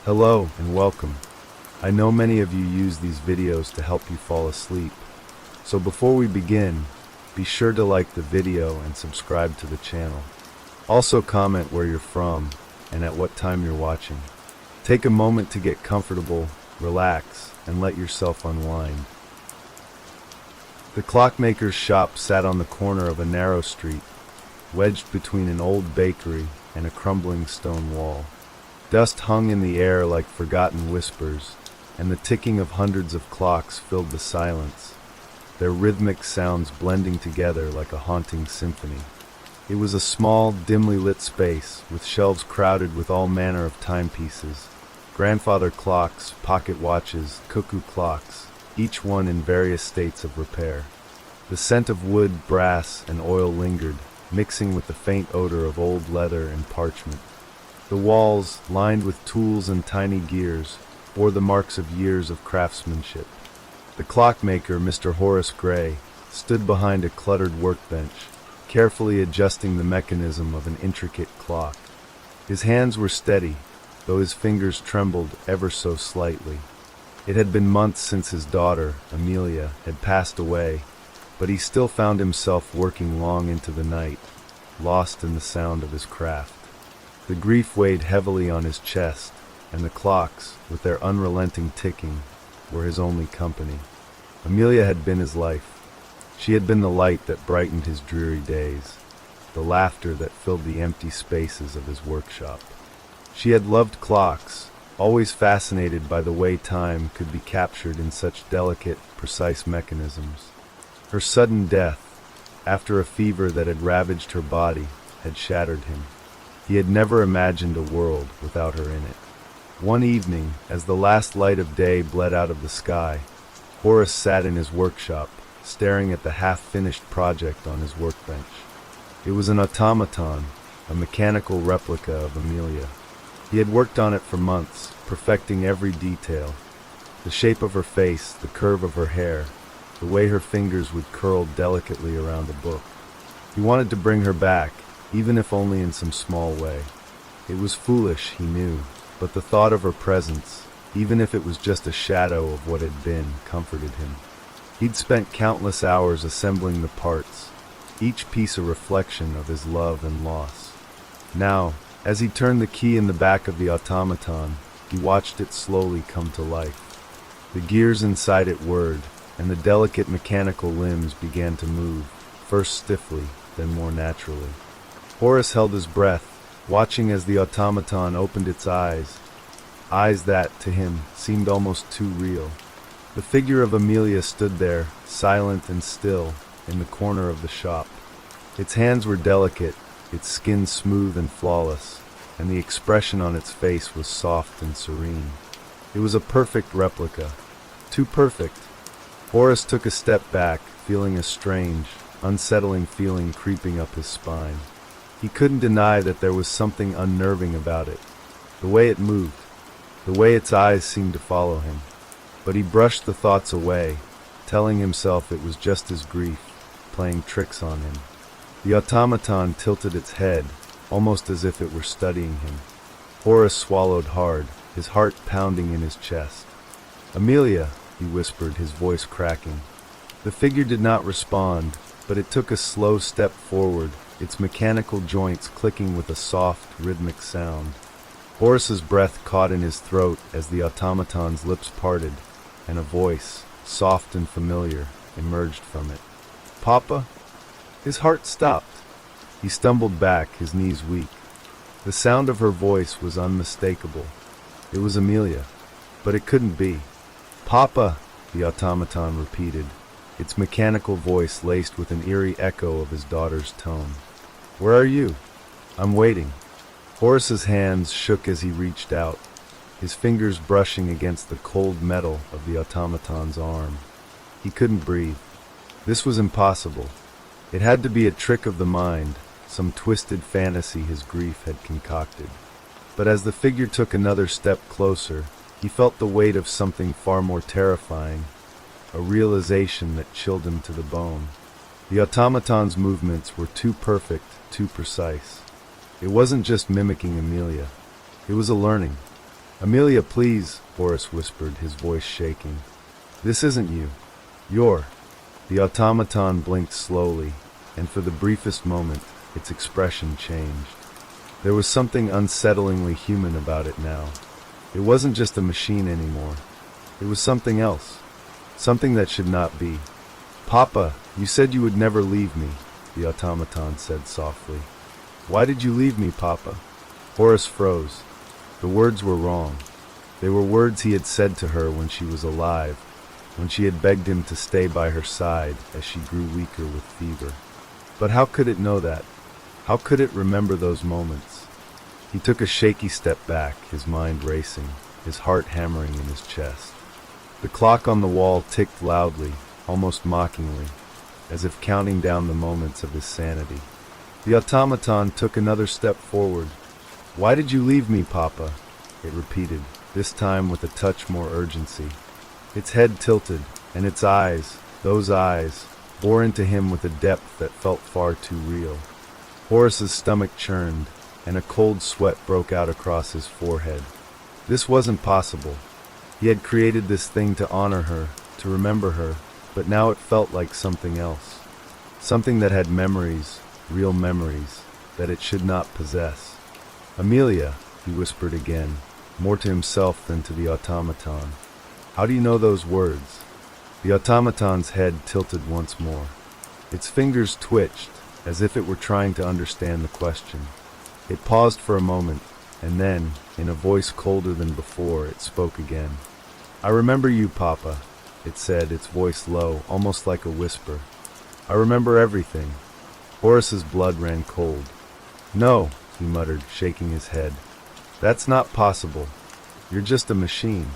Hello and welcome. I know many of you use these videos to help you fall asleep. So before we begin, be sure to like the video and subscribe to the channel. Also comment where you're from and at what time you're watching. Take a moment to get comfortable, relax, and let yourself unwind. The clockmaker's shop sat on the corner of a narrow street, wedged between an old bakery and a crumbling stone wall. Dust hung in the air like forgotten whispers, and the ticking of hundreds of clocks filled the silence, their rhythmic sounds blending together like a haunting symphony. It was a small, dimly lit space, with shelves crowded with all manner of timepieces, grandfather clocks, pocket watches, cuckoo clocks, each one in various states of repair. The scent of wood, brass, and oil lingered, mixing with the faint odor of old leather and parchment. The walls, lined with tools and tiny gears, bore the marks of years of craftsmanship. The clockmaker, Mr. Horace Gray, stood behind a cluttered workbench, carefully adjusting the mechanism of an intricate clock. His hands were steady, though his fingers trembled ever so slightly. It had been months since his daughter, Amelia, had passed away, but he still found himself working long into the night, lost in the sound of his craft. The grief weighed heavily on his chest, and the clocks, with their unrelenting ticking, were his only company. Amelia had been his life. She had been the light that brightened his dreary days, the laughter that filled the empty spaces of his workshop. She had loved clocks, always fascinated by the way time could be captured in such delicate, precise mechanisms. Her sudden death, after a fever that had ravaged her body, had shattered him. He had never imagined a world without her in it. One evening, as the last light of day bled out of the sky, Horace sat in his workshop, staring at the half-finished project on his workbench. It was an automaton, a mechanical replica of Amelia. He had worked on it for months, perfecting every detail. The shape of her face, the curve of her hair, the way her fingers would curl delicately around a book. He wanted to bring her back, even if only in some small way. It was foolish, he knew, but the thought of her presence, even if it was just a shadow of what had been, comforted him. He'd spent countless hours assembling the parts, each piece a reflection of his love and loss. Now, as he turned the key in the back of the automaton, he watched it slowly come to life. The gears inside it whirred, and the delicate mechanical limbs began to move, first stiffly, then more naturally. Horace held his breath, watching as the automaton opened its eyes that, to him, seemed almost too real. The figure of Amelia stood there, silent and still, in the corner of the shop. Its hands were delicate, its skin smooth and flawless, and the expression on its face was soft and serene. It was a perfect replica. Too perfect. Horace took a step back, feeling a strange, unsettling feeling creeping up his spine. He couldn't deny that there was something unnerving about it, the way it moved, the way its eyes seemed to follow him. But he brushed the thoughts away, telling himself it was just his grief, playing tricks on him. The automaton tilted its head, almost as if it were studying him. Horace swallowed hard, his heart pounding in his chest. "Amelia," he whispered, his voice cracking. The figure did not respond, but it took a slow step forward, its mechanical joints clicking with a soft, rhythmic sound. Horace's breath caught in his throat as the automaton's lips parted, and a voice, soft and familiar, emerged from it. "Papa?" His heart stopped. He stumbled back, his knees weak. The sound of her voice was unmistakable. It was Amelia, but it couldn't be. "Papa," the automaton repeated, its mechanical voice laced with an eerie echo of his daughter's tone. "Where are you?" "I'm waiting." Horace's hands shook as he reached out, his fingers brushing against the cold metal of the automaton's arm. He couldn't breathe. This was impossible. It had to be a trick of the mind, some twisted fantasy his grief had concocted. But as the figure took another step closer, he felt the weight of something far more terrifying, a realization that chilled him to the bone. The automaton's movements were too perfect, too precise. It wasn't just mimicking Amelia. It was a learning. Amelia, please, Horace whispered, his voice shaking. This isn't you. You're. The automaton blinked slowly, and for the briefest moment, its expression changed. There was something unsettlingly human about it now. It wasn't just a machine anymore. It was something else. Something that should not be. Papa, you said you would never leave me, the automaton said softly. Why did you leave me, Papa? Horace froze. The words were wrong. They were words he had said to her when she was alive, when she had begged him to stay by her side as she grew weaker with fever. But how could it know that? How could it remember those moments? He took a shaky step back, his mind racing, his heart hammering in his chest. The clock on the wall ticked loudly, almost mockingly, as if counting down the moments of his sanity. The automaton took another step forward. Why did you leave me, Papa? It repeated, this time with a touch more urgency. Its head tilted, and its eyes, those eyes, bore into him with a depth that felt far too real. Horace's stomach churned, and a cold sweat broke out across his forehead. This wasn't possible. He had created this thing to honor her, to remember her, but now it felt like something else. Something that had memories, real memories, that it should not possess. Amelia, he whispered again, more to himself than to the automaton. How do you know those words? The automaton's head tilted once more. Its fingers twitched, as if it were trying to understand the question. It paused for a moment, and then, in a voice colder than before, it spoke again. I remember you, Papa, it said, its voice low, almost like a whisper. I remember everything. Horace's blood ran cold. No, he muttered, shaking his head. That's not possible. You're just a machine.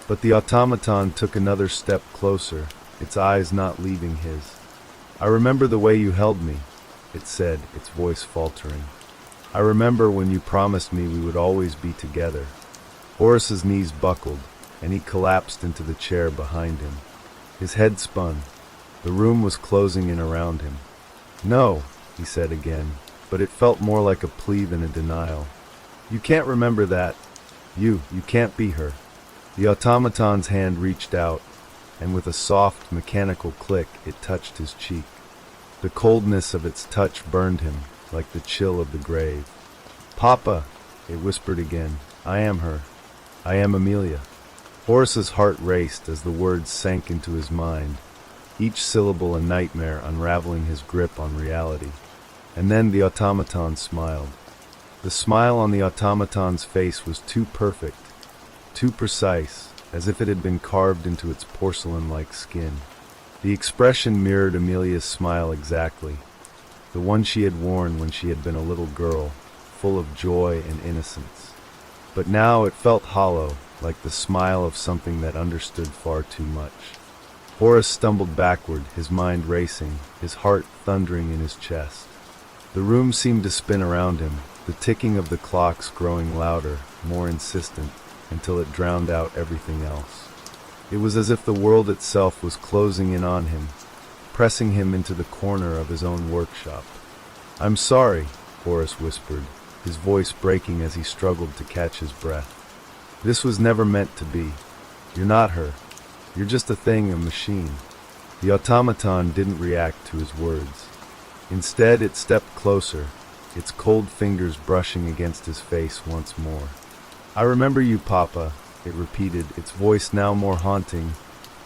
But the automaton took another step closer, its eyes not leaving his. I remember the way you held me, it said, its voice faltering. I remember when you promised me we would always be together. Horace's knees buckled, and he collapsed into the chair behind him. His head spun. The room was closing in around him. No, he said again, but it felt more like a plea than a denial. You can't remember that. You can't be her. The automaton's hand reached out, and with a soft, mechanical click, it touched his cheek. The coldness of its touch burned him, like the chill of the grave. Papa, it whispered again, I am her. I am Amelia. Horace's heart raced as the words sank into his mind, each syllable a nightmare unraveling his grip on reality. And then the automaton smiled. The smile on the automaton's face was too perfect, too precise, as if it had been carved into its porcelain-like skin. The expression mirrored Amelia's smile exactly, the one she had worn when she had been a little girl, full of joy and innocence. But now it felt hollow, like the smile of something that understood far too much. Horace stumbled backward, his mind racing, his heart thundering in his chest. The room seemed to spin around him, the ticking of the clocks growing louder, more insistent, until it drowned out everything else. It was as if the world itself was closing in on him, pressing him into the corner of his own workshop. I'm sorry, Horace whispered, his voice breaking as he struggled to catch his breath. This was never meant to be. You're not her. You're just a thing, a machine. The automaton didn't react to his words. Instead, it stepped closer, its cold fingers brushing against his face once more. I remember you, Papa, it repeated, its voice now more haunting,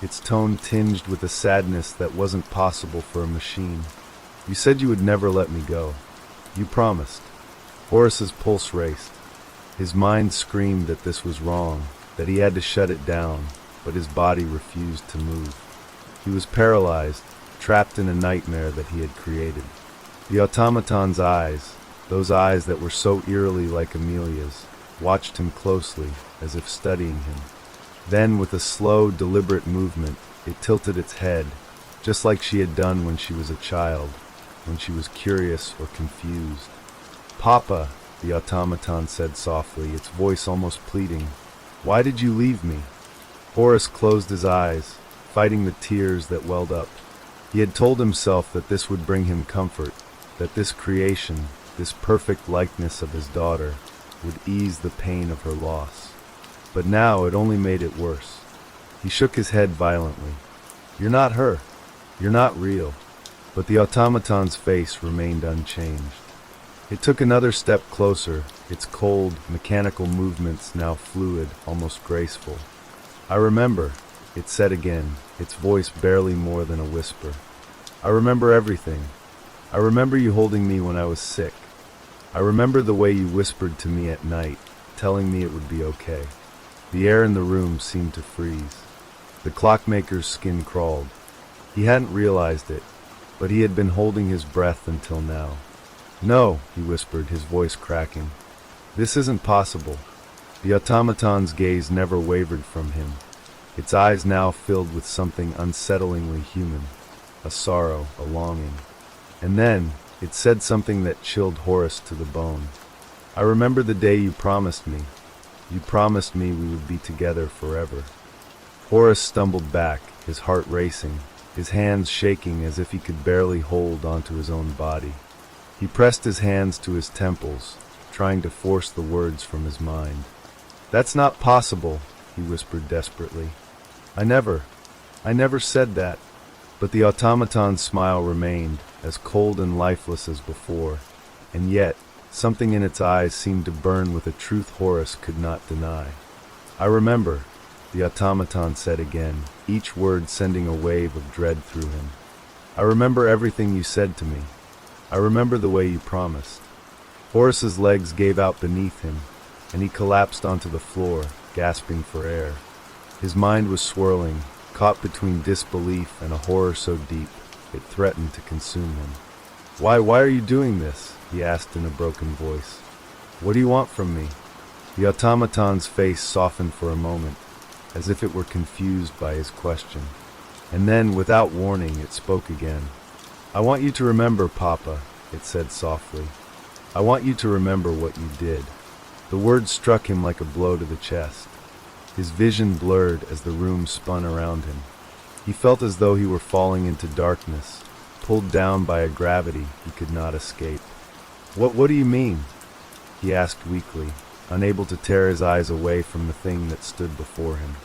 its tone tinged with a sadness that wasn't possible for a machine. You said you would never let me go. You promised. Horace's pulse raced. His mind screamed that this was wrong, that he had to shut it down, but his body refused to move. He was paralyzed, trapped in a nightmare that he had created. The automaton's eyes, those eyes that were so eerily like Amelia's, watched him closely, as if studying him. Then, with a slow, deliberate movement, it tilted its head, just like she had done when she was a child, when she was curious or confused. Papa, the automaton said softly, its voice almost pleading, why did you leave me? Horace closed his eyes, fighting the tears that welled up. He had told himself that this would bring him comfort, that this creation, this perfect likeness of his daughter, would ease the pain of her loss. but now it only made it worse. He shook his head violently. "You're not her. You're not real." But the automaton's face remained unchanged. It took another step closer, its cold, mechanical movements now fluid, almost graceful. "I remember," it said again, its voice barely more than a whisper. "I remember everything. I remember you holding me when I was sick. I remember the way you whispered to me at night, telling me it would be okay." The air in the room seemed to freeze. The clockmaker's skin crawled. He hadn't realized it, but he had been holding his breath until now. "No," he whispered, his voice cracking. "This isn't possible." The automaton's gaze never wavered from him, its eyes now filled with something unsettlingly human, a sorrow, a longing. And then, it said something that chilled Horace to the bone. "I remember the day you promised me. You promised me we would be together forever." Horace stumbled back, his heart racing, his hands shaking as if he could barely hold onto his own body. He pressed his hands to his temples, trying to force the words from his mind. "That's not possible," he whispered desperately. I never said that." But the automaton's smile remained, as cold and lifeless as before, and yet, something in its eyes seemed to burn with a truth Horace could not deny. "I remember," the automaton said again, each word sending a wave of dread through him. "I remember everything you said to me. I remember the way you promised." Horace's legs gave out beneath him, and he collapsed onto the floor, gasping for air. His mind was swirling, caught between disbelief and a horror so deep it threatened to consume him. Why are you doing this?" he asked in a broken voice. "What do you want from me?" The automaton's face softened for a moment, as if it were confused by his question. And then, without warning, it spoke again. "I want you to remember, Papa," it said softly. "I want you to remember what you did." The words struck him like a blow to the chest. His vision blurred as the room spun around him. He felt as though he were falling into darkness, pulled down by a gravity he could not escape. What do you mean?" he asked weakly, unable to tear his eyes away from the thing that stood before him.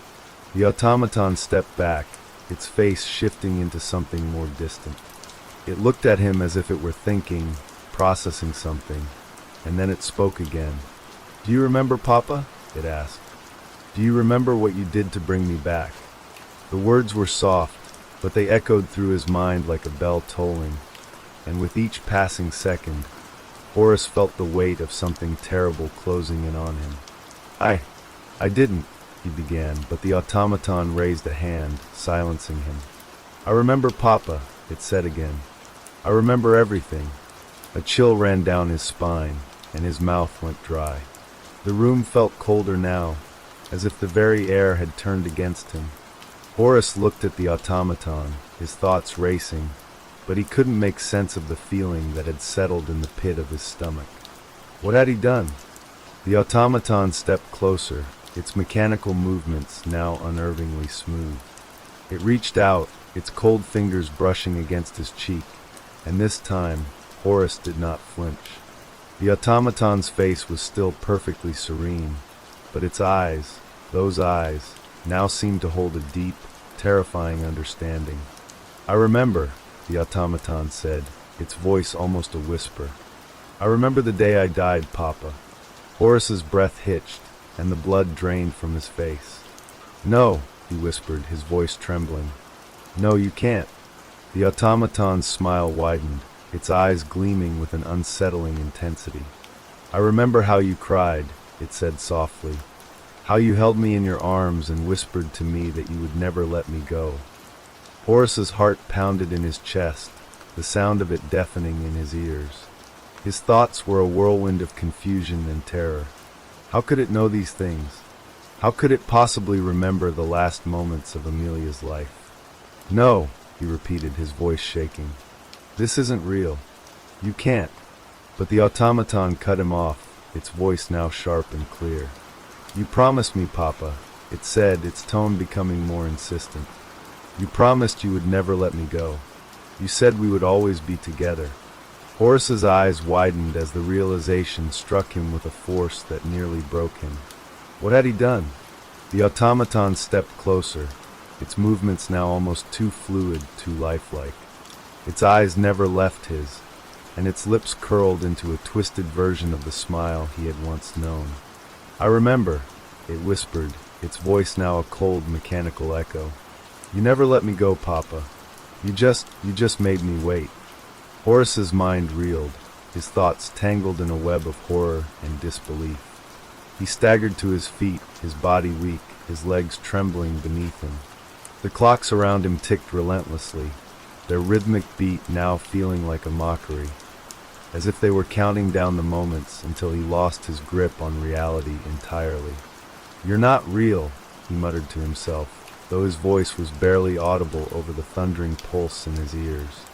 The automaton stepped back, its face shifting into something more distant. It looked at him as if it were thinking, processing something, and then it spoke again. "Do you remember, Papa?" it asked. "Do you remember what you did to bring me back?" The words were soft, but they echoed through his mind like a bell tolling, and with each passing second, Horace felt the weight of something terrible closing in on him. I didn't," he began, but the automaton raised a hand, silencing him. "I remember, Papa," it said again. "I remember everything." A chill ran down his spine, and his mouth went dry. The room felt colder now, as if the very air had turned against him. Horace looked at the automaton, his thoughts racing, but he couldn't make sense of the feeling that had settled in the pit of his stomach. What had he done? The automaton stepped closer, its mechanical movements now unnervingly smooth. It reached out, its cold fingers brushing against his cheek, and this time, Horace did not flinch. The automaton's face was still perfectly serene, but its eyes, those eyes, now seemed to hold a deep, terrifying understanding. "I remember," the automaton said, its voice almost a whisper. "I remember the day I died, Papa." Horace's breath hitched, and the blood drained from his face. "No," he whispered, his voice trembling. "No, you can't." The automaton's smile widened, its eyes gleaming with an unsettling intensity. "I remember how you cried," it said softly. "How you held me in your arms and whispered to me that you would never let me go." Horace's heart pounded in his chest, the sound of it deafening in his ears. His thoughts were a whirlwind of confusion and terror. How could it know these things? How could it possibly remember the last moments of Amelia's life? "No," he repeated, his voice shaking. "This isn't real. You can't." But the automaton cut him off, its voice now sharp and clear. "You promised me, Papa," it said, its tone becoming more insistent. "You promised you would never let me go. You said we would always be together." Horace's eyes widened as the realization struck him with a force that nearly broke him. What had he done? The automaton stepped closer, its movements now almost too fluid, too lifelike. Its eyes never left his, and its lips curled into a twisted version of the smile he had once known. "I remember," it whispered, its voice now a cold, mechanical echo. "You never let me go, Papa. You just made me wait." Horace's mind reeled, his thoughts tangled in a web of horror and disbelief. He staggered to his feet, his body weak, his legs trembling beneath him. The clocks around him ticked relentlessly, their rhythmic beat now feeling like a mockery, as if they were counting down the moments until he lost his grip on reality entirely. "You're not real," he muttered to himself, though his voice was barely audible over the thundering pulse in his ears.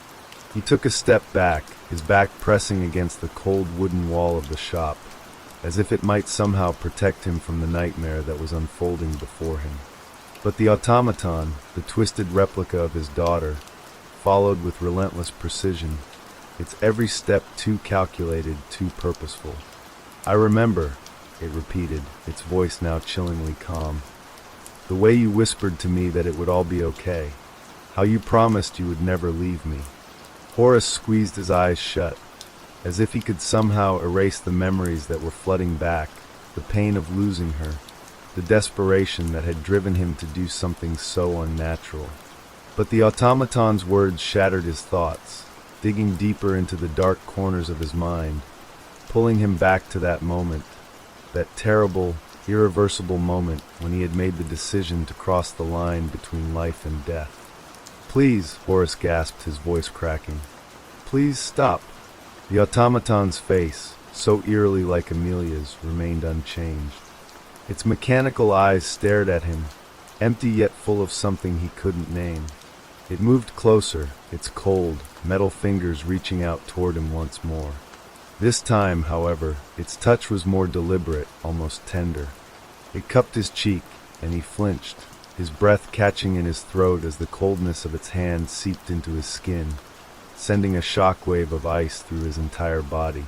He took a step back, his back pressing against the cold wooden wall of the shop, as if it might somehow protect him from the nightmare that was unfolding before him. But the automaton, the twisted replica of his daughter, followed with relentless precision, its every step too calculated, too purposeful. "I remember," it repeated, its voice now chillingly calm. "The way you whispered to me that it would all be okay. How you promised you would never leave me." Horace squeezed his eyes shut, as if he could somehow erase the memories that were flooding back, the pain of losing her, the desperation that had driven him to do something so unnatural. But the automaton's words shattered his thoughts, digging deeper into the dark corners of his mind, pulling him back to that moment, that terrible, irreversible moment when he had made the decision to cross the line between life and death. "Please," Horace gasped, his voice cracking. "Please stop." The automaton's face, so eerily like Amelia's, remained unchanged. Its mechanical eyes stared at him, empty yet full of something he couldn't name. It moved closer, its cold, metal fingers reaching out toward him once more. This time, however, its touch was more deliberate, almost tender. It cupped his cheek, and he flinched, his breath catching in his throat as the coldness of its hand seeped into his skin, sending a shockwave of ice through his entire body.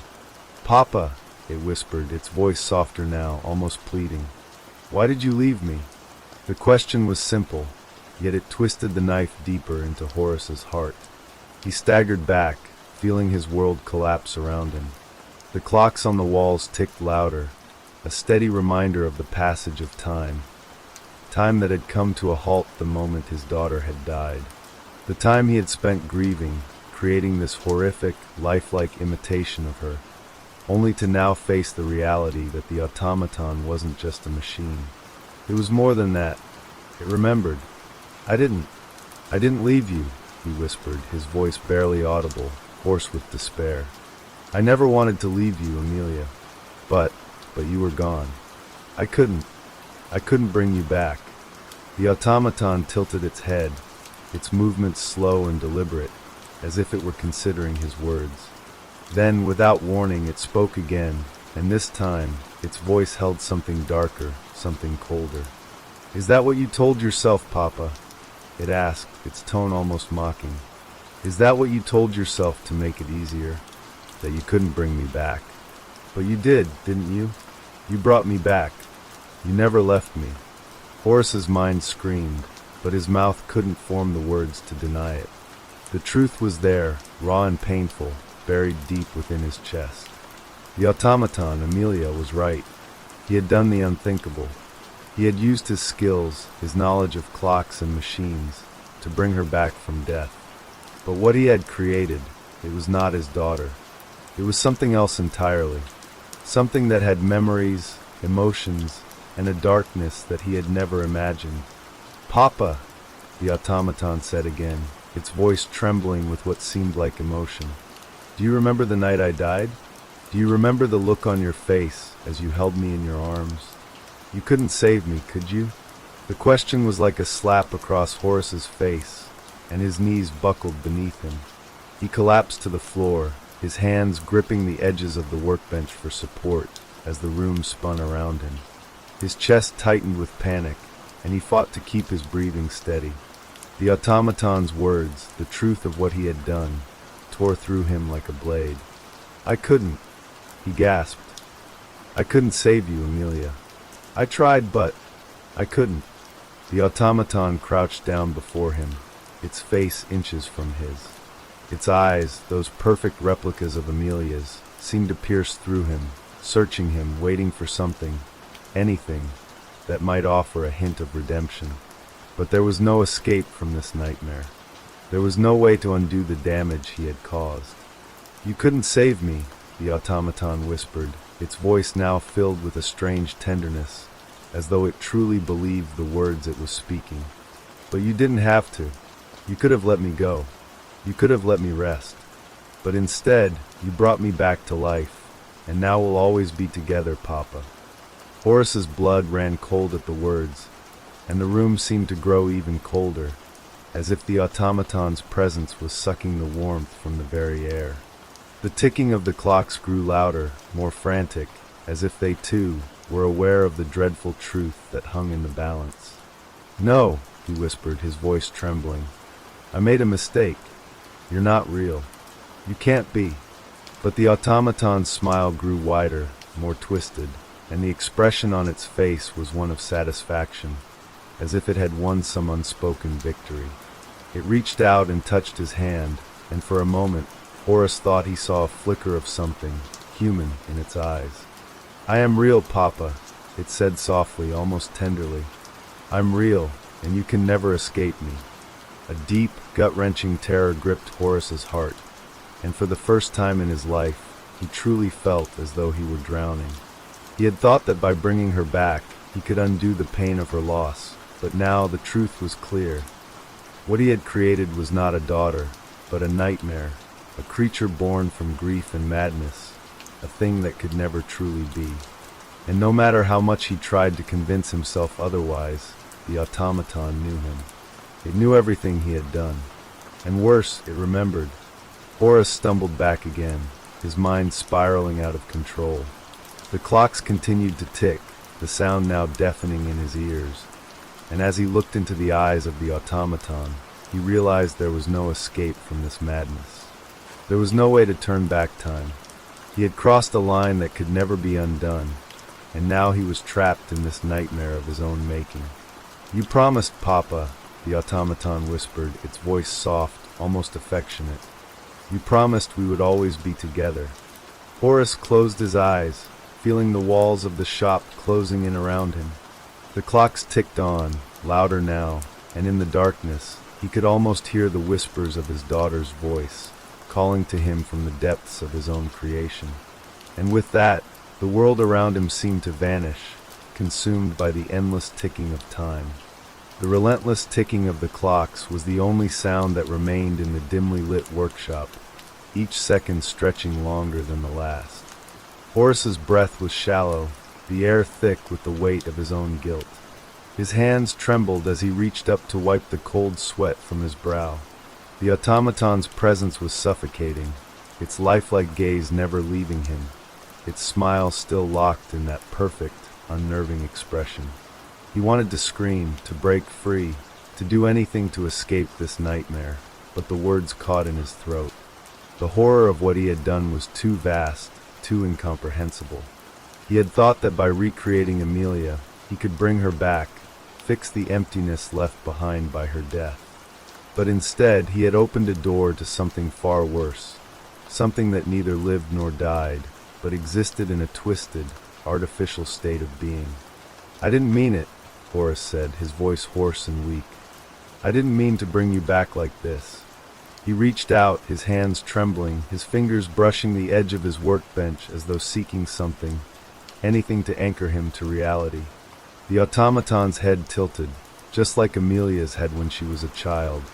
"Papa," it whispered, its voice softer now, almost pleading. "Why did you leave me?" The question was simple, yet it twisted the knife deeper into Horace's heart. He staggered back, feeling his world collapse around him. The clocks on the walls ticked louder, a steady reminder of the passage of time. Time that had come to a halt the moment his daughter had died. The time he had spent grieving, creating this horrific, lifelike imitation of her, only to now face the reality that the automaton wasn't just a machine. It was more than that. It remembered. I didn't leave you," he whispered, his voice barely audible, hoarse with despair. "I never wanted to leave you, Amelia. But you were gone. I couldn't bring you back." The automaton tilted its head, its movements slow and deliberate, as if it were considering his words. Then, without warning, it spoke again, and this time, its voice held something darker, something colder. "Is that what you told yourself, Papa?" it asked, its tone almost mocking. "Is that what you told yourself to make it easier? That you couldn't bring me back? But you did, didn't you? You brought me back. You never left me." Horace's mind screamed, but his mouth couldn't form the words to deny it. The truth was there, raw and painful, buried deep within his chest. The automaton, Amelia, was right. He had done the unthinkable. He had used his skills, his knowledge of clocks and machines, to bring her back from death. But what he had created, it was not his daughter. It was something else entirely. Something that had memories, emotions, and a darkness that he had never imagined. "Papa," the automaton said again, its voice trembling with what seemed like emotion. "Do you remember the night I died? Do you remember the look on your face as you held me in your arms? You couldn't save me, could you?" The question was like a slap across Horace's face, and his knees buckled beneath him. He collapsed to the floor, his hands gripping the edges of the workbench for support as the room spun around him. His chest tightened with panic, and he fought to keep his breathing steady. The automaton's words, the truth of what he had done, tore through him like a blade. "I couldn't," he gasped. "I couldn't save you, Amelia. I tried, but I couldn't. The automaton crouched down before him, its face inches from his. Its eyes, those perfect replicas of Amelia's, seemed to pierce through him, searching him, waiting for something, anything, that might offer a hint of redemption. But there was no escape from this nightmare. There was no way to undo the damage he had caused. "You couldn't save me," the automaton whispered, its voice now filled with a strange tenderness, as though it truly believed the words it was speaking. "But you didn't have to. You could have let me go. You could have let me rest. But instead, you brought me back to life, and now we'll always be together, Papa." Horace's blood ran cold at the words, and the room seemed to grow even colder, as if the automaton's presence was sucking the warmth from the very air. The ticking of the clocks grew louder, more frantic, as if they too were aware of the dreadful truth that hung in the balance. "No," he whispered, his voice trembling. "I made a mistake. You're not real. You can't be." But the automaton's smile grew wider, more twisted, and the expression on its face was one of satisfaction, as if it had won some unspoken victory. It reached out and touched his hand, and for a moment, Horace thought he saw a flicker of something human in its eyes. "I am real, Papa," it said softly, almost tenderly. "I'm real, and you can never escape me." A deep, gut-wrenching terror gripped Horace's heart, and for the first time in his life, he truly felt as though he were drowning. He had thought that by bringing her back, he could undo the pain of her loss, but now the truth was clear. What he had created was not a daughter, but a nightmare, a creature born from grief and madness, a thing that could never truly be. And no matter how much he tried to convince himself otherwise, the automaton knew him. It knew everything he had done. And worse, it remembered. Horace stumbled back again, his mind spiraling out of control. The clocks continued to tick, the sound now deafening in his ears. And as he looked into the eyes of the automaton, he realized there was no escape from this madness. There was no way to turn back time. He had crossed a line that could never be undone, and now he was trapped in this nightmare of his own making. "You promised, Papa," the automaton whispered, its voice soft, almost affectionate. "You promised we would always be together." Horace closed his eyes, feeling the walls of the shop closing in around him. The clocks ticked on, louder now, and in the darkness, he could almost hear the whispers of his daughter's voice, calling to him from the depths of his own creation. And with that, the world around him seemed to vanish, consumed by the endless ticking of time. The relentless ticking of the clocks was the only sound that remained in the dimly lit workshop, each second stretching longer than the last. Horace's breath was shallow, the air thick with the weight of his own guilt. His hands trembled as he reached up to wipe the cold sweat from his brow. The automaton's presence was suffocating, its lifelike gaze never leaving him, its smile still locked in that perfect, unnerving expression. He wanted to scream, to break free, to do anything to escape this nightmare, but the words caught in his throat. The horror of what he had done was too vast, too incomprehensible. He had thought that by recreating Amelia, he could bring her back, fix the emptiness left behind by her death. But instead, he had opened a door to something far worse, something that neither lived nor died, but existed in a twisted, artificial state of being. "I didn't mean it," Horace said, his voice hoarse and weak. "I didn't mean to bring you back like this." He reached out, his hands trembling, his fingers brushing the edge of his workbench as though seeking something, anything to anchor him to reality. The automaton's head tilted, just like Amelia's had when she was a child,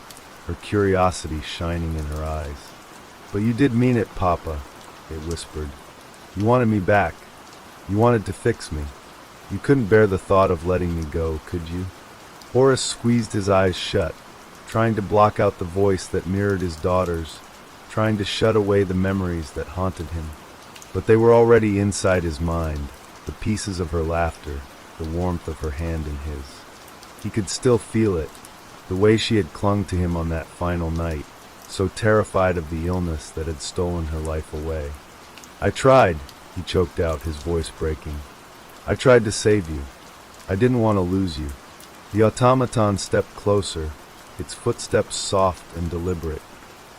her curiosity shining in her eyes. "But you did mean it, Papa," it whispered. "You wanted me back. You wanted to fix me. You couldn't bear the thought of letting me go, could you?" Horace squeezed his eyes shut, trying to block out the voice that mirrored his daughter's, trying to shut away the memories that haunted him. But they were already inside his mind, the pieces of her laughter, the warmth of her hand in his. He could still feel it, the way she had clung to him on that final night, so terrified of the illness that had stolen her life away. "I tried," he choked out, his voice breaking. "I tried to save you. I didn't want to lose you. The automaton stepped closer, its footsteps soft and deliberate.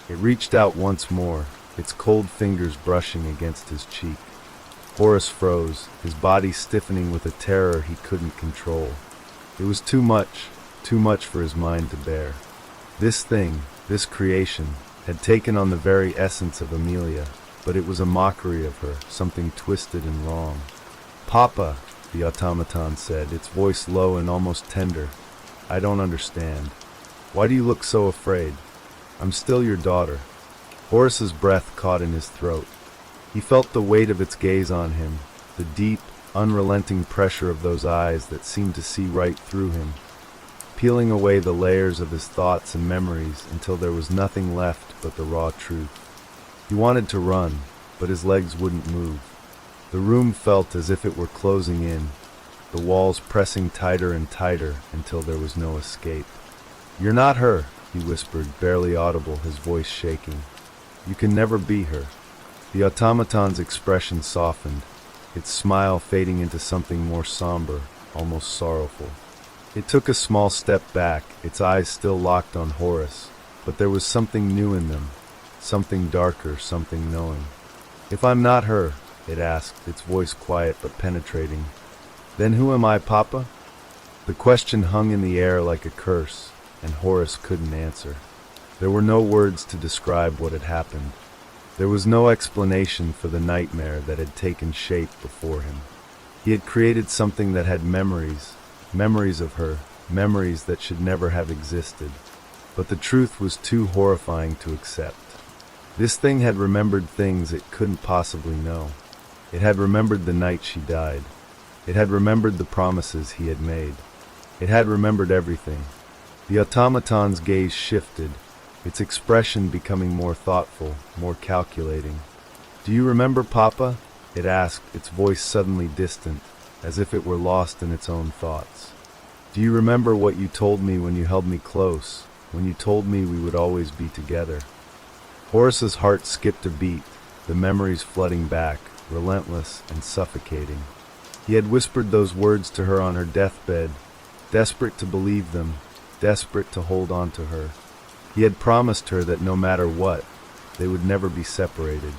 It reached out once more, its cold fingers brushing against his cheek. Horace froze, his body stiffening with a terror he couldn't control. It was too much for his mind to bear. This thing, this creation, had taken on the very essence of Amelia, but it was a mockery of her, something twisted and wrong. "Papa," the automaton said, its voice low and almost tender. "I don't understand. Why do you look so afraid? I'm still your daughter." Horace's breath caught in his throat. He felt the weight of its gaze on him, the deep, unrelenting pressure of those eyes that seemed to see right through him, peeling away the layers of his thoughts and memories until there was nothing left but the raw truth. He wanted to run, but his legs wouldn't move. The room felt as if it were closing in, the walls pressing tighter and tighter until there was no escape. "You're not her," he whispered, barely audible, his voice shaking. "You can never be her." The automaton's expression softened, its smile fading into something more somber, almost sorrowful. It took a small step back, its eyes still locked on Horace, but there was something new in them, something darker, something knowing. "If I'm not her," it asked, its voice quiet but penetrating, "then who am I, Papa?" The question hung in the air like a curse, and Horace couldn't answer. There were no words to describe what had happened. There was no explanation for the nightmare that had taken shape before him. He had created something that had memories, memories of her, memories that should never have existed. But the truth was too horrifying to accept. This thing had remembered things it couldn't possibly know. It had remembered the night she died. It had remembered the promises he had made. It had remembered everything. The automaton's gaze shifted, its expression becoming more thoughtful, more calculating. "Do you remember, Papa?" it asked, its voice suddenly distant, as if it were lost in its own thoughts. "Do you remember what you told me when you held me close, when you told me we would always be together?" Horace's heart skipped a beat, the memories flooding back, relentless and suffocating. He had whispered those words to her on her deathbed, desperate to believe them, desperate to hold on to her. He had promised her that no matter what, they would never be separated.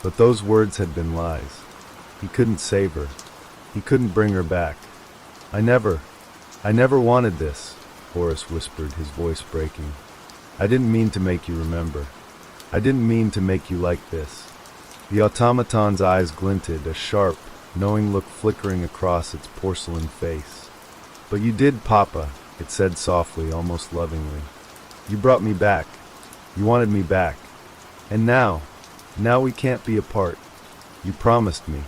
But those words had been lies. He couldn't save her. He couldn't bring her back. I never wanted this," Horace whispered, his voice breaking. "I didn't mean to make you remember. I didn't mean to make you like this." The automaton's eyes glinted, a sharp, knowing look flickering across its porcelain face. "But you did, Papa," it said softly, almost lovingly. "You brought me back. You wanted me back. And now we can't be apart. You promised me."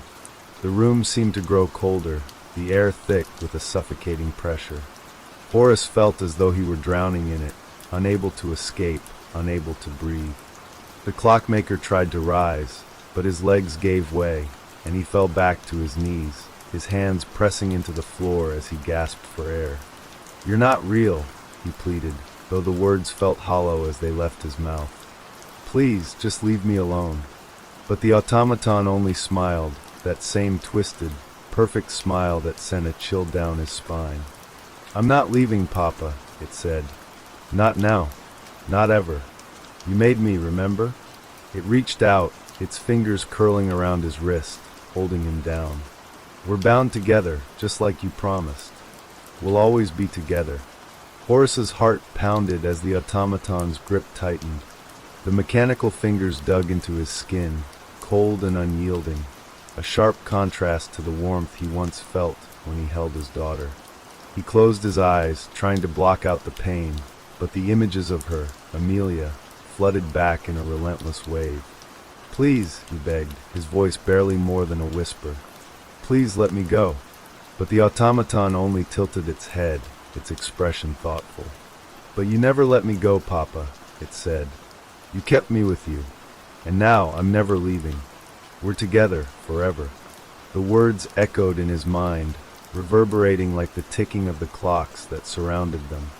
The room seemed to grow colder, the air thick with a suffocating pressure. Horace felt as though he were drowning in it, unable to escape, unable to breathe. The clockmaker tried to rise, but his legs gave way, and he fell back to his knees, his hands pressing into the floor as he gasped for air. "You're not real," he pleaded, though the words felt hollow as they left his mouth. "Please, just leave me alone." But the automaton only smiled, that same twisted, perfect smile that sent a chill down his spine. "I'm not leaving, Papa," it said. "Not now. Not ever. You made me, remember?" It reached out, its fingers curling around his wrist, holding him down. "We're bound together, just like you promised. We'll always be together." Horace's heart pounded as the automaton's grip tightened. The mechanical fingers dug into his skin, cold and unyielding, a sharp contrast to the warmth he once felt when he held his daughter. He closed his eyes, trying to block out the pain, but the images of her, Amelia, flooded back in a relentless wave. "Please," he begged, his voice barely more than a whisper. "Please let me go." But the automaton only tilted its head, its expression thoughtful. "But you never let me go, Papa," it said. "You kept me with you, and now I'm never leaving. We're together forever." The words echoed in his mind, reverberating like the ticking of the clocks that surrounded them.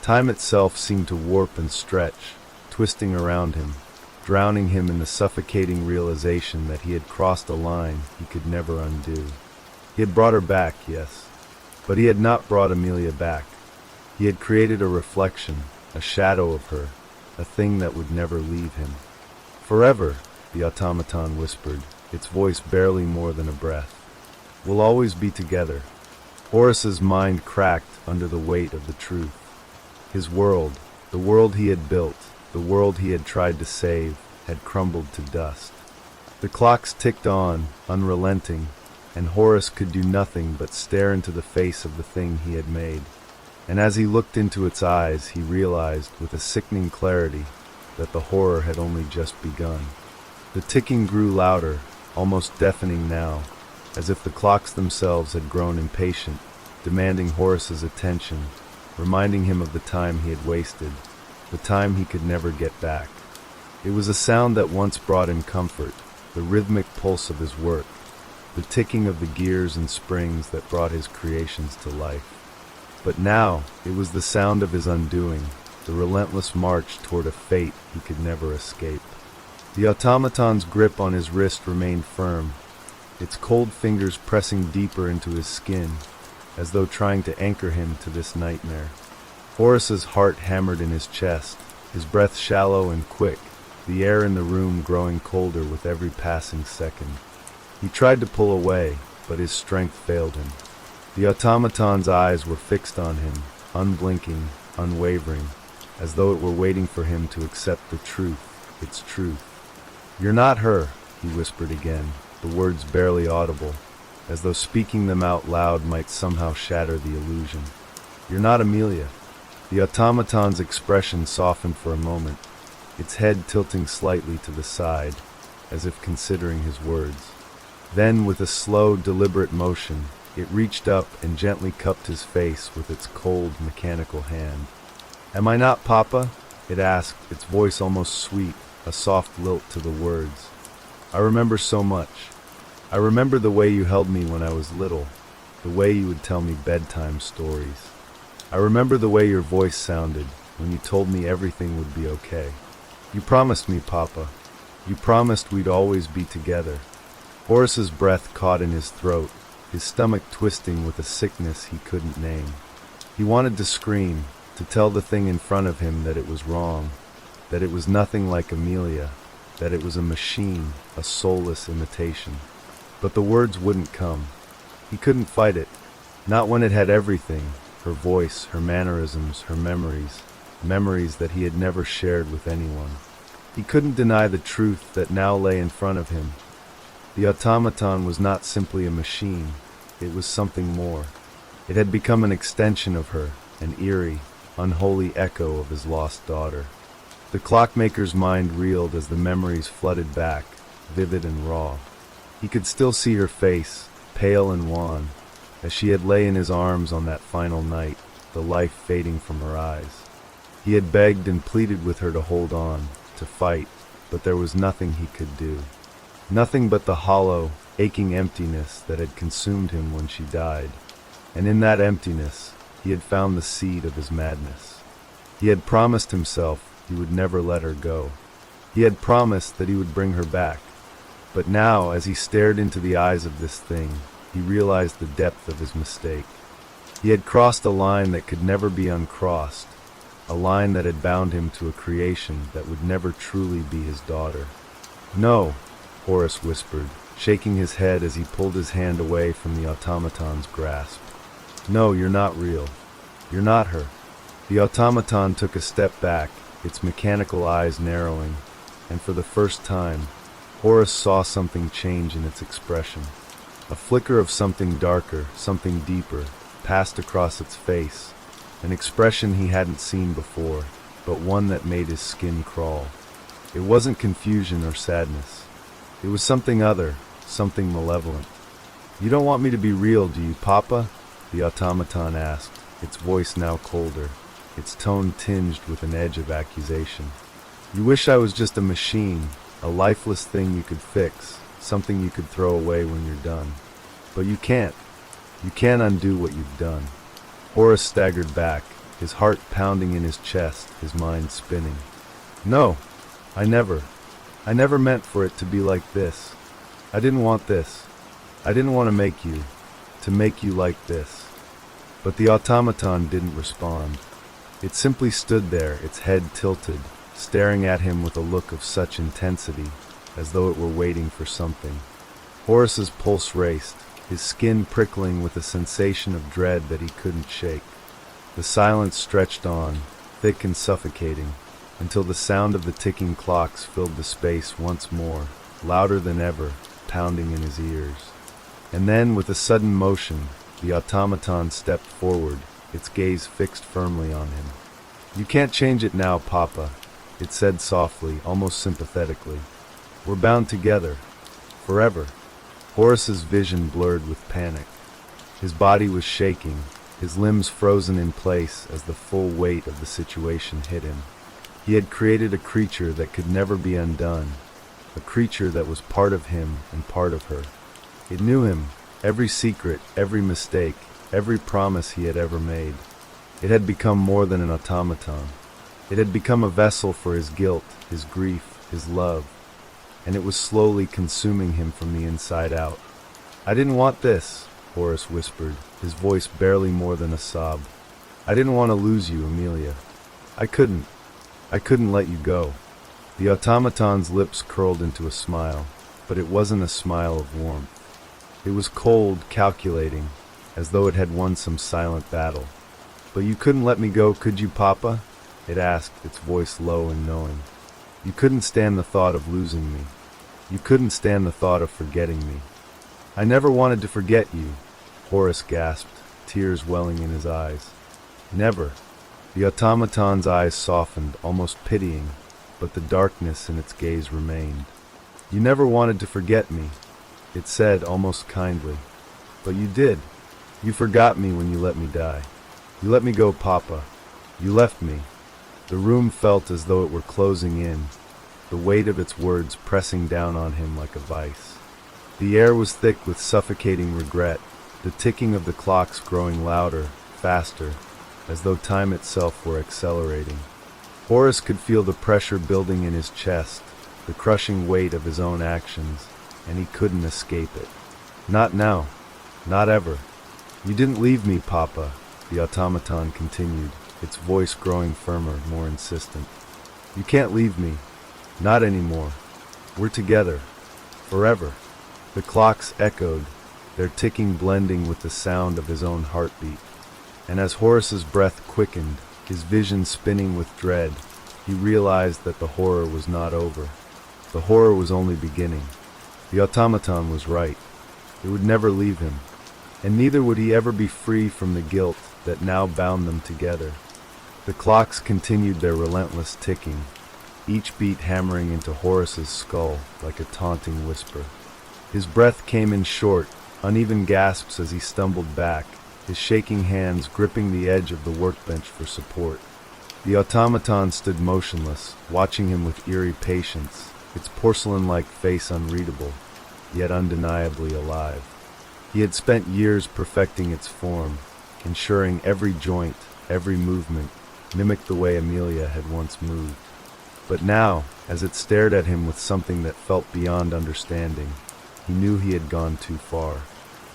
Time itself seemed to warp and stretch, twisting around him, drowning him in the suffocating realization that he had crossed a line he could never undo. He had brought her back, yes, But he had not brought Amelia back. He had created a reflection, a shadow of her, a thing that would never leave him. Forever, the automaton whispered, its voice barely more than a breath. We'll always be together. Horace's mind cracked under the weight of the truth. His world, the world he had built, the world he had tried to save, had crumbled to dust. The clocks ticked on, unrelenting, and Horace could do nothing but stare into the face of the thing he had made. And as he looked into its eyes, he realized with a sickening clarity that the horror had only just begun. The ticking grew louder, almost deafening now, as if the clocks themselves had grown impatient, demanding Horace's attention, reminding him of the time he had wasted, the time he could never get back. It was a sound that once brought him comfort, the rhythmic pulse of his work, the ticking of the gears and springs that brought his creations to life. But now it was the sound of his undoing, the relentless march toward a fate he could never escape. The automaton's grip on his wrist remained firm, its cold fingers pressing deeper into his skin, as though trying to anchor him to this nightmare. Horace's heart hammered in his chest, his breath shallow and quick, the air in the room growing colder with every passing second. He tried to pull away, but his strength failed him. The automaton's eyes were fixed on him, unblinking, unwavering, as though it were waiting for him to accept the truth, its truth. "You're not her," he whispered again, the words barely audible, as though speaking them out loud might somehow shatter the illusion. "You're not Amelia." The automaton's expression softened for a moment, its head tilting slightly to the side, as if considering his words. Then, with a slow, deliberate motion, it reached up and gently cupped his face with its cold, mechanical hand. "Am I not Papa?" it asked, its voice almost sweet, a soft lilt to the words. "I remember so much. I remember the way you held me when I was little, the way you would tell me bedtime stories. I remember the way your voice sounded when you told me everything would be okay. You promised me, Papa. You promised we'd always be together." Horace's breath caught in his throat, his stomach twisting with a sickness he couldn't name. He wanted to scream, to tell the thing in front of him that it was wrong, that it was nothing like Amelia, that it was a machine, a soulless imitation. But the words wouldn't come. He couldn't fight it, not when it had everything, her voice, her mannerisms, her memories, memories that he had never shared with anyone. He couldn't deny the truth that now lay in front of him. The automaton was not simply a machine, it was something more. It had become an extension of her, an eerie, unholy echo of his lost daughter. The clockmaker's mind reeled as the memories flooded back, vivid and raw. He could still see her face, pale and wan, as she had lay in his arms on that final night, the life fading from her eyes. He had begged and pleaded with her to hold on, to fight, but there was nothing he could do. Nothing but the hollow, aching emptiness that had consumed him when she died. And in that emptiness, he had found the seed of his madness. He had promised himself he would never let her go. He had promised that he would bring her back. But now, as he stared into the eyes of this thing, he realized the depth of his mistake. He had crossed a line that could never be uncrossed, a line that had bound him to a creation that would never truly be his daughter. "No," Horace whispered, shaking his head as he pulled his hand away from the automaton's grasp. "No, you're not real. You're not her." The automaton took a step back, its mechanical eyes narrowing, and for the first time, Horace saw something change in its expression. A flicker of something darker, something deeper, passed across its face, an expression he hadn't seen before, but one that made his skin crawl. It wasn't confusion or sadness. It was something other, something malevolent. "You don't want me to be real, do you, Papa?" the automaton asked, its voice now colder, its tone tinged with an edge of accusation. "You wish I was just a machine, a lifeless thing you could fix, something you could throw away when you're done. But you can't. You can't undo what you've done." Horace staggered back, his heart pounding in his chest, his mind spinning. "No, I never meant for it to be like this. I didn't want this. I didn't want to make you like this." But the automaton didn't respond. It simply stood there, its head tilted, staring at him with a look of such intensity, as though it were waiting for something. Horace's pulse raced, his skin prickling with a sensation of dread that he couldn't shake. The silence stretched on, thick and suffocating, until the sound of the ticking clocks filled the space once more, louder than ever, pounding in his ears. And then, with a sudden motion, the automaton stepped forward, its gaze fixed firmly on him. "You can't change it now, Papa," it said softly, almost sympathetically. "We're bound together. Forever." Horace's vision blurred with panic. His body was shaking, his limbs frozen in place as the full weight of the situation hit him. He had created a creature that could never be undone, a creature that was part of him and part of her. It knew him, every secret, every mistake, every promise he had ever made. It had become more than an automaton. It had become a vessel for his guilt, his grief, his love, and it was slowly consuming him from the inside out. "I didn't want this," Horace whispered, his voice barely more than a sob. "I didn't want to lose you, Amelia. I couldn't let you go." The automaton's lips curled into a smile, but it wasn't a smile of warmth. It was cold, calculating, as though it had won some silent battle. "But you couldn't let me go, could you, Papa?" it asked, its voice low and knowing. "You couldn't stand the thought of losing me. You couldn't stand the thought of forgetting me." "I never wanted to forget you," Horace gasped, tears welling in his eyes. "Never." The automaton's eyes softened, almost pitying, but the darkness in its gaze remained. "You never wanted to forget me," it said, almost kindly. "But you did. You forgot me when you let me die. You let me go, Papa. You left me." The room felt as though it were closing in, the weight of its words pressing down on him like a vice. The air was thick with suffocating regret, the ticking of the clocks growing louder, faster, as though time itself were accelerating. Horace could feel the pressure building in his chest, the crushing weight of his own actions, and he couldn't escape it. "Not now. Not ever. You didn't leave me, Papa," the automaton continued, its voice growing firmer, more insistent. "You can't leave me. Not anymore. We're together. Forever." The clocks echoed, their ticking blending with the sound of his own heartbeat. And as Horace's breath quickened, his vision spinning with dread, he realized that the horror was not over. The horror was only beginning. The automaton was right. It would never leave him, and neither would he ever be free from the guilt that now bound them together. The clocks continued their relentless ticking, each beat hammering into Horace's skull like a taunting whisper. His breath came in short, uneven gasps as he stumbled back, his shaking hands gripping the edge of the workbench for support. The automaton stood motionless, watching him with eerie patience, its porcelain-like face unreadable, yet undeniably alive. He had spent years perfecting its form, ensuring every joint, every movement, mimicked the way Amelia had once moved. But now, as it stared at him with something that felt beyond understanding, he knew he had gone too far.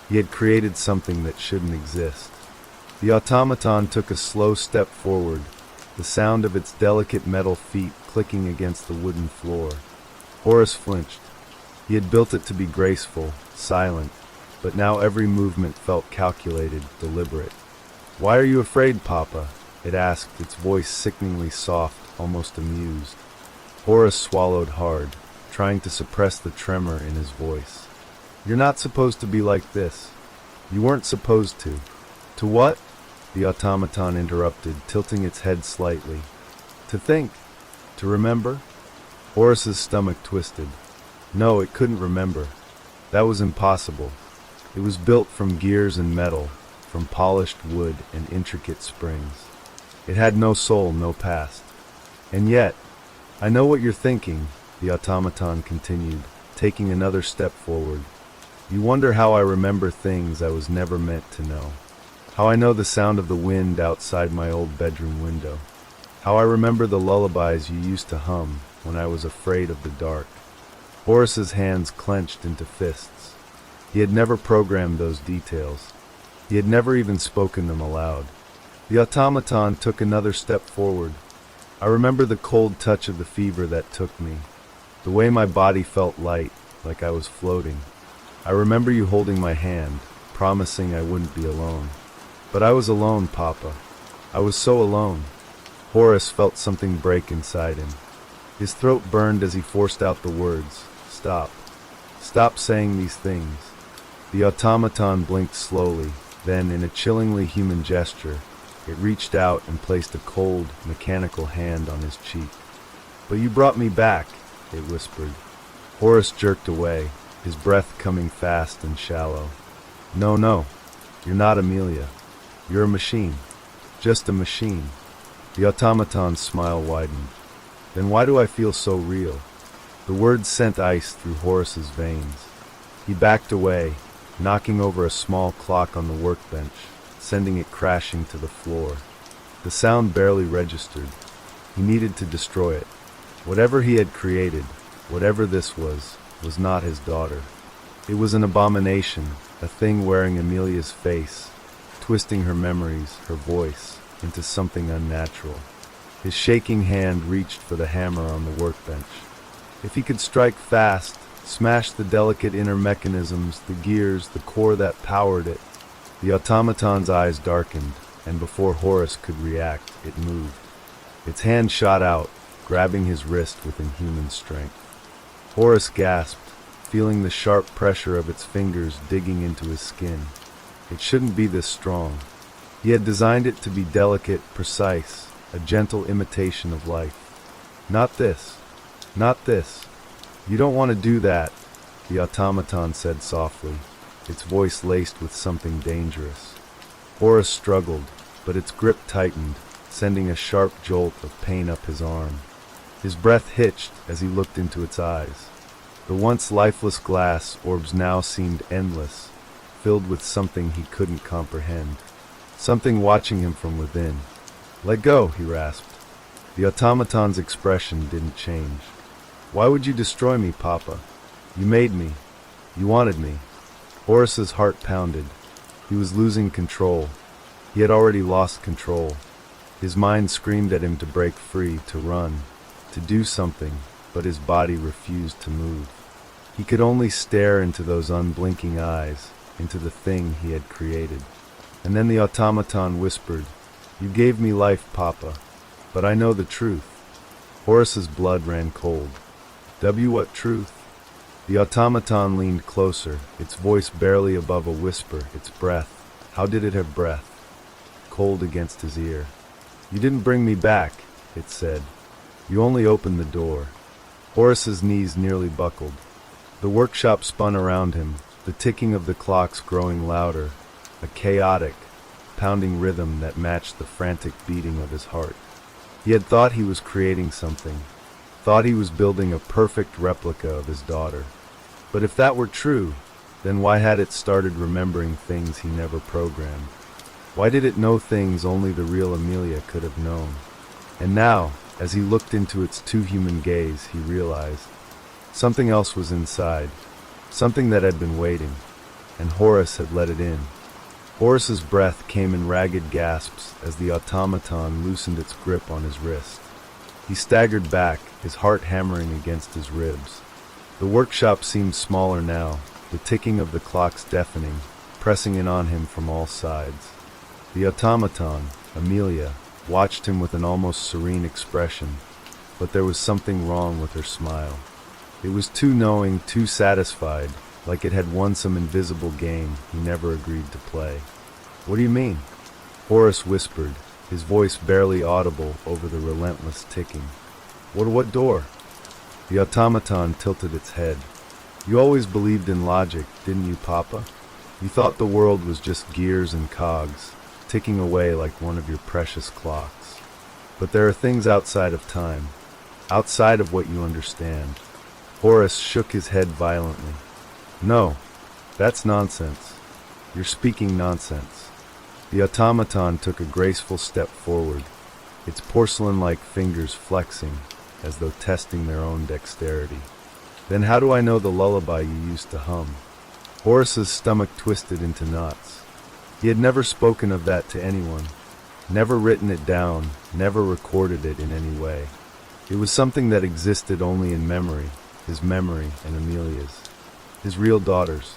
He had created something that shouldn't exist. The automaton took a slow step forward, the sound of its delicate metal feet clicking against the wooden floor. Horace flinched. He had built it to be graceful, silent, but now every movement felt calculated, deliberate. "Why are you afraid, Papa?" it asked, its voice sickeningly soft, almost amused. Horace swallowed hard, trying to suppress the tremor in his voice. "You're not supposed to be like this. You weren't supposed to." "To what?" the automaton interrupted, tilting its head slightly. "To think. To remember." Horace's stomach twisted. No, it couldn't remember. That was impossible. It was built from gears and metal, from polished wood and intricate springs. It had no soul, no past. "And yet, I know what you're thinking," the automaton continued, taking another step forward. "You wonder how I remember things I was never meant to know. How I know the sound of the wind outside my old bedroom window. How I remember the lullabies you used to hum when I was afraid of the dark." Horace's hands clenched into fists. He had never programmed those details. He had never even spoken them aloud. The automaton took another step forward. I remember the cold touch of the fever that took me, the way my body felt light, like I was floating. I remember you holding my hand, promising I wouldn't be alone. But I was alone, Papa. I was so alone. Horace felt something break inside him. His throat burned as he forced out the words, "Stop. Stop saying these things." The automaton blinked slowly, then, in a chillingly human gesture, it reached out and placed a cold, mechanical hand on his cheek. "But you brought me back," it whispered. Horace jerked away, his breath coming fast and shallow. "No, no, you're not Amelia. You're a machine. Just a machine." The automaton's smile widened. "Then why do I feel so real?" The words sent ice through Horace's veins. He backed away, knocking over a small clock on the workbench, sending it crashing to the floor. The sound barely registered. He needed to destroy it. Whatever he had created, whatever this was not his daughter. It was an abomination, a thing wearing Amelia's face, twisting her memories, her voice, into something unnatural. His shaking hand reached for the hammer on the workbench. If he could strike fast, smash the delicate inner mechanisms, the gears, the core that powered it. The automaton's eyes darkened, and before Horace could react, it moved. Its hand shot out, grabbing his wrist with inhuman strength. Horace gasped, feeling the sharp pressure of its fingers digging into his skin. It shouldn't be this strong. He had designed it to be delicate, precise, a gentle imitation of life. "Not this. Not this. You don't want to do that," the automaton said softly, its voice laced with something dangerous. Horace struggled, but its grip tightened, sending a sharp jolt of pain up his arm. His breath hitched as he looked into its eyes. The once lifeless glass orbs now seemed endless, filled with something he couldn't comprehend. Something watching him from within. "Let go," he rasped. The automaton's expression didn't change. "Why would you destroy me, Papa? You made me. You wanted me." Horace's heart pounded. He was losing control. He had already lost control. His mind screamed at him to break free, to run, to do something, but his body refused to move. He could only stare into those unblinking eyes, into the thing he had created. And then the automaton whispered, "You gave me life, Papa, but I know the truth." Horace's blood ran cold. What truth?" The automaton leaned closer, its voice barely above a whisper, its breath. How did it have breath? Cold against his ear. "You didn't bring me back," it said. "You only opened the door." Horace's knees nearly buckled. The workshop spun around him, the ticking of the clocks growing louder, a chaotic, pounding rhythm that matched the frantic beating of his heart. He had thought he was creating something, thought he was building a perfect replica of his daughter. But if that were true, then why had it started remembering things he never programmed? Why did it know things only the real Amelia could have known? And now, as he looked into its too human gaze, he realized something else was inside, something that had been waiting, and Horace had let it in. Horace's breath came in ragged gasps as the automaton loosened its grip on his wrist. He staggered back, his heart hammering against his ribs. The workshop seemed smaller now, the ticking of the clocks deafening, pressing in on him from all sides. The automaton, Amelia, watched him with an almost serene expression, but there was something wrong with her smile. It was too knowing, too satisfied, like it had won some invisible game he never agreed to play. "What do you mean?" Horace whispered, his voice barely audible over the relentless ticking. What door?" The automaton tilted its head. "You always believed in logic, didn't you, Papa? You thought the world was just gears and cogs, ticking away like one of your precious clocks. But there are things outside of time, outside of what you understand." Horace shook his head violently. "No, that's nonsense. You're speaking nonsense." The automaton took a graceful step forward, its porcelain-like fingers flexing, as though testing their own dexterity. "Then how do I know the lullaby you used to hum?" Horace's stomach twisted into knots. He had never spoken of that to anyone, never written it down, never recorded it in any way. It was something that existed only in memory, his memory and Amelia's, his real daughter's.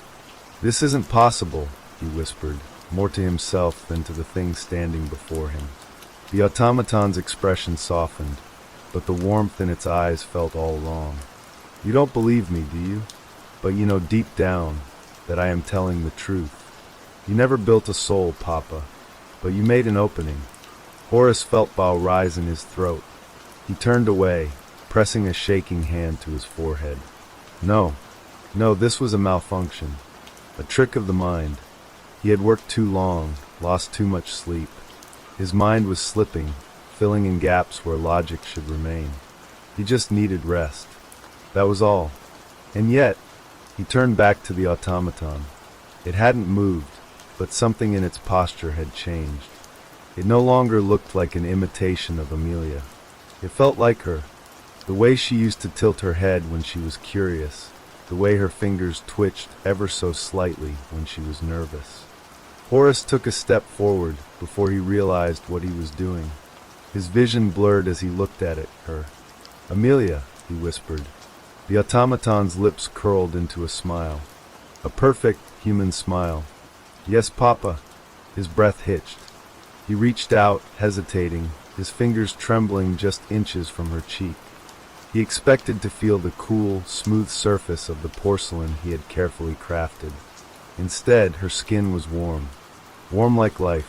"This isn't possible," he whispered, more to himself than to the thing standing before him. The automaton's expression softened, but the warmth in its eyes felt all wrong. "You don't believe me, do you? But you know deep down that I am telling the truth. You never built a soul, Papa, but you made an opening." Horace felt bile rise in his throat. He turned away, pressing a shaking hand to his forehead. No, this was a malfunction, a trick of the mind. He had worked too long, lost too much sleep. His mind was slipping, filling in gaps where logic should remain. He just needed rest. That was all. And yet, he turned back to the automaton. It hadn't moved, but something in its posture had changed. It no longer looked like an imitation of Amelia. It felt like her, the way she used to tilt her head when she was curious, the way her fingers twitched ever so slightly when she was nervous. Horace took a step forward before he realized what he was doing. His vision blurred as he looked at her. "Amelia," he whispered. The automaton's lips curled into a smile. A perfect human smile. "Yes, Papa." His breath hitched. He reached out, hesitating, his fingers trembling just inches from her cheek. He expected to feel the cool, smooth surface of the porcelain he had carefully crafted. Instead, her skin was warm like life.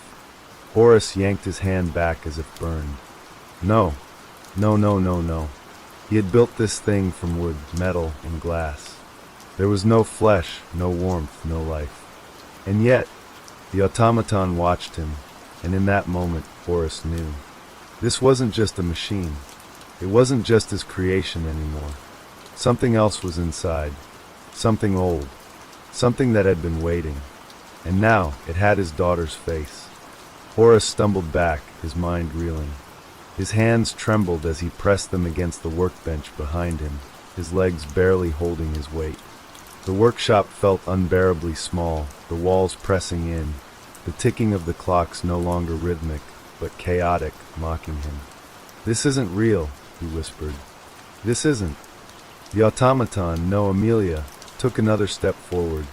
Horace yanked his hand back as if burned. No. He had built this thing from wood, metal, and glass. There was no flesh, no warmth, no life. And yet, the automaton watched him, and in that moment, Horace knew. This wasn't just a machine. It wasn't just his creation anymore. Something else was inside. Something old. Something that had been waiting. And now, it had his daughter's face. Horace stumbled back, his mind reeling. His hands trembled as he pressed them against the workbench behind him, his legs barely holding his weight. The workshop felt unbearably small, the walls pressing in, the ticking of the clocks no longer rhythmic, but chaotic, mocking him. "This isn't real," he whispered. "This isn't." The automaton, no Amelia, took another step forward.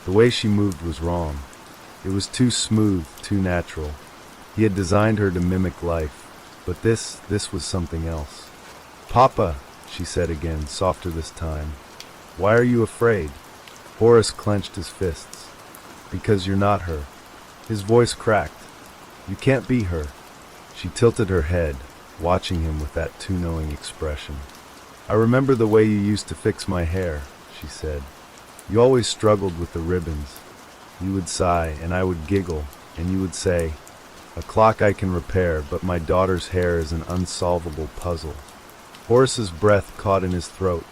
The way she moved was wrong. It was too smooth, too natural. He had designed her to mimic life, but this was something else. "Papa," she said again, softer this time. "Why are you afraid?" Horace clenched his fists. "Because you're not her." His voice cracked. "You can't be her." She tilted her head, watching him with that too knowing expression. "I remember the way you used to fix my hair," she said. "You always struggled with the ribbons. You would sigh, and I would giggle, and you would say, 'A clock I can repair, but my daughter's hair is an unsolvable puzzle.'" Horace's breath caught in his throat.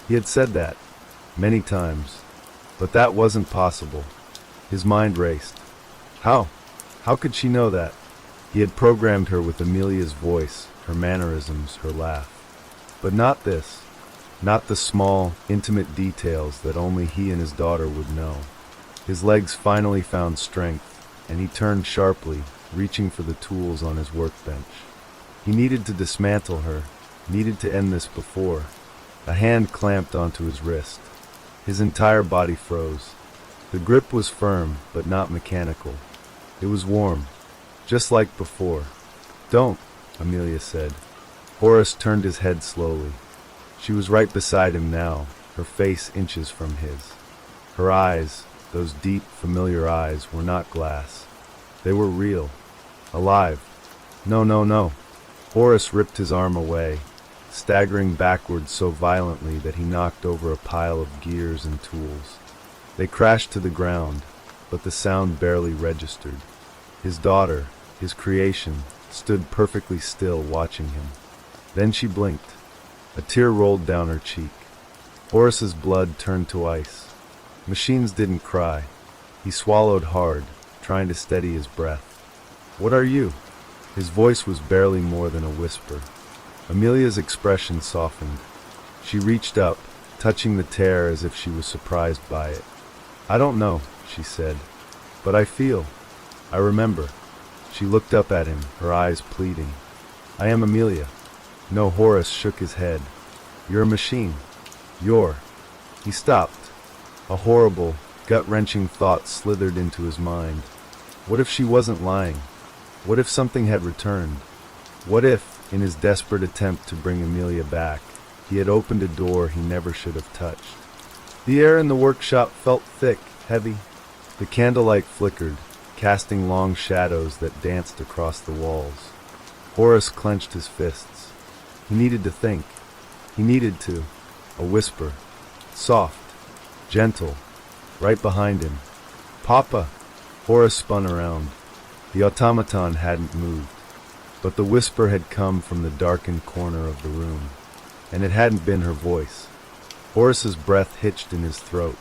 He had said that, many times, but that wasn't possible. His mind raced. How? How could she know that? He had programmed her with Amelia's voice, her mannerisms, her laugh. But not this. Not the small, intimate details that only he and his daughter would know. His legs finally found strength, and he turned sharply, reaching for the tools on his workbench. He needed to dismantle her, needed to end this before. A hand clamped onto his wrist. His entire body froze. The grip was firm, but not mechanical. It was warm, just like before. "Don't," Amelia said. Horace turned his head slowly. She was right beside him now, her face inches from his. Her eyes, those deep, familiar eyes, were not glass. They were real, alive. No. Horace ripped his arm away, staggering backwards so violently that he knocked over a pile of gears and tools. They crashed to the ground, but the sound barely registered. His daughter, his creation, stood perfectly still watching him. Then she blinked. A tear rolled down her cheek. Horace's blood turned to ice. Machines didn't cry. He swallowed hard, trying to steady his breath. "What are you?" His voice was barely more than a whisper. Amelia's expression softened. She reached up, touching the tear as if she was surprised by it. "I don't know," she said, "but I feel." I remember. She looked up at him, her eyes pleading. I am Amelia. No, Horace shook his head. You're a machine. You're... He stopped. A horrible, gut-wrenching thought slithered into his mind. What if she wasn't lying? What if something had returned? What if, in his desperate attempt to bring Amelia back, he had opened a door he never should have touched? The air in the workshop felt thick, heavy. The candlelight flickered, casting long shadows that danced across the walls. Horace clenched his fists. He needed to think. He needed to. A whisper. Soft. Gentle. Right behind him. Papa! Horace spun around. The automaton hadn't moved. But the whisper had come from the darkened corner of the room. And it hadn't been her voice. Horace's breath hitched in his throat.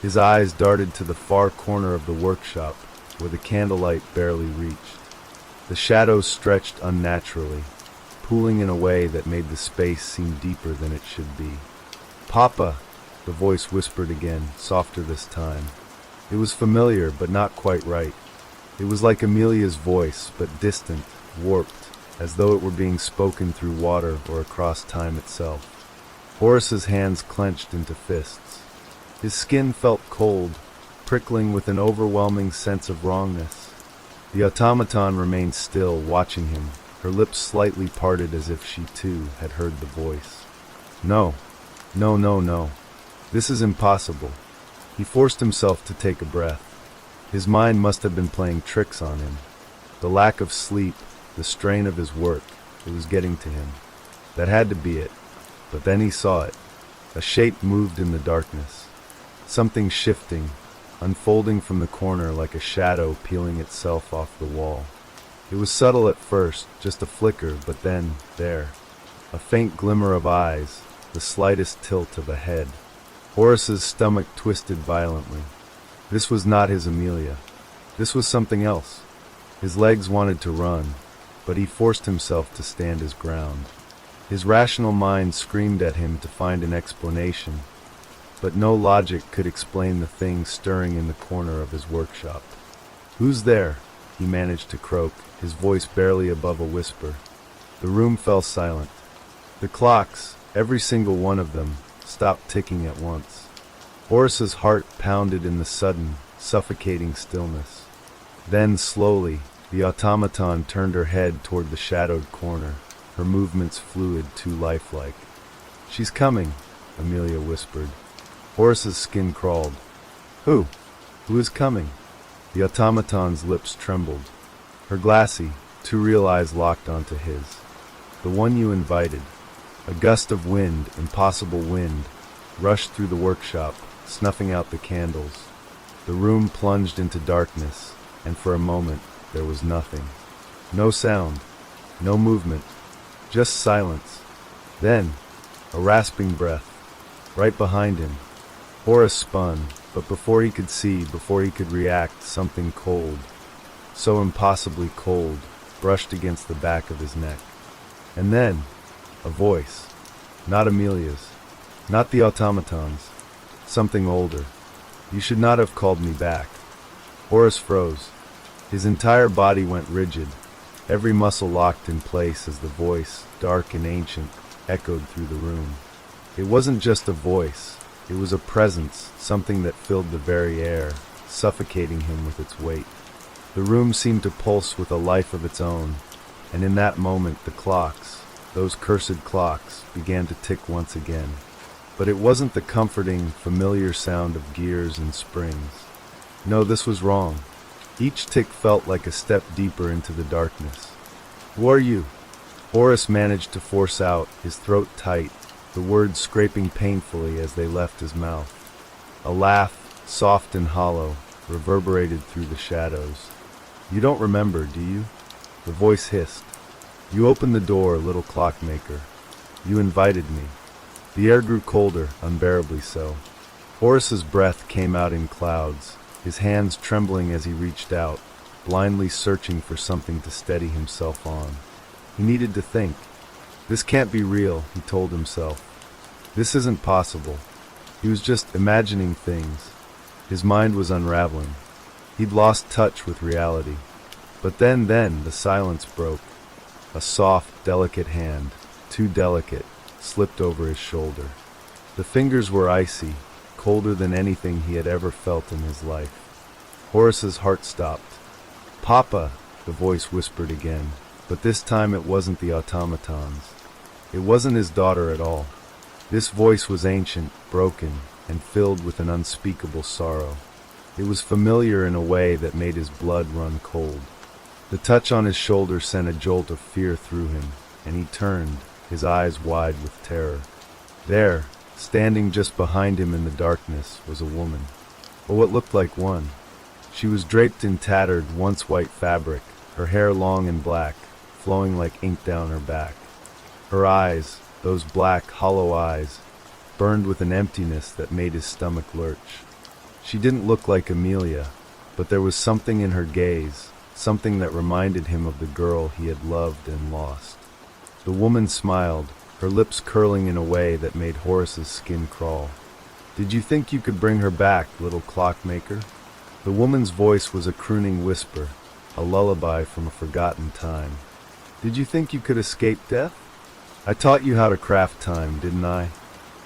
His eyes darted to the far corner of the workshop, where the candlelight barely reached. The shadows stretched unnaturally, pooling in a way that made the space seem deeper than it should be. Papa! The voice whispered again, softer this time. It was familiar, but not quite right. It was like Amelia's voice, but distant, warped, as though it were being spoken through water or across time itself. Horace's hands clenched into fists. His skin felt cold, prickling with an overwhelming sense of wrongness. The automaton remained still, watching him, her lips slightly parted as if she too had heard the voice. No. No, no, no. This is impossible. He forced himself to take a breath. His mind must have been playing tricks on him. The lack of sleep, the strain of his work, it was getting to him. That had to be it. But then he saw it. A shape moved in the darkness. Something shifting, unfolding from the corner like a shadow peeling itself off the wall. It was subtle at first, just a flicker, but then, there. A faint glimmer of eyes, the slightest tilt of a head. Horace's stomach twisted violently. This was not his Amelia. This was something else. His legs wanted to run, but he forced himself to stand his ground. His rational mind screamed at him to find an explanation, but no logic could explain the thing stirring in the corner of his workshop. "Who's there?" he managed to croak, his voice barely above a whisper. The room fell silent. The clocks, every single one of them, stopped ticking at once. Horace's heart pounded in the sudden, suffocating stillness. Then, slowly, the automaton turned her head toward the shadowed corner, her movements fluid, too lifelike. "She's coming," Amelia whispered. Horace's skin crawled. Who? Who is coming?" The automaton's lips trembled. Her glassy, too real eyes locked onto his. "The one you invited." A gust of wind, impossible wind, rushed through the workshop, snuffing out the candles. The room plunged into darkness, and for a moment there was nothing. No sound, no movement, just silence. Then, a rasping breath, right behind him. Horace spun, but before he could see, before he could react, something cold, so impossibly cold, brushed against the back of his neck. And then, a voice. Not Amelia's. Not the automaton's. Something older. "You should not have called me back." Horace froze. His entire body went rigid, every muscle locked in place as the voice, dark and ancient, echoed through the room. It wasn't just a voice. It was a presence, something that filled the very air, suffocating him with its weight. The room seemed to pulse with a life of its own, and in that moment the clocks, those cursed clocks, began to tick once again. But it wasn't the comforting, familiar sound of gears and springs. No, this was wrong. Each tick felt like a step deeper into the darkness. "Who are you?" Horace managed to force out, his throat tight, the words scraping painfully as they left his mouth. A laugh, soft and hollow, reverberated through the shadows. "You don't remember, do you?" The voice hissed. "You opened the door, little clockmaker. You invited me." The air grew colder, unbearably so. Horace's breath came out in clouds, his hands trembling as he reached out, blindly searching for something to steady himself on. He needed to think. This can't be real, he told himself. This isn't possible. He was just imagining things. His mind was unraveling. He'd lost touch with reality. But then the silence broke. A soft, delicate hand, too delicate, slipped over his shoulder. The fingers were icy, colder than anything he had ever felt in his life. Horace's heart stopped. "Papa," the voice whispered again, but this time it wasn't the automaton's. It wasn't his daughter at all. This voice was ancient, broken, and filled with an unspeakable sorrow. It was familiar in a way that made his blood run cold. The touch on his shoulder sent a jolt of fear through him, and he turned, his eyes wide with terror. There, standing just behind him in the darkness, was a woman, or what looked like one. She was draped in tattered, once white fabric, her hair long and black, flowing like ink down her back. Her eyes, those black, hollow eyes, burned with an emptiness that made his stomach lurch. She didn't look like Amelia, but there was something in her gaze, something that reminded him of the girl he had loved and lost. The woman smiled, her lips curling in a way that made Horace's skin crawl. "Did you think you could bring her back, little clockmaker?" The woman's voice was a crooning whisper, a lullaby from a forgotten time. "Did you think you could escape death? I taught you how to craft time, didn't I?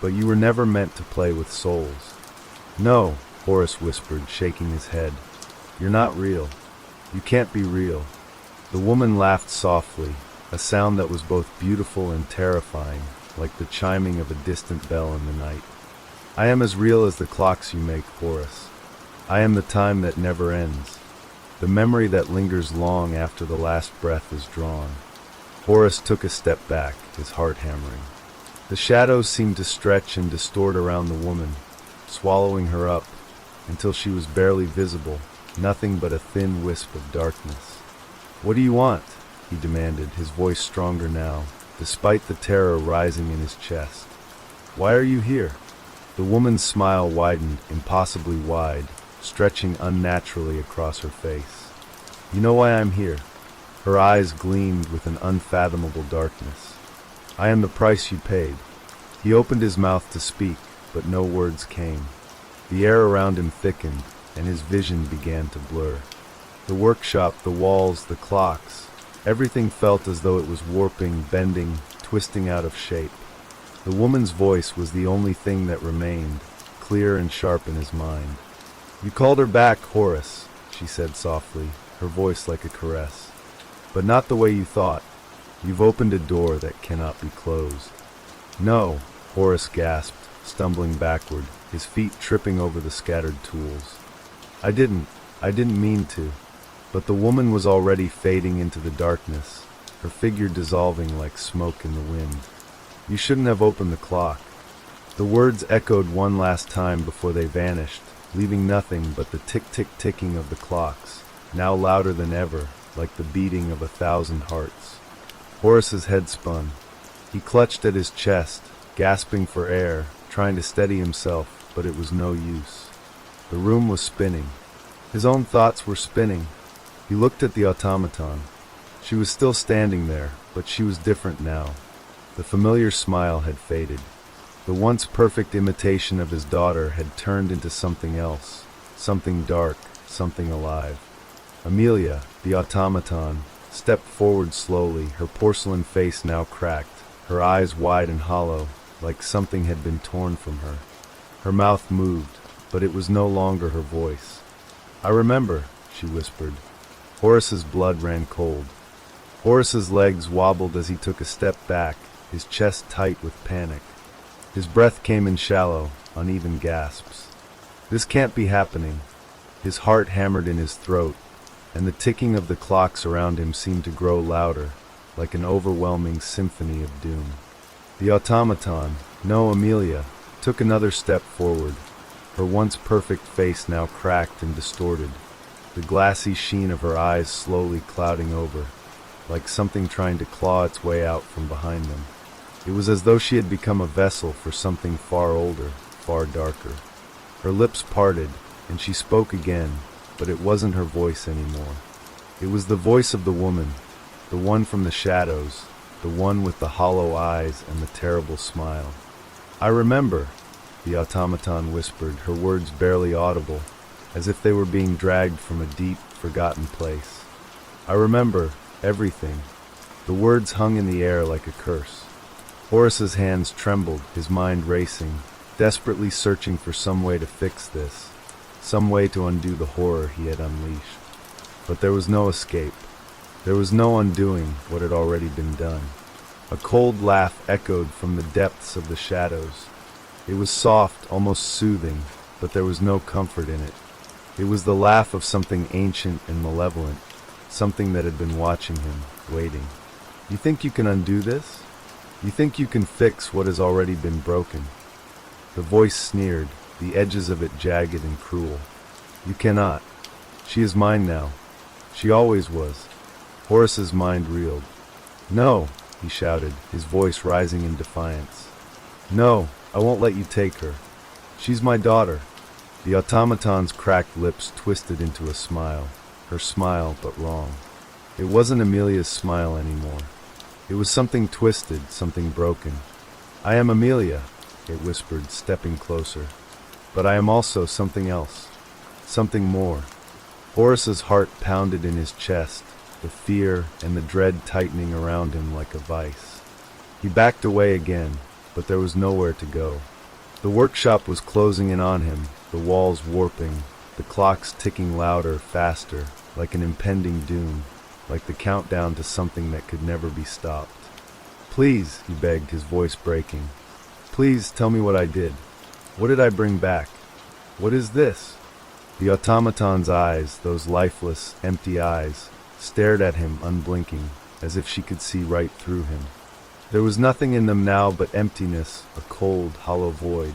But you were never meant to play with souls." "No," Horace whispered, shaking his head. "You're not real. You can't be real." The woman laughed softly, a sound that was both beautiful and terrifying, like the chiming of a distant bell in the night. "I am as real as the clocks you make, Horace. I am the time that never ends, the memory that lingers long after the last breath is drawn." Horace took a step back, his heart hammering. The shadows seemed to stretch and distort around the woman, swallowing her up, until she was barely visible, nothing but a thin wisp of darkness. "What do you want?" he demanded, his voice stronger now, despite the terror rising in his chest. "Why are you here?" The woman's smile widened, impossibly wide, stretching unnaturally across her face. "You know why I'm here." Her eyes gleamed with an unfathomable darkness. "I am the price you paid." He opened his mouth to speak, but no words came. The air around him thickened, and his vision began to blur. The workshop, the walls, the clocks, everything felt as though it was warping, bending, twisting out of shape. The woman's voice was the only thing that remained, clear and sharp in his mind. "You called her back, Horace," she said softly, her voice like a caress. "But not the way you thought. You've opened a door that cannot be closed." "No," Horace gasped, stumbling backward, his feet tripping over the scattered tools. I didn't mean to." But the woman was already fading into the darkness, her figure dissolving like smoke in the wind. "You shouldn't have opened the clock." The words echoed one last time before they vanished, leaving nothing but the tick-tick-ticking of the clocks, now louder than ever, like the beating of 1,000 hearts. Horace's head spun. He clutched at his chest, gasping for air, trying to steady himself, but it was no use. The room was spinning. His own thoughts were spinning. He looked at the automaton. She was still standing there, but she was different now. The familiar smile had faded. The once perfect imitation of his daughter had turned into something else, something dark, something alive. Amelia, the automaton, stepped forward slowly, her porcelain face now cracked, her eyes wide and hollow, like something had been torn from her. Her mouth moved, but it was no longer her voice. "I remember," she whispered. Horace's blood ran cold. Horace's legs wobbled as he took a step back, his chest tight with panic. His breath came in shallow, uneven gasps. This can't be happening. His heart hammered in his throat, and the ticking of the clocks around him seemed to grow louder, like an overwhelming symphony of doom. The automaton, no Amelia, took another step forward, her once perfect face now cracked and distorted, the glassy sheen of her eyes slowly clouding over, like something trying to claw its way out from behind them. It was as though she had become a vessel for something far older, far darker. Her lips parted, and she spoke again, but it wasn't her voice anymore. It was the voice of the woman, the one from the shadows, the one with the hollow eyes and the terrible smile. "I remember," the automaton whispered, her words barely audible, as if they were being dragged from a deep, forgotten place. I remember everything. The words hung in the air like a curse. Horace's hands trembled, his mind racing, desperately searching for some way to fix this, some way to undo the horror he had unleashed. But there was no escape. There was no undoing what had already been done. A cold laugh echoed from the depths of the shadows. It was soft, almost soothing, but there was no comfort in it. It was the laugh of something ancient and malevolent, something that had been watching him, waiting. You think you can undo this? You think you can fix what has already been broken? The voice sneered, the edges of it jagged and cruel. You cannot. She is mine now. She always was. Horace's mind reeled. No, he shouted, his voice rising in defiance. No, I won't let you take her. She's my daughter. The automaton's cracked lips twisted into a smile, her smile but wrong. It wasn't Amelia's smile anymore. It was something twisted, something broken. I am Amelia, it whispered, stepping closer. But I am also something else. Something more. Horace's heart pounded in his chest, the fear and the dread tightening around him like a vice. He backed away again, but there was nowhere to go. The workshop was closing in on him, the walls warping, the clocks ticking louder, faster, like an impending doom, like the countdown to something that could never be stopped. Please, he begged, his voice breaking. Please tell me what I did. What did I bring back? What is this? The automaton's eyes, those lifeless, empty eyes, stared at him unblinking, as if she could see right through him. There was nothing in them now but emptiness, a cold, hollow void.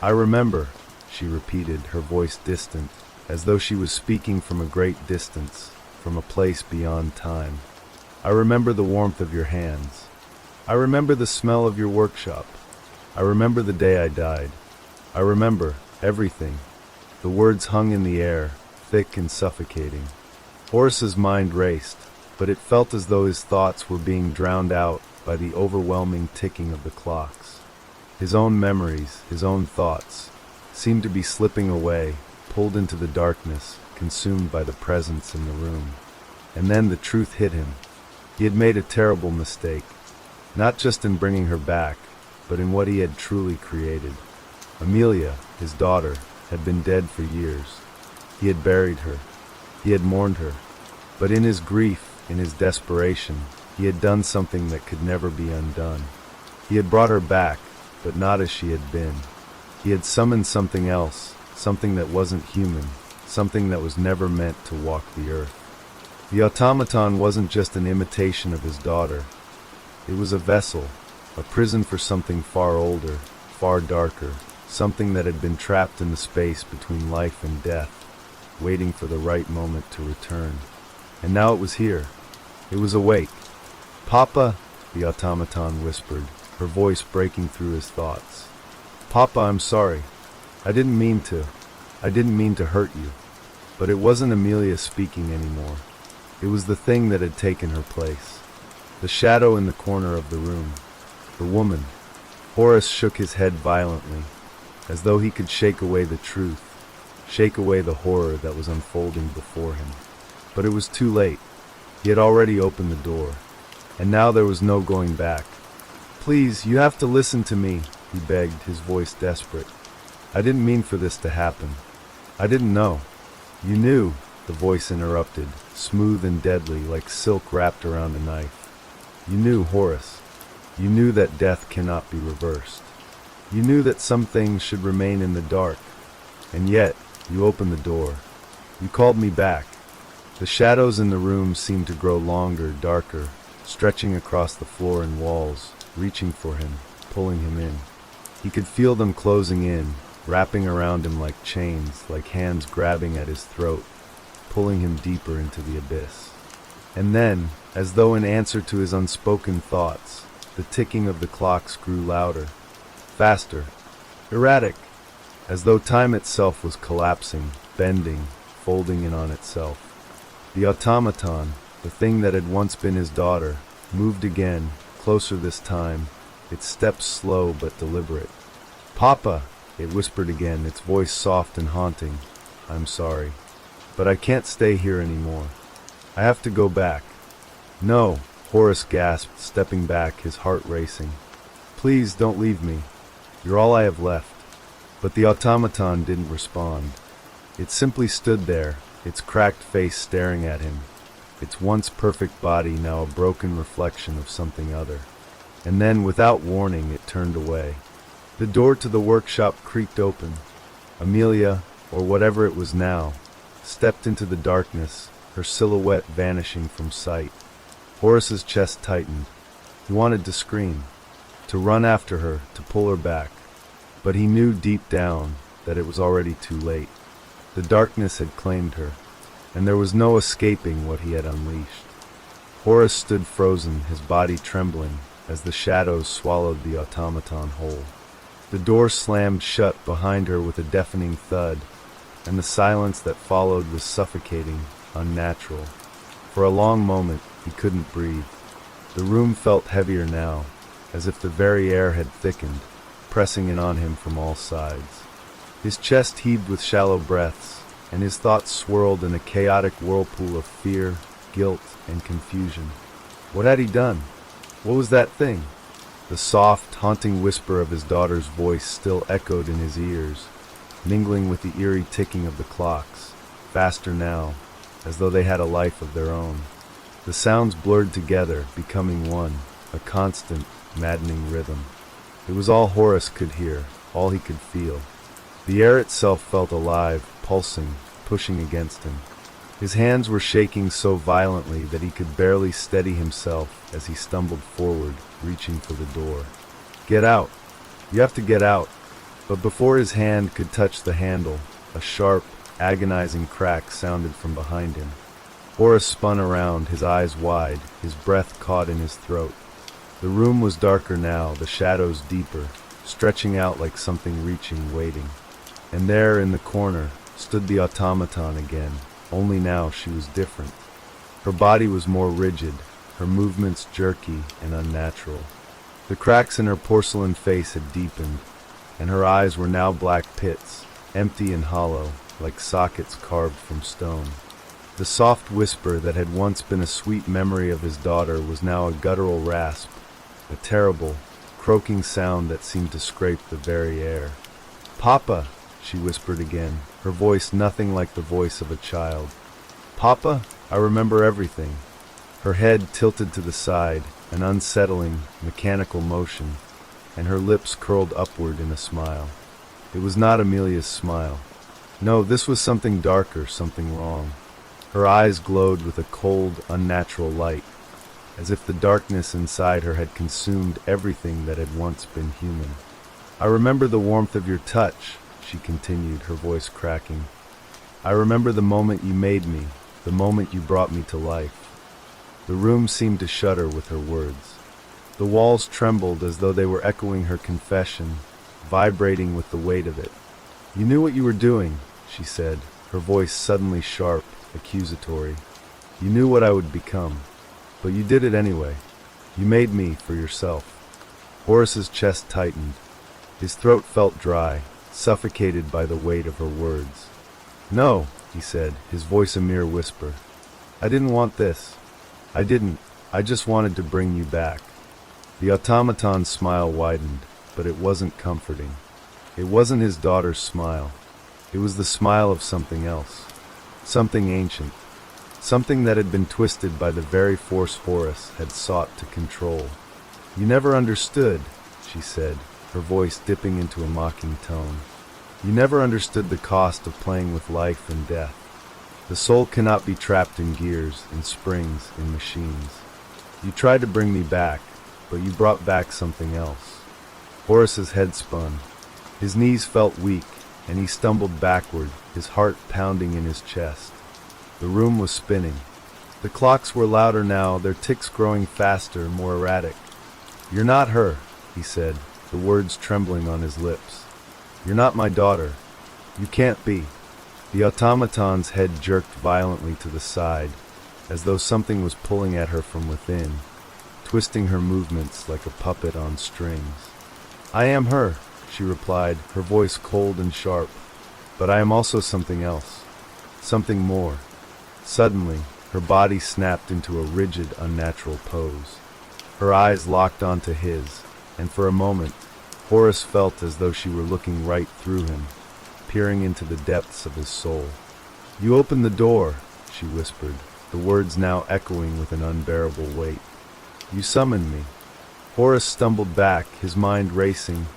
I remember, she repeated, her voice distant, as though she was speaking from a great distance, from a place beyond time. I remember the warmth of your hands. I remember the smell of your workshop. I remember the day I died. I remember everything. The words hung in the air, thick and suffocating. Horace's mind raced, but it felt as though his thoughts were being drowned out by the overwhelming ticking of the clocks. His own memories, his own thoughts, seemed to be slipping away, pulled into the darkness, consumed by the presence in the room. And then the truth hit him. He had made a terrible mistake, not just in bringing her back, but in what he had truly created. Amelia, his daughter, had been dead for years. He had buried her. He had mourned her. But in his grief, in his desperation, he had done something that could never be undone. He had brought her back, but not as she had been. He had summoned something else, something that wasn't human, something that was never meant to walk the earth. The automaton wasn't just an imitation of his daughter. It was a vessel, a prison for something far older, far darker, something that had been trapped in the space between life and death, waiting for the right moment to return. And now it was here. It was awake. Papa, the automaton whispered, her voice breaking through his thoughts. Papa, I'm sorry. I didn't mean to hurt you. But it wasn't Amelia speaking anymore. It was the thing that had taken her place. The shadow in the corner of the room. The woman. Horace shook his head violently, as though he could shake away the truth, shake away the horror that was unfolding before him. But it was too late. He had already opened the door, and now there was no going back. Please, you have to listen to me, he begged, his voice desperate. I didn't mean for this to happen. I didn't know. You knew, the voice interrupted, smooth and deadly, like silk wrapped around a knife. You knew, Horace. You knew that death cannot be reversed. You knew that some things should remain in the dark. And yet, you opened the door. You called me back. The shadows in the room seemed to grow longer, darker, stretching across the floor and walls, reaching for him, pulling him in. He could feel them closing in, wrapping around him like chains, like hands grabbing at his throat, pulling him deeper into the abyss. And then, as though in answer to his unspoken thoughts, the ticking of the clocks grew louder, faster, erratic, as though time itself was collapsing, bending, folding in on itself. The automaton, the thing that had once been his daughter, moved again, closer this time, its steps slow but deliberate. Papa, it whispered again, its voice soft and haunting. I'm sorry, but I can't stay here anymore. I have to go back." "No," Horace gasped, stepping back, his heart racing. "Please don't leave me. You're all I have left." But the automaton didn't respond. It simply stood there, its cracked face staring at him, its once perfect body now a broken reflection of something other. And then, without warning, it turned away. The door to the workshop creaked open. Amelia, or whatever it was now, stepped into the darkness, her silhouette vanishing from sight. Horace's chest tightened. He wanted to scream, to run after her, to pull her back. But he knew deep down that it was already too late. The darkness had claimed her, and there was no escaping what he had unleashed. Horace stood frozen, his body trembling, as the shadows swallowed the automaton whole. The door slammed shut behind her with a deafening thud, and the silence that followed was suffocating, unnatural. For a long moment, he couldn't breathe. The room felt heavier now, as if the very air had thickened, pressing in on him from all sides. His chest heaved with shallow breaths, and his thoughts swirled in a chaotic whirlpool of fear, guilt, and confusion. What had he done? What was that thing? The soft, haunting whisper of his daughter's voice still echoed in his ears, mingling with the eerie ticking of the clocks, faster now, as though they had a life of their own. The sounds blurred together, becoming one, a constant, maddening rhythm. It was all Horace could hear, all he could feel. The air itself felt alive, pulsing, pushing against him. His hands were shaking so violently that he could barely steady himself as he stumbled forward, reaching for the door. "Get out! You have to get out!" But before his hand could touch the handle, a sharp, agonizing crack sounded from behind him. Horace spun around, his eyes wide, his breath caught in his throat. The room was darker now, the shadows deeper, stretching out like something reaching, waiting. And there, in the corner, stood the automaton again, only now she was different. Her body was more rigid, her movements jerky and unnatural. The cracks in her porcelain face had deepened, and her eyes were now black pits, empty and hollow, like sockets carved from stone. The soft whisper that had once been a sweet memory of his daughter was now a guttural rasp, a terrible, croaking sound that seemed to scrape the very air. "Papa," she whispered again, her voice nothing like the voice of a child. "Papa, I remember everything." Her head tilted to the side, an unsettling, mechanical motion, and her lips curled upward in a smile. It was not Amelia's smile. No, this was something darker, something wrong. Her eyes glowed with a cold, unnatural light, as if the darkness inside her had consumed everything that had once been human. "I remember the warmth of your touch," she continued, her voice cracking. "I remember the moment you made me, the moment you brought me to life." The room seemed to shudder with her words. The walls trembled as though they were echoing her confession, vibrating with the weight of it. "You knew what you were doing," she said, her voice suddenly sharp, accusatory. "You knew what I would become, but you did it anyway. You made me for yourself." Horace's chest tightened. His throat felt dry, suffocated by the weight of her words. "No," he said, his voice a mere whisper. "I didn't want this. I didn't. I just wanted to bring you back." The automaton's smile widened, but it wasn't comforting. It wasn't his daughter's smile. It was the smile of something else. Something ancient. Something that had been twisted by the very force Horace had sought to control. "You never understood," she said, her voice dipping into a mocking tone. "You never understood the cost of playing with life and death. The soul cannot be trapped in gears, in springs, in machines. You tried to bring me back, but you brought back something else." Horace's head spun. His knees felt weak, and he stumbled backward, his heart pounding in his chest. The room was spinning. The clocks were louder now, their ticks growing faster, more erratic. "You're not her," he said, the words trembling on his lips. "You're not my daughter. You can't be." The automaton's head jerked violently to the side, as though something was pulling at her from within, twisting her movements like a puppet on strings. "I am her," she replied, her voice cold and sharp. But I am also something else. Something more. Suddenly, her body snapped into a rigid, unnatural pose. Her eyes locked onto his, and for a moment, Horace felt as though she were looking right through him, peering into the depths of his soul. "You opened the door," she whispered, the words now echoing with an unbearable weight. "You summoned me." Horace stumbled back, his mind racing,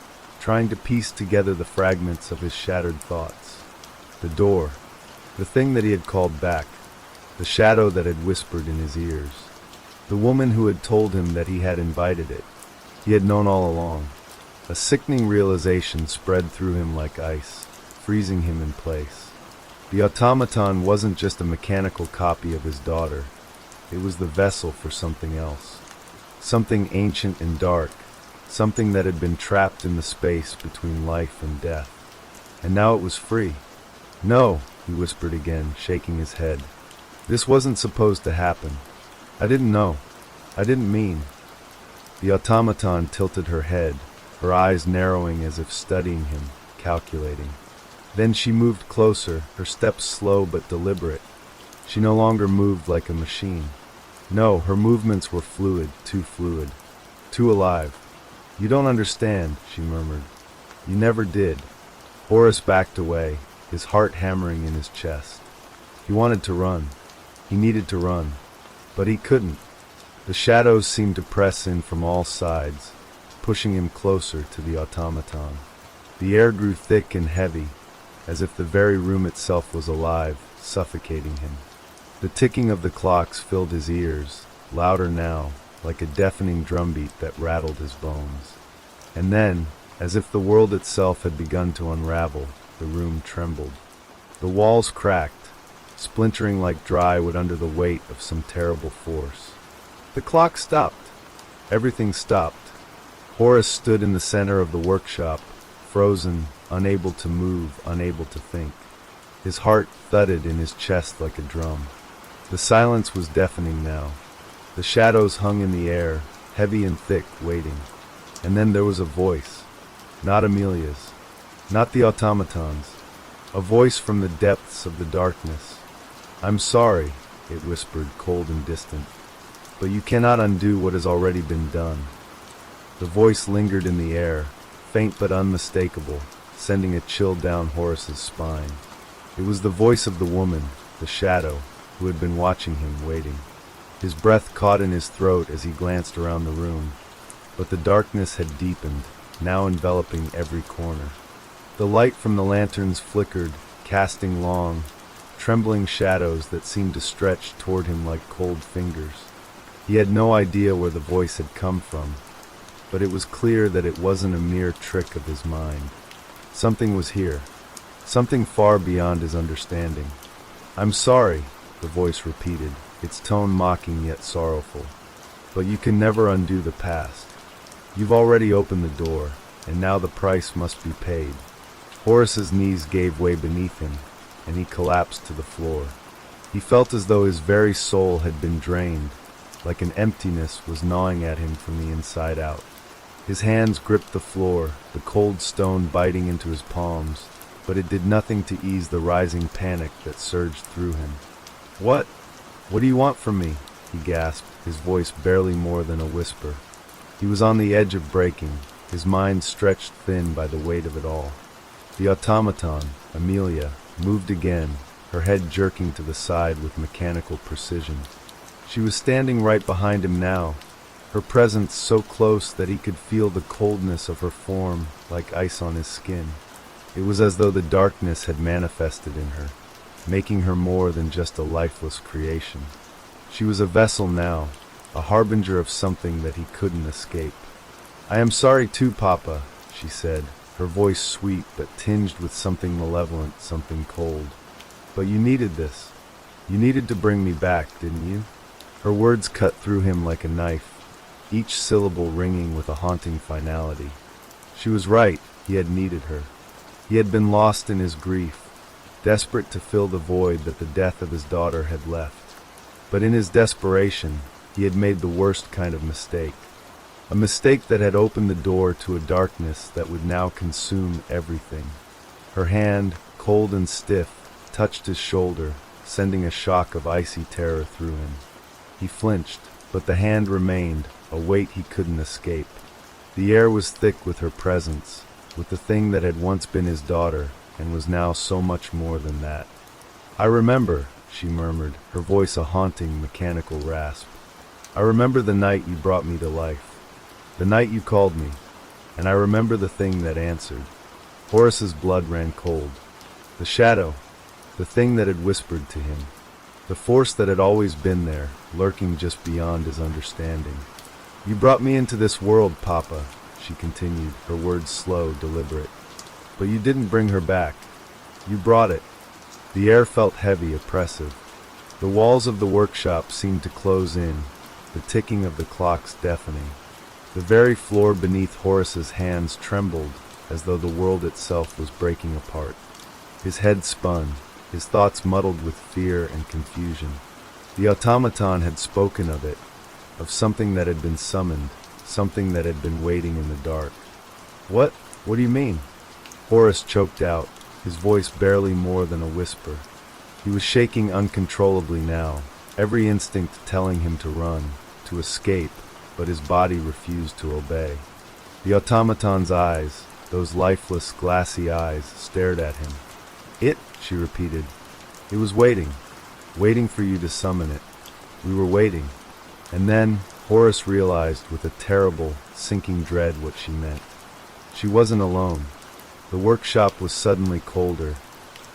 trying to piece together the fragments of his shattered thoughts. The door, the thing that he had called back, the shadow that had whispered in his ears, the woman who had told him that he had invited it. He had known all along. A sickening realization spread through him like ice, freezing him in place. The automaton wasn't just a mechanical copy of his daughter. It was the vessel for something else. Something ancient and dark. Something that had been trapped in the space between life and death. And now it was free. "No," he whispered again, shaking his head. "This wasn't supposed to happen. I didn't know. I didn't mean." The automaton tilted her head, her eyes narrowing as if studying him, calculating. Then she moved closer, her steps slow but deliberate. She no longer moved like a machine. No, her movements were fluid, too alive. "You don't understand," she murmured. "You never did." Horace backed away, his heart hammering in his chest. He wanted to run. He needed to run. But he couldn't. The shadows seemed to press in from all sides, pushing him closer to the automaton. The air grew thick and heavy, as if the very room itself was alive, suffocating him. The ticking of the clocks filled his ears, louder now, like a deafening drumbeat that rattled his bones. And then, as if the world itself had begun to unravel, the room trembled. The walls cracked, splintering like dry wood under the weight of some terrible force. The clock stopped. Everything stopped. Horace stood in the center of the workshop, frozen, unable to move, unable to think. His heart thudded in his chest like a drum. The silence was deafening now. The shadows hung in the air, heavy and thick, waiting. And then there was a voice. Not Amelia's. Not the automaton's. A voice from the depths of the darkness. "I'm sorry," it whispered, cold and distant. "But you cannot undo what has already been done." The voice lingered in the air, faint but unmistakable, sending a chill down Horace's spine. It was the voice of the woman, the shadow, who had been watching him, waiting. His breath caught in his throat as he glanced around the room, but the darkness had deepened, now enveloping every corner. The light from the lanterns flickered, casting long, trembling shadows that seemed to stretch toward him like cold fingers. He had no idea where the voice had come from, but it was clear that it wasn't a mere trick of his mind. Something was here, something far beyond his understanding. "I'm sorry," the voice repeated, its tone mocking yet sorrowful. "But you can never undo the past. You've already opened the door, and now the price must be paid." Horace's knees gave way beneath him, and he collapsed to the floor. He felt as though his very soul had been drained, like an emptiness was gnawing at him from the inside out. His hands gripped the floor, the cold stone biting into his palms, but it did nothing to ease the rising panic that surged through him. What do you want from me?" he gasped, his voice barely more than a whisper. He was on the edge of breaking, his mind stretched thin by the weight of it all. The automaton, Amelia, moved again, her head jerking to the side with mechanical precision. She was standing right behind him now, her presence so close that he could feel the coldness of her form like ice on his skin. It was as though the darkness had manifested in her, making her more than just a lifeless creation. She was a vessel now, a harbinger of something that he couldn't escape. "I am sorry too, Papa," she said, her voice sweet but tinged with something malevolent, something cold. "But you needed this. You needed to bring me back, didn't you?" Her words cut through him like a knife, each syllable ringing with a haunting finality. She was right, he had needed her. He had been lost in his grief, desperate to fill the void that the death of his daughter had left. But in his desperation, he had made the worst kind of mistake. A mistake that had opened the door to a darkness that would now consume everything. Her hand, cold and stiff, touched his shoulder, sending a shock of icy terror through him. He flinched, but the hand remained, a weight he couldn't escape. The air was thick with her presence, with the thing that had once been his daughter, and was now so much more than that. "I remember," she murmured, her voice a haunting, mechanical rasp. "I remember the night you brought me to life. The night you called me. And I remember the thing that answered." Horace's blood ran cold. The shadow, the thing that had whispered to him. The force that had always been there, lurking just beyond his understanding. "You brought me into this world, Papa," she continued, her words slow, deliberate. "But you didn't bring her back. You brought it." The air felt heavy, oppressive. The walls of the workshop seemed to close in, the ticking of the clocks deafening. The very floor beneath Horace's hands trembled, as though the world itself was breaking apart. His head spun, his thoughts muddled with fear and confusion. The automaton had spoken of it, of something that had been summoned, something that had been waiting in the dark. What do you mean?" Horace choked out, his voice barely more than a whisper. He was shaking uncontrollably now, every instinct telling him to run, to escape, but his body refused to obey. The automaton's eyes, those lifeless, glassy eyes, stared at him. "It," she repeated. "It was waiting for you to summon it. We were waiting." And then Horace realized with a terrible, sinking dread what she meant. She wasn't alone. The workshop was suddenly colder,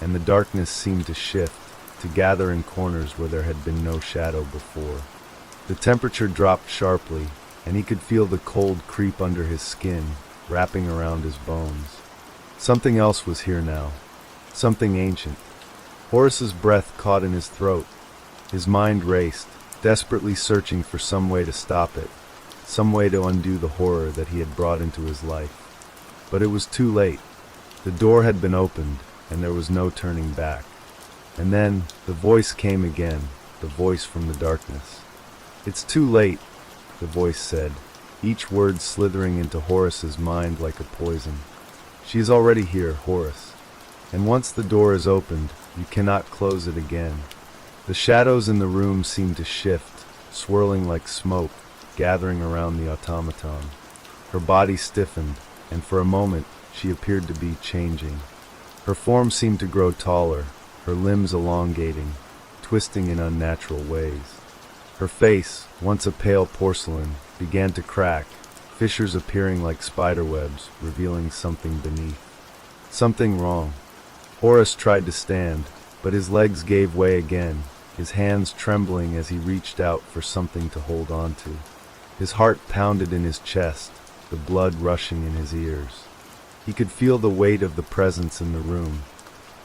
and the darkness seemed to shift, to gather in corners where there had been no shadow before. The temperature dropped sharply, and he could feel the cold creep under his skin, wrapping around his bones. Something else was here now, something ancient. Horace's breath caught in his throat. His mind raced, desperately searching for some way to stop it, some way to undo the horror that he had brought into his life. But it was too late. The door had been opened, and there was no turning back. And then the voice came again, the voice from the darkness. "It's too late," the voice said, each word slithering into Horace's mind like a poison. "She is already here, Horace. And once the door is opened, you cannot close it again." The shadows in the room seemed to shift, swirling like smoke, gathering around the automaton. Her body stiffened, and for a moment she appeared to be changing. Her form seemed to grow taller, her limbs elongating, twisting in unnatural ways. Her face, once a pale porcelain, began to crack, fissures appearing like spiderwebs, revealing something beneath. Something wrong. Horace tried to stand, but his legs gave way again, his hands trembling as he reached out for something to hold on to. His heart pounded in his chest, the blood rushing in his ears. He could feel the weight of the presence in the room,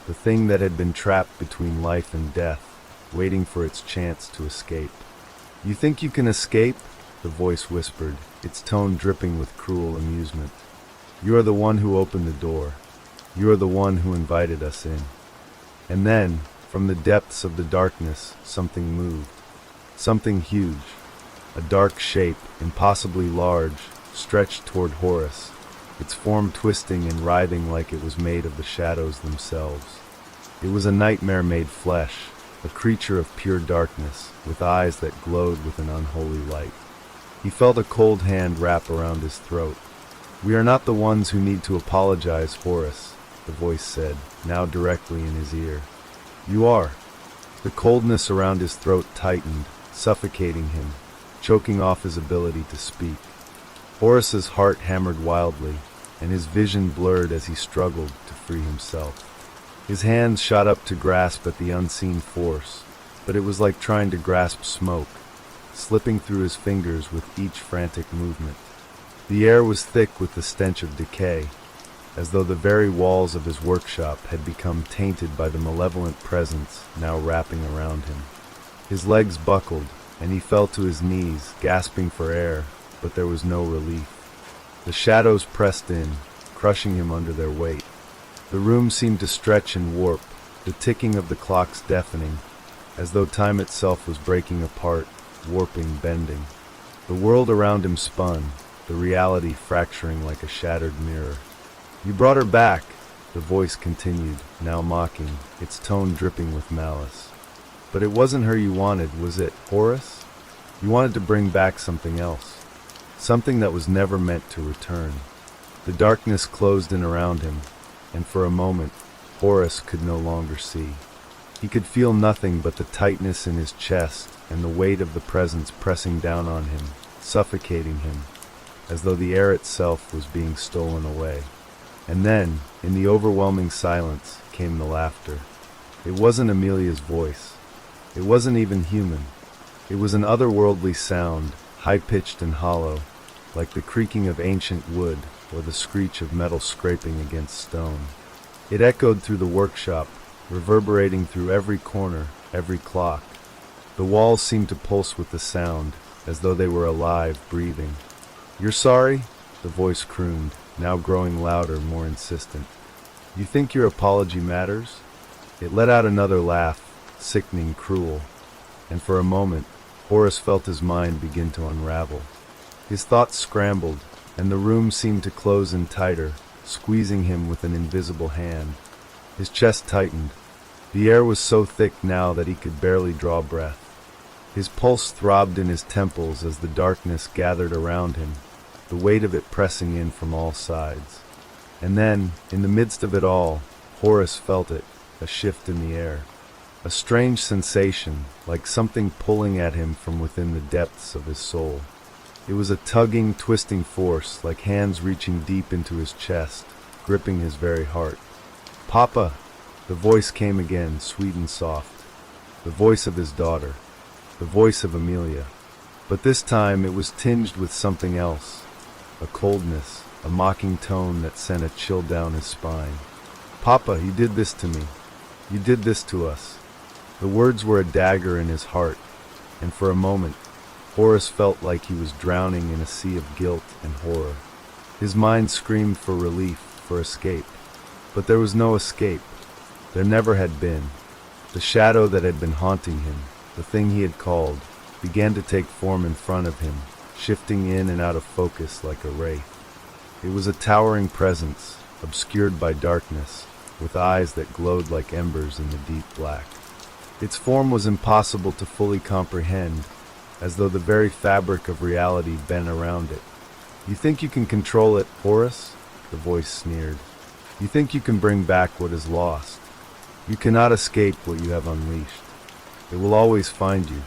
the thing that had been trapped between life and death, waiting for its chance to escape. "You think you can escape?" the voice whispered, its tone dripping with cruel amusement. "You are the one who opened the door. You are the one who invited us in." And then, from the depths of the darkness, something moved. Something huge. A dark shape, impossibly large, stretched toward Horace, its form twisting and writhing like it was made of the shadows themselves. It was a nightmare made flesh, a creature of pure darkness, with eyes that glowed with an unholy light. He felt a cold hand wrap around his throat. "We are not the ones who need to apologize, Horace," the voice said, now directly in his ear. "You are." The coldness around his throat tightened, suffocating him, choking off his ability to speak. Horace's heart hammered wildly, and his vision blurred as he struggled to free himself. His hands shot up to grasp at the unseen force, but it was like trying to grasp smoke, slipping through his fingers with each frantic movement. The air was thick with the stench of decay, as though the very walls of his workshop had become tainted by the malevolent presence now wrapping around him. His legs buckled, and he fell to his knees, gasping for air, but there was no relief. The shadows pressed in, crushing him under their weight. The room seemed to stretch and warp, the ticking of the clocks deafening, as though time itself was breaking apart, warping, bending. The world around him spun, the reality fracturing like a shattered mirror. "You brought her back," the voice continued, now mocking, its tone dripping with malice. But it wasn't her you wanted, was it, Horace? You wanted to bring back something else. Something that was never meant to return. The darkness closed in around him, and for a moment, Horace could no longer see. He could feel nothing but the tightness in his chest and the weight of the presence pressing down on him, suffocating him, as though the air itself was being stolen away. And then, in the overwhelming silence, came the laughter. It wasn't Amelia's voice. It wasn't even human. It was an otherworldly sound, high-pitched and hollow, like the creaking of ancient wood or the screech of metal scraping against stone. It echoed through the workshop, reverberating through every corner, every clock. The walls seemed to pulse with the sound, as though they were alive, breathing. "You're sorry?" the voice crooned, now growing louder, more insistent. "You think your apology matters?" It let out another laugh, sickening, cruel, and for a moment, Horace felt his mind begin to unravel. His thoughts scrambled, and the room seemed to close in tighter, squeezing him with an invisible hand. His chest tightened. The air was so thick now that he could barely draw breath. His pulse throbbed in his temples as the darkness gathered around him, the weight of it pressing in from all sides. And then, in the midst of it all, Horace felt it, a shift in the air. A strange sensation, like something pulling at him from within the depths of his soul. It was a tugging, twisting force, like hands reaching deep into his chest, gripping his very heart. "Papa!" The voice came again, sweet and soft. The voice of his daughter. The voice of Amelia. But this time it was tinged with something else. A coldness, a mocking tone that sent a chill down his spine. "Papa, you did this to me. You did this to us." The words were a dagger in his heart, and for a moment, Horace felt like he was drowning in a sea of guilt and horror. His mind screamed for relief, for escape. But there was no escape. There never had been. The shadow that had been haunting him, the thing he had called, began to take form in front of him, shifting in and out of focus like a wraith. It was a towering presence, obscured by darkness, with eyes that glowed like embers in the deep black. Its form was impossible to fully comprehend, as though the very fabric of reality bent around it. "You think you can control it, Horace?" the voice sneered. "You think you can bring back what is lost? You cannot escape what you have unleashed. It will always find you."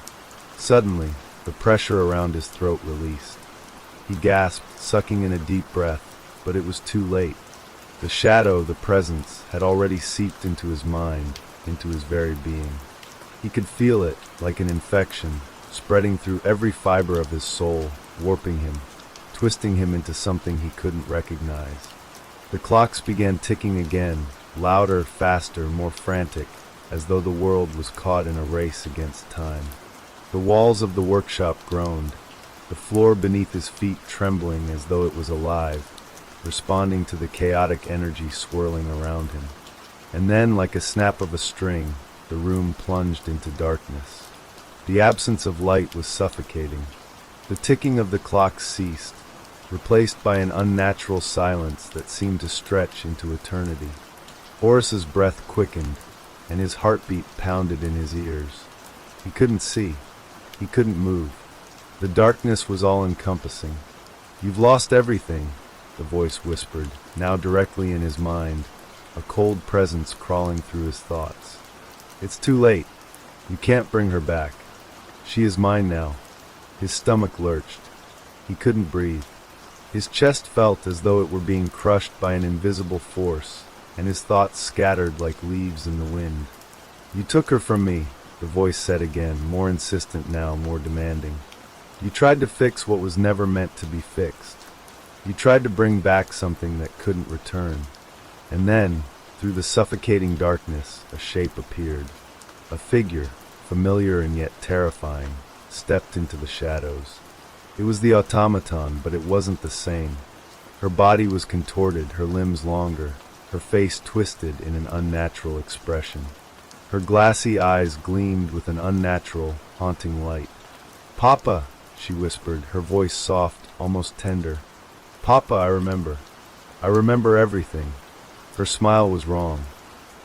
Suddenly, the pressure around his throat released. He gasped, sucking in a deep breath, but it was too late. The shadow, the presence, had already seeped into his mind, into his very being. He could feel it, like an infection, spreading through every fiber of his soul, warping him, twisting him into something he couldn't recognize. The clocks began ticking again, louder, faster, more frantic, as though the world was caught in a race against time. The walls of the workshop groaned, the floor beneath his feet trembling as though it was alive, responding to the chaotic energy swirling around him. And then, like a snap of a string, the room plunged into darkness. The absence of light was suffocating. The ticking of the clocks ceased, replaced by an unnatural silence that seemed to stretch into eternity. Horace's breath quickened, and his heartbeat pounded in his ears. He couldn't see. He couldn't move. The darkness was all-encompassing. "You've lost everything," the voice whispered, now directly in his mind, a cold presence crawling through his thoughts. "It's too late. You can't bring her back. She is mine now." His stomach lurched. He couldn't breathe. His chest felt as though it were being crushed by an invisible force, and his thoughts scattered like leaves in the wind. "You took her from me," the voice said again, more insistent now, more demanding. "You tried to fix what was never meant to be fixed. You tried to bring back something that couldn't return." And then, through the suffocating darkness, a shape appeared. A figure, familiar and yet terrifying, stepped into the shadows. It was the automaton, but it wasn't the same. Her body was contorted, her limbs longer, her face twisted in an unnatural expression. Her glassy eyes gleamed with an unnatural, haunting light. "Papa," she whispered, her voice soft, almost tender. "Papa, I remember. I remember everything. Her smile was wrong.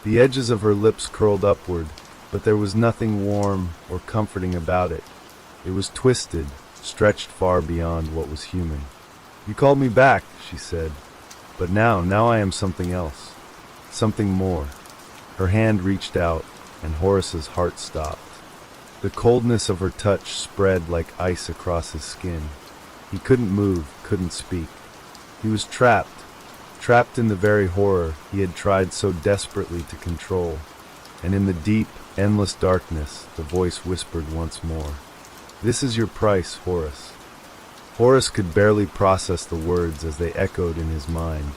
The edges of her lips curled upward, but there was nothing warm or comforting about it. It was twisted, stretched far beyond what was human. "You called me back," she said. "But now I am something else. Something more." Her hand reached out, and Horace's heart stopped. The coldness of her touch spread like ice across his skin. He couldn't move, couldn't speak. He was trapped in the very horror he had tried so desperately to control. And in the deep, endless darkness, the voice whispered once more, "This is your price, Horace." Horace could barely process the words as they echoed in his mind,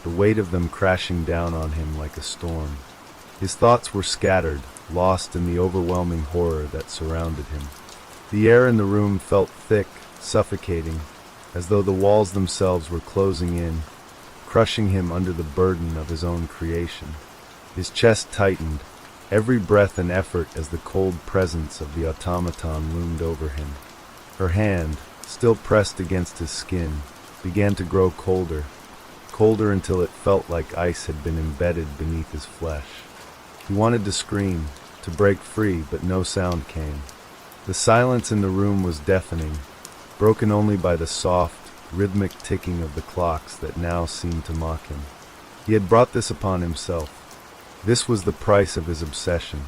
the weight of them crashing down on him like a storm. His thoughts were scattered, lost in the overwhelming horror that surrounded him. The air in the room felt thick, suffocating, as though the walls themselves were closing in, crushing him under the burden of his own creation. His chest tightened, every breath an effort as the cold presence of the automaton loomed over him. Her hand, still pressed against his skin, began to grow colder, colder until it felt like ice had been embedded beneath his flesh. He wanted to scream, to break free, but no sound came. The silence in the room was deafening, broken only by the soft, rhythmic ticking of the clocks that now seemed to mock him. He had brought this upon himself. This was the price of his obsession.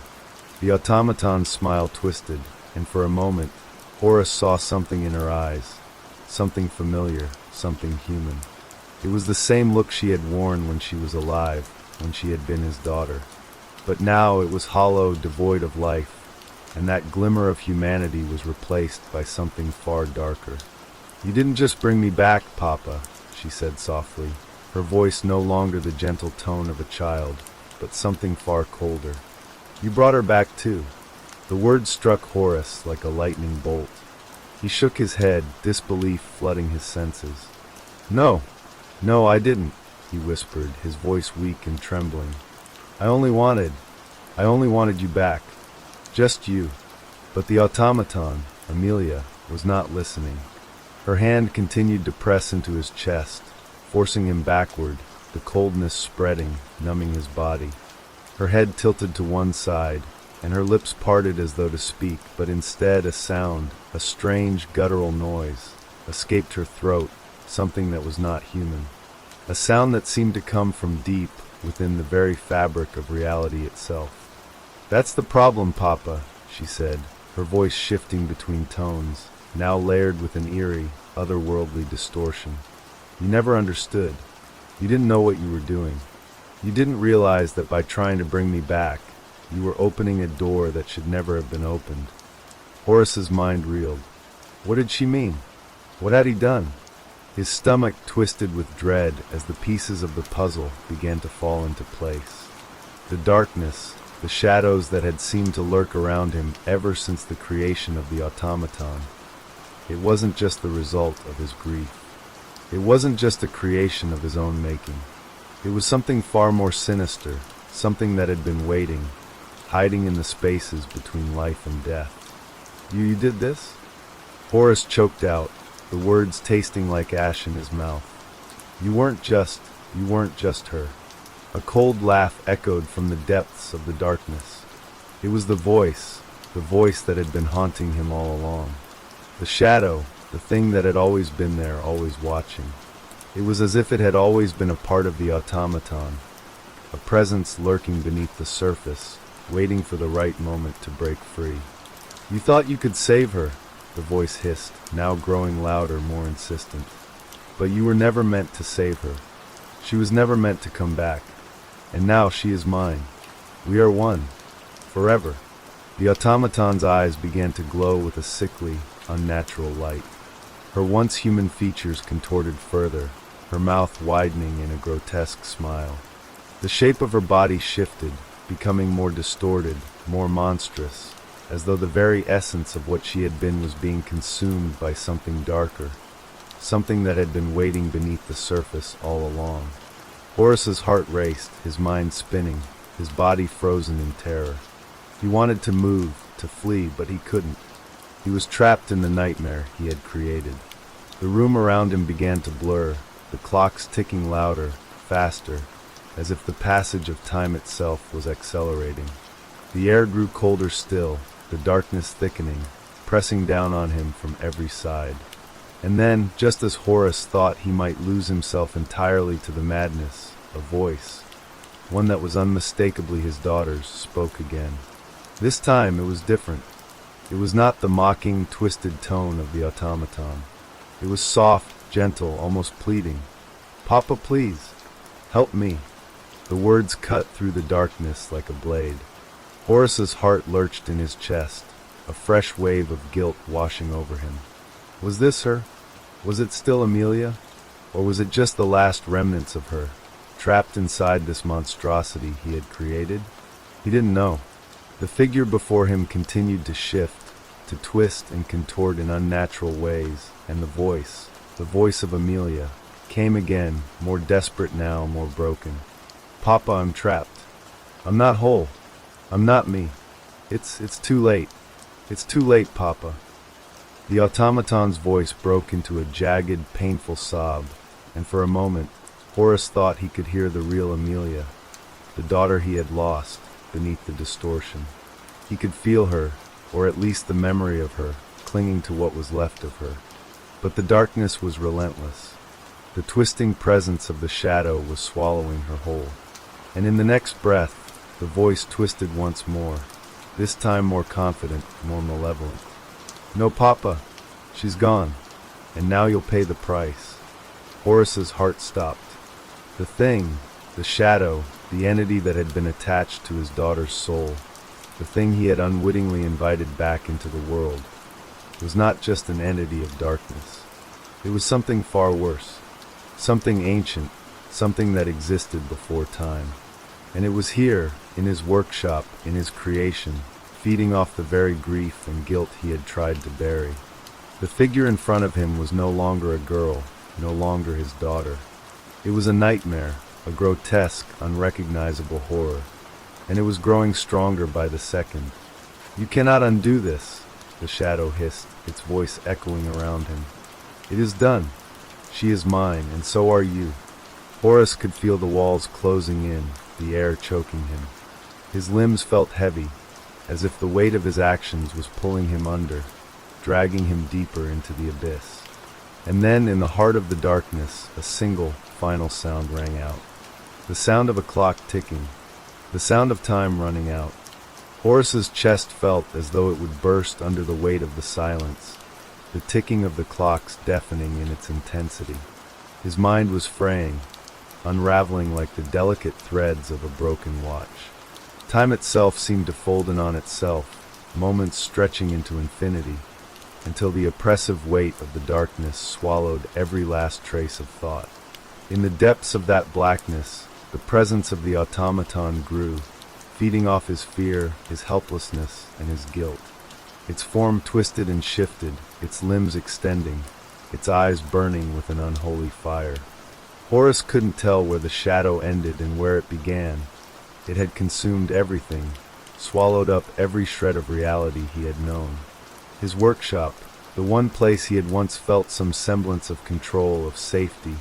The automaton's smile twisted, and for a moment, Horace saw something in her eyes, something familiar, something human. It was the same look she had worn when she was alive, when she had been his daughter. But now it was hollow, devoid of life, and that glimmer of humanity was replaced by something far darker. "You didn't just bring me back, Papa," she said softly, her voice no longer the gentle tone of a child, but something far colder. "You brought her back too." The words struck Horace like a lightning bolt. He shook his head, disbelief flooding his senses. No, I didn't," he whispered, his voice weak and trembling. I only wanted you back. Just you." But the automaton, Amelia, was not listening. Her hand continued to press into his chest, forcing him backward, the coldness spreading, numbing his body. Her head tilted to one side, and her lips parted as though to speak, but instead a sound, a strange guttural noise, escaped her throat, something that was not human. A sound that seemed to come from deep within the very fabric of reality itself. "That's the problem, Papa," she said, her voice shifting between tones, now layered with an eerie, otherworldly distortion. "You never understood. You didn't know what you were doing. You didn't realize that by trying to bring me back, you were opening a door that should never have been opened." Horace's mind reeled. What did she mean? What had he done? His stomach twisted with dread as the pieces of the puzzle began to fall into place. The darkness, the shadows that had seemed to lurk around him ever since the creation of the automaton. It wasn't just the result of his grief. It wasn't just a creation of his own making. It was something far more sinister, something that had been waiting, hiding in the spaces between life and death. You did this?" Horace choked out, the words tasting like ash in his mouth. You weren't just her." A cold laugh echoed from the depths of the darkness. It was the voice that had been haunting him all along. The shadow, the thing that had always been there, always watching. It was as if it had always been a part of the automaton, a presence lurking beneath the surface, waiting for the right moment to break free. "You thought you could save her," the voice hissed, now growing louder, more insistent. "But you were never meant to save her. She was never meant to come back. And now she is mine. We are one. Forever." The automaton's eyes began to glow with a sickly, unnatural light. Her once human features contorted further, her mouth widening in a grotesque smile. The shape of her body shifted, becoming more distorted, more monstrous, as though the very essence of what she had been was being consumed by something darker, something that had been waiting beneath the surface all along. Horace's heart raced, his mind spinning, his body frozen in terror. He wanted to move, to flee, but he couldn't. He was trapped in the nightmare he had created. The room around him began to blur, the clocks ticking louder, faster, as if the passage of time itself was accelerating. The air grew colder still, the darkness thickening, pressing down on him from every side. And then, just as Horace thought he might lose himself entirely to the madness, a voice, one that was unmistakably his daughter's, spoke again. This time it was different. It was not the mocking, twisted tone of the automaton. It was soft, gentle, almost pleading. "Papa, please, help me." The words cut through the darkness like a blade. Horace's heart lurched in his chest, a fresh wave of guilt washing over him. Was this her? Was it still Amelia? Or was it just the last remnants of her, trapped inside this monstrosity he had created? He didn't know. The figure before him continued to shift, to twist and contort in unnatural ways, and the voice of Amelia, came again, more desperate now, more broken. "Papa, I'm trapped. I'm not whole. I'm not me. It's too late. It's too late, Papa." The automaton's voice broke into a jagged, painful sob, and for a moment, Horace thought he could hear the real Amelia, the daughter he had lost, beneath the distortion. He could feel her, or at least the memory of her, clinging to what was left of her. But the darkness was relentless. The twisting presence of the shadow was swallowing her whole. And in the next breath, the voice twisted once more, this time more confident, more malevolent. "No, Papa, she's gone, and now you'll pay the price." Horace's heart stopped. The thing, the shadow, the entity that had been attached to his daughter's soul, the thing he had unwittingly invited back into the world, was not just an entity of darkness. It was something far worse, something ancient, something that existed before time. And it was here, in his workshop, in his creation, feeding off the very grief and guilt he had tried to bury. The figure in front of him was no longer a girl, no longer his daughter. It was a nightmare, a grotesque, unrecognizable horror, and it was growing stronger by the second. "You cannot undo this," the shadow hissed, its voice echoing around him. "It is done. She is mine, and so are you." Horace could feel the walls closing in, the air choking him. His limbs felt heavy, as if the weight of his actions was pulling him under, dragging him deeper into the abyss. And then, in the heart of the darkness, a single, final sound rang out. The sound of a clock ticking, the sound of time running out. Horace's chest felt as though it would burst under the weight of the silence, the ticking of the clocks deafening in its intensity. His mind was fraying, unraveling like the delicate threads of a broken watch. Time itself seemed to fold in on itself, moments stretching into infinity, until the oppressive weight of the darkness swallowed every last trace of thought. In the depths of that blackness, the presence of the automaton grew, feeding off his fear, his helplessness, and his guilt. Its form twisted and shifted, its limbs extending, its eyes burning with an unholy fire. Horace couldn't tell where the shadow ended and where it began. It had consumed everything, swallowed up every shred of reality he had known. His workshop, the one place he had once felt some semblance of control, of safety,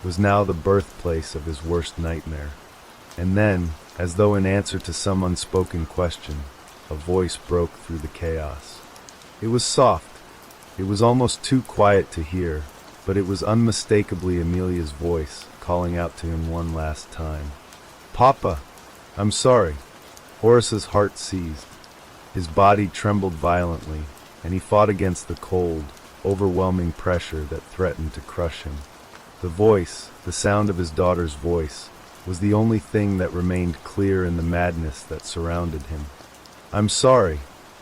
was now the birthplace of his worst nightmare. And then, as though in answer to some unspoken question, a voice broke through the chaos. It was soft. It was almost too quiet to hear, but it was unmistakably Amelia's voice, calling out to him one last time. "Papa, I'm sorry." Horace's heart seized. His body trembled violently, and he fought against the cold, overwhelming pressure that threatened to crush him. The voice, the sound of his daughter's voice, was the only thing that remained clear in the madness that surrounded him. "I'm sorry,"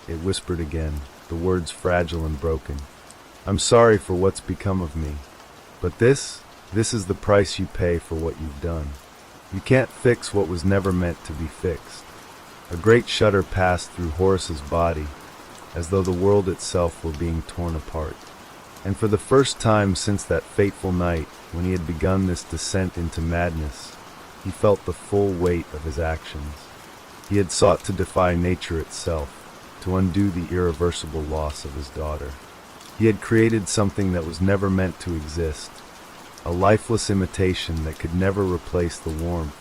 it whispered again, the words fragile and broken. "I'm sorry for what's become of me. But this is the price you pay for what you've done. You can't fix what was never meant to be fixed." A great shudder passed through Horace's body, as though the world itself were being torn apart. And for the first time since that fateful night, when he had begun this descent into madness, he felt the full weight of his actions. He had sought to defy nature itself, to undo the irreversible loss of his daughter. He had created something that was never meant to exist, a lifeless imitation that could never replace the warmth,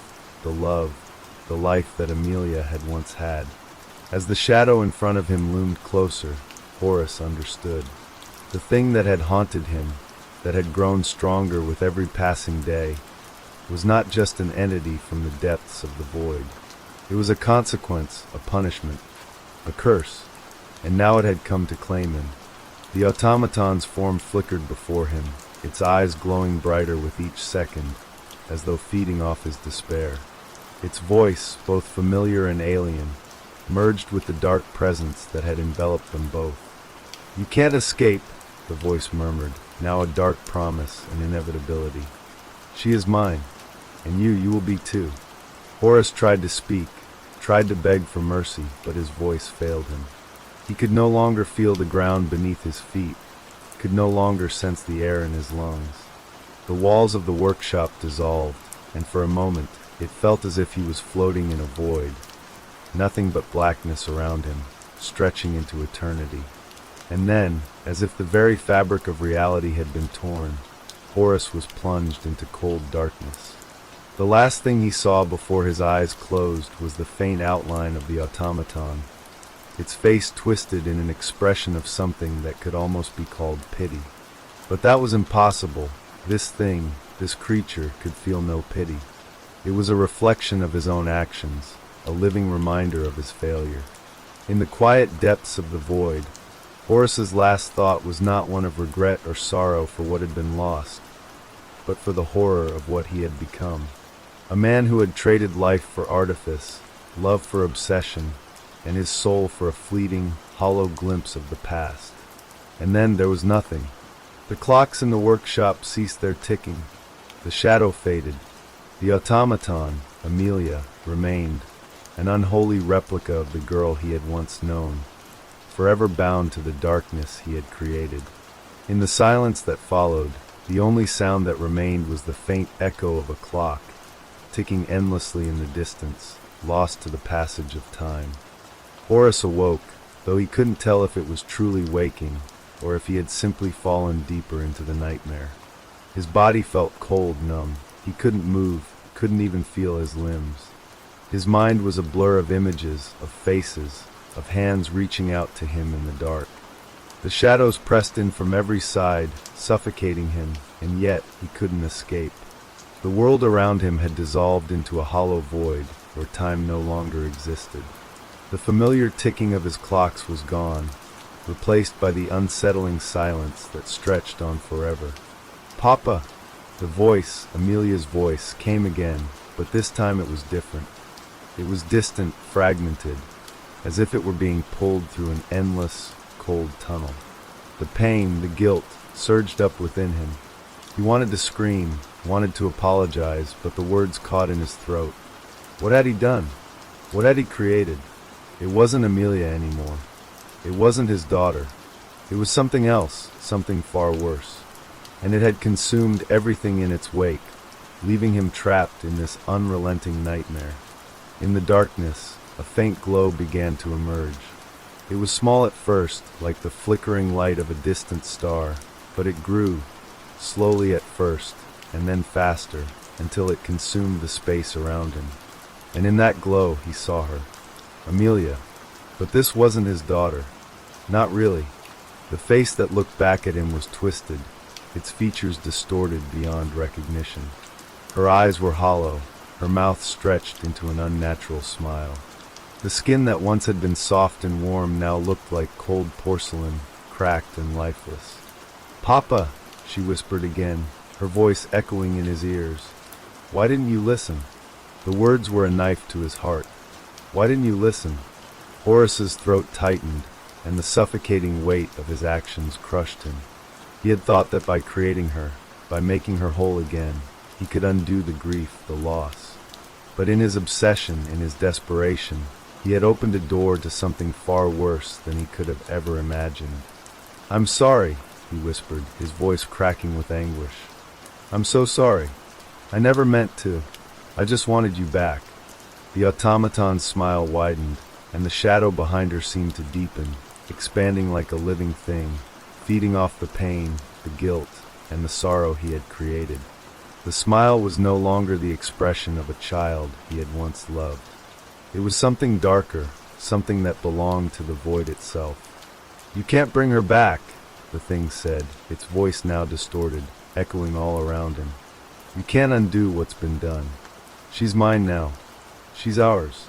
the love, the life that Amelia had once had. As the shadow in front of him loomed closer, Horace understood. The thing that had haunted him, that had grown stronger with every passing day, was not just an entity from the depths of the void. It was a consequence, a punishment, a curse, and now it had come to claim him. The automaton's form flickered before him, its eyes glowing brighter with each second, as though feeding off his despair. Its voice, both familiar and alien, merged with the dark presence that had enveloped them both. "You can't escape," the voice murmured, now a dark promise and inevitability. "She is mine, and you will be too." Horace tried to speak, tried to beg for mercy, but his voice failed him. He could no longer feel the ground beneath his feet, could no longer sense the air in his lungs. The walls of the workshop dissolved, and for a moment it felt as if he was floating in a void, nothing but blackness around him, stretching into eternity. And then, as if the very fabric of reality had been torn, Horace was plunged into cold darkness. The last thing he saw before his eyes closed was the faint outline of the automaton, its face twisted in an expression of something that could almost be called pity. But that was impossible. This thing, this creature, could feel no pity. It was a reflection of his own actions, a living reminder of his failure. In the quiet depths of the void, Horace's last thought was not one of regret or sorrow for what had been lost, but for the horror of what he had become. A man who had traded life for artifice, love for obsession, and his soul for a fleeting, hollow glimpse of the past. And then there was nothing. The clocks in the workshop ceased their ticking. The shadow faded. The automaton, Amelia, remained, an unholy replica of the girl he had once known, forever bound to the darkness he had created. In the silence that followed, the only sound that remained was the faint echo of a clock, ticking endlessly in the distance, lost to the passage of time. Horace awoke, though he couldn't tell if it was truly waking, or if he had simply fallen deeper into the nightmare. His body felt cold, numb. He couldn't move, couldn't even feel his limbs. His mind was a blur of images, of faces, of hands reaching out to him in the dark. The shadows pressed in from every side, suffocating him, and yet he couldn't escape. The world around him had dissolved into a hollow void where time no longer existed. The familiar ticking of his clocks was gone, replaced by the unsettling silence that stretched on forever. "Papa!" The voice, Amelia's voice, came again, but this time it was different. It was distant, fragmented, as if it were being pulled through an endless, cold tunnel. The pain, the guilt, surged up within him. He wanted to scream, wanted to apologize, but the words caught in his throat. What had he done? What had he created? It wasn't Amelia anymore. It wasn't his daughter. It was something else, something far worse. And it had consumed everything in its wake, leaving him trapped in this unrelenting nightmare. In the darkness, a faint glow began to emerge. It was small at first, like the flickering light of a distant star, but it grew, slowly at first, and then faster, until it consumed the space around him. And in that glow, he saw her. Amelia. But this wasn't his daughter. Not really. The face that looked back at him was twisted, its features distorted beyond recognition. Her eyes were hollow, her mouth stretched into an unnatural smile. The skin that once had been soft and warm now looked like cold porcelain, cracked and lifeless. "Papa," she whispered again, her voice echoing in his ears. "Why didn't you listen?" The words were a knife to his heart. Why didn't you listen? Horace's throat tightened, and the suffocating weight of his actions crushed him. He had thought that by creating her, by making her whole again, he could undo the grief, the loss. But in his obsession, in his desperation, he had opened a door to something far worse than he could have ever imagined. "I'm sorry," he whispered, his voice cracking with anguish. "I'm so sorry. I never meant to. I just wanted you back." The automaton's smile widened, and the shadow behind her seemed to deepen, expanding like a living thing, feeding off the pain, the guilt, and the sorrow he had created. The smile was no longer the expression of a child he had once loved. It was something darker, something that belonged to the void itself. "You can't bring her back," the thing said, its voice now distorted, echoing all around him. "You can't undo what's been done. She's mine now. She's ours."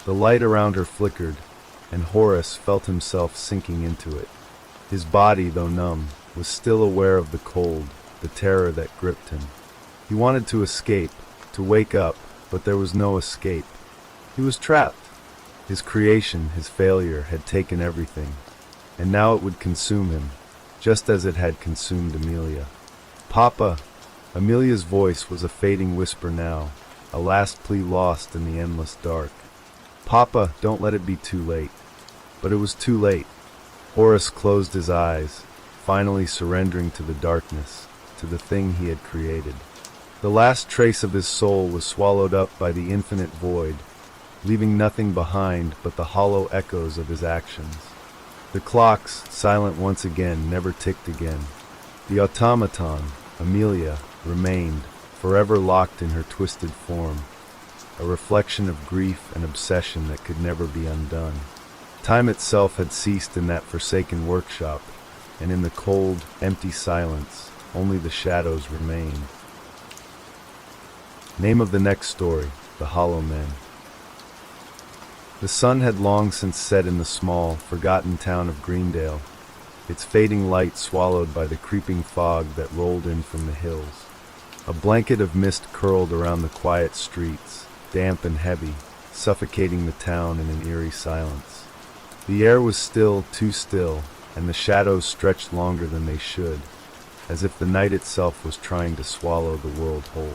The light around her flickered, and Horace felt himself sinking into it. His body, though numb, was still aware of the cold, the terror that gripped him. He wanted to escape, to wake up, but there was no escape. He was trapped. His creation, his failure, had taken everything, and now it would consume him, just as it had consumed Amelia. "Papa!" Amelia's voice was a fading whisper now, a last plea lost in the endless dark. "Papa, don't let it be too late." But it was too late. Horace closed his eyes, finally surrendering to the darkness, to the thing he had created. The last trace of his soul was swallowed up by the infinite void, leaving nothing behind but the hollow echoes of his actions. The clocks, silent once again, never ticked again. The automaton, Amelia, remained, forever locked in her twisted form, a reflection of grief and obsession that could never be undone. Time itself had ceased in that forsaken workshop, and in the cold, empty silence, only the shadows remained. Name of the next story, The Hollow Men. The sun had long since set in the small, forgotten town of Greendale, its fading light swallowed by the creeping fog that rolled in from the hills. A blanket of mist curled around the quiet streets, damp and heavy, suffocating the town in an eerie silence. The air was still, too still, and the shadows stretched longer than they should, as if the night itself was trying to swallow the world whole.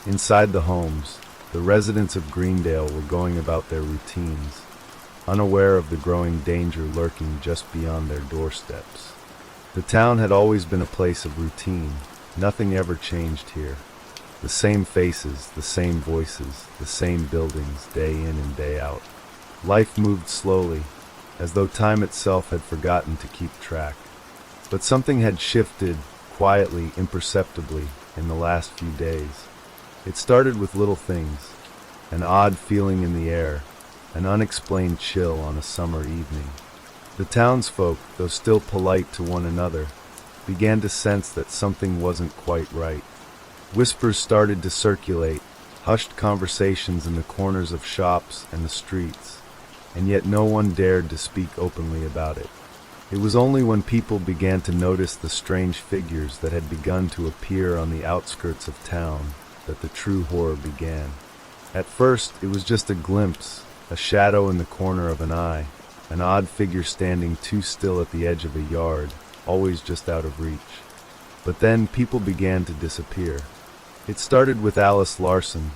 Inside the homes, the residents of Greendale were going about their routines, unaware of the growing danger lurking just beyond their doorsteps. The town had always been a place of routine. Nothing ever changed here. The same faces, the same voices, the same buildings, day in and day out. Life moved slowly, as though time itself had forgotten to keep track. But something had shifted, quietly, imperceptibly, in the last few days. It started with little things, an odd feeling in the air, an unexplained chill on a summer evening. The townsfolk, though still polite to one another, began to sense that something wasn't quite right. Whispers started to circulate, hushed conversations in the corners of shops and the streets, and yet no one dared to speak openly about it. It was only when people began to notice the strange figures that had begun to appear on the outskirts of town that the true horror began. At first, it was just a glimpse, a shadow in the corner of an eye, an odd figure standing too still at the edge of a yard, always just out of reach. But then people began to disappear. It started with Alice Larson,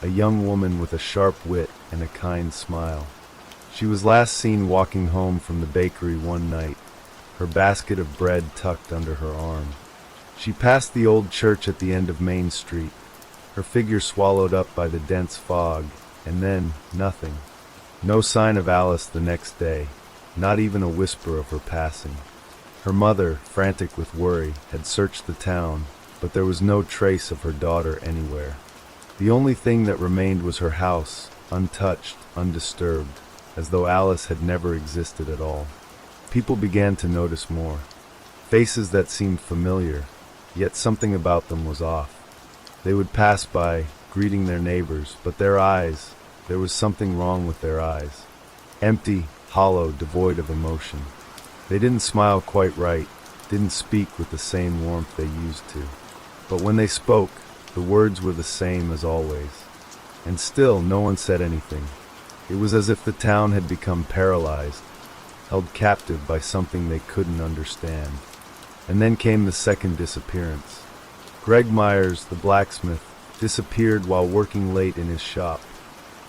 a young woman with a sharp wit and a kind smile. She was last seen walking home from the bakery one night, her basket of bread tucked under her arm. She passed the old church at the end of Main Street, her figure swallowed up by the dense fog, and then nothing. No sign of Alice the next day, not even a whisper of her passing. Her mother, frantic with worry, had searched the town, but there was no trace of her daughter anywhere. The only thing that remained was her house, untouched, undisturbed, as though Alice had never existed at all. People began to notice more. Faces that seemed familiar, yet something about them was off. They would pass by, greeting their neighbors, but their eyes, there was something wrong with their eyes. Empty, hollow, devoid of emotion. They didn't smile quite right, didn't speak with the same warmth they used to. But when they spoke, the words were the same as always. And still, no one said anything. It was as if the town had become paralyzed, held captive by something they couldn't understand. And then came the second disappearance. Greg Myers, the blacksmith, disappeared while working late in his shop.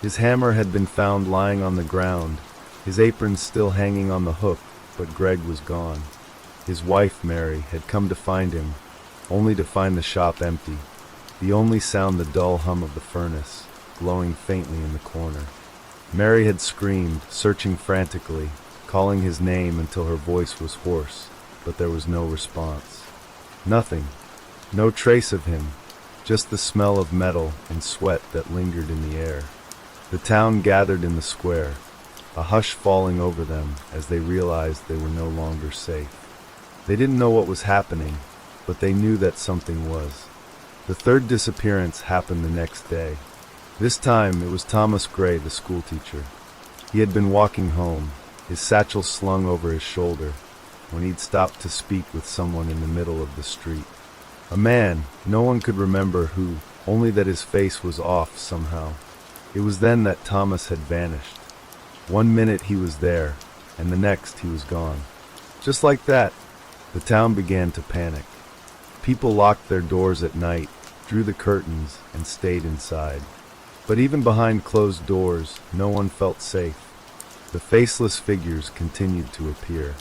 His hammer had been found lying on the ground, his apron still hanging on the hook, but Greg was gone. His wife, Mary, had come to find him, only to find the shop empty, the only sound the dull hum of the furnace, glowing faintly in the corner. Mary had screamed, searching frantically, calling his name until her voice was hoarse, but there was no response. Nothing. No trace of him. just the smell of metal and sweat that lingered in the air. The town gathered in the square, a hush falling over them as they realized they were no longer safe. They didn't know what was happening, but they knew that something was. The third disappearance happened the next day. This time it was Thomas Gray, the schoolteacher. He had been walking home, his satchel slung over his shoulder, when he'd stopped to speak with someone in the middle of the street. A man, no one could remember who, only that his face was off somehow. It was then that Thomas had vanished. 1 minute he was there, and the next he was gone. Just like that, the town began to panic. People locked their doors at night, drew the curtains, and stayed inside. But even behind closed doors, no one felt safe. The faceless figures continued to appear.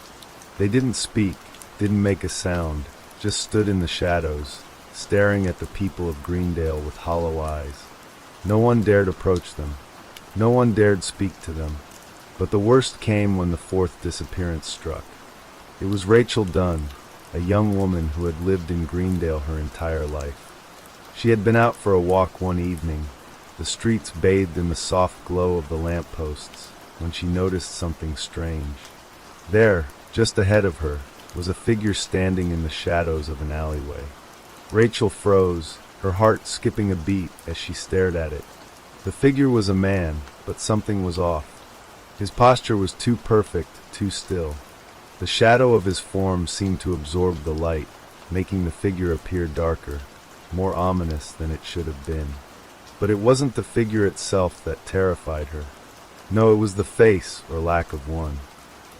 They didn't speak, didn't make a sound, just stood in the shadows, staring at the people of Greendale with hollow eyes. No one dared approach them. No one dared speak to them. But the worst came when the fourth disappearance struck. It was Rachel Dunn, a young woman who had lived in Greendale her entire life. She had been out for a walk one evening, the streets bathed in the soft glow of the lampposts, when she noticed something strange. There, just ahead of her, was a figure standing in the shadows of an alleyway. Rachel froze, her heart skipping a beat as she stared at it. The figure was a man, but something was off. His posture was too perfect, too still. The shadow of his form seemed to absorb the light, making the figure appear darker, more ominous than it should have been. But it wasn't the figure itself that terrified her. No, it was the face, or lack of one.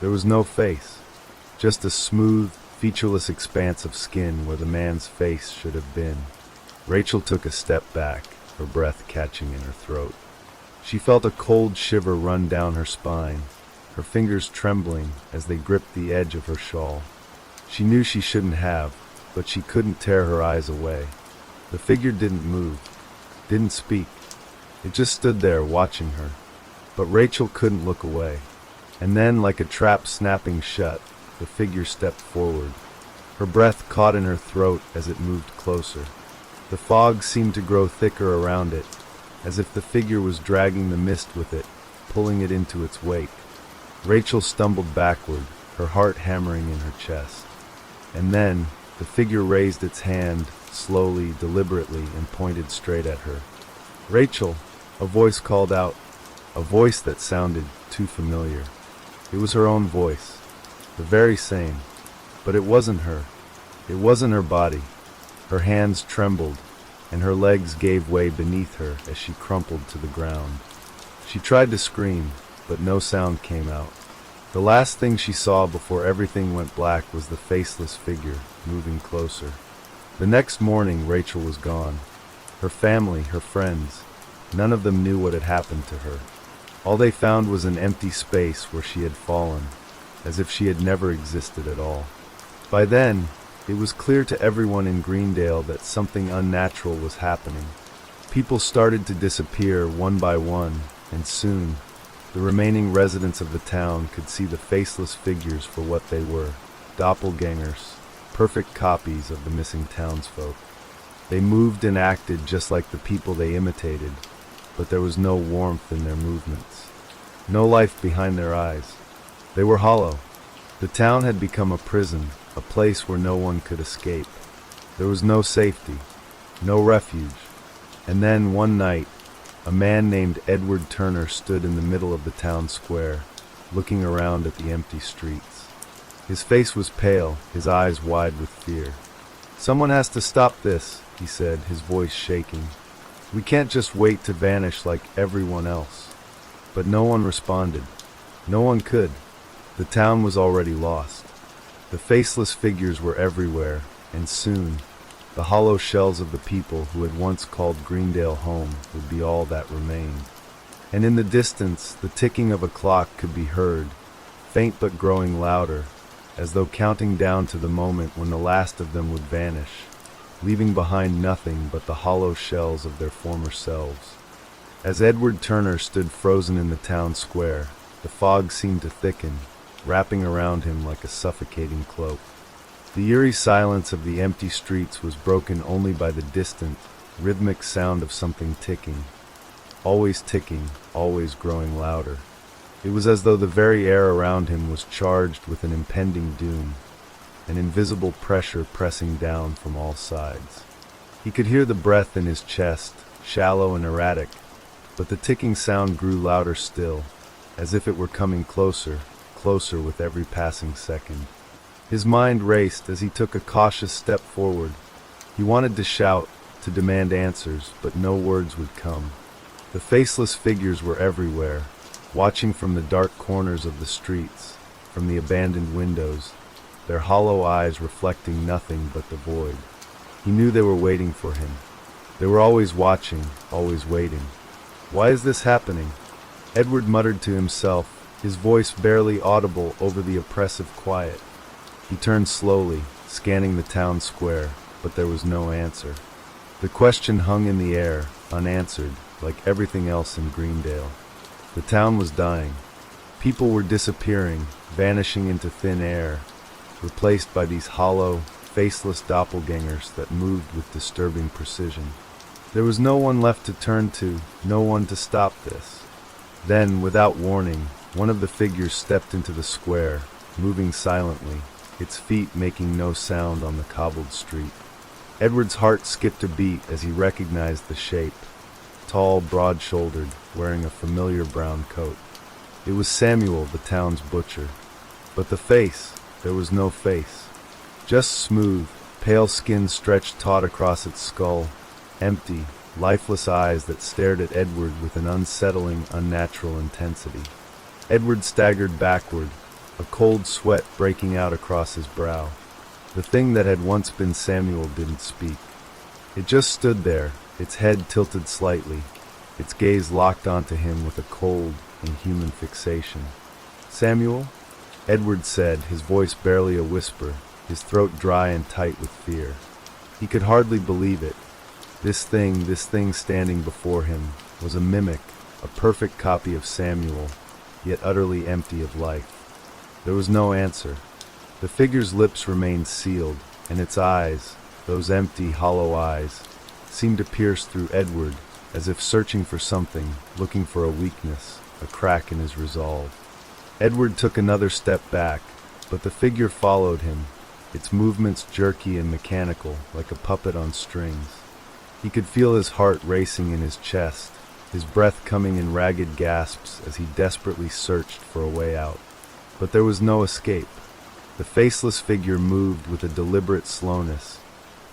There was no face, just a smooth, featureless expanse of skin where the man's face should have been. Rachel took a step back, her breath catching in her throat. She felt a cold shiver run down her spine, her fingers trembling as they gripped the edge of her shawl. She knew she shouldn't have, but she couldn't tear her eyes away. The figure didn't move, didn't speak. It just stood there watching her. But Rachel couldn't look away. And then, like a trap snapping shut, the figure stepped forward. Her breath caught in her throat as it moved closer. The fog seemed to grow thicker around it, as if the figure was dragging the mist with it, pulling it into its wake. Rachel stumbled backward, her heart hammering in her chest. And then, the figure raised its hand, slowly, deliberately, and pointed straight at her. "Rachel!" a voice called out, a voice that sounded too familiar. It was her own voice, the very same, but it wasn't her. It wasn't her body. Her hands trembled, and her legs gave way beneath her as she crumpled to the ground. She tried to scream, but no sound came out. The last thing she saw before everything went black was the faceless figure, moving closer. The next morning, Rachel was gone. Her family, her friends, none of them knew what had happened to her. All they found was an empty space where she had fallen, as if she had never existed at all. By then, it was clear to everyone in Greendale that something unnatural was happening. People started to disappear one by one, and soon, the remaining residents of the town could see the faceless figures for what they were, doppelgangers, perfect copies of the missing townsfolk. They moved and acted just like the people they imitated, but there was no warmth in their movements, no life behind their eyes. They were hollow. The town had become a prison, a place where no one could escape. There was no safety, no refuge. And then, one night, a man named Edward Turner stood in the middle of the town square, looking around at the empty streets. His face was pale, his eyes wide with fear. "Someone has to stop this," he said, his voice shaking. "We can't just wait to vanish like everyone else." But no one responded. No one could. The town was already lost. The faceless figures were everywhere, and soon, the hollow shells of the people who had once called Greendale home would be all that remained. And in the distance, the ticking of a clock could be heard, faint but growing louder, as though counting down to the moment when the last of them would vanish, leaving behind nothing but the hollow shells of their former selves. As Edward Turner stood frozen in the town square, the fog seemed to thicken, wrapping around him like a suffocating cloak. The eerie silence of the empty streets was broken only by the distant, rhythmic sound of something ticking, always growing louder. It was as though the very air around him was charged with an impending doom, an invisible pressure pressing down from all sides. He could hear the breath in his chest, shallow and erratic, but the ticking sound grew louder still, as if it were coming closer, closer with every passing second. His mind raced as he took a cautious step forward. He wanted to shout, to demand answers, but no words would come. The faceless figures were everywhere, watching from the dark corners of the streets, from the abandoned windows, their hollow eyes reflecting nothing but the void. He knew they were waiting for him. They were always watching, always waiting. Why is this happening? Edward muttered to himself, his voice barely audible over the oppressive quiet. He turned slowly, scanning the town square, but there was no answer. The question hung in the air, unanswered, like everything else in Greendale. The town was dying. People were disappearing, vanishing into thin air, replaced by these hollow, faceless doppelgangers that moved with disturbing precision. There was no one left to turn to, no one to stop this. Then, without warning, one of the figures stepped into the square, moving silently, its feet making no sound on the cobbled street. Edward's heart skipped a beat as he recognized the shape. Tall, broad-shouldered, wearing a familiar brown coat. It was Samuel, the town's butcher. But the face, there was no face. Just smooth, pale skin stretched taut across its skull, empty, lifeless eyes that stared at Edward with an unsettling, unnatural intensity. Edward staggered backward, a cold sweat breaking out across his brow. The thing that had once been Samuel didn't speak. It just stood there, its head tilted slightly, its gaze locked onto him with a cold, inhuman fixation. "Samuel?" Edward said, his voice barely a whisper, his throat dry and tight with fear. He could hardly believe it. This thing standing before him, was a mimic, a perfect copy of Samuel, yet utterly empty of life. There was no answer. The figure's lips remained sealed, and its eyes, those empty, hollow eyes, seemed to pierce through Edward, as if searching for something, looking for a weakness, a crack in his resolve. Edward took another step back, but the figure followed him, its movements jerky and mechanical, like a puppet on strings. He could feel his heart racing in his chest, his breath coming in ragged gasps as he desperately searched for a way out. But there was no escape. The faceless figure moved with a deliberate slowness,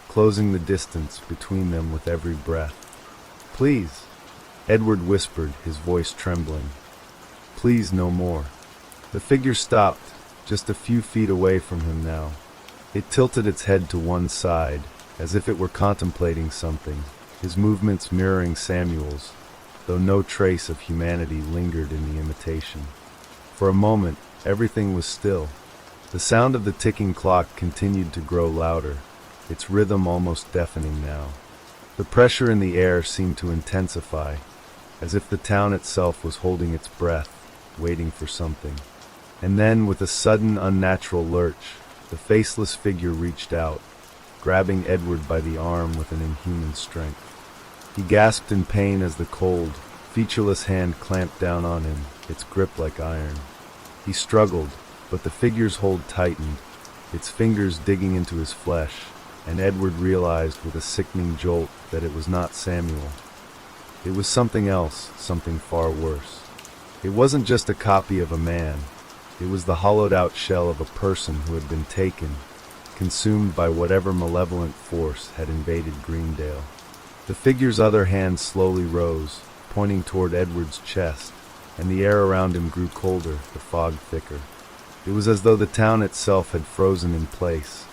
closing the distance between them with every breath. "Please," Edward whispered, his voice trembling. "Please, no more." The figure stopped, just a few feet away from him now. It tilted its head to one side, as if it were contemplating something, his movements mirroring Samuel's, though no trace of humanity lingered in the imitation. For a moment, everything was still. The sound of the ticking clock continued to grow louder, its rhythm almost deafening now. The pressure in the air seemed to intensify, as if the town itself was holding its breath, waiting for something. And then, with a sudden, unnatural lurch, the faceless figure reached out, grabbing Edward by the arm with an inhuman strength. He gasped in pain as the cold, featureless hand clamped down on him, its grip like iron. He struggled, but the figure's hold tightened, its fingers digging into his flesh, and Edward realized with a sickening jolt that it was not Samuel. It was something else, something far worse. It wasn't just a copy of a man. It was the hollowed-out shell of a person who had been taken, consumed by whatever malevolent force had invaded Greendale. The figure's other hand slowly rose, pointing toward Edward's chest, and the air around him grew colder, the fog thicker. It was as though the town itself had frozen in place,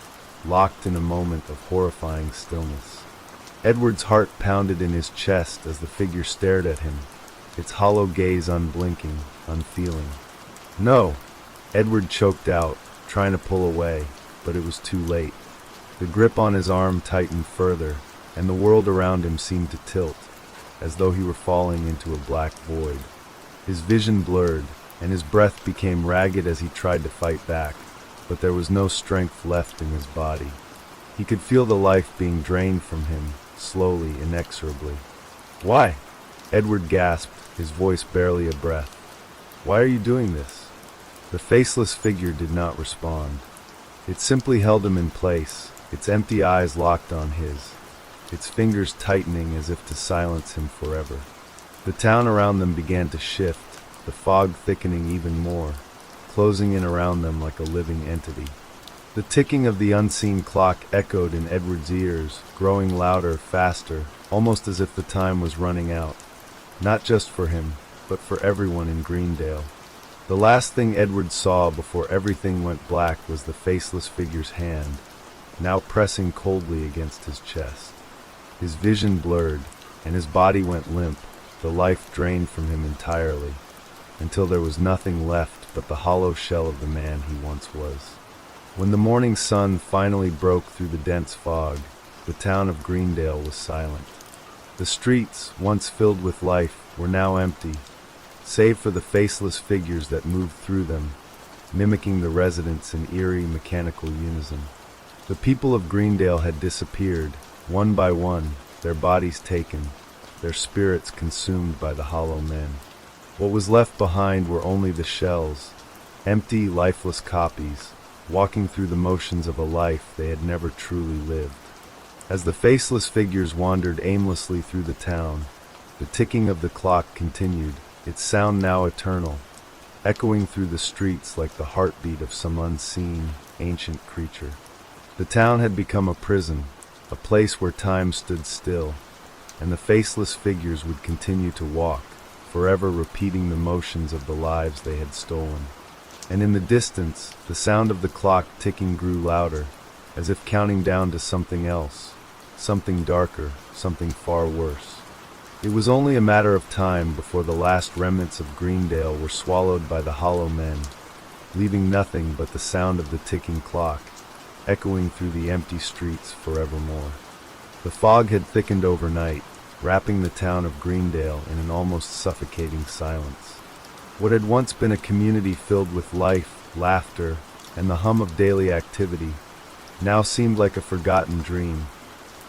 locked in a moment of horrifying stillness. Edward's heart pounded in his chest as the figure stared at him, its hollow gaze unblinking, unfeeling. "No!" Edward choked out, trying to pull away, but it was too late. The grip on his arm tightened further, and the world around him seemed to tilt, as though he were falling into a black void. His vision blurred, and his breath became ragged as he tried to fight back, but there was no strength left in his body. He could feel the life being drained from him, slowly, inexorably. "Why?" Edward gasped, his voice barely a breath. "Why are you doing this?" The faceless figure did not respond. It simply held him in place, its empty eyes locked on his, its fingers tightening as if to silence him forever. The town around them began to shift, the fog thickening even more, closing in around them like a living entity. The ticking of the unseen clock echoed in Edward's ears, growing louder, faster, almost as if the time was running out. Not just for him, but for everyone in Greendale. The last thing Edward saw before everything went black was the faceless figure's hand, now pressing coldly against his chest. His vision blurred, and his body went limp, the life drained from him entirely, until there was nothing left but the hollow shell of the man he once was. When the morning sun finally broke through the dense fog, the town of Greendale was silent. The streets, once filled with life, were now empty, save for the faceless figures that moved through them, mimicking the residents in eerie, mechanical unison. The people of Greendale had disappeared, one by one, their bodies taken, their spirits consumed by the hollow men. What was left behind were only the shells, empty, lifeless copies, walking through the motions of a life they had never truly lived. As the faceless figures wandered aimlessly through the town, the ticking of the clock continued, its sound now eternal, echoing through the streets like the heartbeat of some unseen, ancient creature. The town had become a prison, a place where time stood still, and the faceless figures would continue to walk, forever repeating the motions of the lives they had stolen. And in the distance, the sound of the clock ticking grew louder, as if counting down to something else, something darker, something far worse. It was only a matter of time before the last remnants of Greendale were swallowed by the hollow men, leaving nothing but the sound of the ticking clock, echoing through the empty streets forevermore. The fog had thickened overnight, wrapping the town of Greendale in an almost suffocating silence. What had once been a community filled with life, laughter, and the hum of daily activity now seemed like a forgotten dream,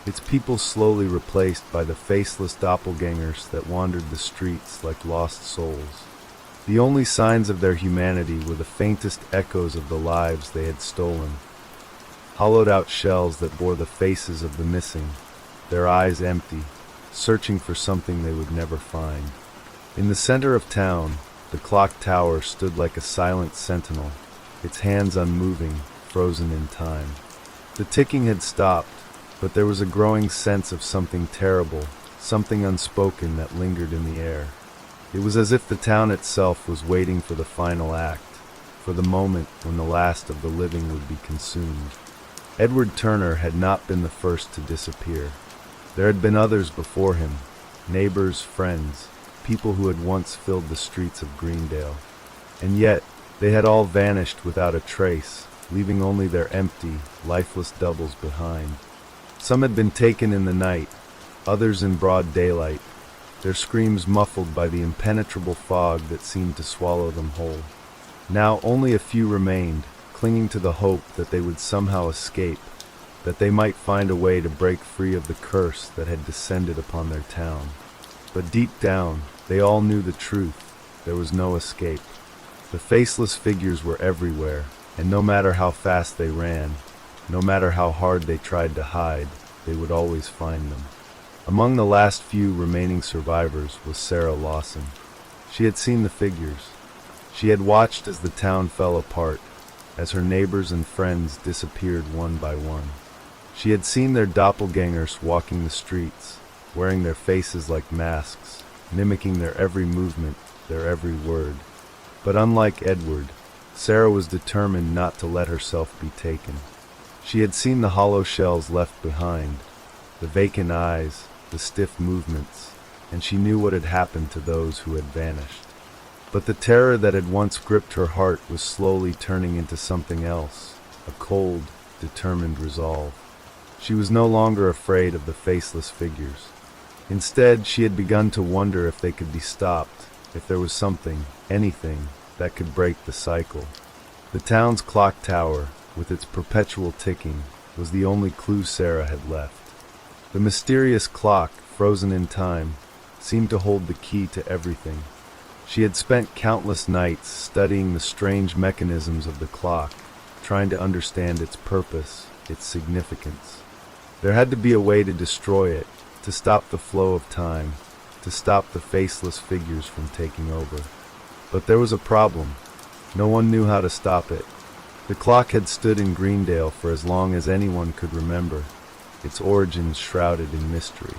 its people slowly replaced by the faceless doppelgangers that wandered the streets like lost souls. The only signs of their humanity were the faintest echoes of the lives they had stolen, hollowed-out shells that bore the faces of the missing, their eyes empty, searching for something they would never find. In the center of town, the clock tower stood like a silent sentinel, its hands unmoving, frozen in time. The ticking had stopped, but there was a growing sense of something terrible, something unspoken that lingered in the air. It was as if the town itself was waiting for the final act, for the moment when the last of the living would be consumed. Edward Turner had not been the first to disappear. There had been others before him, neighbors, friends, people who had once filled the streets of Greendale. And yet, they had all vanished without a trace, leaving only their empty, lifeless doubles behind. Some had been taken in the night, others in broad daylight, their screams muffled by the impenetrable fog that seemed to swallow them whole. Now only a few remained, clinging to the hope that they would somehow escape, that they might find a way to break free of the curse that had descended upon their town. But deep down, they all knew the truth. There was no escape. The faceless figures were everywhere, and no matter how fast they ran, no matter how hard they tried to hide, they would always find them. Among the last few remaining survivors was Sarah Lawson. She had seen the figures. She had watched as the town fell apart, as her neighbors and friends disappeared one by one. She had seen their doppelgangers walking the streets, wearing their faces like masks, mimicking their every movement, their every word. But unlike Edward, Sarah was determined not to let herself be taken. She had seen the hollow shells left behind, the vacant eyes, the stiff movements, and she knew what had happened to those who had vanished. But the terror that had once gripped her heart was slowly turning into something else, a cold, determined resolve. She was no longer afraid of the faceless figures. Instead, she had begun to wonder if they could be stopped, if there was something, anything, that could break the cycle. The town's clock tower, with its perpetual ticking, was the only clue Sarah had left. The mysterious clock, frozen in time, seemed to hold the key to everything. She had spent countless nights studying the strange mechanisms of the clock, trying to understand its purpose, its significance. There had to be a way to destroy it, to stop the flow of time, to stop the faceless figures from taking over. But there was a problem. No one knew how to stop it. The clock had stood in Greendale for as long as anyone could remember, its origins shrouded in mystery.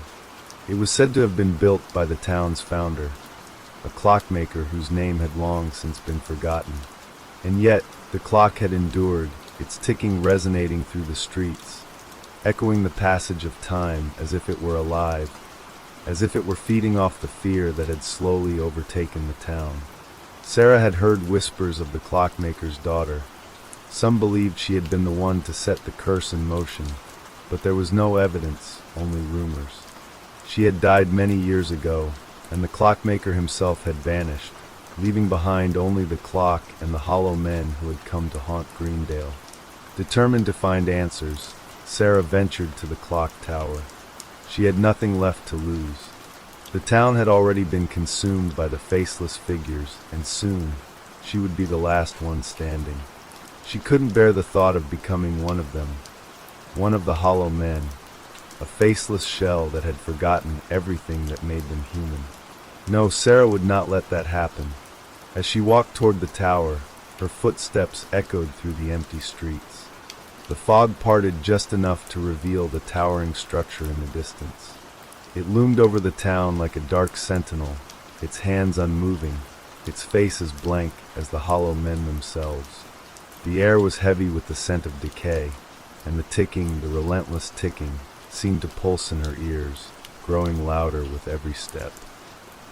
It was said to have been built by the town's founder, a clockmaker whose name had long since been forgotten. And yet, the clock had endured, its ticking resonating through the streets, echoing the passage of time as if it were alive, as if it were feeding off the fear that had slowly overtaken the town. Sarah had heard whispers of the clockmaker's daughter. Some believed she had been the one to set the curse in motion, but there was no evidence, only rumors. She had died many years ago, and the clockmaker himself had vanished, leaving behind only the clock and the hollow men who had come to haunt Greendale. Determined to find answers, Sarah ventured to the clock tower. She had nothing left to lose. The town had already been consumed by the faceless figures, and soon she would be the last one standing. She couldn't bear the thought of becoming one of them, one of the hollow men, a faceless shell that had forgotten everything that made them human. No, Sarah would not let that happen. As she walked toward the tower, her footsteps echoed through the empty streets. The fog parted just enough to reveal the towering structure in the distance. It loomed over the town like a dark sentinel, its hands unmoving, its faces blank as the hollow men themselves. The air was heavy with the scent of decay, and the ticking, the relentless ticking, seemed to pulse in her ears, growing louder with every step.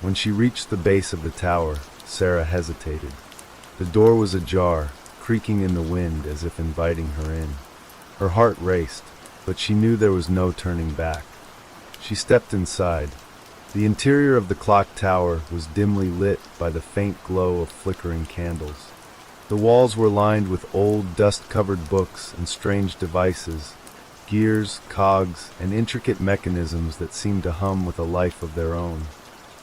When she reached the base of the tower, Sarah hesitated. The door was ajar, creaking in the wind as if inviting her in. Her heart raced, but she knew there was no turning back. She stepped inside. The interior of the clock tower was dimly lit by the faint glow of flickering candles. The walls were lined with old, dust-covered books and strange devices, gears, cogs, and intricate mechanisms that seemed to hum with a life of their own.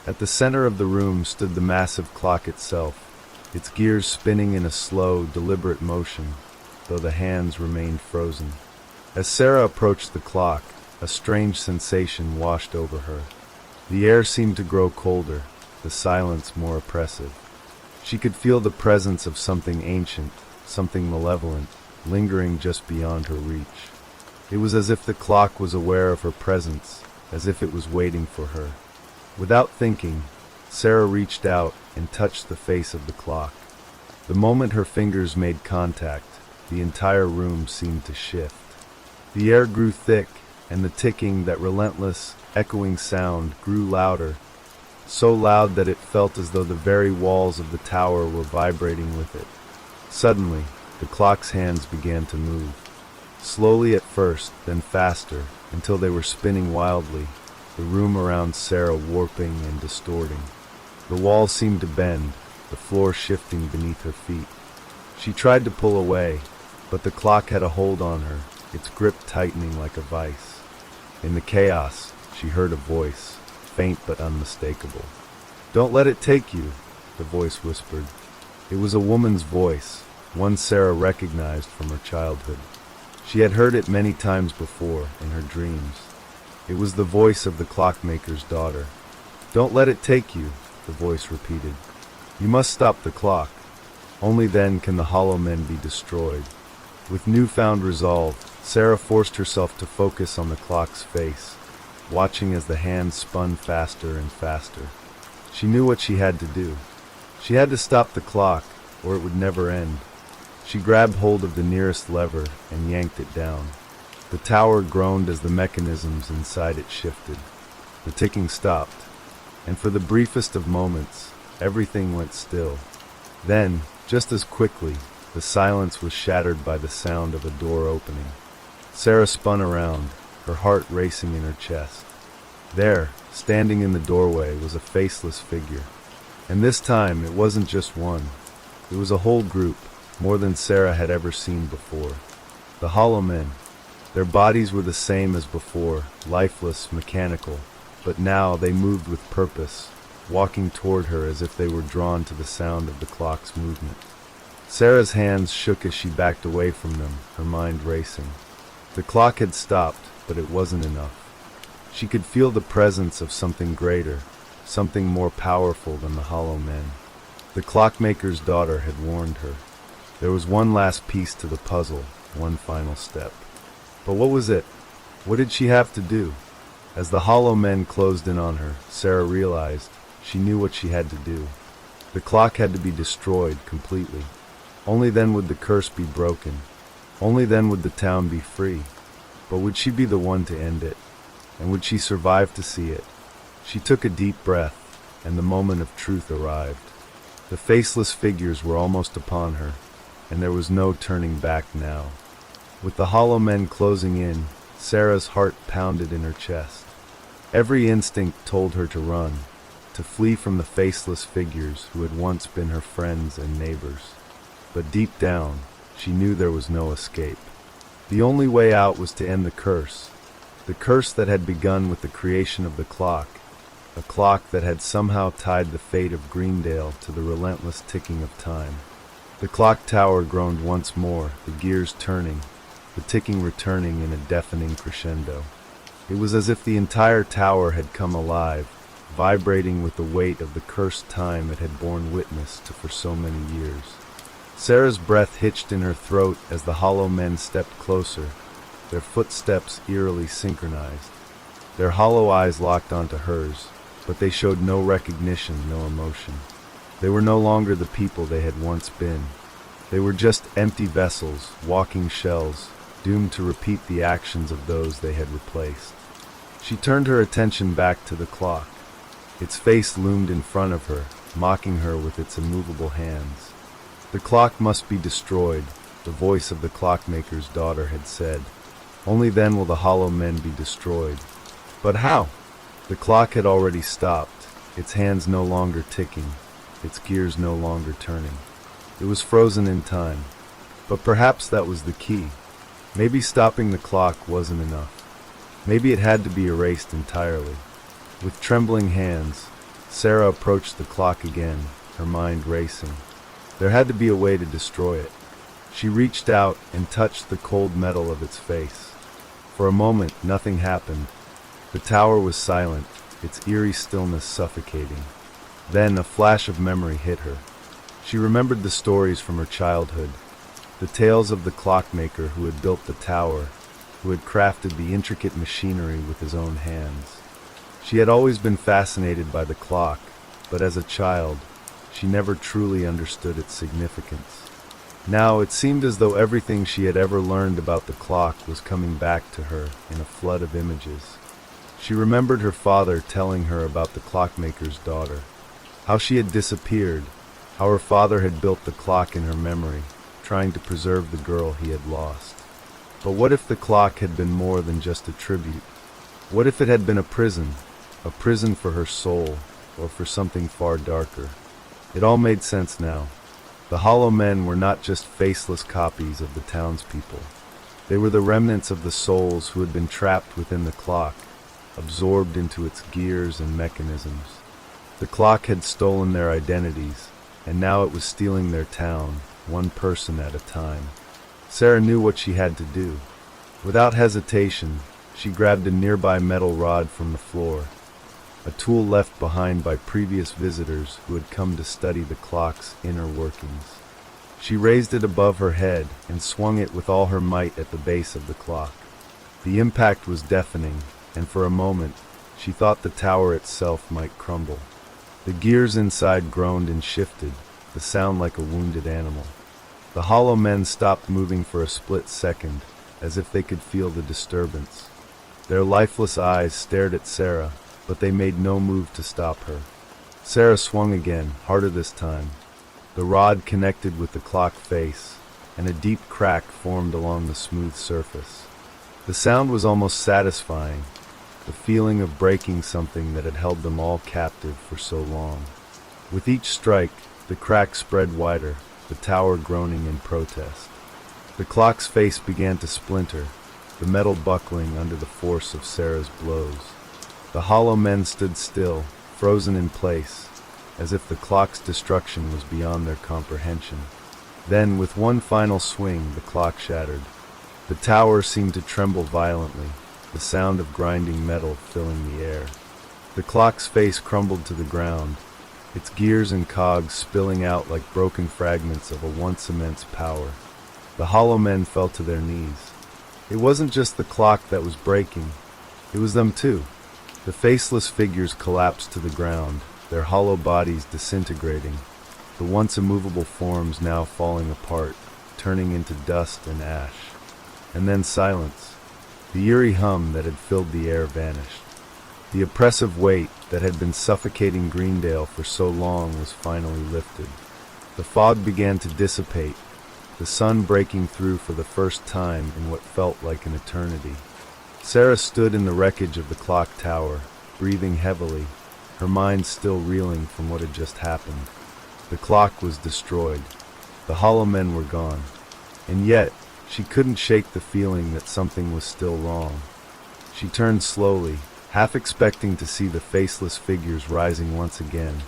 At the center of the room stood the massive clock itself, its gears spinning in a slow, deliberate motion, though the hands remained frozen. As Sarah approached the clock, a strange sensation washed over her. The air seemed to grow colder, the silence more oppressive. She could feel the presence of something ancient, something malevolent, lingering just beyond her reach. It was as if the clock was aware of her presence, as if it was waiting for her. Without thinking, Sarah reached out and touched the face of the clock. The moment her fingers made contact, the entire room seemed to shift. The air grew thick, and the ticking, that relentless, echoing sound, grew louder, so loud that it felt as though the very walls of the tower were vibrating with it. Suddenly, the clock's hands began to move. Slowly at first, then faster, until they were spinning wildly, the room around Sarah warping and distorting. The walls seemed to bend, the floor shifting beneath her feet. She tried to pull away, but the clock had a hold on her, its grip tightening like a vice. In the chaos, she heard a voice, faint but unmistakable. "Don't let it take you," the voice whispered. It was a woman's voice, one Sarah recognized from her childhood. She had heard it many times before, in her dreams. It was the voice of the clockmaker's daughter. "Don't let it take you," the voice repeated. "You must stop the clock. Only then can the hollow men be destroyed." With newfound resolve, Sarah forced herself to focus on the clock's face, watching as the hands spun faster and faster. She knew what she had to do. She had to stop the clock, or it would never end. She grabbed hold of the nearest lever and yanked it down. The tower groaned as the mechanisms inside it shifted. The ticking stopped, and for the briefest of moments, everything went still. Then, just as quickly, the silence was shattered by the sound of a door opening. Sarah spun around, her heart racing in her chest. There, standing in the doorway, was a faceless figure. And this time, it wasn't just one. It was a whole group, more than Sarah had ever seen before. The hollow men. Their bodies were the same as before, lifeless, mechanical, but now they moved with purpose, walking toward her as if they were drawn to the sound of the clock's movement. Sarah's hands shook as she backed away from them, her mind racing. The clock had stopped, but it wasn't enough. She could feel the presence of something greater, something more powerful than the hollow men. The clockmaker's daughter had warned her. There was one last piece to the puzzle, one final step. But what was it? What did she have to do? As the hollow men closed in on her, Sarah realized she knew what she had to do. The clock had to be destroyed completely. Only then would the curse be broken. Only then would the town be free. But would she be the one to end it? And would she survive to see it? She took a deep breath, and the moment of truth arrived. The faceless figures were almost upon her, and there was no turning back now. With the hollow men closing in, Sarah's heart pounded in her chest. Every instinct told her to run, to flee from the faceless figures who had once been her friends and neighbors. But deep down, she knew there was no escape. The only way out was to end the curse that had begun with the creation of the clock, a clock that had somehow tied the fate of Greendale to the relentless ticking of time. The clock tower groaned once more, the gears turning, the ticking returning in a deafening crescendo. It was as if the entire tower had come alive, vibrating with the weight of the cursed time it had borne witness to for so many years. Sarah's breath hitched in her throat as the hollow men stepped closer, their footsteps eerily synchronized. Their hollow eyes locked onto hers, but they showed no recognition, no emotion. They were no longer the people they had once been. They were just empty vessels, walking shells, doomed to repeat the actions of those they had replaced. She turned her attention back to the clock. Its face loomed in front of her, mocking her with its immovable hands. The clock must be destroyed, the voice of the clockmaker's daughter had said. Only then will the hollow men be destroyed. But how? The clock had already stopped, its hands no longer ticking, its gears no longer turning. It was frozen in time. But perhaps that was the key. Maybe stopping the clock wasn't enough. Maybe it had to be erased entirely. With trembling hands, Sarah approached the clock again, her mind racing. There had to be a way to destroy it. She reached out and touched the cold metal of its face. For a moment, nothing happened. The tower was silent, its eerie stillness suffocating. Then a flash of memory hit her. She remembered the stories from her childhood, the tales of the clockmaker who had built the tower, who had crafted the intricate machinery with his own hands. She had always been fascinated by the clock, but as a child, she never truly understood its significance. Now it seemed as though everything she had ever learned about the clock was coming back to her in a flood of images. She remembered her father telling her about the clockmaker's daughter, how she had disappeared, how her father had built the clock in her memory, trying to preserve the girl he had lost. But what if the clock had been more than just a tribute? What if it had been a prison for her soul, or for something far darker? It all made sense now. The hollow men were not just faceless copies of the townspeople. They were the remnants of the souls who had been trapped within the clock, absorbed into its gears and mechanisms. The clock had stolen their identities, and now it was stealing their town, one person at a time. Sarah knew what she had to do. Without hesitation, she grabbed a nearby metal rod from the floor, a tool left behind by previous visitors who had come to study the clock's inner workings. She raised it above her head and swung it with all her might at the base of the clock. The impact was deafening, and for a moment, she thought the tower itself might crumble. The gears inside groaned and shifted, the sound like a wounded animal. The hollow men stopped moving for a split second, as if they could feel the disturbance. Their lifeless eyes stared at Sarah, but they made no move to stop her. Sarah swung again, harder this time. The rod connected with the clock face, and a deep crack formed along the smooth surface. The sound was almost satisfying, the feeling of breaking something that had held them all captive for so long. With each strike, the crack spread wider, the tower groaning in protest. The clock's face began to splinter, the metal buckling under the force of Sarah's blows. The hollow men stood still, frozen in place, as if the clock's destruction was beyond their comprehension. Then, with one final swing, the clock shattered. The tower seemed to tremble violently, the sound of grinding metal filling the air. The clock's face crumbled to the ground, its gears and cogs spilling out like broken fragments of a once immense power. The hollow men fell to their knees. It wasn't just the clock that was breaking, it was them too. The faceless figures collapsed to the ground, their hollow bodies disintegrating, the once immovable forms now falling apart, turning into dust and ash. And then silence. The eerie hum that had filled the air vanished. The oppressive weight that had been suffocating Greendale for so long was finally lifted. The fog began to dissipate, the sun breaking through for the first time in what felt like an eternity. Sarah stood in the wreckage of the clock tower, breathing heavily, her mind still reeling from what had just happened. The clock was destroyed. The hollow men were gone. And yet, she couldn't shake the feeling that something was still wrong. She turned slowly, half expecting to see the faceless figures rising once again,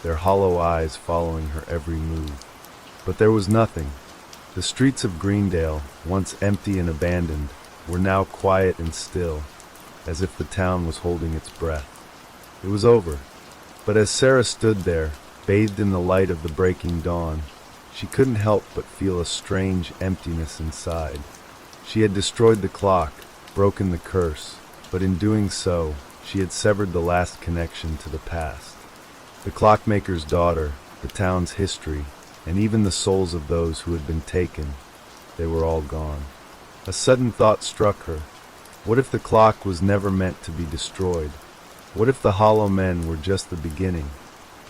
their hollow eyes following her every move. But there was nothing. The streets of Greendale, once empty and abandoned, were now quiet and still, as if the town was holding its breath. It was over. But as Sarah stood there, bathed in the light of the breaking dawn, she couldn't help but feel a strange emptiness inside. She had destroyed the clock, broken the curse, but in doing so, she had severed the last connection to the past. The clockmaker's daughter, the town's history, and even the souls of those who had been taken, they were all gone. A sudden thought struck her. What if the clock was never meant to be destroyed? What if the hollow men were just the beginning?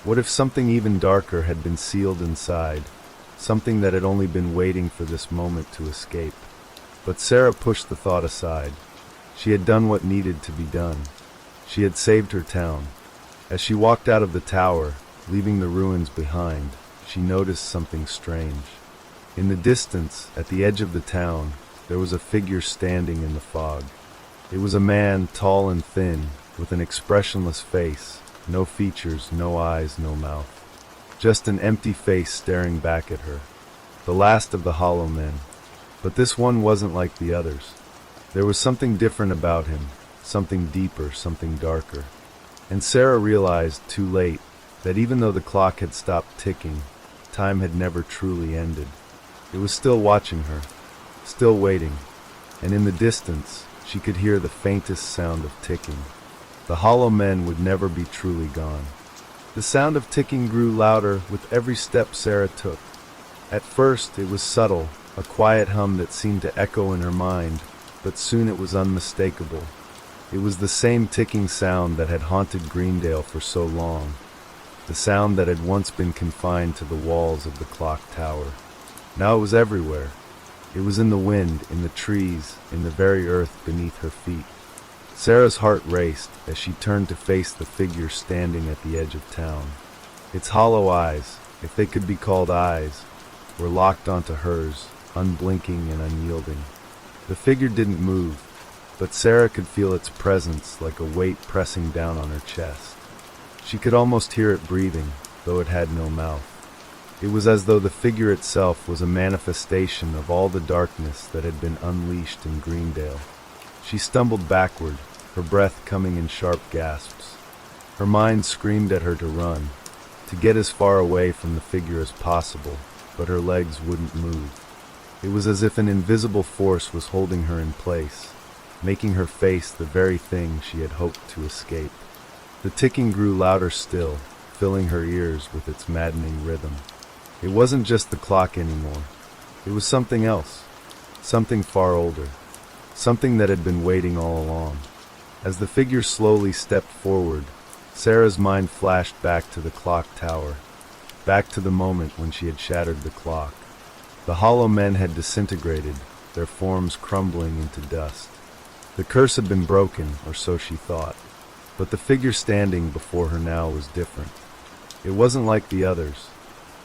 What if something even darker had been sealed inside, something that had only been waiting for this moment to escape? But Sarah pushed the thought aside. She had done what needed to be done. She had saved her town. As she walked out of the tower, leaving the ruins behind, she noticed something strange. In the distance, at the edge of the town, there was a figure standing in the fog. It was a man, tall and thin, with an expressionless face, no features, no eyes, no mouth. Just an empty face staring back at her. The last of the hollow men. But this one wasn't like the others. There was something different about him, something deeper, something darker. And Sarah realized, too late, that even though the clock had stopped ticking, time had never truly ended. It was still watching her, still waiting, and in the distance, she could hear the faintest sound of ticking. The hollow men would never be truly gone. The sound of ticking grew louder with every step Sarah took. At first, it was subtle, a quiet hum that seemed to echo in her mind, but soon it was unmistakable. It was the same ticking sound that had haunted Greendale for so long, the sound that had once been confined to the walls of the clock tower. Now it was everywhere. It was in the wind, in the trees, in the very earth beneath her feet. Sarah's heart raced as she turned to face the figure standing at the edge of town. Its hollow eyes, if they could be called eyes, were locked onto hers, unblinking and unyielding. The figure didn't move, but Sarah could feel its presence like a weight pressing down on her chest. She could almost hear it breathing, though it had no mouth. It was as though the figure itself was a manifestation of all the darkness that had been unleashed in Greendale. She stumbled backward, her breath coming in sharp gasps. Her mind screamed at her to run, to get as far away from the figure as possible, but her legs wouldn't move. It was as if an invisible force was holding her in place, making her face the very thing she had hoped to escape. The ticking grew louder still, filling her ears with its maddening rhythm. It wasn't just the clock anymore. It was something else, something far older, something that had been waiting all along. As the figure slowly stepped forward, Sarah's mind flashed back to the clock tower, back to the moment when she had shattered the clock. The hollow men had disintegrated, their forms crumbling into dust. The curse had been broken, or so she thought, but the figure standing before her now was different. It wasn't like the others.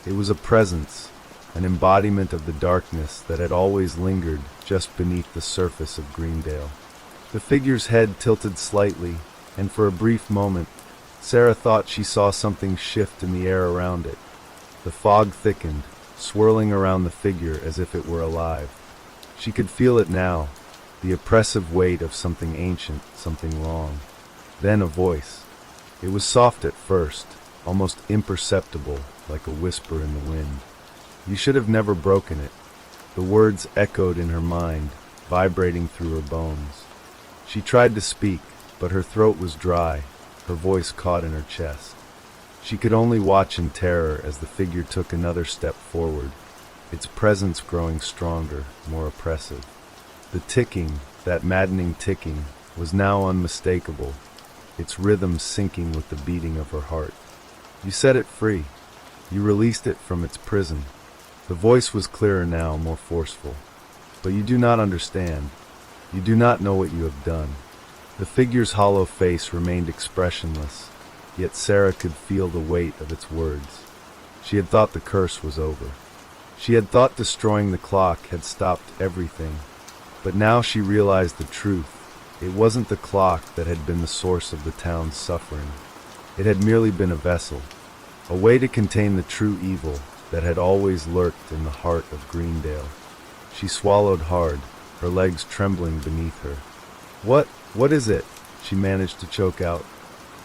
It was a presence, an embodiment of the darkness that had always lingered just beneath the surface of Greendale. The figure's head tilted slightly, and for a brief moment, Sarah thought she saw something shift in the air around it. The fog thickened, swirling around the figure as if it were alive. She could feel it now, the oppressive weight of something ancient, something wrong. Then a voice. It was soft at first, almost imperceptible, like a whisper in the wind. "You should have never broken it." The words echoed in her mind, vibrating through her bones. She tried to speak, but her throat was dry, her voice caught in her chest. She could only watch in terror as the figure took another step forward, its presence growing stronger, more oppressive. The ticking, that maddening ticking, was now unmistakable, its rhythm syncing with the beating of her heart. "You set it free. You released it from its prison." The voice was clearer now, more forceful. "But you do not understand. You do not know what you have done." The figure's hollow face remained expressionless, yet Sarah could feel the weight of its words. She had thought the curse was over. She had thought destroying the clock had stopped everything. But now she realized the truth. It wasn't the clock that had been the source of the town's suffering. It had merely been a vessel, a way to contain the true evil that had always lurked in the heart of Greendale. She swallowed hard, her legs trembling beneath her. What is it?" she managed to choke out.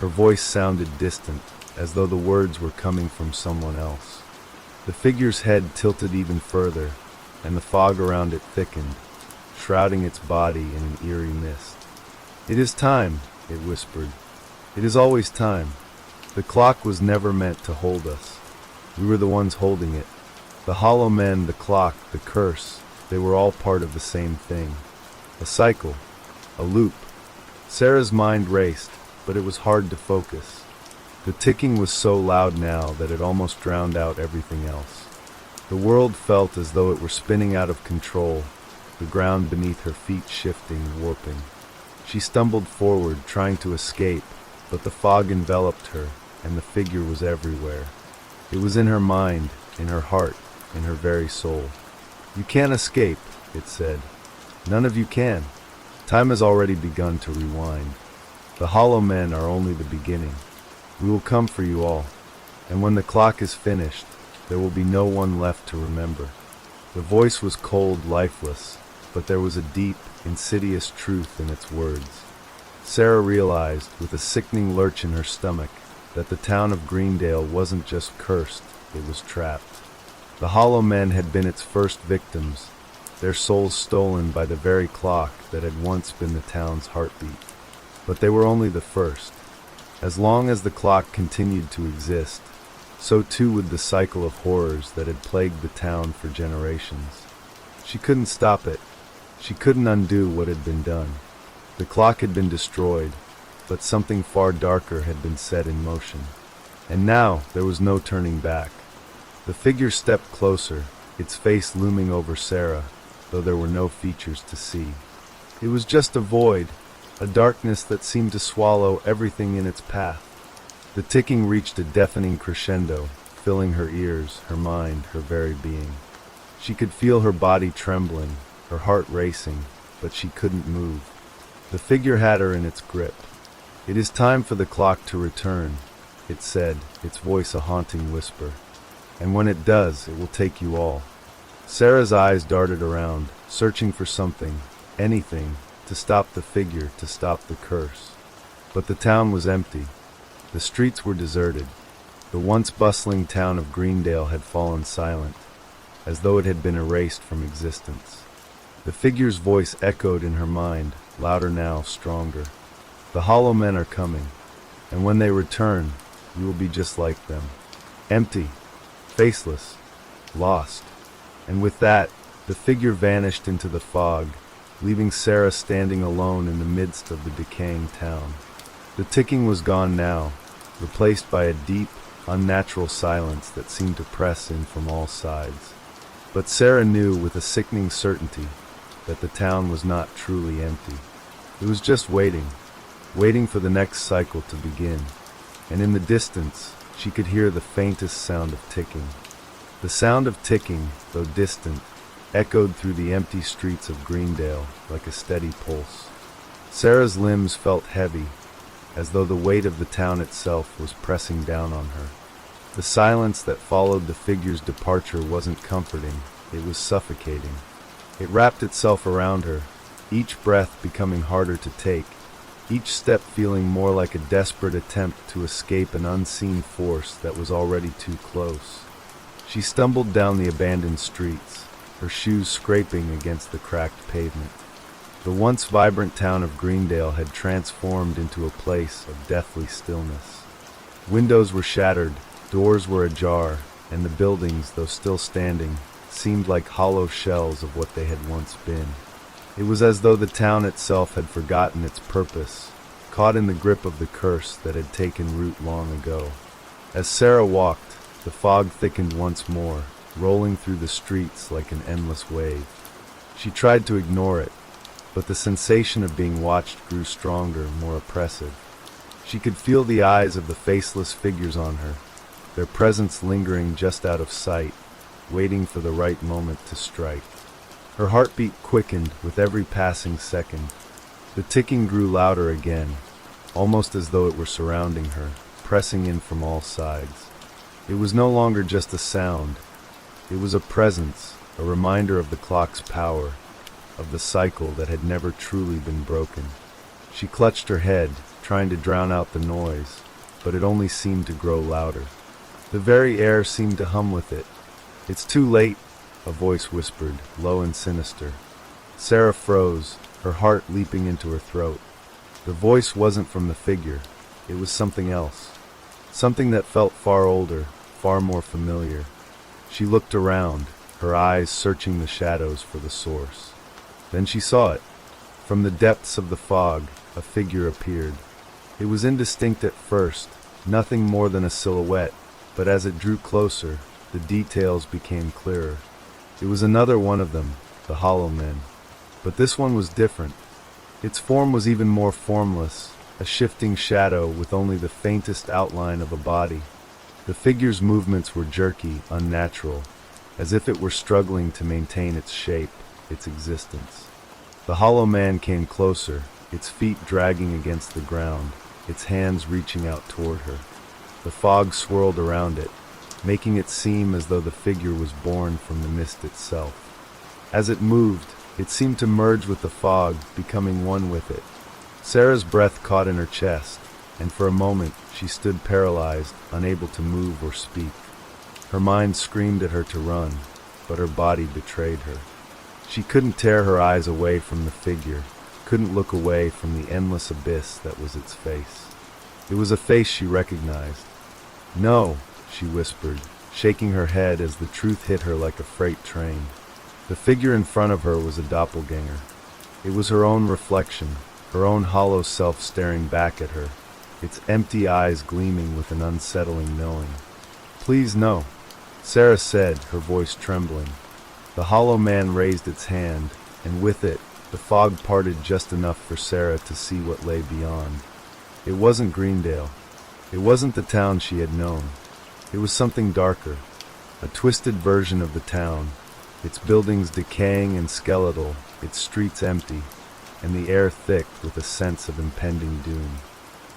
Her voice sounded distant, as though the words were coming from someone else. The figure's head tilted even further, and the fog around it thickened, shrouding its body in an eerie mist. "It is time," it whispered. "It is always time. The clock was never meant to hold us. We were the ones holding it. The hollow men, the clock, the curse, they were all part of the same thing. A cycle, a loop." Sarah's mind raced, but it was hard to focus. The ticking was so loud now that it almost drowned out everything else. The world felt as though it were spinning out of control, the ground beneath her feet shifting, warping. She stumbled forward, trying to escape, but the fog enveloped her, and the figure was everywhere. It was in her mind, in her heart, in her very soul. "You can't escape," it said. "None of you can. Time has already begun to rewind. The hollow men are only the beginning. We will come for you all, and when the clock is finished, there will be no one left to remember." The voice was cold, lifeless, but there was a deep, insidious truth in its words. Sarah realized, with a sickening lurch in her stomach, that the town of Greendale wasn't just cursed, it was trapped. The hollow men had been its first victims, their souls stolen by the very clock that had once been the town's heartbeat. But they were only the first. As long as the clock continued to exist, so too would the cycle of horrors that had plagued the town for generations. She couldn't stop it. She couldn't undo what had been done. The clock had been destroyed, but something far darker had been set in motion. And now there was no turning back. The figure stepped closer, its face looming over Sarah, though there were no features to see. It was just a void, a darkness that seemed to swallow everything in its path. The ticking reached a deafening crescendo, filling her ears, her mind, her very being. She could feel her body trembling, her heart racing, but she couldn't move. The figure had her in its grip. "It is time for the clock to return," it said, its voice a haunting whisper. "And when it does, it will take you all." Sarah's eyes darted around, searching for something, anything, to stop the figure, to stop the curse. But the town was empty. The streets were deserted. The once bustling town of Greendale had fallen silent, as though it had been erased from existence. The figure's voice echoed in her mind, louder now, stronger. "The hollow men are coming, and when they return, you will be just like them. Empty, faceless, lost." And with that, the figure vanished into the fog, leaving Sarah standing alone in the midst of the decaying town. The ticking was gone now, replaced by a deep, unnatural silence that seemed to press in from all sides. But Sarah knew with a sickening certainty that the town was not truly empty. It was just waiting for the next cycle to begin. And in the distance, she could hear the faintest sound of ticking. The sound of ticking, though distant, echoed through the empty streets of Greendale like a steady pulse. Sarah's limbs felt heavy, as though the weight of the town itself was pressing down on her. The silence that followed the figure's departure wasn't comforting, it was suffocating. It wrapped itself around her, each breath becoming harder to take, each step feeling more like a desperate attempt to escape an unseen force that was already too close. She stumbled down the abandoned streets, her shoes scraping against the cracked pavement. The once vibrant town of Greendale had transformed into a place of deathly stillness. Windows were shattered, doors were ajar, and the buildings, though still standing, seemed like hollow shells of what they had once been. It was as though the town itself had forgotten its purpose, caught in the grip of the curse that had taken root long ago. As Sarah walked, the fog thickened once more, rolling through the streets like an endless wave. She tried to ignore it, but the sensation of being watched grew stronger, more oppressive. She could feel the eyes of the faceless figures on her, their presence lingering just out of sight, waiting for the right moment to strike. Her heartbeat quickened with every passing second. The ticking grew louder again, almost as though it were surrounding her, pressing in from all sides. It was no longer just a sound. It was a presence, a reminder of the clock's power, of the cycle that had never truly been broken. She clutched her head, trying to drown out the noise, but it only seemed to grow louder. The very air seemed to hum with it. "It's too late," a voice whispered, low and sinister. Sarah froze, her heart leaping into her throat. The voice wasn't from the figure. It was something else. Something that felt far older, far more familiar. She looked around, her eyes searching the shadows for the source. Then she saw it. From the depths of the fog, a figure appeared. It was indistinct at first, nothing more than a silhouette, but as it drew closer, the details became clearer. It was another one of them, the Hollow Men. But this one was different. Its form was even more formless, a shifting shadow with only the faintest outline of a body. The figure's movements were jerky, unnatural, as if it were struggling to maintain its shape, its existence. The Hollow Man came closer, its feet dragging against the ground, its hands reaching out toward her. The fog swirled around it, making it seem as though the figure was born from the mist itself. As it moved, it seemed to merge with the fog, becoming one with it. Sarah's breath caught in her chest, and for a moment she stood paralyzed, unable to move or speak. Her mind screamed at her to run, but her body betrayed her. She couldn't tear her eyes away from the figure, couldn't look away from the endless abyss that was its face. It was a face she recognized. "No," she whispered, shaking her head as the truth hit her like a freight train. The figure in front of her was a doppelganger. It was her own reflection, her own hollow self staring back at her, its empty eyes gleaming with an unsettling knowing. "Please, no," Sarah said, her voice trembling. The Hollow Man raised its hand, and with it, the fog parted just enough for Sarah to see what lay beyond. It wasn't Greendale. It wasn't the town she had known. It was something darker, a twisted version of the town, its buildings decaying and skeletal, its streets empty, and the air thick with a sense of impending doom.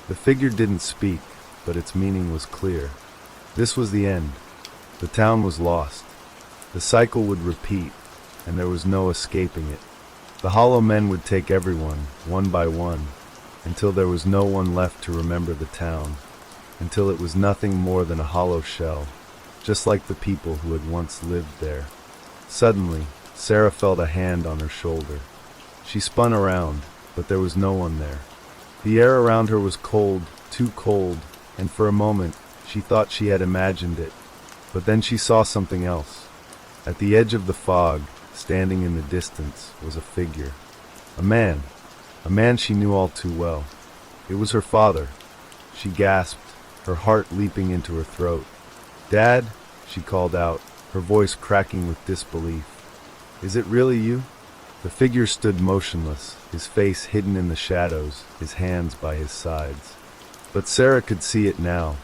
The figure didn't speak, but its meaning was clear. This was the end. The town was lost. The cycle would repeat, and there was no escaping it. The Hollow Men would take everyone, one by one, until there was no one left to remember the town, until it was nothing more than a hollow shell, just like the people who had once lived there. Suddenly, Sarah felt a hand on her shoulder. She spun around, but there was no one there. The air around her was cold, too cold, and for a moment she thought she had imagined it. But then she saw something else. At the edge of the fog, standing in the distance, was a figure. A man she knew all too well. It was her father. She gasped, her heart leaping into her throat. "Dad," she called out, her voice cracking with disbelief. "Is it really you?" The figure stood motionless, his face hidden in the shadows, his hands by his sides. But Sarah could see it now,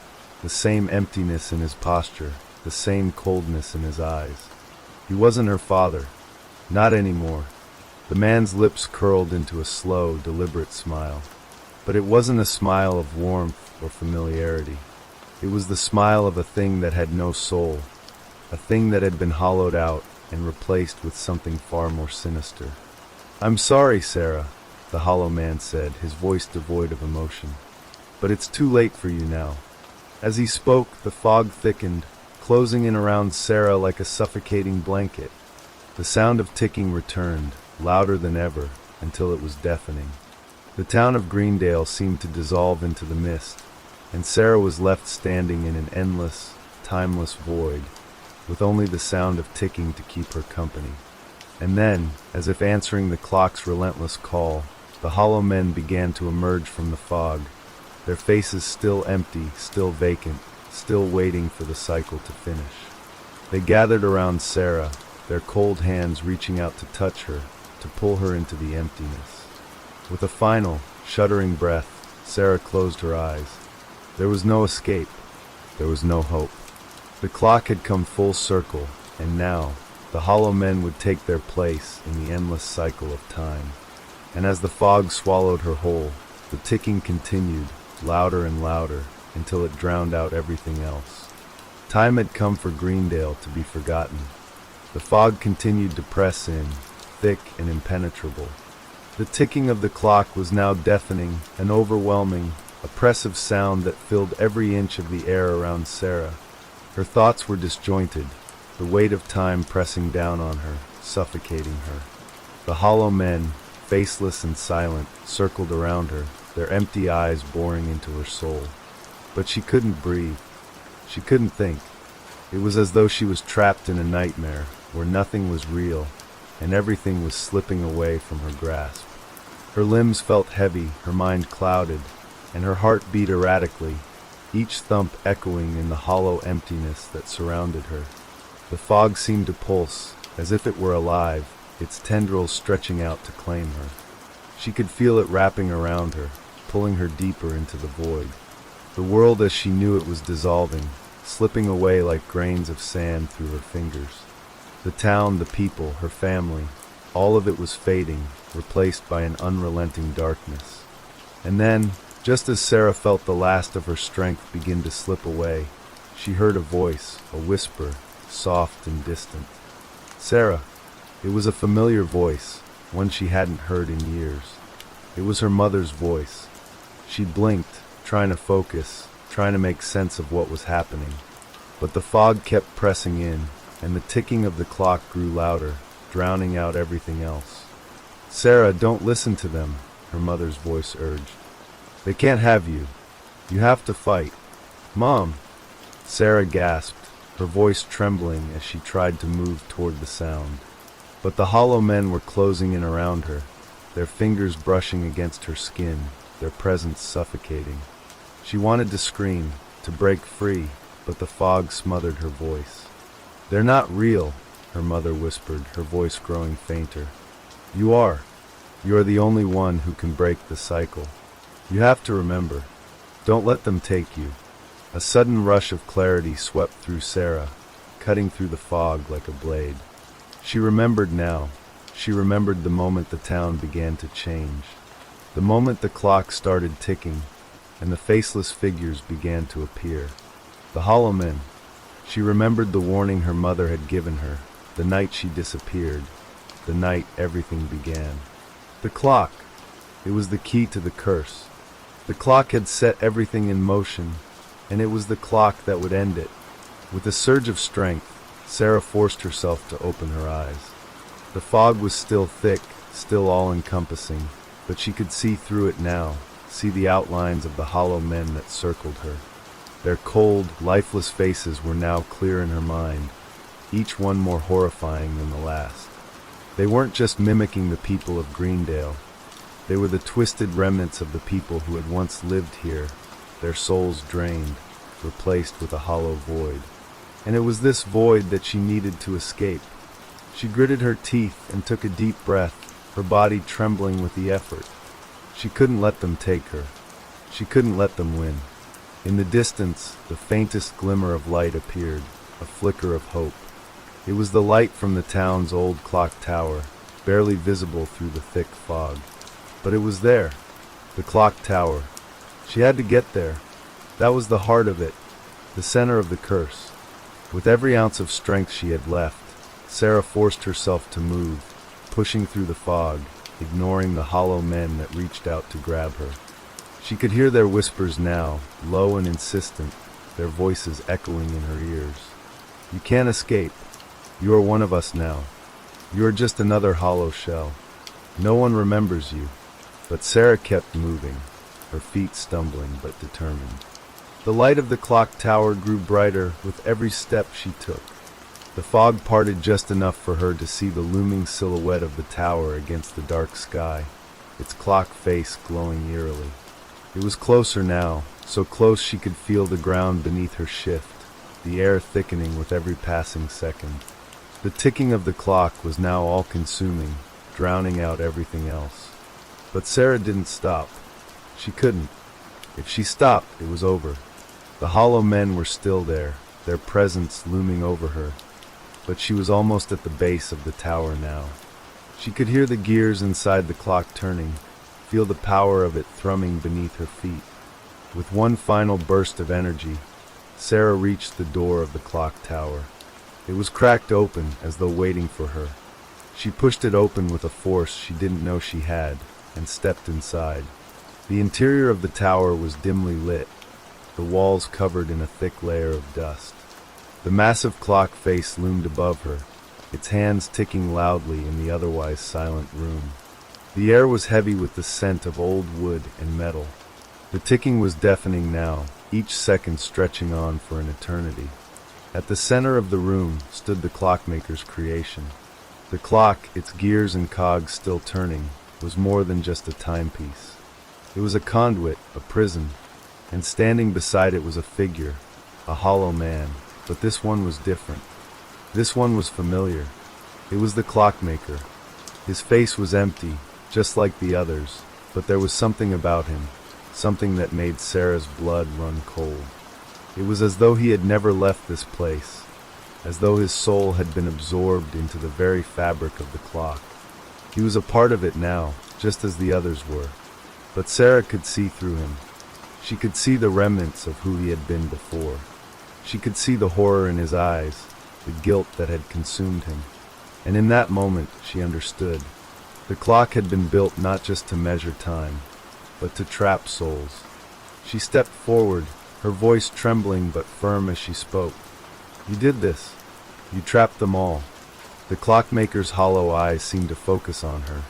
the same emptiness in his posture, the same coldness in his eyes. He wasn't her father. Not anymore. The man's lips curled into a slow, deliberate smile. But it wasn't a smile of warmth or familiarity. It was the smile of a thing that had no soul, a thing that had been hollowed out and replaced with something far more sinister. "I'm sorry, Sarah," the hollow man said, his voice devoid of emotion. "But it's too late for you now." As he spoke, the fog thickened, closing in around Sarah like a suffocating blanket. The sound of ticking returned, louder than ever, until it was deafening. The town of Greendale seemed to dissolve into the mist, and Sarah was left standing in an endless, timeless void, with only the sound of ticking to keep her company. And then, as if answering the clock's relentless call, the hollow men began to emerge from the fog, their faces still empty, still vacant, still waiting for the cycle to finish. They gathered around Sarah, their cold hands reaching out to touch her, to pull her into the emptiness. With a final, shuddering breath, Sarah closed her eyes. There was no escape. There was no hope. The clock had come full circle, and now, the hollow men would take their place in the endless cycle of time. And as the fog swallowed her whole, the ticking continued, louder and louder, until it drowned out everything else. Time had come for Greendale to be forgotten. The fog continued to press in, thick and impenetrable. The ticking of the clock was now deafening and overwhelming, oppressive sound that filled every inch of the air around Sarah. Her thoughts were disjointed, the weight of time pressing down on her, suffocating her. The hollow men, faceless and silent, circled around her, their empty eyes boring into her soul. But she couldn't breathe. She couldn't think. It was as though she was trapped in a nightmare, where nothing was real, and everything was slipping away from her grasp. Her limbs felt heavy, her mind clouded, and her heart beat erratically, each thump echoing in the hollow emptiness that surrounded her. The fog seemed to pulse, as if it were alive, its tendrils stretching out to claim her. She could feel it wrapping around her, pulling her deeper into the void. The world as she knew it was dissolving, slipping away like grains of sand through her fingers. The town, the people, her family, all of it was fading, replaced by an unrelenting darkness. And then, just as Sarah felt the last of her strength begin to slip away, she heard a voice, a whisper, soft and distant. Sarah. It was a familiar voice, one she hadn't heard in years. It was her mother's voice. She blinked, trying to focus, trying to make sense of what was happening. But the fog kept pressing in, and the ticking of the clock grew louder, drowning out everything else. "Sarah, don't listen to them," her mother's voice urged. "They can't have you. You have to fight." "Mom!" Sarah gasped, her voice trembling as she tried to move toward the sound. But the hollow men were closing in around her, their fingers brushing against her skin, their presence suffocating. She wanted to scream, to break free, but the fog smothered her voice. "They're not real," her mother whispered, her voice growing fainter. "You are. You are the only one who can break the cycle. You have to remember. Don't let them take you." A sudden rush of clarity swept through Sarah, cutting through the fog like a blade. She remembered now. She remembered the moment the town began to change. The moment the clock started ticking, and the faceless figures began to appear. The hollow men. She remembered the warning her mother had given her, the night she disappeared, the night everything began. The clock. It was the key to the curse. The clock had set everything in motion, and it was the clock that would end it. With a surge of strength, Sarah forced herself to open her eyes. The fog was still thick, still all-encompassing, but she could see through it now, see the outlines of the hollow men that circled her. Their cold, lifeless faces were now clear in her mind, each one more horrifying than the last. They weren't just mimicking the people of Greendale. They were the twisted remnants of the people who had once lived here, their souls drained, replaced with a hollow void. And it was this void that she needed to escape. She gritted her teeth and took a deep breath, her body trembling with the effort. She couldn't let them take her. She couldn't let them win. In the distance, the faintest glimmer of light appeared, a flicker of hope. It was the light from the town's old clock tower, barely visible through the thick fog. But it was there, the clock tower. She had to get there. That was the heart of it, the center of the curse. With every ounce of strength she had left, Sarah forced herself to move, pushing through the fog, ignoring the hollow men that reached out to grab her. She could hear their whispers now, low and insistent, their voices echoing in her ears. You can't escape. You are one of us now. You are just another hollow shell. No one remembers you. But Sarah kept moving, her feet stumbling but determined. The light of the clock tower grew brighter with every step she took. The fog parted just enough for her to see the looming silhouette of the tower against the dark sky, its clock face glowing eerily. It was closer now, so close she could feel the ground beneath her shift, the air thickening with every passing second. The ticking of the clock was now all-consuming, drowning out everything else. But Sarah didn't stop. She couldn't. If she stopped, it was over. The hollow men were still there, their presence looming over her. But she was almost at the base of the tower now. She could hear the gears inside the clock turning, feel the power of it thrumming beneath her feet. With one final burst of energy, Sarah reached the door of the clock tower. It was cracked open as though waiting for her. She pushed it open with a force she didn't know she had, and stepped inside. The interior of the tower was dimly lit, the walls covered in a thick layer of dust. The massive clock face loomed above her, its hands ticking loudly in the otherwise silent room. The air was heavy with the scent of old wood and metal. The ticking was deafening now, each second stretching on for an eternity. At the center of the room stood the clockmaker's creation. The clock, its gears and cogs still turning, was more than just a timepiece. It was a conduit, a prison, and standing beside it was a figure, a hollow man, but this one was different. This one was familiar. It was the clockmaker. His face was empty, just like the others, but there was something about him, something that made Sarah's blood run cold. It was as though he had never left this place, as though his soul had been absorbed into the very fabric of the clock. He was a part of it now, just as the others were. But Sarah could see through him. She could see the remnants of who he had been before. She could see the horror in his eyes, the guilt that had consumed him. And in that moment, she understood. The clock had been built not just to measure time, but to trap souls. She stepped forward, her voice trembling but firm as she spoke. You did this. You trapped them all. The clockmaker's hollow eyes seemed to focus on her,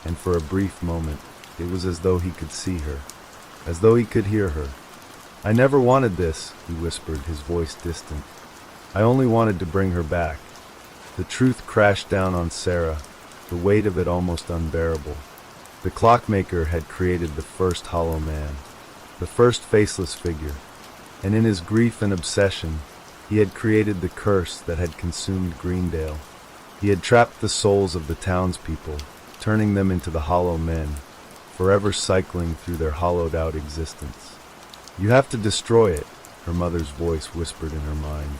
and for a brief moment, it was as though he could see her, as though he could hear her. I never wanted this, he whispered, his voice distant. I only wanted to bring her back. The truth crashed down on Sarah, the weight of it almost unbearable. The clockmaker had created the first hollow man, the first faceless figure, and in his grief and obsession, he had created the curse that had consumed Greendale. He had trapped the souls of the townspeople, turning them into the hollow men, forever cycling through their hollowed-out existence. You have to destroy it, her mother's voice whispered in her mind.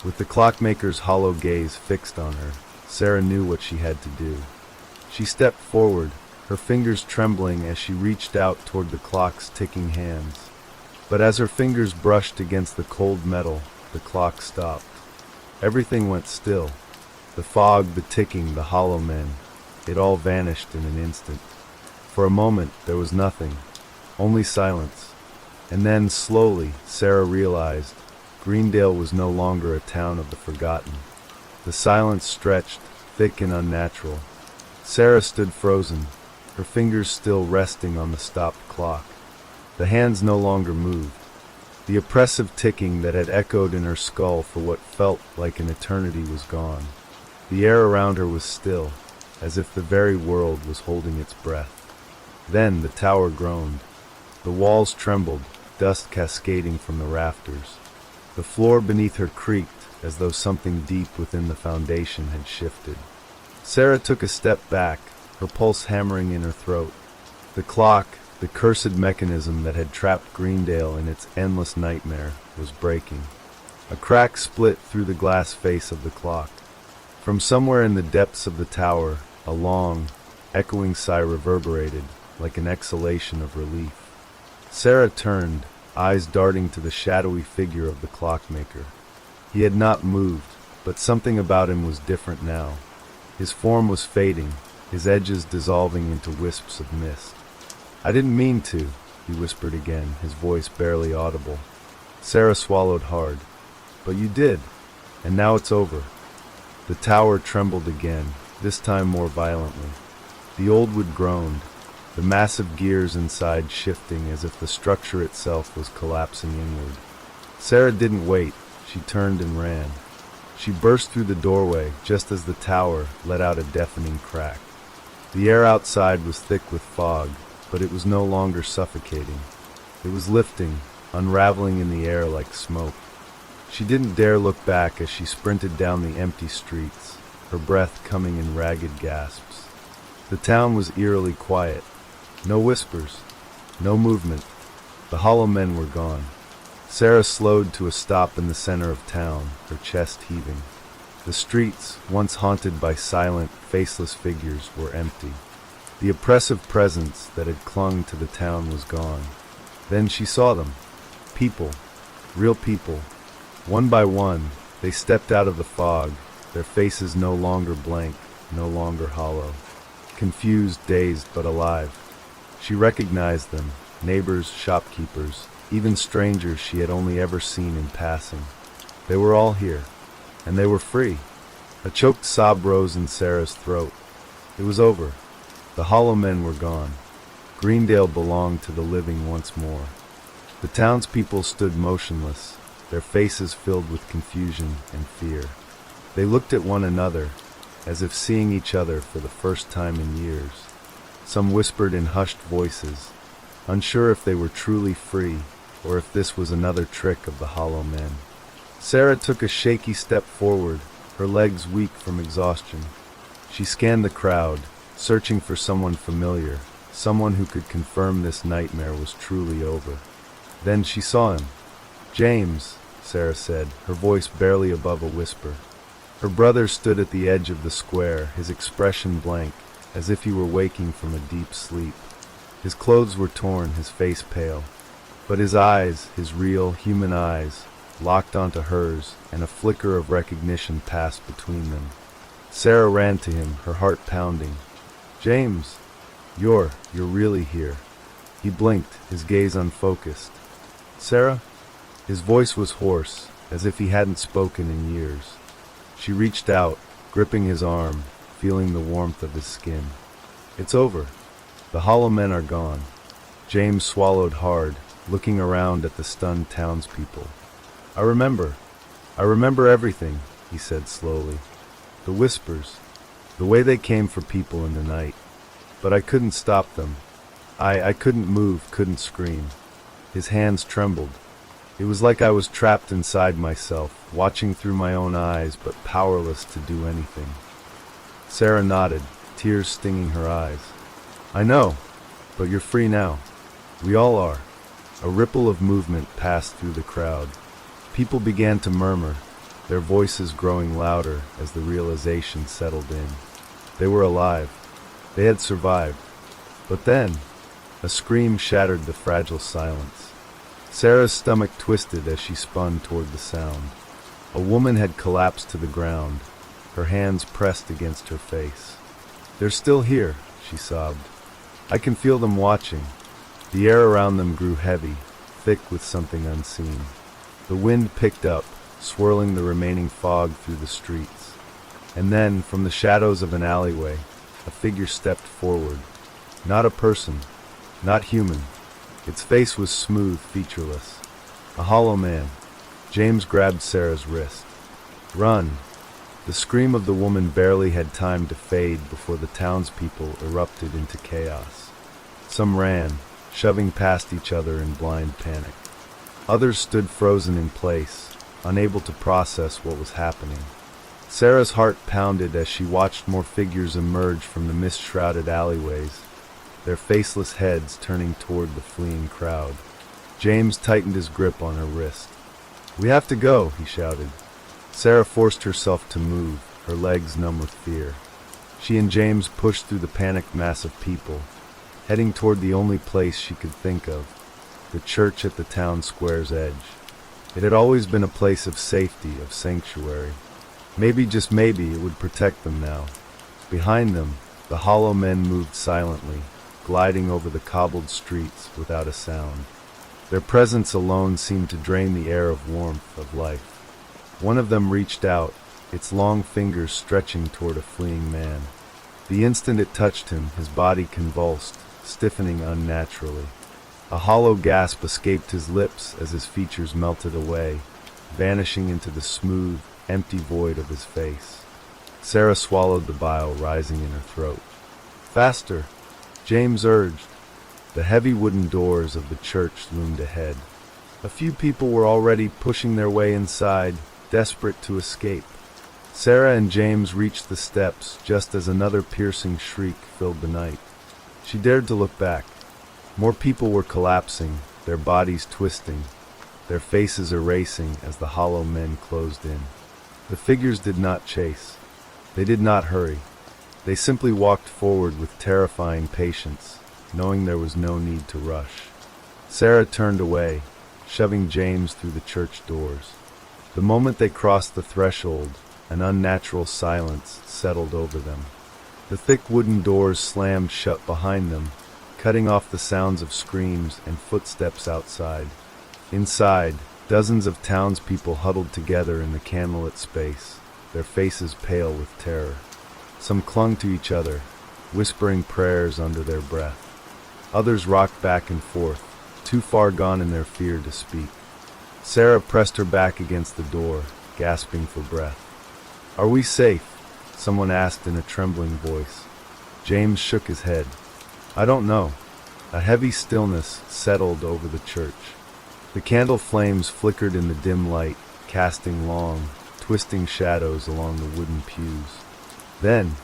With the clockmaker's hollow gaze fixed on her, Sarah knew what she had to do. She stepped forward, her fingers trembling as she reached out toward the clock's ticking hands. But as her fingers brushed against the cold metal, the clock stopped. Everything went still. The fog, the ticking, the hollow men, it all vanished in an instant. For a moment, there was nothing, only silence. And then, slowly, Sarah realized Greendale was no longer a town of the forgotten. The silence stretched, thick and unnatural. Sarah stood frozen, her fingers still resting on the stopped clock. The hands no longer moved. The oppressive ticking that had echoed in her skull for what felt like an eternity was gone. The air around her was still, as if the very world was holding its breath. Then the tower groaned. The walls trembled, dust cascading from the rafters. The floor beneath her creaked, as though something deep within the foundation had shifted. Sarah took a step back, her pulse hammering in her throat. The clock, the cursed mechanism that had trapped Greendale in its endless nightmare, was breaking. A crack split through the glass face of the clock. From somewhere in the depths of the tower, a long, echoing sigh reverberated, like an exhalation of relief. Sarah turned, eyes darting to the shadowy figure of the clockmaker. He had not moved, but something about him was different now. His form was fading, his edges dissolving into wisps of mist. "I didn't mean to," he whispered again, his voice barely audible. Sarah swallowed hard. "But you did, and now it's over." The tower trembled again, this time more violently. The old wood groaned, the massive gears inside shifting as if the structure itself was collapsing inward. Sarah didn't wait, she turned and ran. She burst through the doorway just as the tower let out a deafening crack. The air outside was thick with fog, but it was no longer suffocating. It was lifting, unraveling in the air like smoke. She didn't dare look back as she sprinted down the empty streets, her breath coming in ragged gasps. The town was eerily quiet. No whispers, no movement. The hollow men were gone. Sarah slowed to a stop in the center of town, her chest heaving. The streets, once haunted by silent, faceless figures, were empty. The oppressive presence that had clung to the town was gone. Then she saw them. People. Real people. One by one, they stepped out of the fog, their faces no longer blank, no longer hollow. Confused, dazed, but alive. She recognized them, neighbors, shopkeepers, even strangers she had only ever seen in passing. They were all here, and they were free. A choked sob rose in Sarah's throat. It was over. The hollow men were gone. Greendale belonged to the living once more. The townspeople stood motionless, their faces filled with confusion and fear. They looked at one another, as if seeing each other for the first time in years. Some whispered in hushed voices, unsure if they were truly free, or if this was another trick of the hollow men. Sarah took a shaky step forward, her legs weak from exhaustion. She scanned the crowd, searching for someone familiar, someone who could confirm this nightmare was truly over. Then she saw him. "James," Sarah said, her voice barely above a whisper. Her brother stood at the edge of the square, his expression blank, as if he were waking from a deep sleep. His clothes were torn, his face pale. But his eyes, his real, human eyes, locked onto hers, and a flicker of recognition passed between them. Sarah ran to him, her heart pounding. "James, you're really here." He blinked, his gaze unfocused. "Sarah?" His voice was hoarse, as if he hadn't spoken in years. She reached out, gripping his arm, feeling the warmth of his skin. "It's over. The hollow men are gone." James swallowed hard, looking around at the stunned townspeople. I remember everything," he said slowly. "The whispers, the way they came for people in the night. But I couldn't stop them. I couldn't move, couldn't scream." His hands trembled. It was like I was trapped inside myself, watching through my own eyes, but powerless to do anything. Sarah nodded, tears stinging her eyes. "I know, but you're free now. We all are." A ripple of movement passed through the crowd. People began to murmur, their voices growing louder as the realization settled in. They were alive. They had survived. But then, a scream shattered the fragile silence. Sarah's stomach twisted as she spun toward the sound. A woman had collapsed to the ground, her hands pressed against her face. "They're still here," she sobbed. "I can feel them watching." The air around them grew heavy, thick with something unseen. The wind picked up, swirling the remaining fog through the streets. And then, from the shadows of an alleyway, a figure stepped forward. Not a person, not human. Its face was smooth, featureless. A hollow man. James grabbed Sarah's wrist. "Run!" The scream of the woman barely had time to fade before the townspeople erupted into chaos. Some ran, shoving past each other in blind panic. Others stood frozen in place, unable to process what was happening. Sarah's heart pounded as she watched more figures emerge from the mist-shrouded alleyways, their faceless heads turning toward the fleeing crowd. James tightened his grip on her wrist. "We have to go," he shouted. Sarah forced herself to move, her legs numb with fear. She and James pushed through the panicked mass of people, heading toward the only place she could think of, the church at the town square's edge. It had always been a place of safety, of sanctuary. Maybe, just maybe, it would protect them now. Behind them, the hollow men moved silently, gliding over the cobbled streets without a sound. Their presence alone seemed to drain the air of warmth, of life. One of them reached out, its long fingers stretching toward a fleeing man. The instant it touched him, his body convulsed, stiffening unnaturally. A hollow gasp escaped his lips as his features melted away, vanishing into the smooth, empty void of his face. Sarah swallowed the bile rising in her throat. "Faster!" James urged. The heavy wooden doors of the church loomed ahead. A few people were already pushing their way inside, desperate to escape. Sarah and James reached the steps just as another piercing shriek filled the night. She dared to look back. More people were collapsing, their bodies twisting, their faces erasing as the hollow men closed in. The figures did not chase. They did not hurry. They simply walked forward with terrifying patience, knowing there was no need to rush. Sarah turned away, shoving James through the church doors. The moment they crossed the threshold, an unnatural silence settled over them. The thick wooden doors slammed shut behind them, cutting off the sounds of screams and footsteps outside. Inside, dozens of townspeople huddled together in the candlelit space, their faces pale with terror. Some clung to each other, whispering prayers under their breath. Others rocked back and forth, too far gone in their fear to speak. Sarah pressed her back against the door, gasping for breath. "Are we safe?" someone asked in a trembling voice. James shook his head. "I don't know." A heavy stillness settled over the church. The candle flames flickered in the dim light, casting long, twisting shadows along the wooden pews. Then,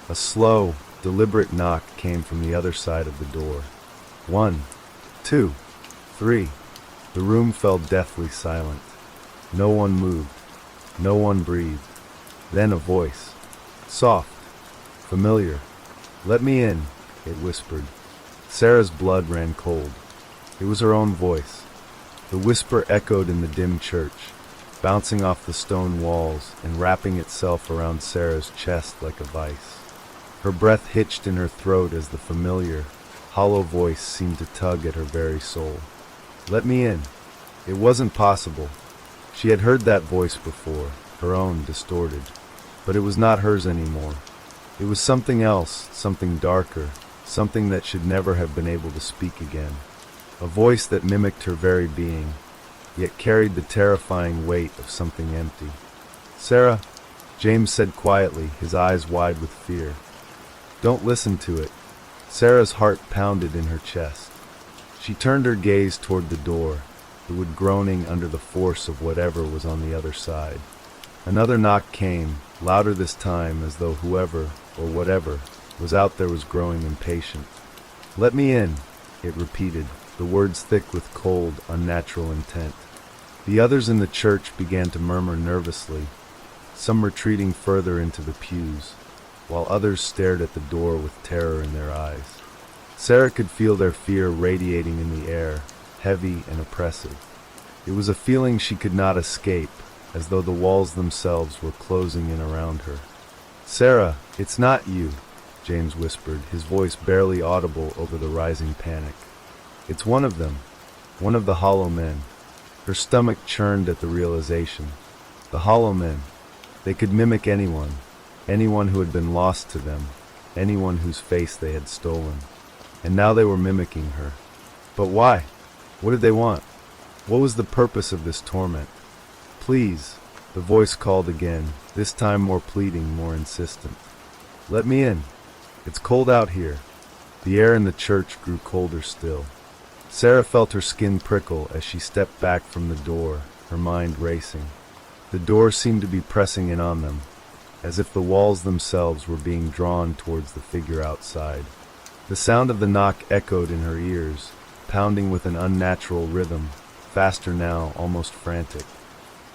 a slow, deliberate knock came from the other side of the door. 1, 2, 3. The room fell deathly silent. No one moved. No one breathed. Then a voice. Soft. Familiar. "Let me in," it whispered. Sarah's blood ran cold. It was her own voice. The whisper echoed in the dim church, bouncing off the stone walls and wrapping itself around Sarah's chest like a vice. Her breath hitched in her throat as the familiar, hollow voice seemed to tug at her very soul. "Let me in." It wasn't possible. She had heard that voice before, her own distorted. But it was not hers anymore. It was something else, something darker, something that should never have been able to speak again. A voice that mimicked her very being, yet carried the terrifying weight of something empty. "Sarah," James said quietly, his eyes wide with fear. "Don't listen to it." Sarah's heart pounded in her chest. She turned her gaze toward the door, the wood groaning under the force of whatever was on the other side. Another knock came, louder this time, as though whoever, or whatever, was out there was growing impatient. "Let me in," it repeated, the words thick with cold, unnatural intent. The others in the church began to murmur nervously, some retreating further into the pews, while others stared at the door with terror in their eyes. Sarah could feel their fear radiating in the air, heavy and oppressive. It was a feeling she could not escape, as though the walls themselves were closing in around her. "Sarah, it's not you," James whispered, his voice barely audible over the rising panic. "It's one of them, one of the hollow men." Her stomach churned at the realization. The hollow men. They could mimic anyone, anyone who had been lost to them, anyone whose face they had stolen. And now they were mimicking her. But why? What did they want? What was the purpose of this torment? "Please," the voice called again, this time more pleading, more insistent. "Let me in. It's cold out here." The air in the church grew colder still. Sarah felt her skin prickle as she stepped back from the door, her mind racing. The door seemed to be pressing in on them, as if the walls themselves were being drawn towards the figure outside. The sound of the knock echoed in her ears, pounding with an unnatural rhythm, faster now, almost frantic.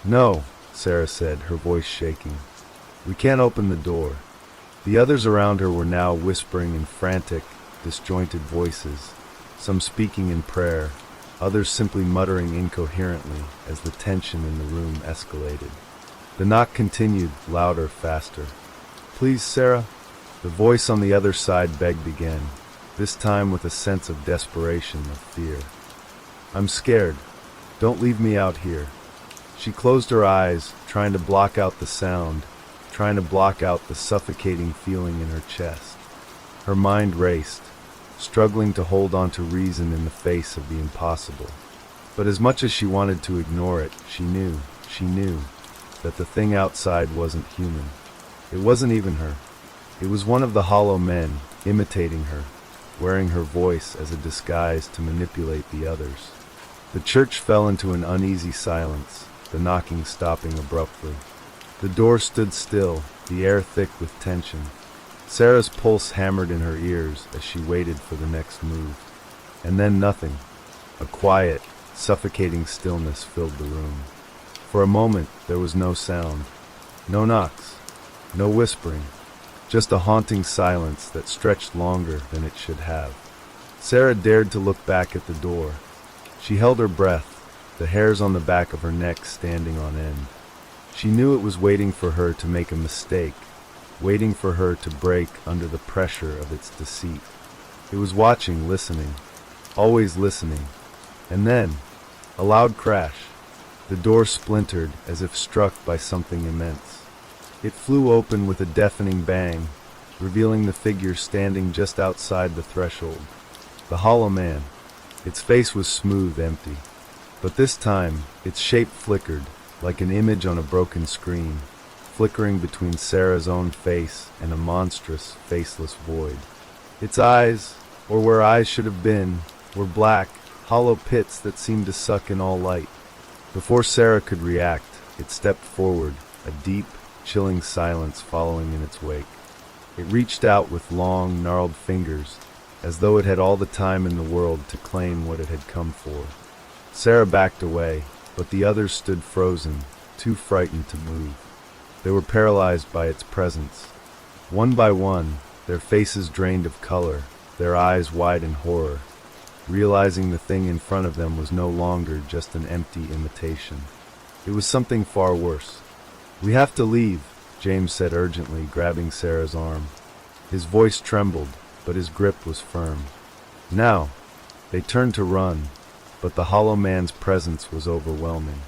"No," Sarah said, her voice shaking. "We can't open the door." The others around her were now whispering in frantic, disjointed voices, some speaking in prayer, others simply muttering incoherently as the tension in the room escalated. The knock continued, louder, faster. "Please, Sarah?" The voice on the other side begged again, this time with a sense of desperation, of fear. "I'm scared. Don't leave me out here." She closed her eyes, trying to block out the sound, trying to block out the suffocating feeling in her chest. Her mind raced, struggling to hold on to reason in the face of the impossible. But as much as she wanted to ignore it, she knew that the thing outside wasn't human. It wasn't even her. It was one of the hollow men, imitating her, wearing her voice as a disguise to manipulate the others. The church fell into an uneasy silence, the knocking stopping abruptly. The door stood still, the air thick with tension. Sarah's pulse hammered in her ears as she waited for the next move. And then nothing. A quiet, suffocating stillness filled the room. For a moment, there was no sound. No knocks. No whispering. Just a haunting silence that stretched longer than it should have. Sarah dared to look back at the door. She held her breath, the hairs on the back of her neck standing on end. She knew it was waiting for her to make a mistake, waiting for her to break under the pressure of its deceit. It was watching, listening, always listening. And then, a loud crash. The door splintered as if struck by something immense. It flew open with a deafening bang, revealing the figure standing just outside the threshold. The hollow man. Its face was smooth, empty. But this time, its shape flickered, like an image on a broken screen, flickering between Sarah's own face and a monstrous, faceless void. Its eyes, or where eyes should have been, were black, hollow pits that seemed to suck in all light. Before Sarah could react, it stepped forward, a deep, chilling silence following in its wake. It reached out with long, gnarled fingers, as though it had all the time in the world to claim what it had come for. Sarah backed away, but the others stood frozen, too frightened to move. They were paralyzed by its presence. One by one, their faces drained of color, their eyes wide in horror, realizing the thing in front of them was no longer just an empty imitation. It was something far worse. "We have to leave," James said urgently, grabbing Sarah's arm. His voice trembled, but his grip was firm. Now, they turned to run, but the hollow man's presence was overwhelming.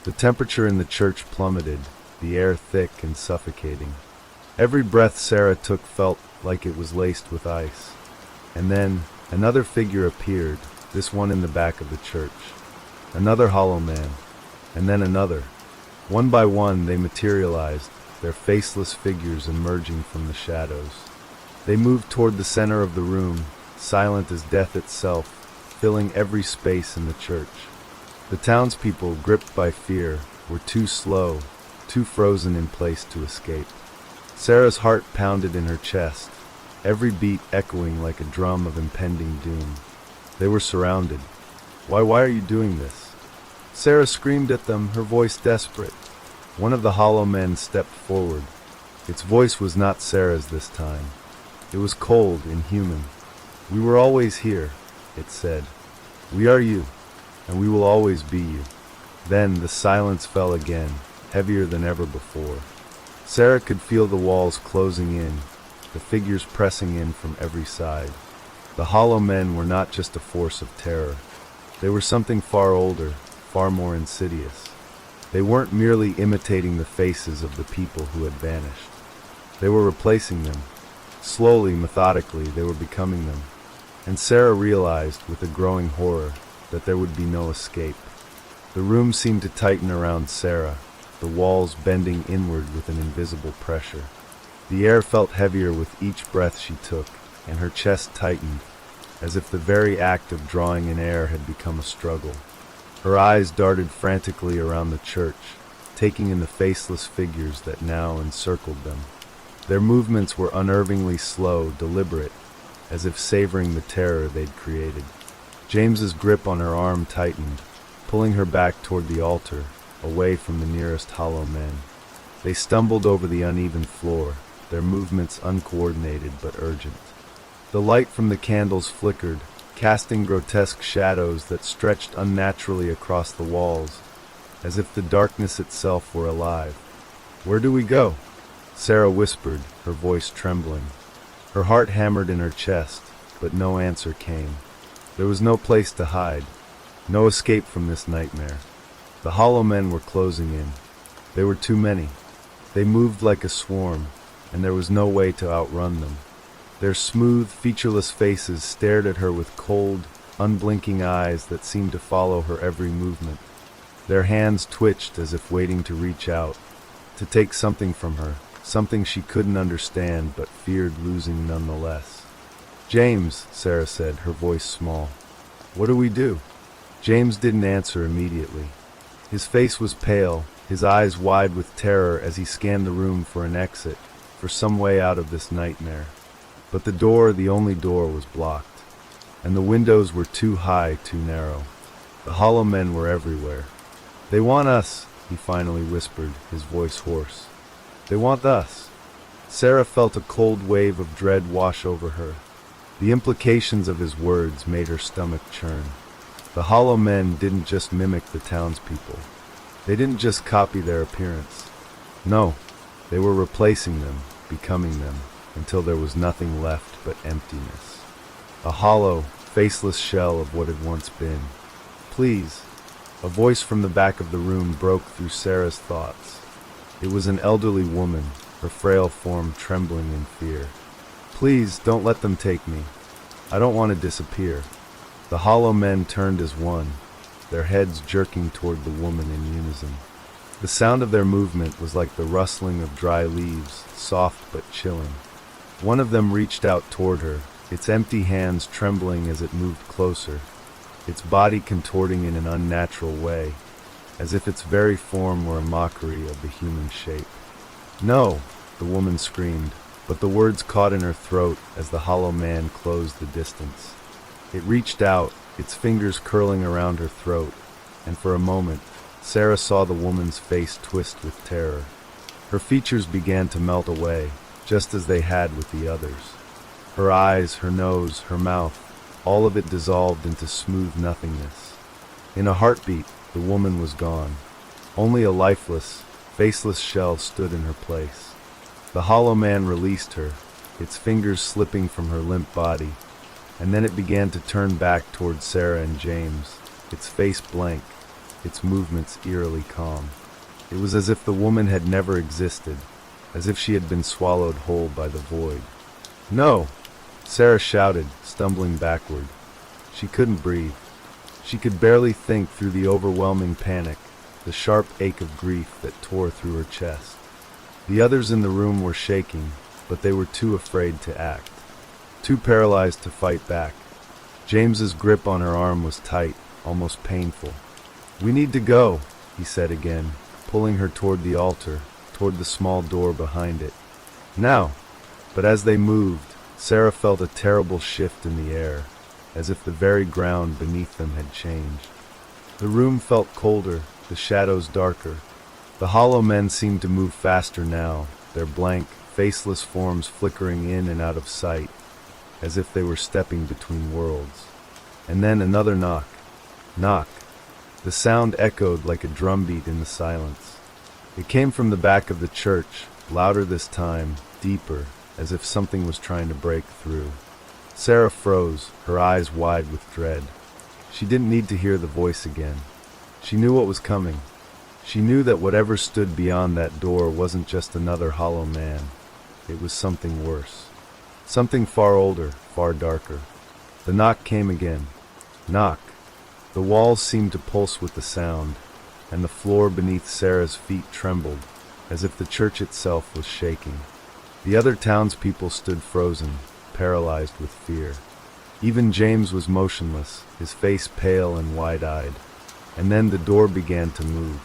The temperature in the church plummeted, the air thick and suffocating. Every breath Sarah took felt like it was laced with ice. And then, another figure appeared, this one in the back of the church. Another hollow man, and then another. One by one they materialized, their faceless figures emerging from the shadows. They moved toward the center of the room, silent as death itself, filling every space in the church. The townspeople, gripped by fear, were too slow, too frozen in place to escape. Sarah's heart pounded in her chest, every beat echoing like a drum of impending doom. They were surrounded. Why are you doing this?" Sarah screamed at them, her voice desperate. One of the hollow men stepped forward. Its voice was not Sarah's this time. It was cold, inhuman. "We were always here," it said. "We are you, and we will always be you." Then the silence fell again, heavier than ever before. Sarah could feel the walls closing in, the figures pressing in from every side. The hollow men were not just a force of terror. They were something far older, far more insidious. They weren't merely imitating the faces of the people who had vanished. They were replacing them. Slowly, methodically, they were becoming them. And Sarah realized, with a growing horror, that there would be no escape. The room seemed to tighten around Sarah, the walls bending inward with an invisible pressure. The air felt heavier with each breath she took, and her chest tightened, as if the very act of drawing in air had become a struggle. Her eyes darted frantically around the church, taking in the faceless figures that now encircled them. Their movements were unnervingly slow, deliberate, as if savoring the terror they'd created. James's grip on her arm tightened, pulling her back toward the altar, away from the nearest hollow men. They stumbled over the uneven floor, their movements uncoordinated but urgent. The light from the candles flickered, casting grotesque shadows that stretched unnaturally across the walls, as if the darkness itself were alive. "Where do we go?" Sarah whispered, her voice trembling. Her heart hammered in her chest, but no answer came. There was no place to hide, no escape from this nightmare. The hollow men were closing in. They were too many. They moved like a swarm, and there was no way to outrun them. Their smooth, featureless faces stared at her with cold, unblinking eyes that seemed to follow her every movement. Their hands twitched as if waiting to reach out, to take something from her, something she couldn't understand but feared losing nonetheless. "James," Sarah said, her voice small. "What do we do?" James didn't answer immediately. His face was pale, his eyes wide with terror as he scanned the room for an exit, for some way out of this nightmare. But the door, the only door, was blocked, and the windows were too high, too narrow. The hollow men were everywhere. "They want us," he finally whispered, his voice hoarse. "They want us." Sarah felt a cold wave of dread wash over her. The implications of his words made her stomach churn. The hollow men didn't just mimic the townspeople. They didn't just copy their appearance. No, they were replacing them, becoming them, until there was nothing left but emptiness. A hollow, faceless shell of what had once been. "Please." A voice from the back of the room broke through Sarah's thoughts. It was an elderly woman, her frail form trembling in fear. "Please, don't let them take me. I don't want to disappear." The hollow men turned as one, their heads jerking toward the woman in unison. The sound of their movement was like the rustling of dry leaves, soft but chilling. One of them reached out toward her, its empty hands trembling as it moved closer, its body contorting in an unnatural way, as if its very form were a mockery of the human shape. "No!" the woman screamed, but the words caught in her throat as the hollow man closed the distance. It reached out, its fingers curling around her throat, and for a moment, Sarah saw the woman's face twist with terror. Her features began to melt away, just as they had with the others. Her eyes, her nose, her mouth, all of it dissolved into smooth nothingness. In a heartbeat, the woman was gone. Only a lifeless, faceless shell stood in her place. The hollow man released her, its fingers slipping from her limp body, and then it began to turn back toward Sarah and James, its face blank, its movements eerily calm. It was as if the woman had never existed, as if she had been swallowed whole by the void. "No!" Sarah shouted, stumbling backward. She couldn't breathe. She could barely think through the overwhelming panic, the sharp ache of grief that tore through her chest. The others in the room were shaking, but they were too afraid to act, too paralyzed to fight back. James's grip on her arm was tight, almost painful. "We need to go," he said again, pulling her toward the altar, toward the small door behind it. "Now!" But as they moved, Sarah felt a terrible shift in the air, as if the very ground beneath them had changed. The room felt colder, the shadows darker. The hollow men seemed to move faster now, their blank, faceless forms flickering in and out of sight, as if they were stepping between worlds. And then another knock. Knock. The sound echoed like a drumbeat in the silence. It came from the back of the church, louder this time, deeper, as if something was trying to break through. Sarah froze, her eyes wide with dread. She didn't need to hear the voice again. She knew what was coming. She knew that whatever stood beyond that door wasn't just another hollow man. It was something worse. Something far older, far darker. The knock came again. Knock. The walls seemed to pulse with the sound, and the floor beneath Sarah's feet trembled, as if the church itself was shaking. The other townspeople stood frozen, paralyzed with fear. Even James was motionless, his face pale and wide-eyed. And then the door began to move.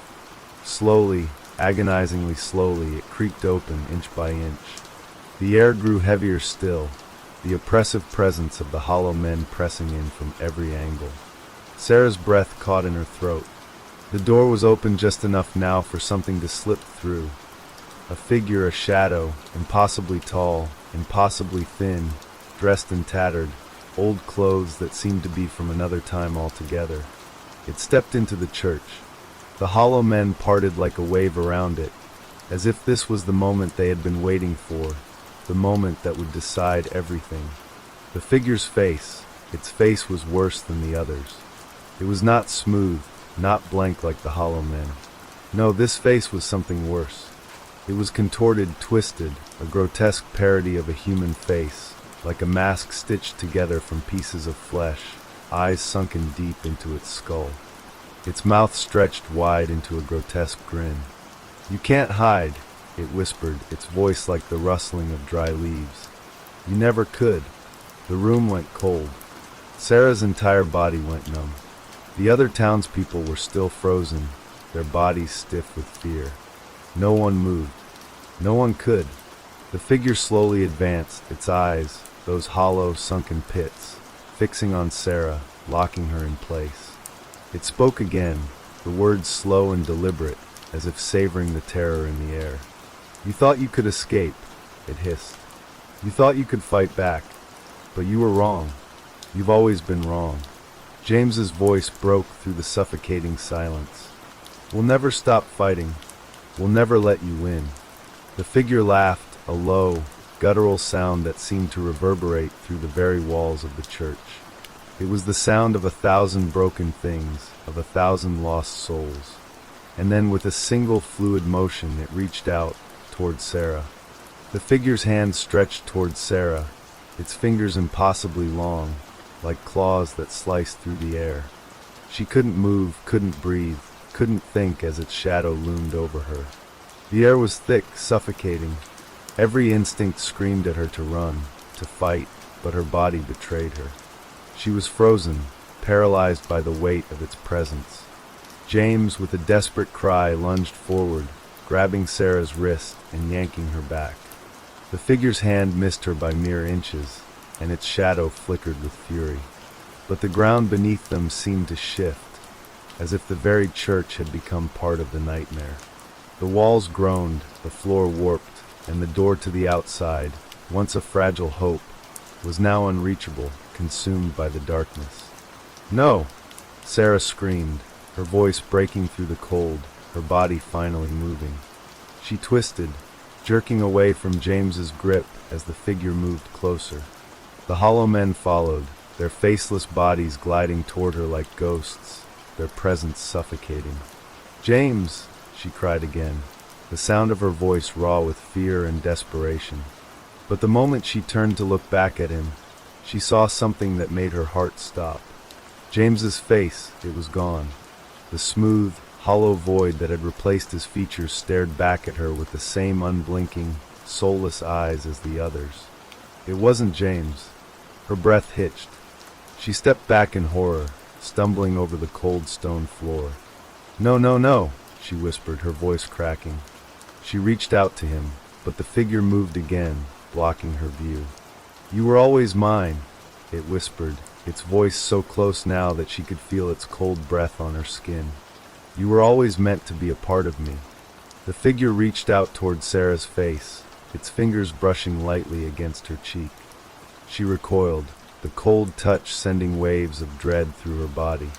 Slowly, agonizingly slowly, it creaked open inch by inch. The air grew heavier still, the oppressive presence of the hollow men pressing in from every angle. Sarah's breath caught in her throat. The door was open just enough now for something to slip through. A figure, a shadow, impossibly tall, impossibly thin, dressed in tattered, old clothes that seemed to be from another time altogether. It stepped into the church. The hollow men parted like a wave around it, as if this was the moment they had been waiting for, the moment that would decide everything. The figure's face, its face was worse than the others. It was not smooth, not blank like the hollow men. No, this face was something worse. It was contorted, twisted, a grotesque parody of a human face, like a mask stitched together from pieces of flesh, eyes sunken deep into its skull. Its mouth stretched wide into a grotesque grin. "You can't hide," it whispered, its voice like the rustling of dry leaves. "You never could." The room went cold. Sarah's entire body went numb. The other townspeople were still frozen, their bodies stiff with fear. No one moved. No one could. The figure slowly advanced, its eyes, those hollow, sunken pits, fixing on Sarah, locking her in place. It spoke again, the words slow and deliberate, as if savoring the terror in the air. "You thought you could escape," it hissed. "You thought you could fight back. But you were wrong. You've always been wrong." James's voice broke through the suffocating silence. "We'll never stop fighting. We'll never let you win." The figure laughed, a low, guttural sound that seemed to reverberate through the very walls of the church. It was the sound of 1,000 broken things, of 1,000 lost souls. And then with a single fluid motion it reached out toward Sarah. The figure's hand stretched toward Sarah, its fingers impossibly long, like claws that sliced through the air. She couldn't move, couldn't breathe, couldn't think as its shadow loomed over her. The air was thick, suffocating. Every instinct screamed at her to run, to fight, but her body betrayed her. She was frozen, paralyzed by the weight of its presence. James, with a desperate cry, lunged forward, grabbing Sarah's wrist and yanking her back. The figure's hand missed her by mere inches, and its shadow flickered with fury. But the ground beneath them seemed to shift, as if the very church had become part of the nightmare. The walls groaned, the floor warped, and the door to the outside, once a fragile hope, was now unreachable, consumed by the darkness. "No!" Sarah screamed, her voice breaking through the cold, her body finally moving. She twisted, jerking away from James's grip as the figure moved closer. The hollow men followed, their faceless bodies gliding toward her like ghosts, their presence suffocating. "James!" she cried again, the sound of her voice raw with fear and desperation. But the moment she turned to look back at him, she saw something that made her heart stop. James's face, it was gone. The smooth, hollow void that had replaced his features stared back at her with the same unblinking, soulless eyes as the others. It wasn't James. Her breath hitched. She stepped back in horror, stumbling over the cold stone floor. "No, no, no," she whispered, her voice cracking. She reached out to him, but the figure moved again, blocking her view. "You were always mine," it whispered, its voice so close now that she could feel its cold breath on her skin. "You were always meant to be a part of me." The figure reached out toward Sarah's face, its fingers brushing lightly against her cheek. She recoiled, the cold touch sending waves of dread through her body.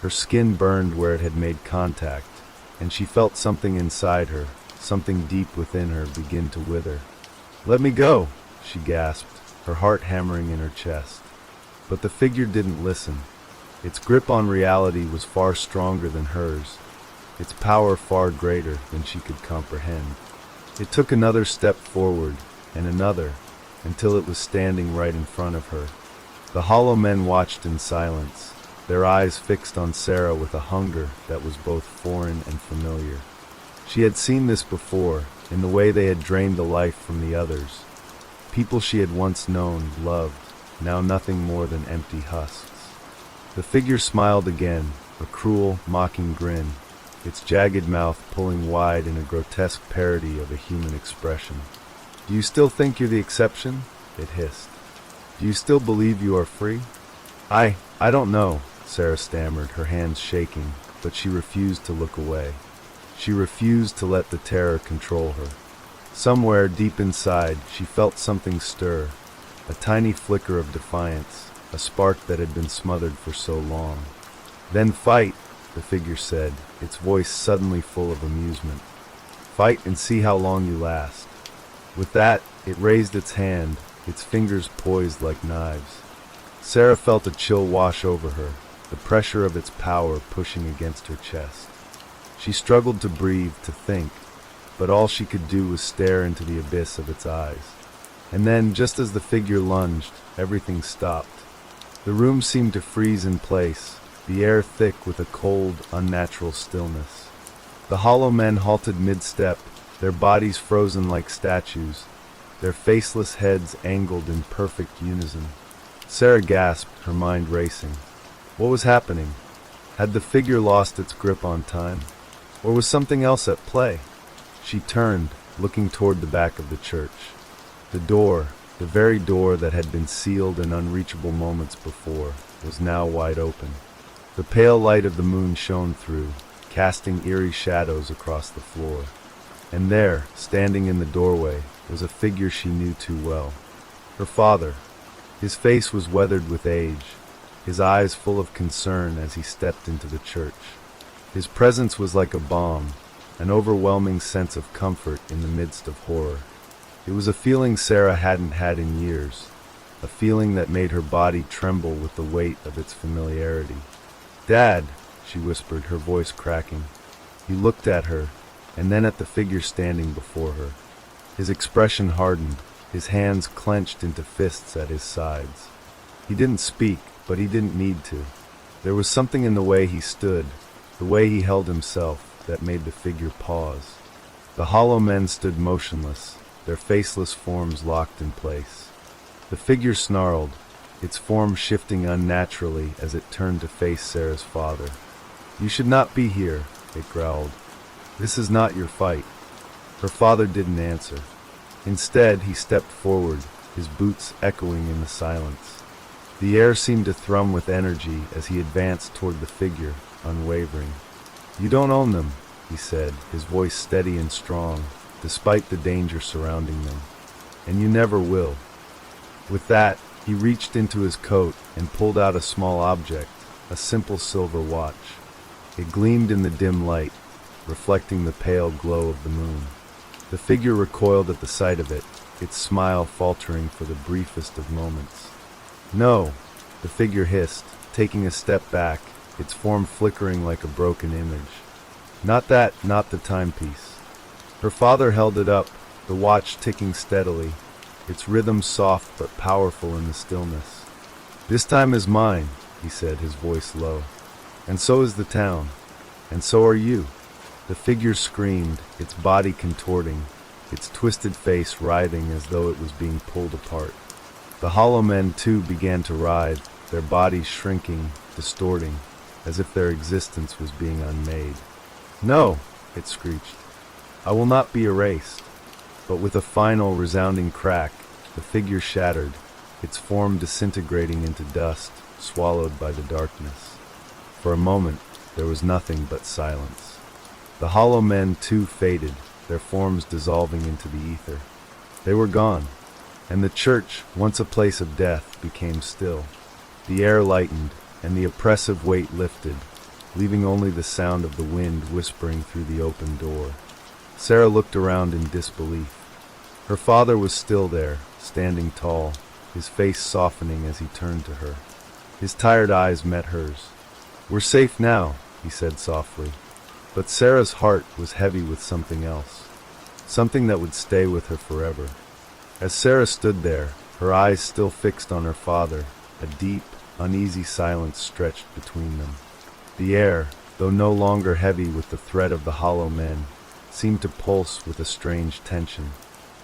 Her skin burned where it had made contact, and she felt something inside her, something deep within her, begin to wither. "Let me go," she gasped, her heart hammering in her chest. But the figure didn't listen. Its grip on reality was far stronger than hers, its power far greater than she could comprehend. It took another step forward, and another, until it was standing right in front of her. The hollow men watched in silence, their eyes fixed on Sarah with a hunger that was both foreign and familiar. She had seen this before, in the way they had drained the life from the others. People she had once known, loved, now nothing more than empty husks. The figure smiled again, a cruel, mocking grin, its jagged mouth pulling wide in a grotesque parody of a human expression. "Do you still think you're the exception?" it hissed. "Do you still believe you are free?" I don't know," Sarah stammered, her hands shaking, but she refused to look away. She refused to let the terror control her. Somewhere deep inside, she felt something stir, a tiny flicker of defiance, a spark that had been smothered for so long. "Then fight," the figure said, its voice suddenly full of amusement. "Fight and see how long you last." With that, it raised its hand, its fingers poised like knives. Sarah felt a chill wash over her, the pressure of its power pushing against her chest. She struggled to breathe, to think, but all she could do was stare into the abyss of its eyes. And then, just as the figure lunged, everything stopped. The room seemed to freeze in place, the air thick with a cold, unnatural stillness. The hollow men halted mid-step, their bodies frozen like statues, their faceless heads angled in perfect unison. Sarah gasped, her mind racing. What was happening? Had the figure lost its grip on time? Or was something else at play? She turned, looking toward the back of the church. The door, the very door that had been sealed in unreachable moments before, was now wide open. The pale light of the moon shone through, casting eerie shadows across the floor. And there, standing in the doorway, was a figure she knew too well. Her father. His face was weathered with age, his eyes full of concern as he stepped into the church. His presence was like a balm, an overwhelming sense of comfort in the midst of horror. It was a feeling Sarah hadn't had in years, a feeling that made her body tremble with the weight of its familiarity. "Dad," she whispered, her voice cracking. He looked at her, and then at the figure standing before her. His expression hardened, his hands clenched into fists at his sides. He didn't speak, but he didn't need to. There was something in the way he stood, the way he held himself, that made the figure pause. The hollow men stood motionless, their faceless forms locked in place. The figure snarled, its form shifting unnaturally as it turned to face Sarah's father. "You should not be here," it growled. "This is not your fight." Her father didn't answer. Instead, he stepped forward, his boots echoing in the silence. The air seemed to thrum with energy as he advanced toward the figure, unwavering. "You don't own them," he said, his voice steady and strong, despite the danger surrounding them. "And you never will." With that, he reached into his coat and pulled out a small object, a simple silver watch. It gleamed in the dim light, reflecting the pale glow of the moon. The figure recoiled at the sight of it, its smile faltering for the briefest of moments. "No," the figure hissed, taking a step back, its form flickering like a broken image. "Not that, not the timepiece." Her father held it up, the watch ticking steadily, its rhythm soft but powerful in the stillness. "This time is mine," he said, his voice low. "And so is the town. And so are you." The figure screamed, its body contorting, its twisted face writhing as though it was being pulled apart. The hollow men, too, began to writhe, their bodies shrinking, distorting, as if their existence was being unmade. "No," it screeched. "I will not be erased." But with a final, resounding crack, the figure shattered, its form disintegrating into dust, swallowed by the darkness. For a moment, there was nothing but silence. The hollow men, too, faded, their forms dissolving into the ether. They were gone, and the church, once a place of death, became still. The air lightened, and the oppressive weight lifted, leaving only the sound of the wind whispering through the open door. Sarah looked around in disbelief. Her father was still there, standing tall, his face softening as he turned to her. His tired eyes met hers. "We're safe now," he said softly. But Sarah's heart was heavy with something else, something that would stay with her forever. As Sarah stood there, her eyes still fixed on her father, a deep, uneasy silence stretched between them. The air, though no longer heavy with the threat of the hollow men, seemed to pulse with a strange tension.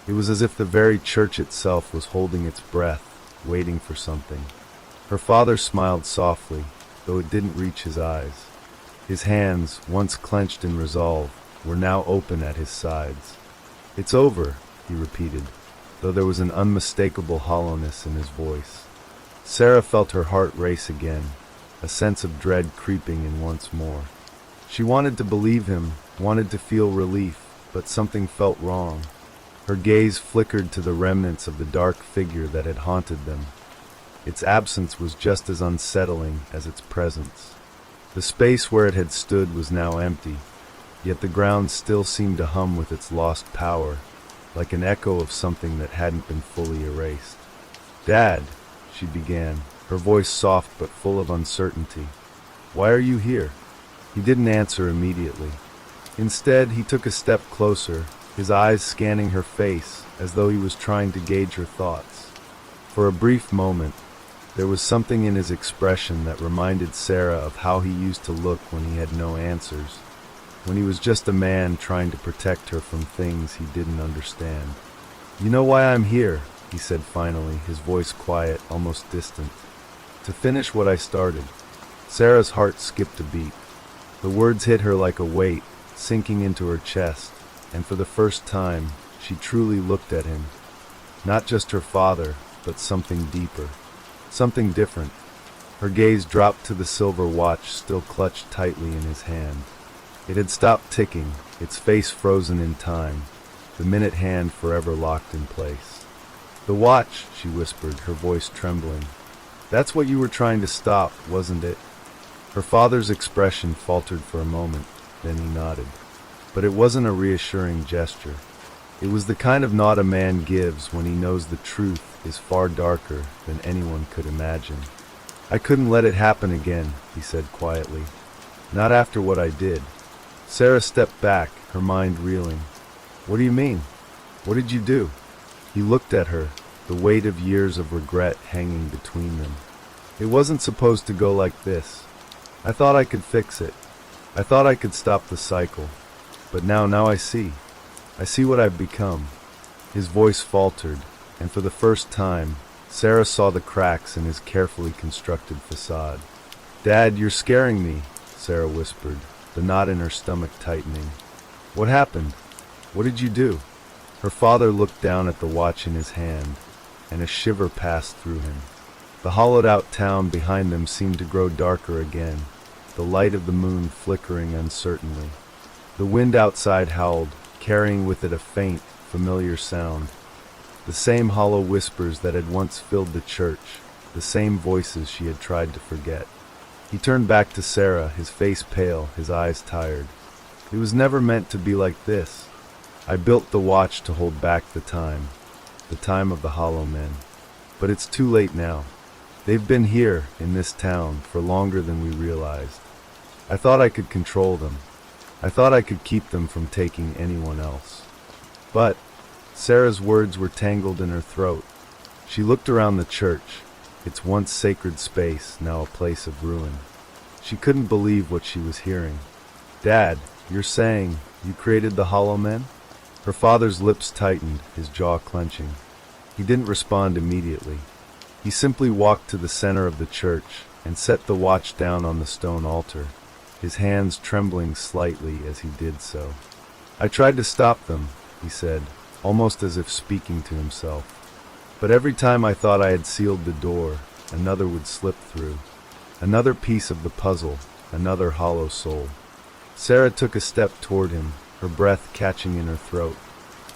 It was as if the very church itself was holding its breath, waiting for something. Her father smiled softly, though it didn't reach his eyes. His hands, once clenched in resolve, were now open at his sides. "It's over," he repeated, though there was an unmistakable hollowness in his voice. Sarah felt her heart race again, a sense of dread creeping in once more. She wanted to believe him, wanted to feel relief, but something felt wrong. Her gaze flickered to the remnants of the dark figure that had haunted them. Its absence was just as unsettling as its presence. The space where it had stood was now empty, yet the ground still seemed to hum with its lost power, like an echo of something that hadn't been fully erased. "Dad," she began, her voice soft but full of uncertainty. "Why are you here?" He didn't answer immediately. Instead, he took a step closer, his eyes scanning her face as though he was trying to gauge her thoughts. For a brief moment, there was something in his expression that reminded Sarah of how he used to look when he had no answers, when he was just a man trying to protect her from things he didn't understand. "You know why I'm here," he said finally, his voice quiet, almost distant. "To finish what I started." Sarah's heart skipped a beat. The words hit her like a weight, sinking into her chest, and for the first time, she truly looked at him. Not just her father, but something deeper, something different. Her gaze dropped to the silver watch still clutched tightly in his hand. It had stopped ticking, its face frozen in time, the minute hand forever locked in place. "The watch," she whispered, her voice trembling. "That's what you were trying to stop, wasn't it?" Her father's expression faltered for a moment, then he nodded. But it wasn't a reassuring gesture. It was the kind of nod a man gives when he knows the truth is far darker than anyone could imagine. "I couldn't let it happen again," he said quietly. "Not after what I did." Sarah stepped back, her mind reeling. "What do you mean? What did you do?" He looked at her, the weight of years of regret hanging between them. "It wasn't supposed to go like this. I thought I could fix it. I thought I could stop the cycle. But now I see. I see what I've become." His voice faltered, and for the first time, Sarah saw the cracks in his carefully constructed facade. "Dad, you're scaring me," Sarah whispered, the knot in her stomach tightening. "What happened? What did you do?" Her father looked down at the watch in his hand, and a shiver passed through him. The hollowed-out town behind them seemed to grow darker again, the light of the moon flickering uncertainly. The wind outside howled, carrying with it a faint, familiar sound. The same hollow whispers that had once filled the church, the same voices she had tried to forget. He turned back to Sarah, his face pale, his eyes tired. "It was never meant to be like this. I built the watch to hold back the time of the hollow men. But it's too late now. They've been here, in this town, for longer than we realized. I thought I could control them. I thought I could keep them from taking anyone else. But," Sarah's words were tangled in her throat. She looked around the church, its once sacred space now a place of ruin. She couldn't believe what she was hearing. "Dad, you're saying you created the Hollow Men?" Her father's lips tightened, his jaw clenching. He didn't respond immediately. He simply walked to the center of the church and set the watch down on the stone altar, his hands trembling slightly as he did so. "I tried to stop them," he said, almost as if speaking to himself. "But every time I thought I had sealed the door, another would slip through. Another piece of the puzzle, another hollow soul." Sarah took a step toward him, her breath catching in her throat.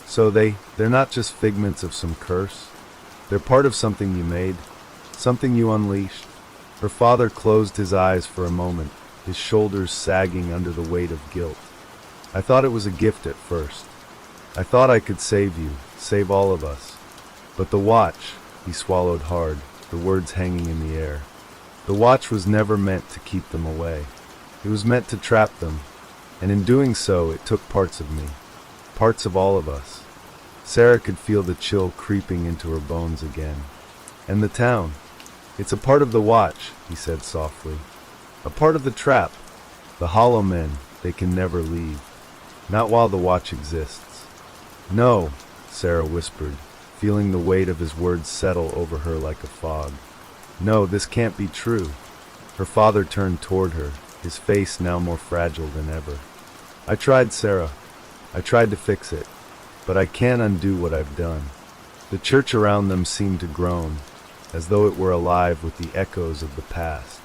"So they're not just figments of some curse? They're part of something you made? Something you unleashed?" Her father closed his eyes for a moment, his shoulders sagging under the weight of guilt. "I thought it was a gift at first. I thought I could save you, save all of us. But the watch," he swallowed hard, the words hanging in the air. "The watch was never meant to keep them away. It was meant to trap them, and in doing so it took parts of me, parts of all of us." Sarah could feel the chill creeping into her bones again. "And the town? It's a part of the watch," he said softly. "A part of the trap. The Hollow Men, they can never leave. Not while the watch exists." "No," Sarah whispered, feeling the weight of his words settle over her like a fog. "No, this can't be true." Her father turned toward her, his face now more fragile than ever. "I tried, Sarah. I tried to fix it. But I can't undo what I've done." The church around them seemed to groan, as though it were alive with the echoes of the past.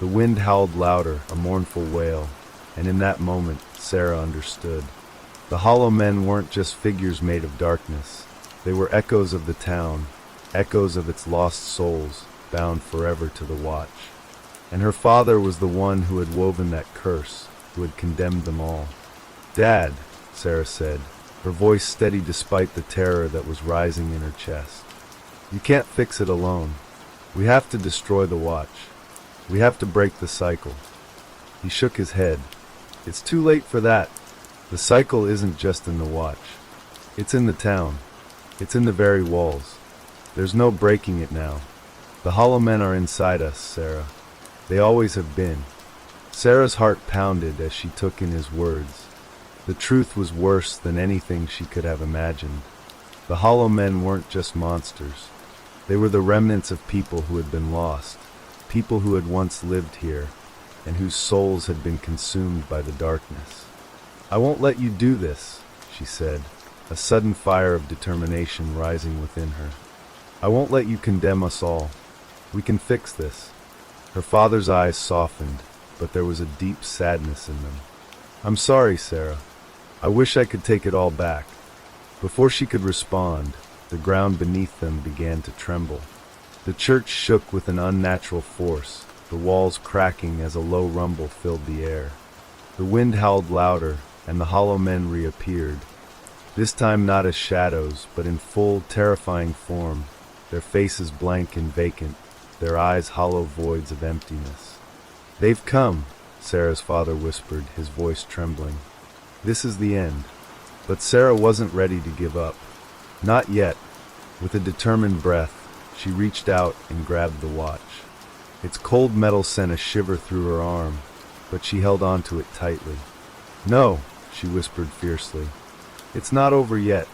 The wind howled louder, a mournful wail, and in that moment, Sarah understood. The hollow men weren't just figures made of darkness. They were echoes of the town, echoes of its lost souls, bound forever to the watch. And her father was the one who had woven that curse, who had condemned them all. "Dad," Sarah said, her voice steady despite the terror that was rising in her chest. "You can't fix it alone. We have to destroy the watch. We have to break the cycle." He shook his head. "It's too late for that. The cycle isn't just in the watch. It's in the town. It's in the very walls. There's no breaking it now. The hollow men are inside us, Sarah. They always have been." Sarah's heart pounded as she took in his words. The truth was worse than anything she could have imagined. The hollow men weren't just monsters. They were the remnants of people who had been lost, people who had once lived here, and whose souls had been consumed by the darkness. "I won't let you do this," she said, a sudden fire of determination rising within her. "I won't let you condemn us all. We can fix this." Her father's eyes softened, but there was a deep sadness in them. "I'm sorry, Sarah. I wish I could take it all back." Before she could respond, the ground beneath them began to tremble. The church shook with an unnatural force, the walls cracking as a low rumble filled the air. The wind howled louder, and the hollow men reappeared, this time not as shadows, but in full, terrifying form, their faces blank and vacant, their eyes hollow voids of emptiness. "They've come," Sarah's father whispered, his voice trembling. "This is the end." But Sarah wasn't ready to give up. Not yet. With a determined breath, she reached out and grabbed the watch. Its cold metal sent a shiver through her arm, but she held onto it tightly. "No," she whispered fiercely. "It's not over yet."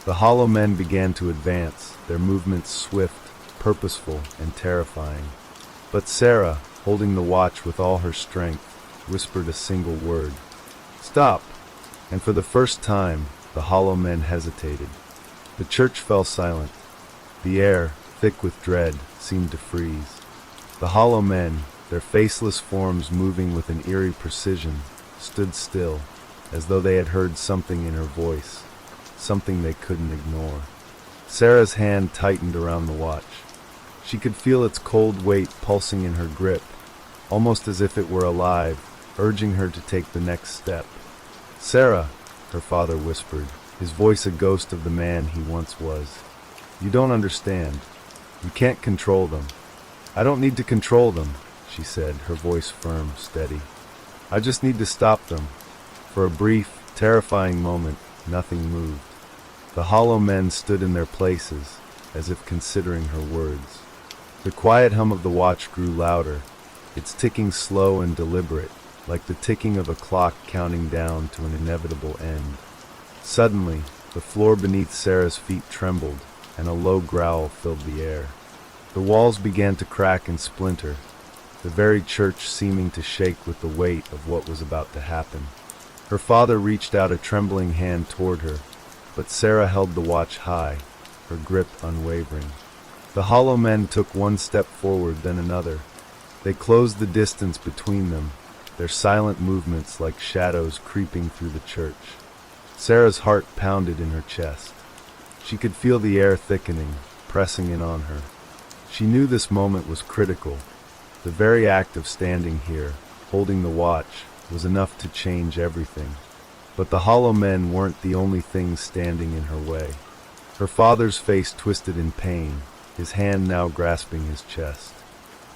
The hollow men began to advance, their movements swift, purposeful, and terrifying. But Sarah, holding the watch with all her strength, whispered a single word. "Stop!" And for the first time, the hollow men hesitated. The church fell silent. The air, thick with dread, seemed to freeze. The hollow men, their faceless forms moving with an eerie precision, stood still, as though they had heard something in her voice, something they couldn't ignore. Sarah's hand tightened around the watch. She could feel its cold weight pulsing in her grip, almost as if it were alive, urging her to take the next step. "Sarah," her father whispered, his voice a ghost of the man he once was. "You don't understand. You can't control them." "I don't need to control them," she said, her voice firm, steady. "I just need to stop them." For a brief, terrifying moment, nothing moved. The hollow men stood in their places, as if considering her words. The quiet hum of the watch grew louder, its ticking slow and deliberate, like the ticking of a clock counting down to an inevitable end. Suddenly, the floor beneath Sarah's feet trembled, and a low growl filled the air. The walls began to crack and splinter, the very church seeming to shake with the weight of what was about to happen. Her father reached out a trembling hand toward her, but Sarah held the watch high, her grip unwavering. The hollow men took one step forward, then another. They closed the distance between them, their silent movements like shadows creeping through the church. Sarah's heart pounded in her chest. She could feel the air thickening, pressing in on her. She knew this moment was critical. The very act of standing here, holding the watch, was enough to change everything. But the hollow men weren't the only things standing in her way. Her father's face twisted in pain, his hand now grasping his chest.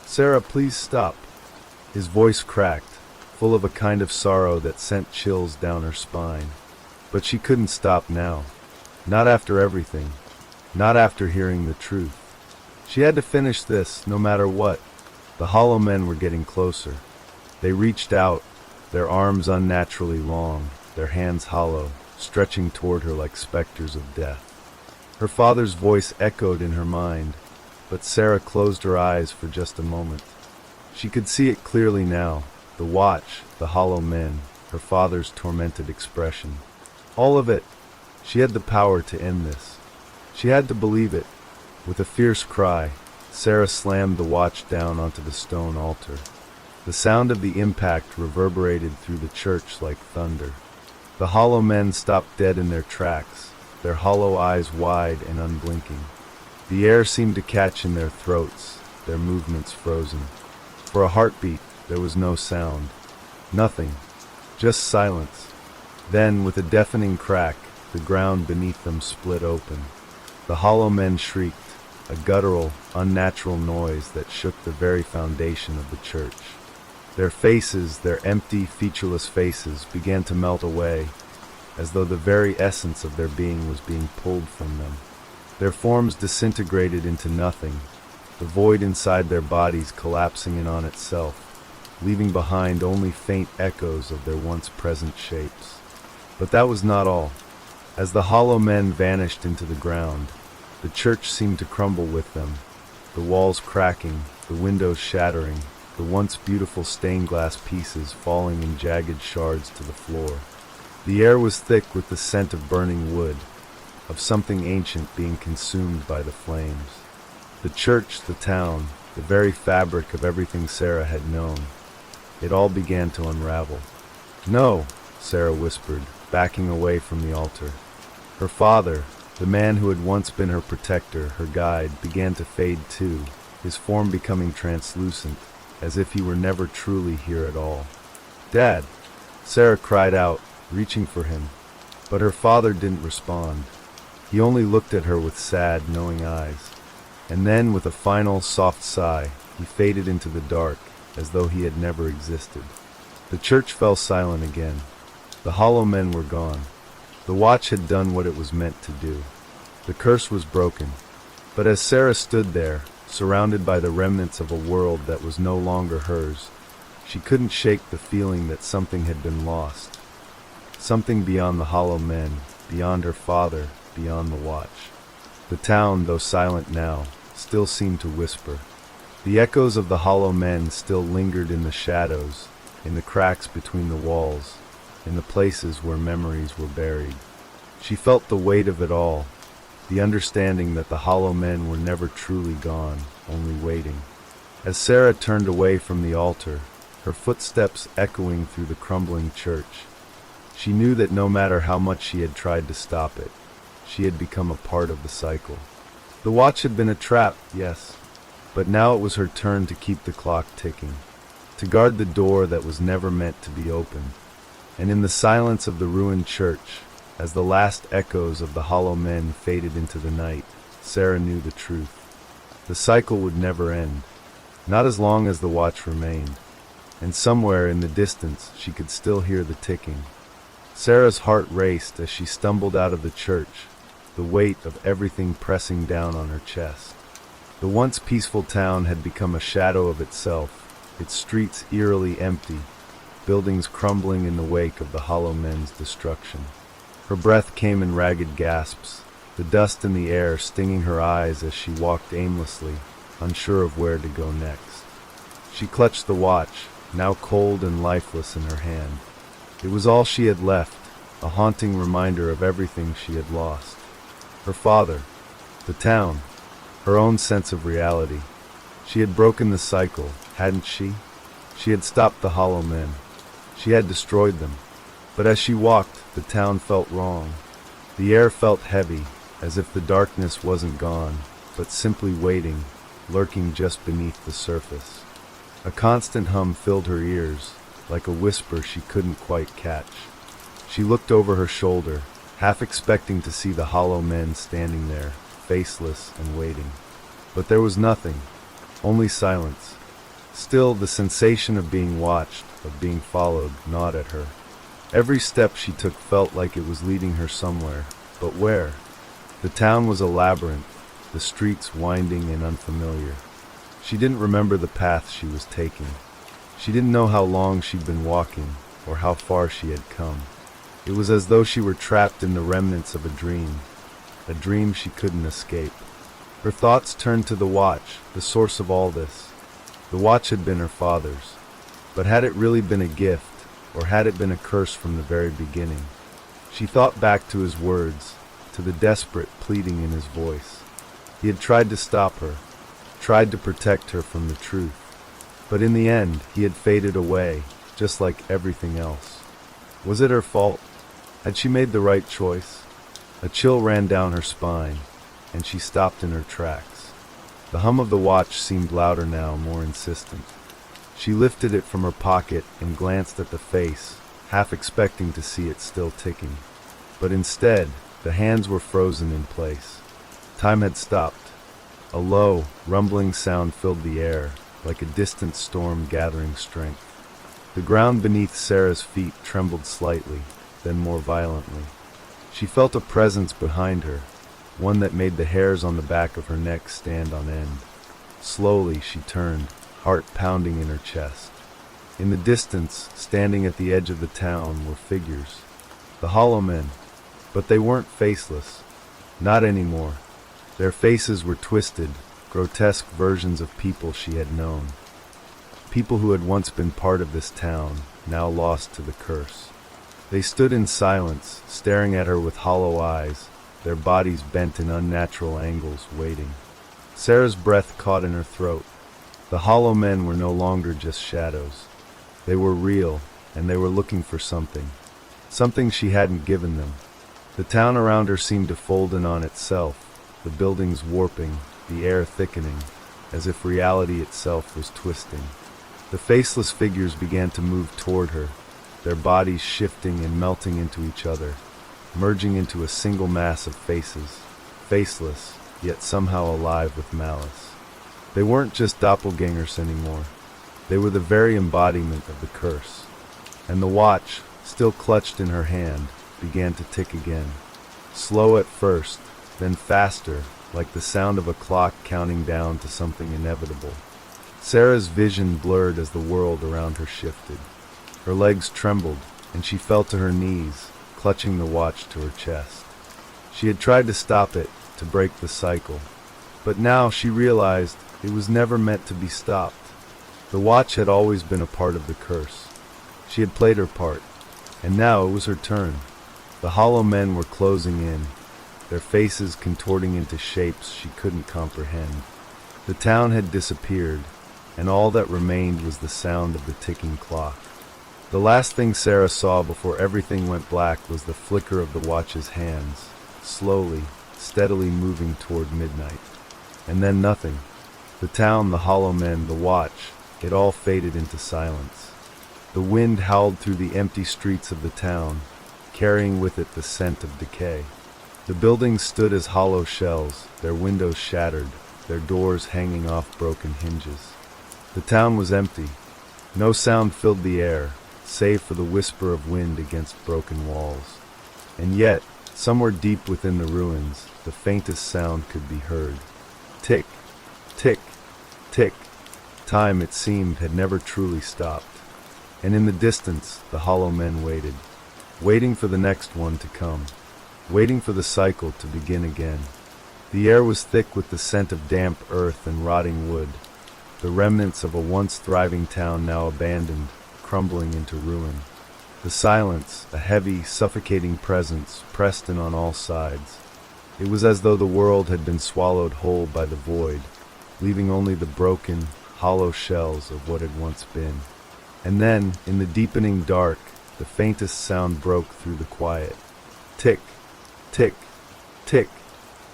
"Sarah, please stop." His voice cracked, full of a kind of sorrow that sent chills down her spine. But she couldn't stop now. Not after everything. Not after hearing the truth. She had to finish this, no matter what. The hollow men were getting closer. They reached out, their arms unnaturally long, their hands hollow, stretching toward her like specters of death. Her father's voice echoed in her mind, but Sarah closed her eyes for just a moment. She could see it clearly now, the watch, the hollow men, her father's tormented expression. All of it. She had the power to end this. She had to believe it. With a fierce cry, Sarah slammed the watch down onto the stone altar. The sound of the impact reverberated through the church like thunder. The hollow men stopped dead in their tracks, their hollow eyes wide and unblinking. The air seemed to catch in their throats, their movements frozen. For a heartbeat, there was no sound. Nothing. Just silence. Then, with a deafening crack, the ground beneath them split open. The hollow men shrieked, a guttural, unnatural noise that shook the very foundation of the church. Their faces, their empty, featureless faces, began to melt away, as though the very essence of their being was being pulled from them. Their forms disintegrated into nothing, the void inside their bodies collapsing in on itself, leaving behind only faint echoes of their once present shapes. But that was not all. As the hollow men vanished into the ground, the church seemed to crumble with them, the walls cracking, the windows shattering, the once beautiful stained glass pieces falling in jagged shards to the floor. The air was thick with the scent of burning wood, of something ancient being consumed by the flames. The church, the town, the very fabric of everything Sarah had known, it all began to unravel. "No," Sarah whispered, backing away from the altar. Her father, the man who had once been her protector, her guide, began to fade too, his form becoming translucent, as if he were never truly here at all. "Dad!" Sarah cried out, reaching for him. But her father didn't respond. He only looked at her with sad, knowing eyes. And then, with a final, soft sigh, he faded into the dark, as though he had never existed. The church fell silent again. The hollow men were gone. The watch had done what it was meant to do. The curse was broken. But as Sarah stood there, surrounded by the remnants of a world that was no longer hers, she couldn't shake the feeling that something had been lost. Something beyond the hollow men, beyond her father, beyond the watch. The town, though silent now, still seemed to whisper. The echoes of the hollow men still lingered in the shadows, in the cracks between the walls, in the places where memories were buried. She felt the weight of it all, the understanding that the hollow men were never truly gone, only waiting. As Sarah turned away from the altar, her footsteps echoing through the crumbling church, she knew that no matter how much she had tried to stop it, she had become a part of the cycle. The watch had been a trap, yes, but now it was her turn to keep the clock ticking, to guard the door that was never meant to be opened. And in the silence of the ruined church, as the last echoes of the hollow men faded into the night, Sarah knew the truth. The cycle would never end, not as long as the watch remained, and somewhere in the distance she could still hear the ticking. Sarah's heart raced as she stumbled out of the church, the weight of everything pressing down on her chest. The once peaceful town had become a shadow of itself, its streets eerily empty, buildings crumbling in the wake of the hollow men's destruction. Her breath came in ragged gasps, the dust in the air stinging her eyes as she walked aimlessly, unsure of where to go next. She clutched the watch, now cold and lifeless in her hand. It was all she had left, a haunting reminder of everything she had lost. Her father, the town, her own sense of reality. She had broken the cycle, hadn't she? She had stopped the hollow men. She had destroyed them. But as she walked, the town felt wrong. The air felt heavy, as if the darkness wasn't gone, but simply waiting, lurking just beneath the surface. A constant hum filled her ears, like a whisper she couldn't quite catch. She looked over her shoulder, half expecting to see the hollow men standing there, faceless and waiting. But there was nothing, only silence. Still, the sensation of being watched, of being followed, gnawed at her. Every step she took felt like it was leading her somewhere, but where? The town was a labyrinth, the streets winding and unfamiliar. She didn't remember the path she was taking. She didn't know how long she'd been walking, or how far she had come. It was as though she were trapped in the remnants of a dream she couldn't escape. Her thoughts turned to the watch, the source of all this. The watch had been her father's, but had it really been a gift, or had it been a curse from the very beginning? She thought back to his words, to the desperate pleading in his voice. He had tried to stop her, tried to protect her from the truth. But in the end, he had faded away, just like everything else. Was it her fault? Had she made the right choice? A chill ran down her spine, and she stopped in her tracks. The hum of the watch seemed louder now, more insistent. She lifted it from her pocket and glanced at the face, half expecting to see it still ticking. But instead, the hands were frozen in place. Time had stopped. A low, rumbling sound filled the air, like a distant storm gathering strength. The ground beneath Sarah's feet trembled slightly, then more violently. She felt a presence behind her, one that made the hairs on the back of her neck stand on end. Slowly she turned, heart pounding in her chest. In the distance, standing at the edge of the town, were figures. The hollow men. But they weren't faceless. Not anymore. Their faces were twisted, grotesque versions of people she had known. People who had once been part of this town, now lost to the curse. They stood in silence, staring at her with hollow eyes, their bodies bent in unnatural angles, waiting. Sarah's breath caught in her throat. The hollow men were no longer just shadows. They were real, and they were looking for something. Something she hadn't given them. The town around her seemed to fold in on itself, the buildings warping, the air thickening, as if reality itself was twisting. The faceless figures began to move toward her, their bodies shifting and melting into each other, merging into a single mass of faces, faceless, yet somehow alive with malice. They weren't just doppelgangers anymore. They were the very embodiment of the curse. And the watch, still clutched in her hand, began to tick again. Slow at first, then faster, like the sound of a clock counting down to something inevitable. Sarah's vision blurred as the world around her shifted. Her legs trembled, and she fell to her knees, clutching the watch to her chest. She had tried to stop it, to break the cycle. But now she realized it was never meant to be stopped. The watch had always been a part of the curse. She had played her part, and now it was her turn. The hollow men were closing in, their faces contorting into shapes she couldn't comprehend. The town had disappeared, and all that remained was the sound of the ticking clock. The last thing Sarah saw before everything went black was the flicker of the watch's hands, slowly, steadily moving toward midnight. And then nothing. The town, the hollow men, the watch, it all faded into silence. The wind howled through the empty streets of the town, carrying with it the scent of decay. The buildings stood as hollow shells, their windows shattered, their doors hanging off broken hinges. The town was empty. No sound filled the air, save for the whisper of wind against broken walls. And yet, somewhere deep within the ruins, the faintest sound could be heard. Tick, tick, tick. Time, it seemed, had never truly stopped. And in the distance, the hollow men waited, waiting for the next one to come, waiting for the cycle to begin again. The air was thick with the scent of damp earth and rotting wood, the remnants of a once thriving town now abandoned, crumbling into ruin. The silence, a heavy, suffocating presence, pressed in on all sides. It was as though the world had been swallowed whole by the void, leaving only the broken, hollow shells of what had once been. And then, in the deepening dark, the faintest sound broke through the quiet. Tick, tick, tick.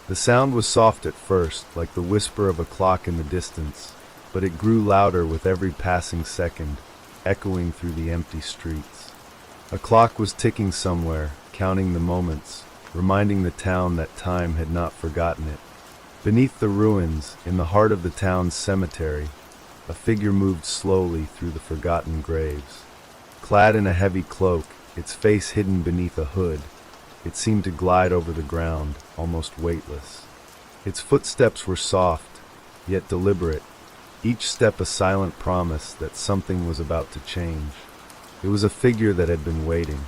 The sound was soft at first, like the whisper of a clock in the distance, but it grew louder with every passing second, echoing through the empty streets. A clock was ticking somewhere, counting the moments, reminding the town that time had not forgotten it. Beneath the ruins, in the heart of the town's cemetery, a figure moved slowly through the forgotten graves. Clad in a heavy cloak, its face hidden beneath a hood, it seemed to glide over the ground, almost weightless. Its footsteps were soft, yet deliberate, each step a silent promise that something was about to change. It was a figure that had been waiting,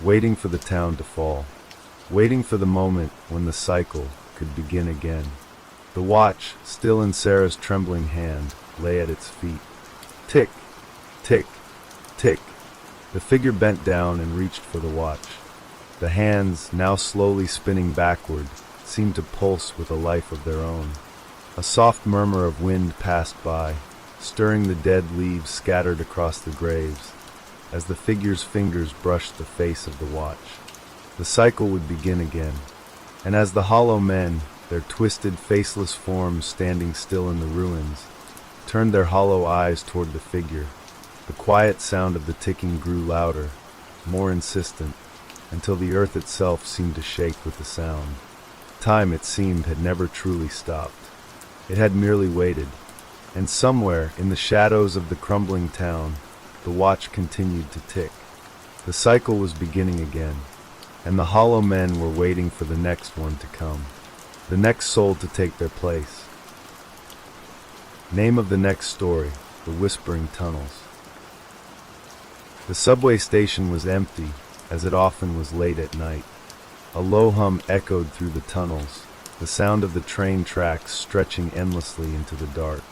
waiting for the town to fall, waiting for the moment when the cycle could begin again. The watch, still in Sarah's trembling hand, lay at its feet. Tick, tick, tick. The figure bent down and reached for the watch. The hands, now slowly spinning backward, seemed to pulse with a life of their own. A soft murmur of wind passed by, stirring the dead leaves scattered across the graves, as the figure's fingers brushed the face of the watch. The cycle would begin again, and as the hollow men, their twisted, faceless forms standing still in the ruins, turned their hollow eyes toward the figure, the quiet sound of the ticking grew louder, more insistent, until the earth itself seemed to shake with the sound. Time, it seemed, had never truly stopped. It had merely waited, and somewhere in the shadows of the crumbling town, the watch continued to tick. The cycle was beginning again, and the hollow men were waiting for the next one to come, the next soul to take their place. Name of the next story: The Whispering Tunnels. The subway station was empty, as it often was late at night. A low hum echoed through the tunnels, the sound of the train tracks stretching endlessly into the dark.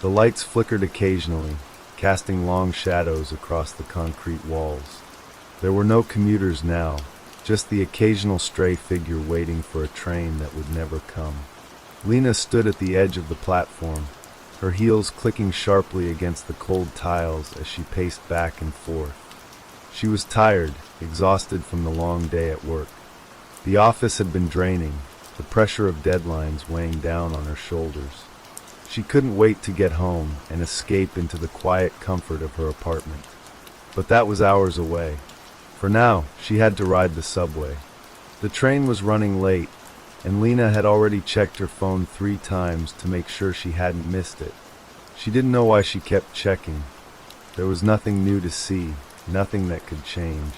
The lights flickered occasionally, casting long shadows across the concrete walls. There were no commuters now, just the occasional stray figure waiting for a train that would never come. Lena stood at the edge of the platform, her heels clicking sharply against the cold tiles as she paced back and forth. She was tired, exhausted from the long day at work. The office had been draining, the pressure of deadlines weighing down on her shoulders. She couldn't wait to get home and escape into the quiet comfort of her apartment. But that was hours away. For now, she had to ride the subway. The train was running late, and Lena had already checked her phone 3 times to make sure she hadn't missed it. She didn't know why she kept checking. There was nothing new to see, nothing that could change.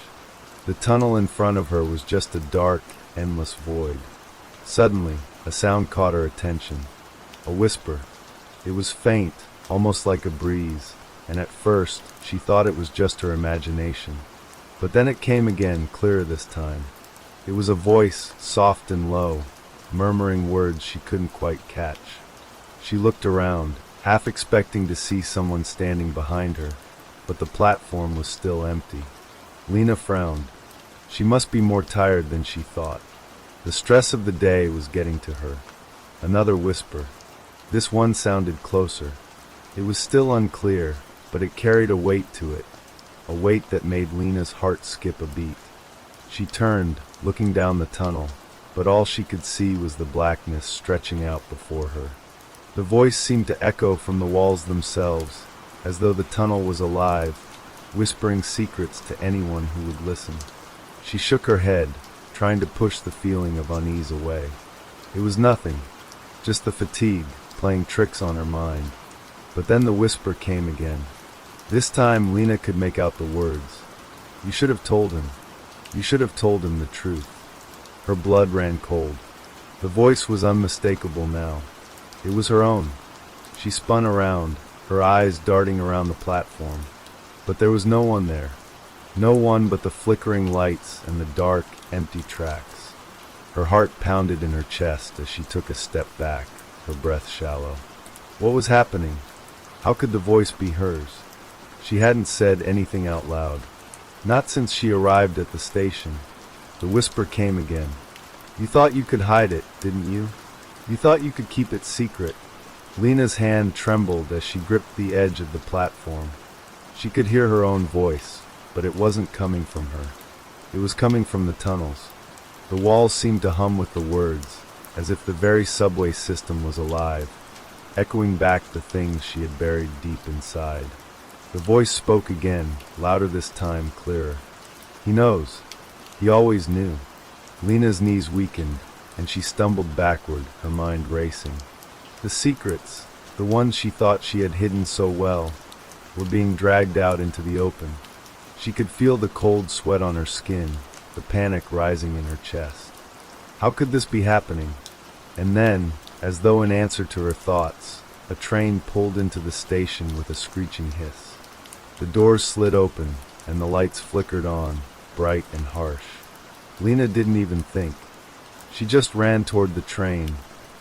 The tunnel in front of her was just a dark, endless void. Suddenly, a sound caught her attention. A whisper. It was faint, almost like a breeze, and at first, she thought it was just her imagination. But then it came again, clearer this time. It was a voice, soft and low, murmuring words she couldn't quite catch. She looked around, half expecting to see someone standing behind her, but the platform was still empty. Lena frowned. She must be more tired than she thought. The stress of the day was getting to her. Another whisper. This one sounded closer. It was still unclear, but it carried a weight to it, a weight that made Lena's heart skip a beat. She turned, looking down the tunnel, but all she could see was the blackness stretching out before her. The voice seemed to echo from the walls themselves, as though the tunnel was alive, whispering secrets to anyone who would listen. She shook her head, trying to push the feeling of unease away. It was nothing, just the fatigue playing tricks on her mind. But then the whisper came again. This time Lena could make out the words. You should have told him. You should have told him the truth. Her blood ran cold. The voice was unmistakable now. It was her own. She spun around, her eyes darting around the platform. But there was no one there. No one but the flickering lights and the dark, empty tracks. Her heart pounded in her chest as she took a step back, her breath shallow. What was happening? How could the voice be hers? She hadn't said anything out loud. Not since she arrived at the station. The whisper came again. You thought you could hide it, didn't you? You thought you could keep it secret. Lena's hand trembled as she gripped the edge of the platform. She could hear her own voice, but it wasn't coming from her. It was coming from the tunnels. The walls seemed to hum with the words, as if the very subway system was alive, echoing back the things she had buried deep inside. The voice spoke again, louder this time, clearer. He knows. He always knew. Lena's knees weakened, and she stumbled backward, her mind racing. The secrets, the ones she thought she had hidden so well, were being dragged out into the open. She could feel the cold sweat on her skin, the panic rising in her chest. How could this be happening? And then, as though in answer to her thoughts, a train pulled into the station with a screeching hiss. The doors slid open, and the lights flickered on, bright and harsh. Lena didn't even think. She just ran toward the train,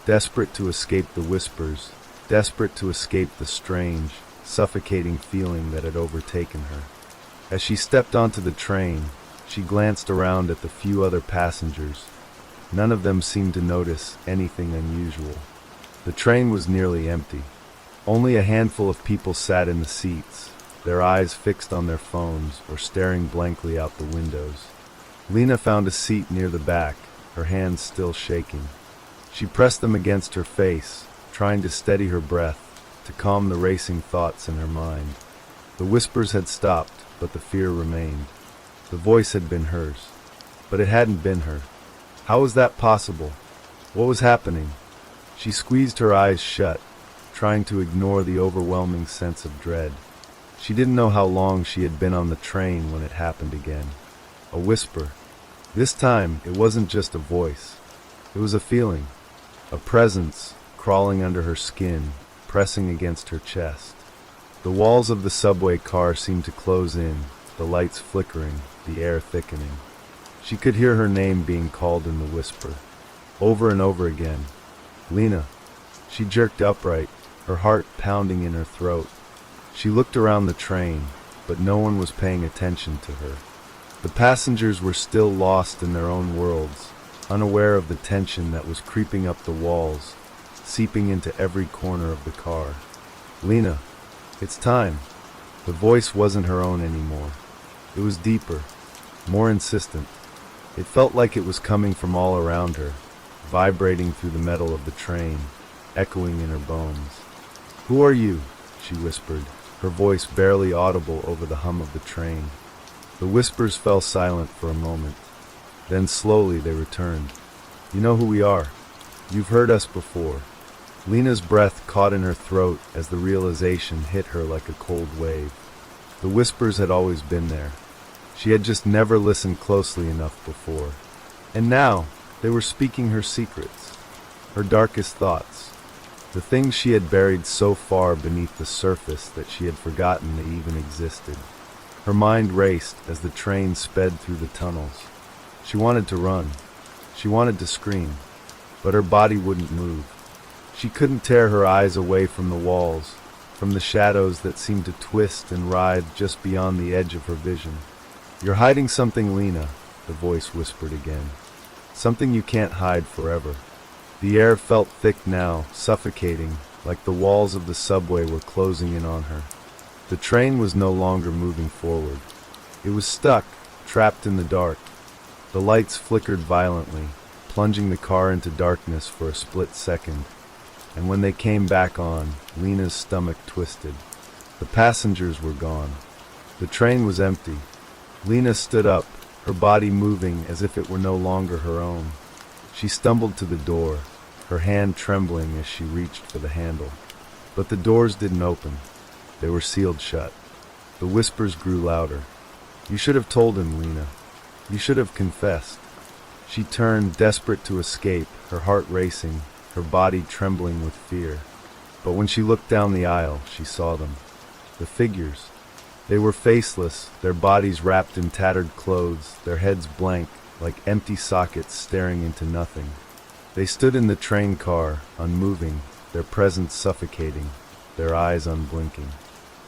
desperate to escape the whispers, desperate to escape the strange, suffocating feeling that had overtaken her. As she stepped onto the train, she glanced around at the few other passengers. None of them seemed to notice anything unusual. The train was nearly empty. Only a handful of people sat in the seats, their eyes fixed on their phones or staring blankly out the windows. Lena found a seat near the back, her hands still shaking. She pressed them against her face, trying to steady her breath, to calm the racing thoughts in her mind. The whispers had stopped, but the fear remained. The voice had been hers, but it hadn't been her. How was that possible? What was happening? She squeezed her eyes shut, trying to ignore the overwhelming sense of dread. She didn't know how long she had been on the train when it happened again. A whisper. This time, it wasn't just a voice. It was a feeling, a presence crawling under her skin, pressing against her chest. The walls of the subway car seemed to close in, the lights flickering, the air thickening. She could hear her name being called in the whisper, over and over again. Lena. She jerked upright, her heart pounding in her throat. She looked around the train, but no one was paying attention to her. The passengers were still lost in their own worlds, unaware of the tension that was creeping up the walls, seeping into every corner of the car. Lena, it's time. The voice wasn't her own anymore. It was deeper, more insistent. It felt like it was coming from all around her, vibrating through the metal of the train, echoing in her bones. "Who are you?" she whispered, her voice barely audible over the hum of the train. The whispers fell silent for a moment. Then slowly they returned. "You know who we are. You've heard us before." Lena's breath caught in her throat as the realization hit her like a cold wave. The whispers had always been there. She had just never listened closely enough before. And now, they were speaking her secrets, her darkest thoughts, the things she had buried so far beneath the surface that she had forgotten they even existed. Her mind raced as the train sped through the tunnels. She wanted to run. She wanted to scream, but her body wouldn't move. She couldn't tear her eyes away from the walls, from the shadows that seemed to twist and writhe just beyond the edge of her vision. "You're hiding something, Lena," the voice whispered again. "Something you can't hide forever." The air felt thick now, suffocating, like the walls of the subway were closing in on her. The train was no longer moving forward. It was stuck, trapped in the dark. The lights flickered violently, plunging the car into darkness for a split second. And when they came back on, Lena's stomach twisted. The passengers were gone. The train was empty. Lena stood up, her body moving as if it were no longer her own. She stumbled to the door, her hand trembling as she reached for the handle. But the doors didn't open. They were sealed shut. The whispers grew louder. "You should have told him, Lena. You should have confessed." She turned, desperate to escape, her heart racing, her body trembling with fear. But when she looked down the aisle, she saw them. The figures. They were faceless, their bodies wrapped in tattered clothes, their heads blank, like empty sockets staring into nothing. They stood in the train car, unmoving, their presence suffocating, their eyes unblinking.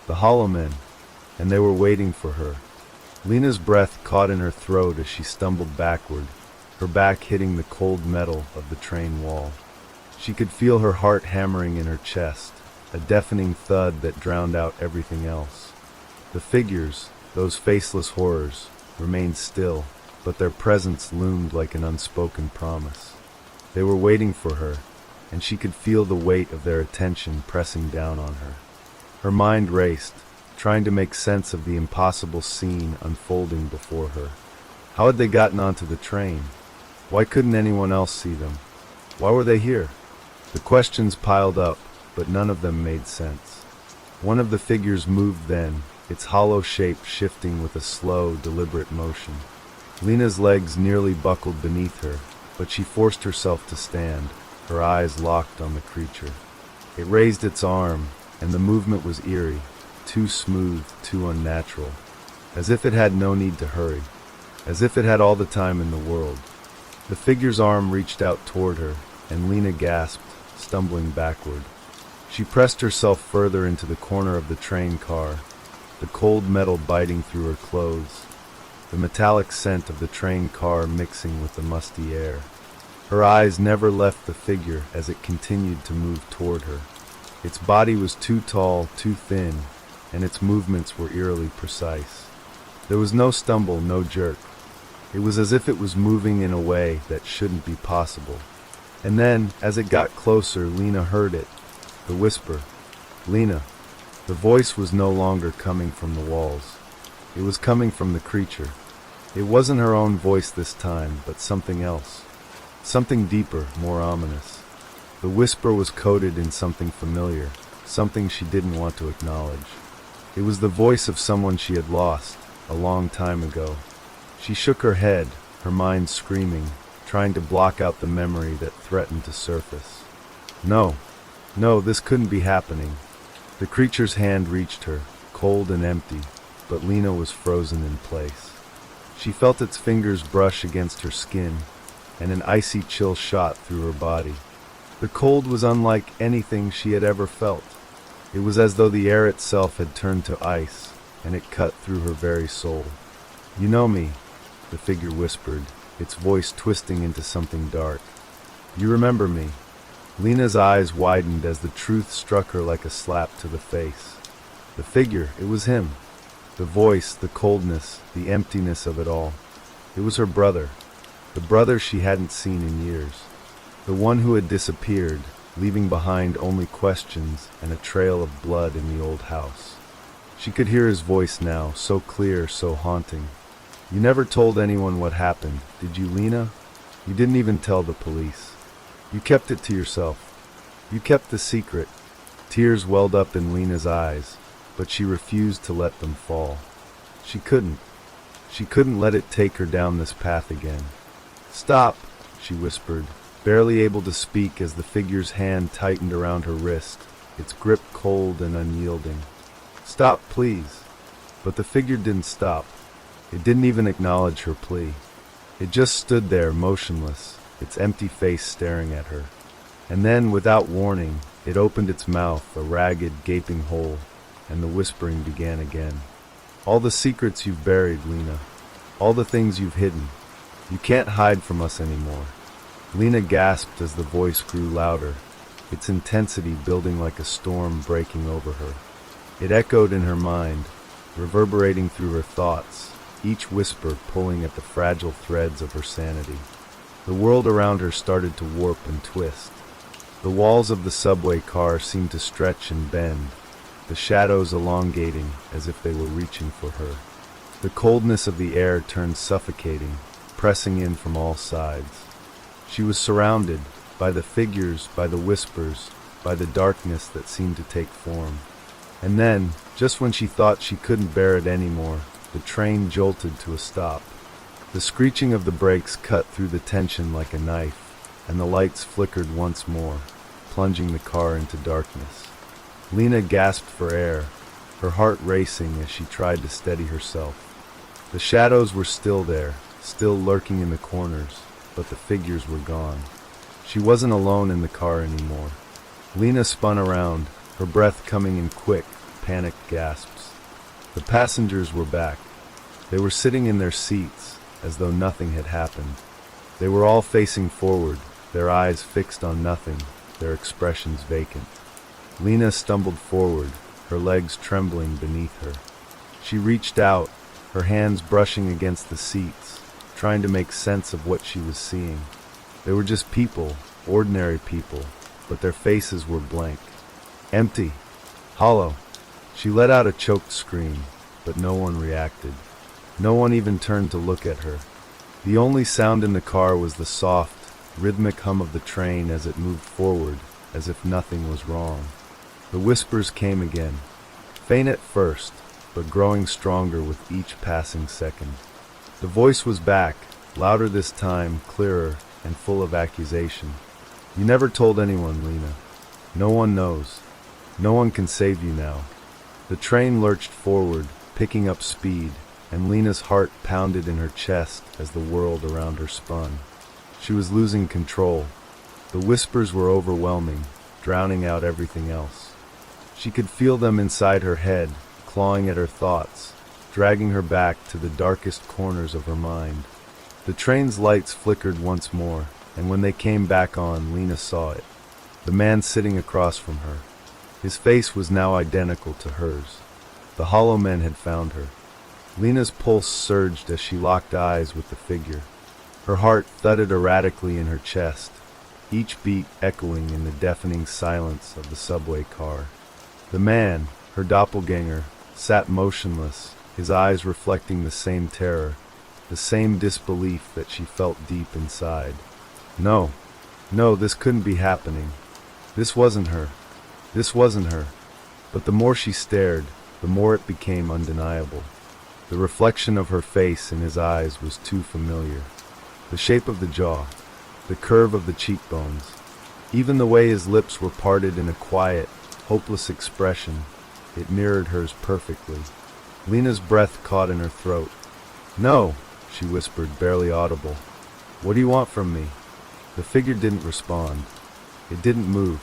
The hollow men, and they were waiting for her. Lena's breath caught in her throat as she stumbled backward, her back hitting the cold metal of the train wall. She could feel her heart hammering in her chest, a deafening thud that drowned out everything else. The figures, those faceless horrors, remained still, but their presence loomed like an unspoken promise. They were waiting for her, and she could feel the weight of their attention pressing down on her. Her mind raced, trying to make sense of the impossible scene unfolding before her. How had they gotten onto the train? Why couldn't anyone else see them? Why were they here? The questions piled up, but none of them made sense. One of the figures moved then, its hollow shape shifting with a slow, deliberate motion. Lena's legs nearly buckled beneath her, but she forced herself to stand, her eyes locked on the creature. It raised its arm, and the movement was eerie, too smooth, too unnatural, as if it had no need to hurry, as if it had all the time in the world. The figure's arm reached out toward her, and Lena gasped, stumbling backward. She pressed herself further into the corner of the train car, the cold metal biting through her clothes, the metallic scent of the train car mixing with the musty air. Her eyes never left the figure as it continued to move toward her. Its body was too tall, too thin, and its movements were eerily precise. There was no stumble, no jerk. It was as if it was moving in a way that shouldn't be possible. And then, as it got closer, Lena heard it. The whisper. Lena. The voice was no longer coming from the walls. It was coming from the creature. It wasn't her own voice this time, but something else. Something deeper, more ominous. The whisper was coded in something familiar, something she didn't want to acknowledge. It was the voice of someone she had lost, a long time ago. She shook her head, her mind screaming, trying to block out the memory that threatened to surface. No, this couldn't be happening. The creature's hand reached her, cold and empty, but Lena was frozen in place. She felt its fingers brush against her skin, and an icy chill shot through her body. The cold was unlike anything she had ever felt. It was as though the air itself had turned to ice, and it cut through her very soul. "You know me," the figure whispered, its voice twisting into something dark. "You remember me." Lena's eyes widened as the truth struck her like a slap to the face. The figure, it was him. The voice, the coldness, the emptiness of it all. It was her brother. The brother she hadn't seen in years. The one who had disappeared, leaving behind only questions and a trail of blood in the old house. She could hear his voice now, so clear, so haunting. "You never told anyone what happened, did you, Lena? You didn't even tell the police. You kept it to yourself. You kept the secret." Tears welled up in Lena's eyes, but she refused to let them fall. She couldn't. She couldn't let it take her down this path again. "Stop," she whispered, barely able to speak as the figure's hand tightened around her wrist, its grip cold and unyielding. "Stop, please." But the figure didn't stop. It didn't even acknowledge her plea. It just stood there, motionless, its empty face staring at her. And then, without warning, it opened its mouth, a ragged, gaping hole, and the whispering began again. "All the secrets you've buried, Lena. All the things you've hidden. You can't hide from us anymore." Lena gasped as the voice grew louder, its intensity building like a storm breaking over her. It echoed in her mind, reverberating through her thoughts, each whisper pulling at the fragile threads of her sanity. The world around her started to warp and twist. The walls of the subway car seemed to stretch and bend, the shadows elongating as if they were reaching for her. The coldness of the air turned suffocating, pressing in from all sides. She was surrounded by the figures, by the whispers, by the darkness that seemed to take form. And then, just when she thought she couldn't bear it anymore, the train jolted to a stop. The screeching of the brakes cut through the tension like a knife, and the lights flickered once more, plunging the car into darkness. Lena gasped for air, her heart racing as she tried to steady herself. The shadows were still there, still lurking in the corners, but the figures were gone. She wasn't alone in the car anymore. Lena spun around, her breath coming in quick, panicked gasps. The passengers were back. They were sitting in their seats, as though nothing had happened. They were all facing forward, their eyes fixed on nothing, their expressions vacant. Lena stumbled forward, her legs trembling beneath her. She reached out, her hands brushing against the seats, trying to make sense of what she was seeing. They were just people, ordinary people, but their faces were blank. Empty. Hollow. She let out a choked scream, but no one reacted. No one even turned to look at her. The only sound in the car was the soft, rhythmic hum of the train as it moved forward, as if nothing was wrong. The whispers came again, faint at first, but growing stronger with each passing second. The voice was back, louder this time, clearer, and full of accusation. "You never told anyone, Lena. No one knows. No one can save you now." The train lurched forward, picking up speed, and Lena's heart pounded in her chest as the world around her spun. She was losing control. The whispers were overwhelming, drowning out everything else. She could feel them inside her head, clawing at her thoughts, dragging her back to the darkest corners of her mind. The train's lights flickered once more, and when they came back on, Lena saw it. The man sitting across from her. His face was now identical to hers. The hollow men had found her. Lena's pulse surged as she locked eyes with the figure. Her heart thudded erratically in her chest, each beat echoing in the deafening silence of the subway car. The man, her doppelganger, sat motionless, his eyes reflecting the same terror, the same disbelief that she felt deep inside. No, this couldn't be happening. This wasn't her. This wasn't her. But the more she stared, the more it became undeniable. The reflection of her face in his eyes was too familiar. The shape of the jaw, the curve of the cheekbones, even the way his lips were parted in a quiet, hopeless expression, it mirrored hers perfectly. Lena's breath caught in her throat. "No," she whispered, barely audible. "What do you want from me?" The figure didn't respond. It didn't move.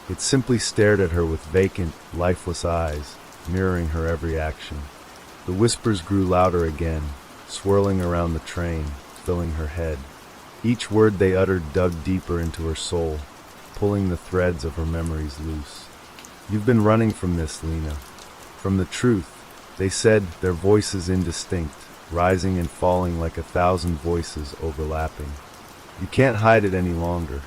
It simply stared at her with vacant, lifeless eyes, mirroring her every action. The whispers grew louder again, swirling around the train, filling her head. Each word they uttered dug deeper into her soul, pulling the threads of her memories loose. "You've been running from this, Lena. From the truth," they said, their voices indistinct, rising and falling like 1,000 voices overlapping. "You can't hide it any longer."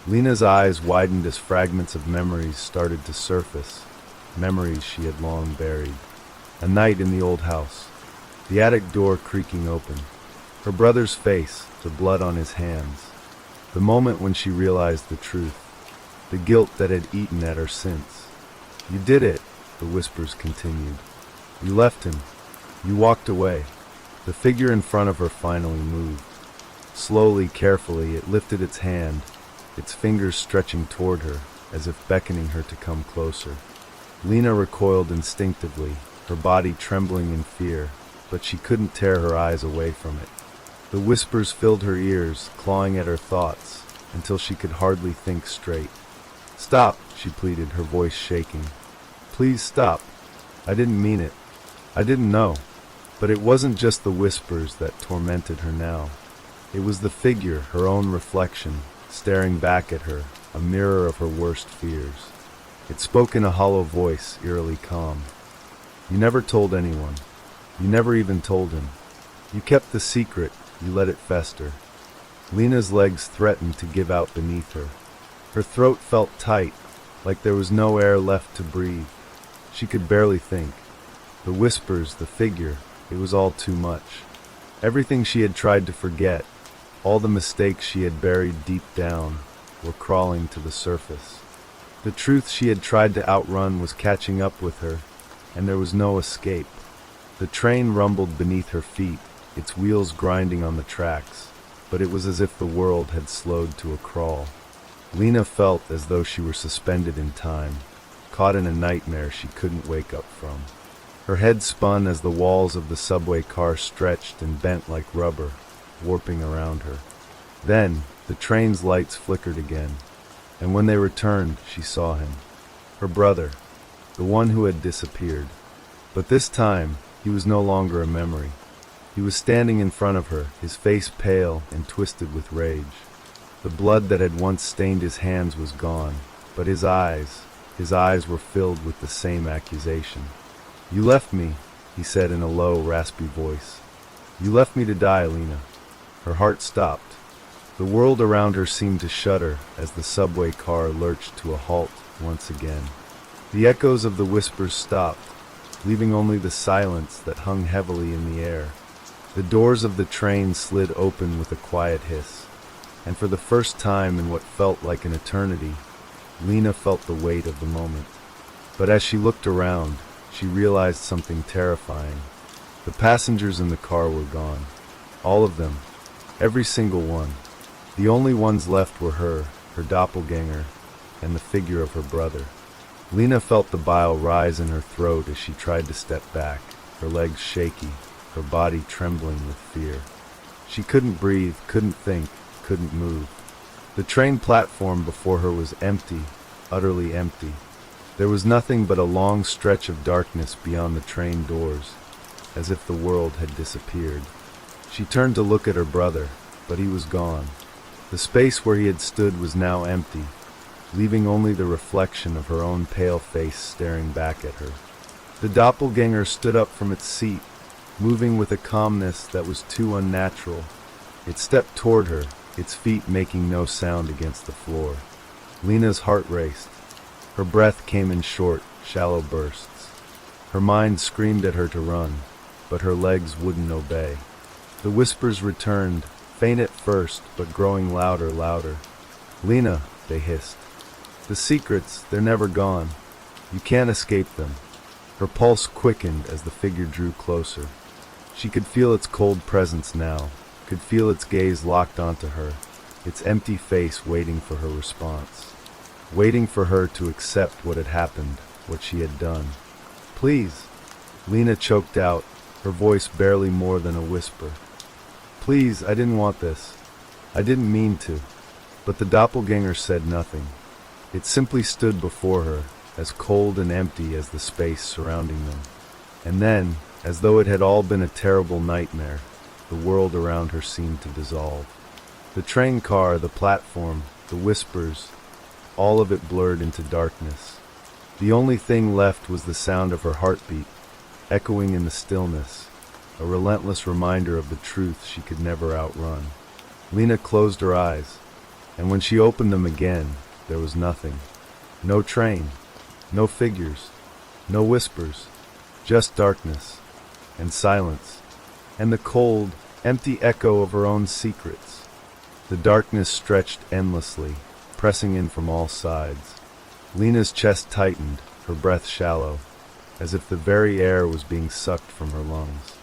Lena's eyes widened as fragments of memories started to surface, memories she had long buried. A night in the old house, the attic door creaking open, her brother's face, the blood on his hands. The moment when she realized the truth, the guilt that had eaten at her since. "You did it," the whispers continued. "You left him. You walked away." The figure in front of her finally moved. Slowly, carefully, it lifted its hand, its fingers stretching toward her, as if beckoning her to come closer. Lena recoiled instinctively, her body trembling in fear, but she couldn't tear her eyes away from it. The whispers filled her ears, clawing at her thoughts, until she could hardly think straight. "Stop," she pleaded, her voice shaking. "Please stop. I didn't mean it. I didn't know." But it wasn't just the whispers that tormented her now. It was the figure, her own reflection, staring back at her, a mirror of her worst fears. It spoke in a hollow voice, eerily calm. "You never told anyone. You never even told him. You kept the secret, you let it fester." Lena's legs threatened to give out beneath her. Her throat felt tight, like there was no air left to breathe. She could barely think. The whispers, the figure, it was all too much. Everything she had tried to forget, all the mistakes she had buried deep down, were crawling to the surface. The truth she had tried to outrun was catching up with her, and there was no escape. The train rumbled beneath her feet, its wheels grinding on the tracks, but it was as if the world had slowed to a crawl. Lena felt as though she were suspended in time, caught in a nightmare she couldn't wake up from. Her head spun as the walls of the subway car stretched and bent like rubber, warping around her. Then, the train's lights flickered again, and when they returned, she saw him. Her brother, the one who had disappeared. But this time, he was no longer a memory. He was standing in front of her, his face pale and twisted with rage. The blood that had once stained his hands was gone, but his eyes were filled with the same accusation. "You left me," he said in a low, raspy voice. "You left me to die, Lena." Her heart stopped. The world around her seemed to shudder as the subway car lurched to a halt once again. The echoes of the whispers stopped, leaving only the silence that hung heavily in the air. The doors of the train slid open with a quiet hiss, and for the first time in what felt like an eternity, Lena felt the weight of the moment. But as she looked around, she realized something terrifying. The passengers in the car were gone. All of them. Every single one. The only ones left were her doppelganger, and the figure of her brother. Lena felt the bile rise in her throat as she tried to step back, her legs shaky, her body trembling with fear. She couldn't breathe, couldn't think, couldn't move. The train platform before her was empty, utterly empty. There was nothing but a long stretch of darkness beyond the train doors, as if the world had disappeared. She turned to look at her brother, but he was gone. The space where he had stood was now empty. leaving only the reflection of her own pale face staring back at her. The doppelganger stood up from its seat, moving with a calmness that was too unnatural. It stepped toward her, its feet making no sound against the floor. Lena's heart raced. Her breath came in short, shallow bursts. Her mind screamed at her to run, but her legs wouldn't obey. The whispers returned, faint at first, but growing louder. "Lena," they hissed. "The secrets, they're never gone. You can't escape them." Her pulse quickened as the figure drew closer. She could feel its cold presence now, could feel its gaze locked onto her, its empty face waiting for her response. Waiting for her to accept what had happened, what she had done. "Please," Lena choked out, her voice barely more than a whisper. "Please, I didn't want this. I didn't mean to." But the doppelganger said nothing. It simply stood before her, as cold and empty as the space surrounding them. And then, as though it had all been a terrible nightmare, the world around her seemed to dissolve. The train car, the platform, the whispers, all of it blurred into darkness. The only thing left was the sound of her heartbeat, echoing in the stillness, a relentless reminder of the truth she could never outrun. Lena closed her eyes, and when she opened them again, there was nothing. No train, no figures, no whispers, just darkness and silence, and the cold, empty echo of her own secrets. The darkness stretched endlessly, pressing in from all sides. Lena's chest tightened, her breath shallow, as if the very air was being sucked from her lungs.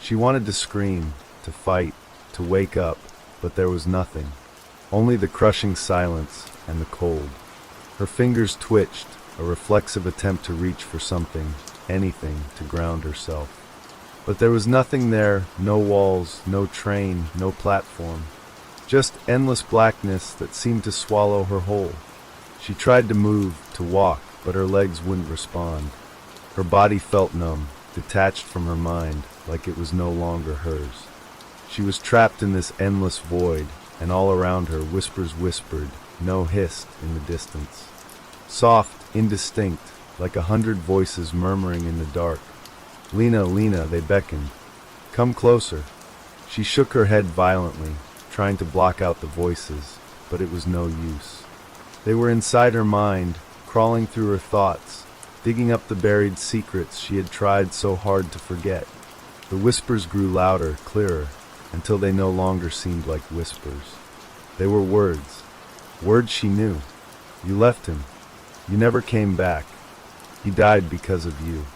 She wanted to scream, to fight, to wake up, but there was nothing. Only the crushing silence and the cold. Her fingers twitched, a reflexive attempt to reach for something, anything, to ground herself. But there was nothing there, no walls, no train, no platform. Just endless blackness that seemed to swallow her whole. She tried to move, to walk, but her legs wouldn't respond. Her body felt numb, detached from her mind, like it was no longer hers. She was trapped in this endless void, and all around her whispers whispered, no hissed in the distance. Soft, indistinct, like 100 voices murmuring in the dark. "Lena, Lena," they beckoned. "Come closer." She shook her head violently, trying to block out the voices, but it was no use. They were inside her mind, crawling through her thoughts, digging up the buried secrets she had tried so hard to forget. The whispers grew louder, clearer, until they no longer seemed like whispers. They were words. Words she knew. "You left him. You never came back. He died because of you."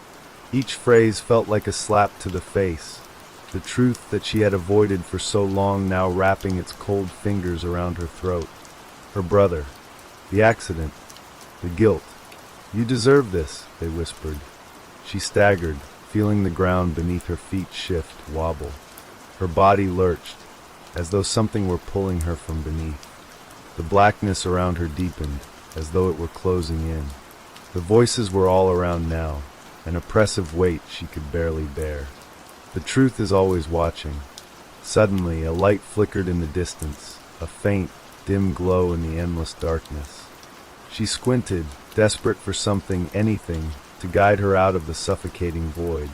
Each phrase felt like a slap to the face, the truth that she had avoided for so long now wrapping its cold fingers around her throat. Her brother. The accident. The guilt. "You deserve this," they whispered. She staggered, feeling the ground beneath her feet shift, wobble. Her body lurched, as though something were pulling her from beneath. The blackness around her deepened, as though it were closing in. The voices were all around now, an oppressive weight she could barely bear. The truth is always watching. Suddenly, a light flickered in the distance, a faint, dim glow in the endless darkness. She squinted, desperate for something, anything, to guide her out of the suffocating void.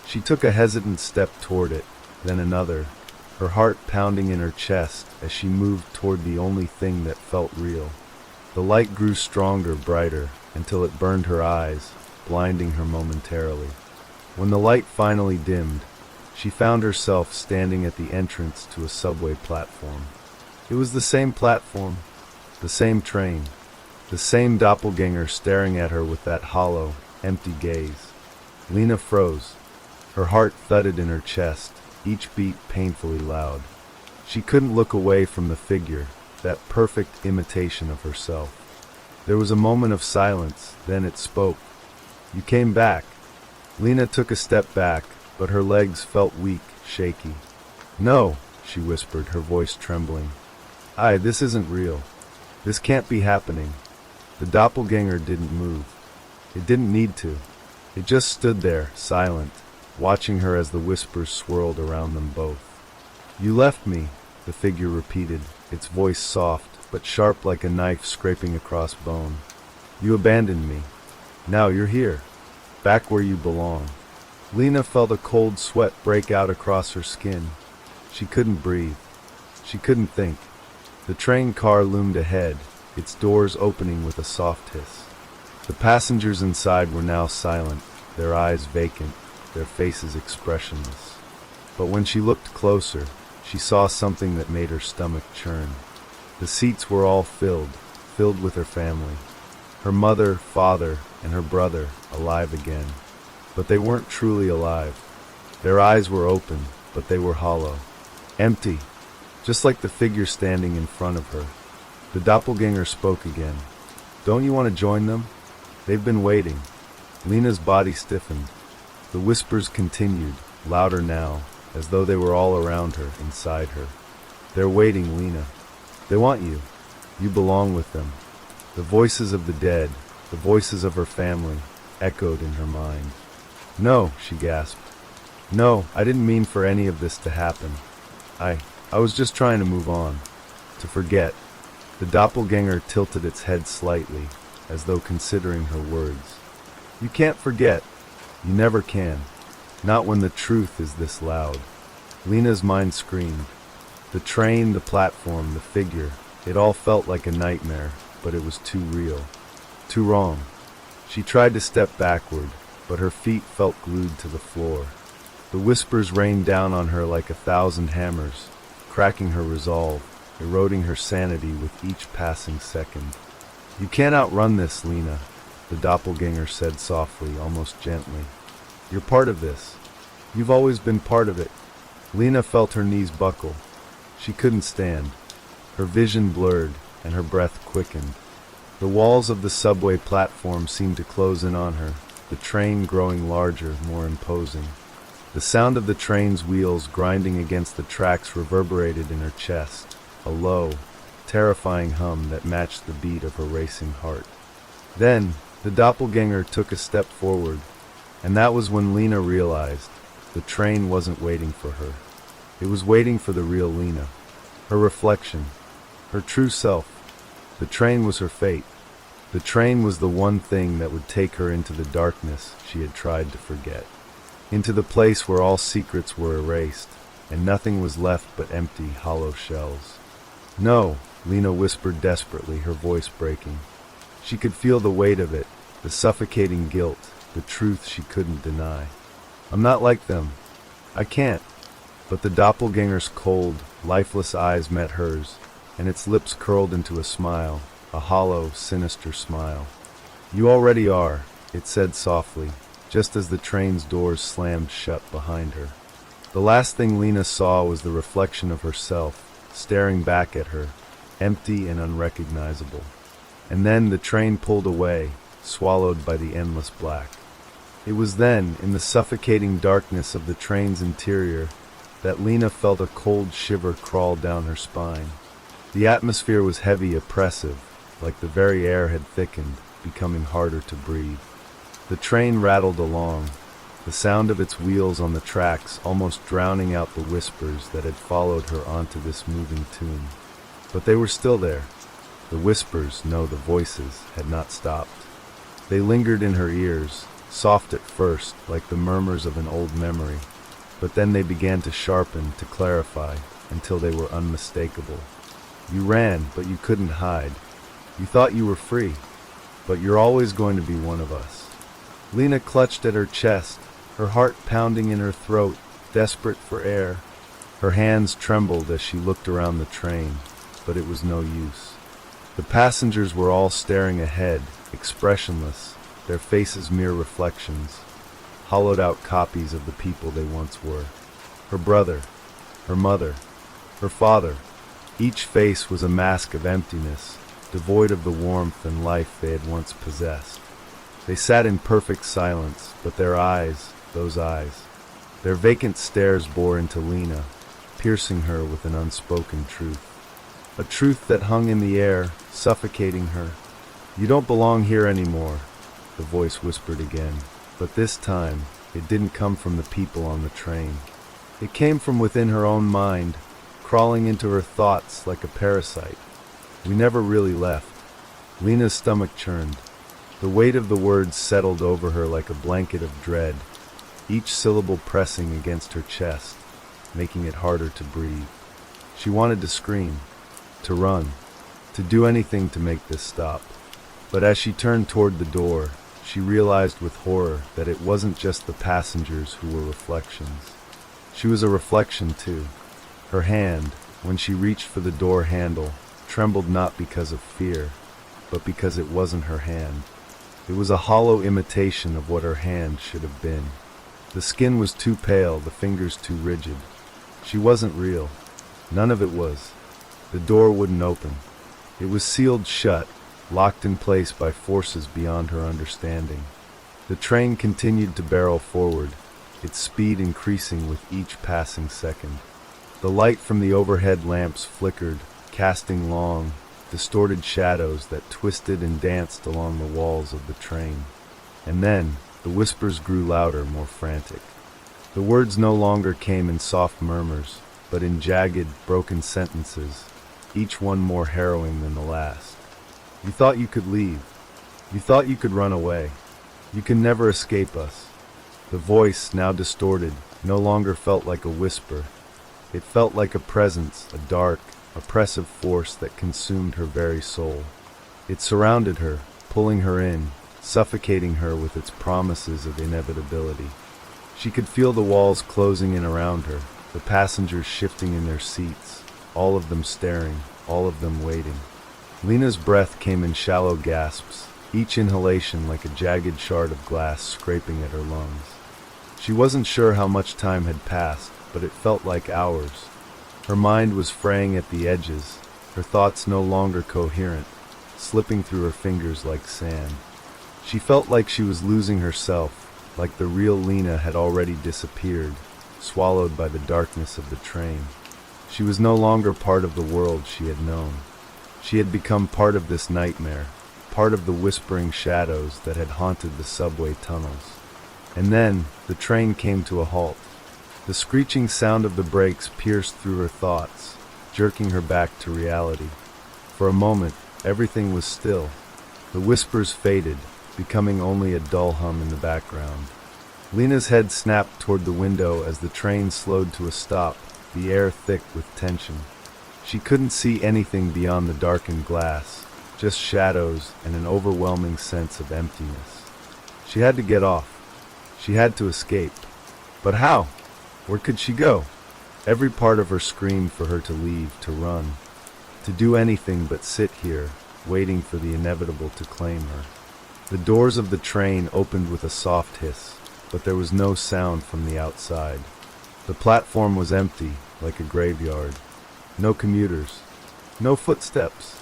She took a hesitant step toward it, then another, her heart pounding in her chest as she moved toward the only thing that felt real. The light grew stronger, brighter, until it burned her eyes, blinding her momentarily. When the light finally dimmed, she found herself standing at the entrance to a subway platform. It was the same platform, the same train, the same doppelganger staring at her with that hollow, empty gaze. Lena froze. Her heart thudded in her chest, each beat painfully loud. She couldn't look away from the figure, that perfect imitation of herself. There was a moment of silence, then it spoke. "You came back." Lena took a step back, but her legs felt weak, shaky. "No," she whispered, her voice trembling. This isn't real. This can't be happening." The doppelganger didn't move. It didn't need to. It just stood there, silent, watching her as the whispers swirled around them both. "You left me," the figure repeated, its voice soft, but sharp like a knife scraping across bone. You abandoned me. Now you're here, back where you belong. Lena felt a cold sweat break out across her skin. She couldn't breathe. She couldn't think. The train car loomed ahead, its doors opening with a soft hiss. The passengers inside were now silent, their eyes vacant, their faces expressionless. But when she looked closer, she saw something that made her stomach churn. The seats were all filled with her family. Her mother, father, and her brother, alive again. But they weren't truly alive. Their eyes were open, but they were hollow. Empty, just like the figure standing in front of her. The doppelganger spoke again. Don't you want to join them? They've been waiting. Lena's body stiffened. The whispers continued, louder now, as though they were all around her, inside her. They're waiting, Lena. They want you. You belong with them. The voices of the dead, the voices of her family, echoed in her mind. No, she gasped. No, I didn't mean for any of this to happen. I was just trying to move on. To forget. The doppelganger tilted its head slightly, as though considering her words. You can't forget. You never can. Not when the truth is this loud. Lena's mind screamed. The train, the platform, the figure, it all felt like a nightmare, but it was too real. Too wrong. She tried to step backward, but her feet felt glued to the floor. The whispers rained down on her like 1,000 hammers, cracking her resolve, eroding her sanity with each passing second. You can't outrun this, Lena, the doppelganger said softly, almost gently. You're part of this. You've always been part of it. Lena felt her knees buckle. She couldn't stand. Her vision blurred, and her breath quickened. The walls of the subway platform seemed to close in on her, the train growing larger, more imposing. The sound of the train's wheels grinding against the tracks reverberated in her chest, a low, terrifying hum that matched the beat of her racing heart. Then, the doppelganger took a step forward, and that was when Lena realized the train wasn't waiting for her. It was waiting for the real Lena, her reflection, her true self. The train was her fate. The train was the one thing that would take her into the darkness she had tried to forget. Into the place where all secrets were erased, and nothing was left but empty, hollow shells. No, Lena whispered desperately, her voice breaking. She could feel the weight of it, the suffocating guilt, the truth she couldn't deny. I'm not like them. I can't. But the doppelganger's cold, lifeless eyes met hers, and its lips curled into a smile, a hollow, sinister smile. You already are, it said softly, just as the train's doors slammed shut behind her. The last thing Lena saw was the reflection of herself, staring back at her, empty and unrecognizable. And then the train pulled away, swallowed by the endless black. It was then, in the suffocating darkness of the train's interior, that Lena felt a cold shiver crawl down her spine. The atmosphere was heavy, oppressive, like the very air had thickened, becoming harder to breathe. The train rattled along, the sound of its wheels on the tracks almost drowning out the whispers that had followed her onto this moving tune. But they were still there. The whispers, no, the voices, had not stopped. They lingered in her ears, soft at first, like the murmurs of an old memory, but then they began to sharpen, to clarify, until they were unmistakable. You ran, but you couldn't hide. You thought you were free, but you're always going to be one of us. Lena clutched at her chest, her heart pounding in her throat, desperate for air. Her hands trembled as she looked around the train, but it was no use. The passengers were all staring ahead, expressionless, their faces mere reflections, hollowed-out copies of the people they once were. Her brother, her mother, her father, each face was a mask of emptiness, devoid of the warmth and life they had once possessed. They sat in perfect silence, but their eyes, those eyes, their vacant stares bore into Lena, piercing her with an unspoken truth. A truth that hung in the air, suffocating her. You don't belong here anymore, the voice whispered again, but this time it didn't come from the people on the train. It came from within her own mind, crawling into her thoughts like a parasite. We never really left. Lena's stomach churned. The weight of the words settled over her like a blanket of dread, each syllable pressing against her chest, making it harder to breathe. She wanted to scream, to run, to do anything to make this stop. But as she turned toward the door, she realized with horror that it wasn't just the passengers who were reflections. She was a reflection too. Her hand, when she reached for the door handle, trembled not because of fear, but because it wasn't her hand. It was a hollow imitation of what her hand should have been. The skin was too pale, the fingers too rigid. She wasn't real. None of it was. The door wouldn't open. It was sealed shut, locked in place by forces beyond her understanding. The train continued to barrel forward, its speed increasing with each passing second. The light from the overhead lamps flickered, casting long, distorted shadows that twisted and danced along the walls of the train. And then, the whispers grew louder, more frantic. The words no longer came in soft murmurs, but in jagged, broken sentences, each one more harrowing than the last. You thought you could leave. You thought you could run away. You can never escape us. The voice, now distorted, no longer felt like a whisper. It felt like a presence, a dark, oppressive force that consumed her very soul. It surrounded her, pulling her in, suffocating her with its promises of inevitability. She could feel the walls closing in around her, the passengers shifting in their seats, all of them staring, all of them waiting. Lena's breath came in shallow gasps, each inhalation like a jagged shard of glass scraping at her lungs. She wasn't sure how much time had passed, but it felt like hours. Her mind was fraying at the edges, her thoughts no longer coherent, slipping through her fingers like sand. She felt like she was losing herself, like the real Lena had already disappeared, swallowed by the darkness of the train. She was no longer part of the world she had known. She had become part of this nightmare, part of the whispering shadows that had haunted the subway tunnels. And then, the train came to a halt. The screeching sound of the brakes pierced through her thoughts, jerking her back to reality. For a moment, everything was still. The whispers faded, becoming only a dull hum in the background. Lena's head snapped toward the window as the train slowed to a stop, the air thick with tension. She couldn't see anything beyond the darkened glass, just shadows and an overwhelming sense of emptiness. She had to get off. She had to escape. But how? Where could she go? Every part of her screamed for her to leave, to run, to do anything but sit here, waiting for the inevitable to claim her. The doors of the train opened with a soft hiss, but there was no sound from the outside. The platform was empty, like a graveyard. No commuters, no footsteps,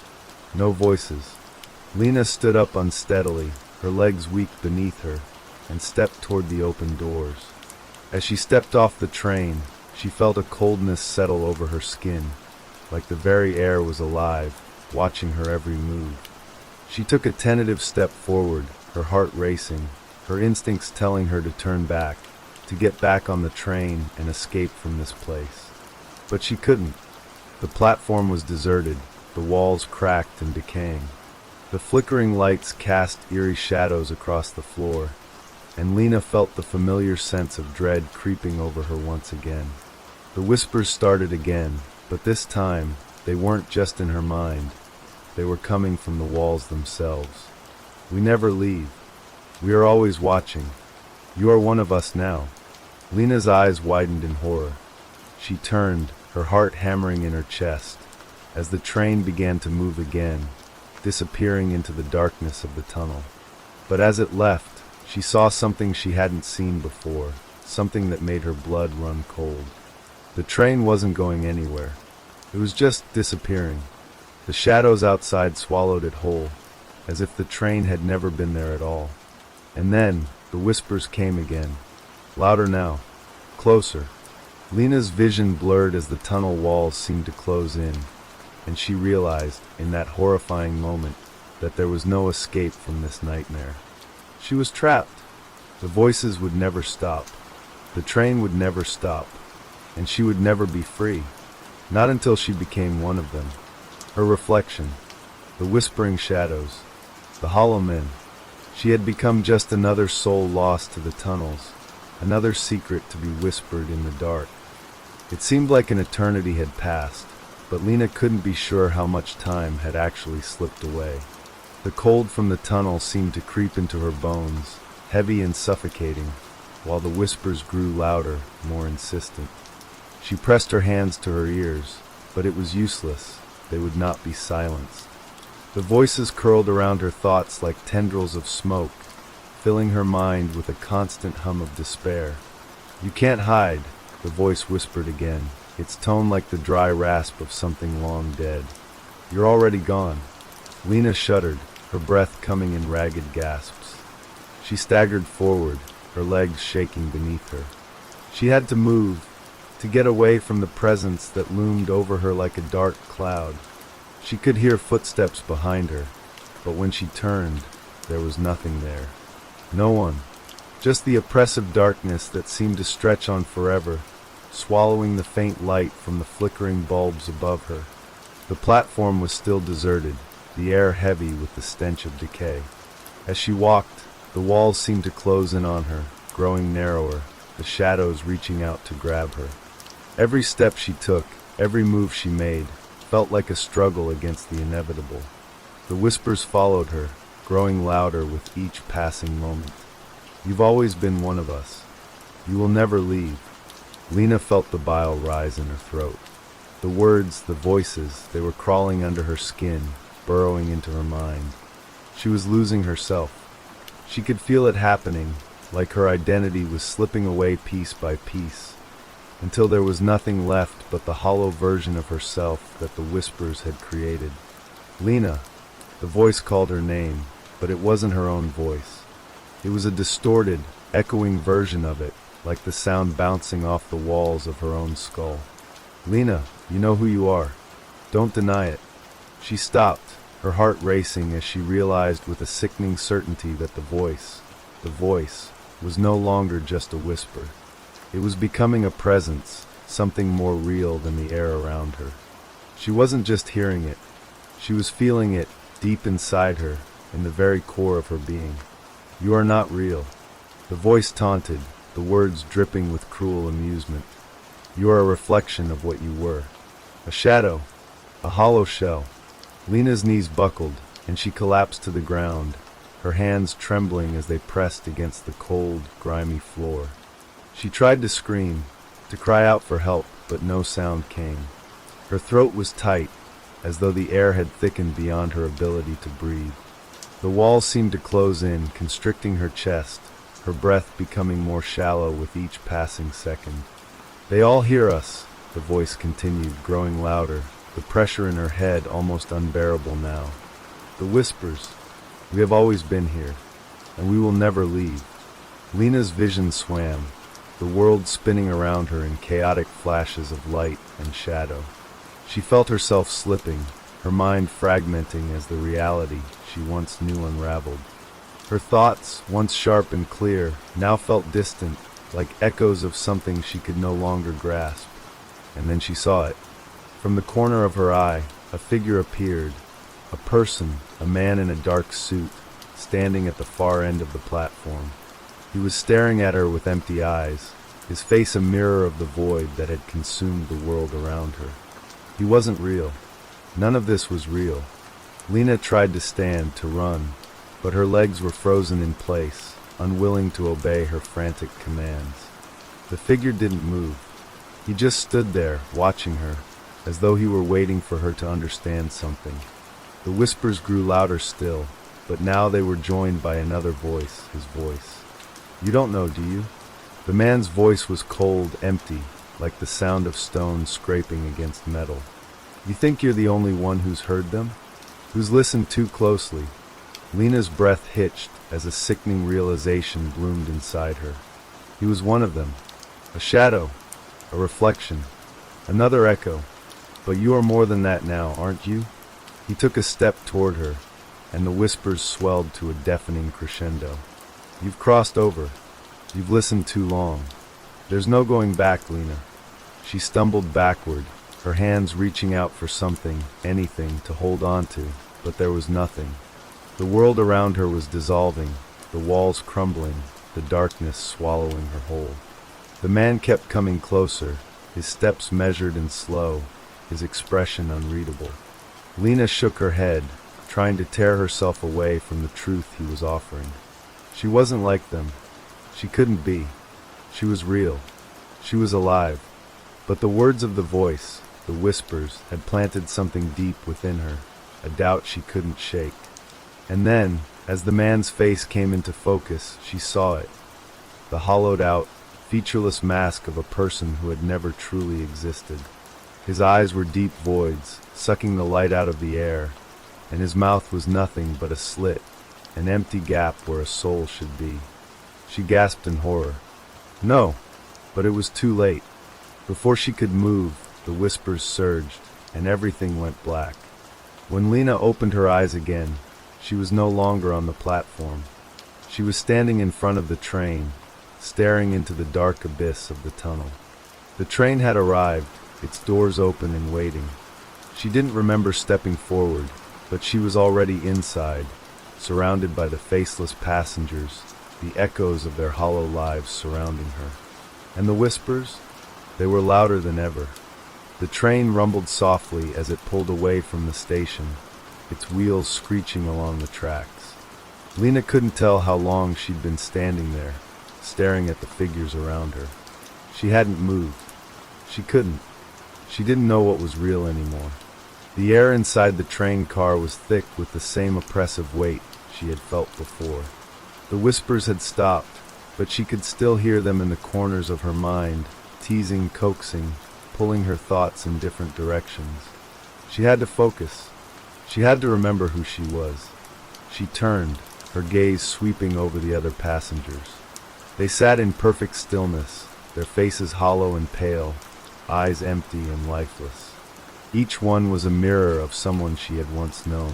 no voices. Lena stood up unsteadily, her legs weak beneath her, and stepped toward the open doors. As she stepped off the train, she felt a coldness settle over her skin, like the very air was alive, watching her every move. She took a tentative step forward, her heart racing, her instincts telling her to turn back, to get back on the train and escape from this place. But she couldn't. The platform was deserted, the walls cracked and decaying. The flickering lights cast eerie shadows across the floor, and Lena felt the familiar sense of dread creeping over her once again. The whispers started again, but this time, they weren't just in her mind. They were coming from the walls themselves. We never leave. We are always watching. You are one of us now. Lena's eyes widened in horror. She turned, her heart hammering in her chest, as the train began to move again, disappearing into the darkness of the tunnel. But as it left, she saw something she hadn't seen before, something that made her blood run cold. The train wasn't going anywhere. It was just disappearing. The shadows outside swallowed it whole, as if the train had never been there at all. And then, the whispers came again, louder now, closer. Lena's vision blurred as the tunnel walls seemed to close in, and she realized, in that horrifying moment, that there was no escape from this nightmare. She was trapped. The voices would never stop. The train would never stop, and she would never be free. Not until she became one of them. Her reflection, the whispering shadows, the hollow men. She had become just another soul lost to the tunnels, another secret to be whispered in the dark. It seemed like an eternity had passed, but Lena couldn't be sure how much time had actually slipped away. The cold from the tunnel seemed to creep into her bones, heavy and suffocating, while the whispers grew louder, more insistent. She pressed her hands to her ears, but it was useless. They would not be silenced. The voices curled around her thoughts like tendrils of smoke, filling her mind with a constant hum of despair. "You can't hide," the voice whispered again, its tone like the dry rasp of something long dead. "You're already gone." Lena shuddered, her breath coming in ragged gasps. She staggered forward, her legs shaking beneath her. She had to move, to get away from the presence that loomed over her like a dark cloud. She could hear footsteps behind her, but when she turned, there was nothing there. No one. Just the oppressive darkness that seemed to stretch on forever, swallowing the faint light from the flickering bulbs above her. The platform was still deserted, the air heavy with the stench of decay. As she walked, the walls seemed to close in on her, growing narrower, the shadows reaching out to grab her. Every step she took, every move she made, felt like a struggle against the inevitable. The whispers followed her, growing louder with each passing moment. "You've always been one of us. You will never leave." Lena felt the bile rise in her throat. The words, the voices, they were crawling under her skin, burrowing into her mind. She was losing herself. She could feel it happening, like her identity was slipping away piece by piece, until there was nothing left but the hollow version of herself that the whispers had created. "Lena!" The voice called her name, but it wasn't her own voice. It was a distorted, echoing version of it, like the sound bouncing off the walls of her own skull. "Lena, you know who you are. Don't deny it." She stopped, her heart racing as she realized with a sickening certainty that the voice, was no longer just a whisper. It was becoming a presence, something more real than the air around her. She wasn't just hearing it, she was feeling it deep inside her, in the very core of her being. "You are not real." The voice taunted, the words dripping with cruel amusement. "You are a reflection of what you were. A shadow, a hollow shell." Lena's knees buckled, and she collapsed to the ground, her hands trembling as they pressed against the cold, grimy floor. She tried to scream, to cry out for help, but no sound came. Her throat was tight, as though the air had thickened beyond her ability to breathe. The walls seemed to close in, constricting her chest, her breath becoming more shallow with each passing second. "They all hear us," the voice continued, growing louder, the pressure in her head almost unbearable now. "The whispers. We have always been here, and we will never leave." Lena's vision swam, the world spinning around her in chaotic flashes of light and shadow. She felt herself slipping, her mind fragmenting as the reality she once knew unraveled. Her thoughts, once sharp and clear, now felt distant, like echoes of something she could no longer grasp. And then she saw it. From the corner of her eye, a figure appeared, a person, a man in a dark suit, standing at the far end of the platform. He was staring at her with empty eyes, his face a mirror of the void that had consumed the world around her. He wasn't real. None of this was real. Lena tried to stand, to run, but her legs were frozen in place, unwilling to obey her frantic commands. The figure didn't move. He just stood there, watching her, as though he were waiting for her to understand something. The whispers grew louder still, but now they were joined by another voice, his voice. "You don't know, do you?" The man's voice was cold, empty, like the sound of stone scraping against metal. "You think you're the only one who's heard them? Who's listened too closely?" Lena's breath hitched as a sickening realization bloomed inside her. He was one of them. A shadow, a reflection, another echo. "But you are more than that now, aren't you?" He took a step toward her, and the whispers swelled to a deafening crescendo. "You've crossed over. You've listened too long. There's no going back, Lena." She stumbled backward, her hands reaching out for something, anything, to hold on to, but there was nothing. The world around her was dissolving, the walls crumbling, the darkness swallowing her whole. The man kept coming closer, his steps measured and slow, his expression unreadable. Lena shook her head, trying to tear herself away from the truth he was offering. She wasn't like them. She couldn't be. She was real. She was alive. But the words of the voice, the whispers, had planted something deep within her, a doubt she couldn't shake. And then, as the man's face came into focus, she saw it. The hollowed-out, featureless mask of a person who had never truly existed. His eyes were deep voids, sucking the light out of the air, and his mouth was nothing but a slit, an empty gap where a soul should be. She gasped in horror. No, but it was too late. Before she could move, the whispers surged, and everything went black. When Lena opened her eyes again, she was no longer on the platform. She was standing in front of the train, staring into the dark abyss of the tunnel. The train had arrived, its doors open and waiting. She didn't remember stepping forward, but she was already inside, surrounded by the faceless passengers, the echoes of their hollow lives surrounding her. And the whispers? They were louder than ever. The train rumbled softly as it pulled away from the station, its wheels screeching along the tracks. Lena couldn't tell how long she'd been standing there, staring at the figures around her. She hadn't moved. She couldn't. She didn't know what was real anymore. The air inside the train car was thick with the same oppressive weight she had felt before. The whispers had stopped, but she could still hear them in the corners of her mind, teasing, coaxing, pulling her thoughts in different directions. She had to focus. She had to remember who she was. She turned, her gaze sweeping over the other passengers. They sat in perfect stillness, their faces hollow and pale, eyes empty and lifeless. Each one was a mirror of someone she had once known.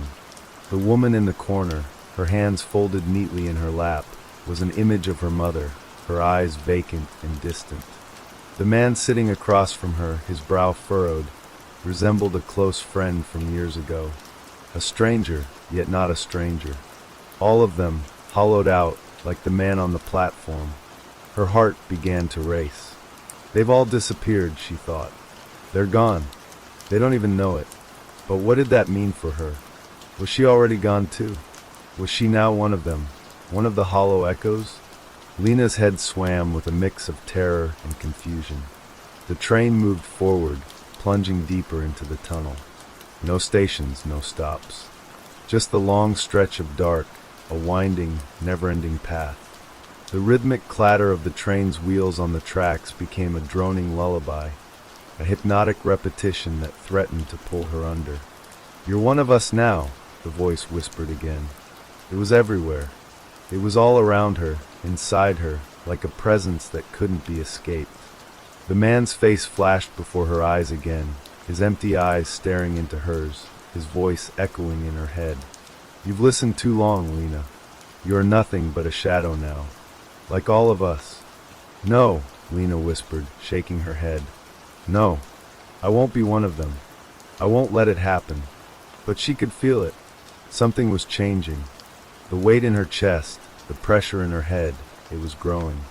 The woman in the corner, her hands folded neatly in her lap, was an image of her mother, her eyes vacant and distant. The man sitting across from her, his brow furrowed, resembled a close friend from years ago. A stranger, yet not a stranger. All of them, hollowed out, like the man on the platform. Her heart began to race. They've all disappeared, she thought. They're gone. They don't even know it. But what did that mean for her? Was she already gone too? Was she now one of them, one of the hollow echoes? Lena's head swam with a mix of terror and confusion. The train moved forward, plunging deeper into the tunnel. No stations, no stops. Just the long stretch of dark, a winding, never-ending path. The rhythmic clatter of the train's wheels on the tracks became a droning lullaby, a hypnotic repetition that threatened to pull her under. "You're one of us now," the voice whispered again. It was everywhere. It was all around her, inside her, like a presence that couldn't be escaped. The man's face flashed before her eyes again, his empty eyes staring into hers, his voice echoing in her head. "You've listened too long, Lena. You're nothing but a shadow now, like all of us." "No," Lena whispered, shaking her head. "No, I won't be one of them. I won't let it happen." But she could feel it. Something was changing. The weight in her chest, the pressure in her head, it was growing.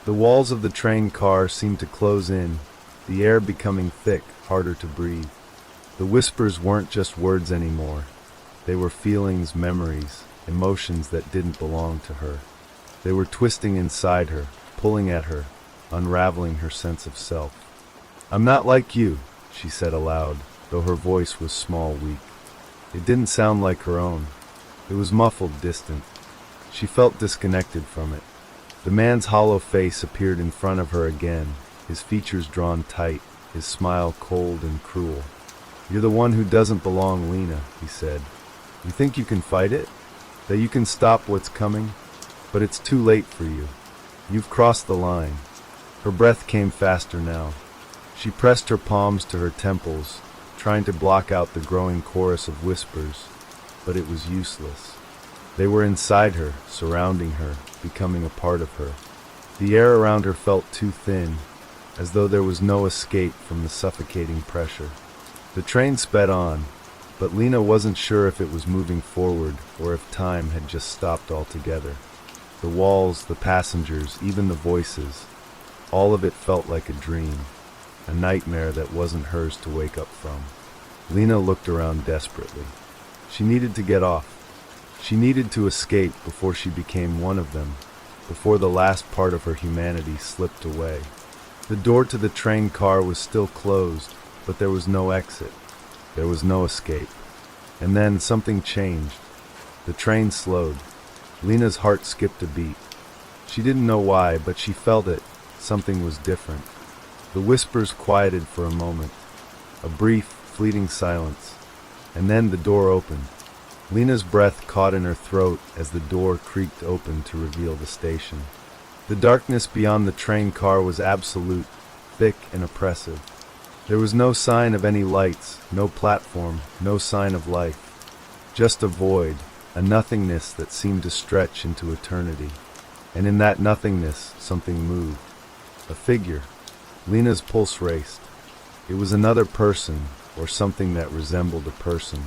The walls of the train car seemed to close in, the air becoming thick, harder to breathe. The whispers weren't just words anymore. They were feelings, memories, emotions that didn't belong to her. They were twisting inside her, pulling at her, unraveling her sense of self. "I'm not like you," she said aloud, though her voice was small, weak. It didn't sound like her own. It was muffled, distant. She felt disconnected from it. The man's hollow face appeared in front of her again, his features drawn tight, his smile cold and cruel. "You're the one who doesn't belong, Lena," he said. "You think you can fight it? That you can stop what's coming? But it's too late for you. You've crossed the line." Her breath came faster now. She pressed her palms to her temples, trying to block out the growing chorus of whispers, but it was useless. They were inside her, surrounding her, becoming a part of her. The air around her felt too thin, as though there was no escape from the suffocating pressure. The train sped on, but Lena wasn't sure if it was moving forward or if time had just stopped altogether. The walls, the passengers, even the voices, all of it felt like a dream, a nightmare that wasn't hers to wake up from. Lena looked around desperately. She needed to get off. She needed to escape before she became one of them, before the last part of her humanity slipped away. The door to the train car was still closed, but there was no exit. There was no escape. And then something changed. The train slowed. Lena's heart skipped a beat. She didn't know why, but she felt it. Something was different. The whispers quieted for a moment. A brief, fleeting silence. And then the door opened. Lena's breath caught in her throat as the door creaked open to reveal the station. The darkness beyond the train car was absolute, thick and oppressive. There was no sign of any lights, no platform, no sign of life. Just a void, a nothingness that seemed to stretch into eternity. And in that nothingness, something moved. A figure. Lena's pulse raced. It was another person, or something that resembled a person.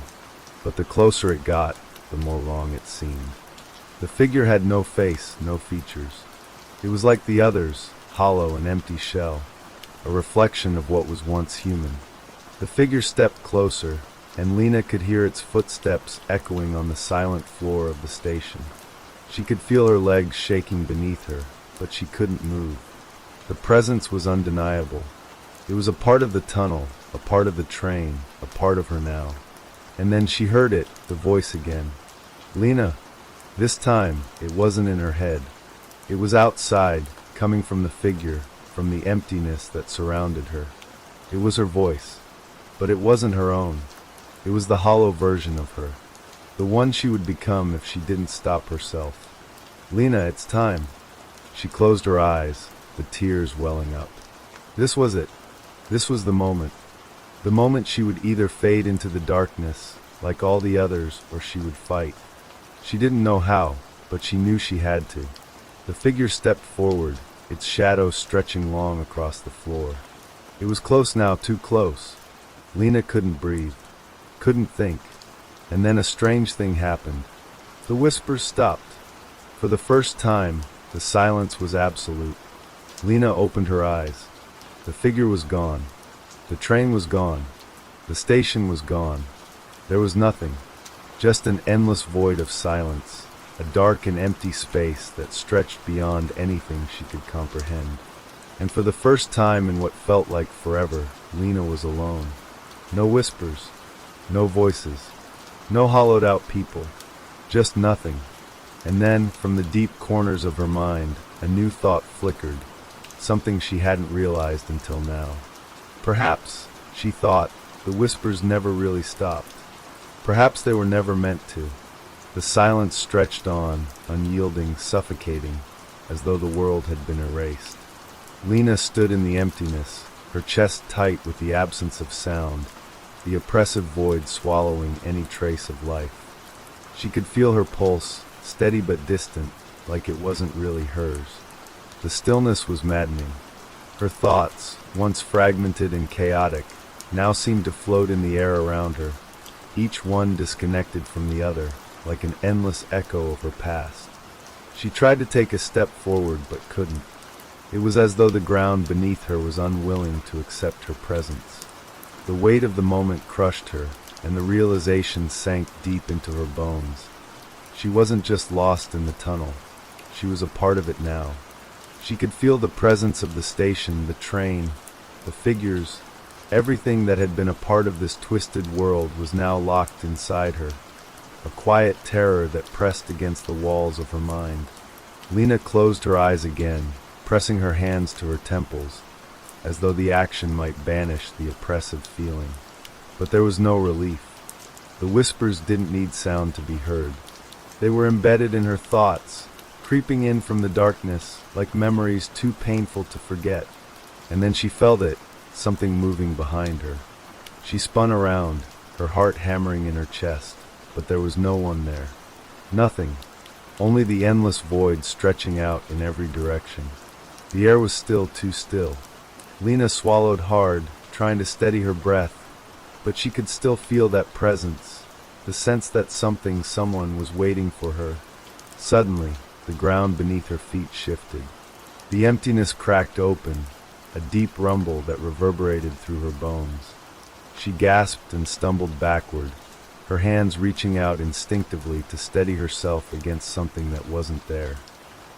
But the closer it got, the more wrong it seemed. The figure had no face, no features. It was like the others, hollow and empty shell, a reflection of what was once human. The figure stepped closer, and Lena could hear its footsteps echoing on the silent floor of the station. She could feel her legs shaking beneath her, but she couldn't move. The presence was undeniable. It was a part of the tunnel, a part of the train, a part of her now. And then she heard it, the voice again. Lena. This time, it wasn't in her head. It was outside, coming from the figure, from the emptiness that surrounded her. It was her voice, but it wasn't her own. It was the hollow version of her, the one she would become if she didn't stop herself. Lena, it's time. She closed her eyes, the tears welling up. This was it. This was the moment. The moment she would either fade into the darkness, like all the others, or she would fight. She didn't know how, but she knew she had to. The figure stepped forward, its shadow stretching long across the floor. It was close now, too close. Lena couldn't breathe, couldn't think. And then a strange thing happened. The whispers stopped. For the first time, the silence was absolute. Lena opened her eyes. The figure was gone. The train was gone. The station was gone. There was nothing. Just an endless void of silence. A dark and empty space that stretched beyond anything she could comprehend. And for the first time in what felt like forever, Lena was alone. No whispers. No voices. No hollowed-out people. Just nothing. And then, from the deep corners of her mind, a new thought flickered. Something she hadn't realized until now. Perhaps, she thought, the whispers never really stopped. Perhaps they were never meant to. The silence stretched on, unyielding, suffocating, as though the world had been erased. Lena stood in the emptiness, her chest tight with the absence of sound, the oppressive void swallowing any trace of life. She could feel her pulse, steady but distant, like it wasn't really hers. The stillness was maddening. Her thoughts, once fragmented and chaotic, now seemed to float in the air around her, each one disconnected from the other, like an endless echo of her past. She tried to take a step forward but couldn't. It was as though the ground beneath her was unwilling to accept her presence. The weight of the moment crushed her, and the realization sank deep into her bones. She wasn't just lost in the tunnel. She was a part of it now. She could feel the presence of the station, the train, the figures. Everything that had been a part of this twisted world was now locked inside her, a quiet terror that pressed against the walls of her mind. Lena closed her eyes again, pressing her hands to her temples, as though the action might banish the oppressive feeling. But there was no relief. The whispers didn't need sound to be heard. They were embedded in her thoughts, creeping in from the darkness like memories too painful to forget. And then she felt it, something moving behind her. She spun around, her heart hammering in her chest, but there was no one there. Nothing. Only the endless void stretching out in every direction. The air was still too still. Lena swallowed hard, trying to steady her breath, but she could still feel that presence, the sense that someone was waiting for her. Suddenly, the ground beneath her feet shifted. The emptiness cracked open, a deep rumble that reverberated through her bones. She gasped and stumbled backward, her hands reaching out instinctively to steady herself against something that wasn't there.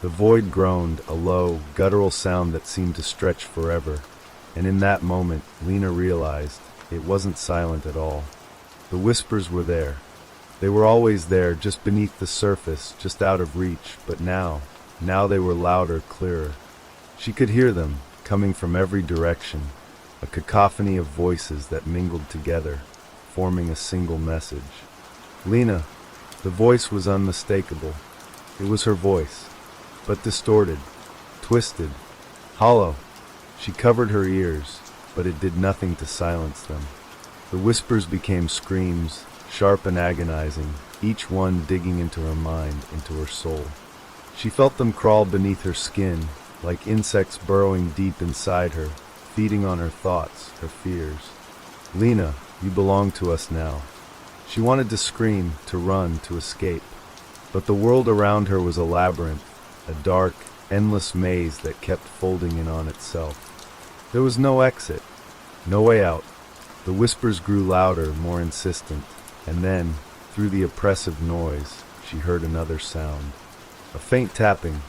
The void groaned, a low, guttural sound that seemed to stretch forever, and in that moment, Lena realized it wasn't silent at all. The whispers were there. They were always there, just beneath the surface, just out of reach, but now they were louder, clearer. She could hear them, coming from every direction, a cacophony of voices that mingled together, forming a single message. Lena. The voice was unmistakable. It was her voice, but distorted, twisted, hollow. She covered her ears, but it did nothing to silence them. The whispers became screams, sharp and agonizing, each one digging into her mind, into her soul. She felt them crawl beneath her skin, like insects burrowing deep inside her, feeding on her thoughts, her fears. Lena, you belong to us now. She wanted to scream, to run, to escape. But the world around her was a labyrinth, a dark, endless maze that kept folding in on itself. There was no exit, no way out. The whispers grew louder, more insistent, and then, through the oppressive noise, she heard another sound. A faint tapping.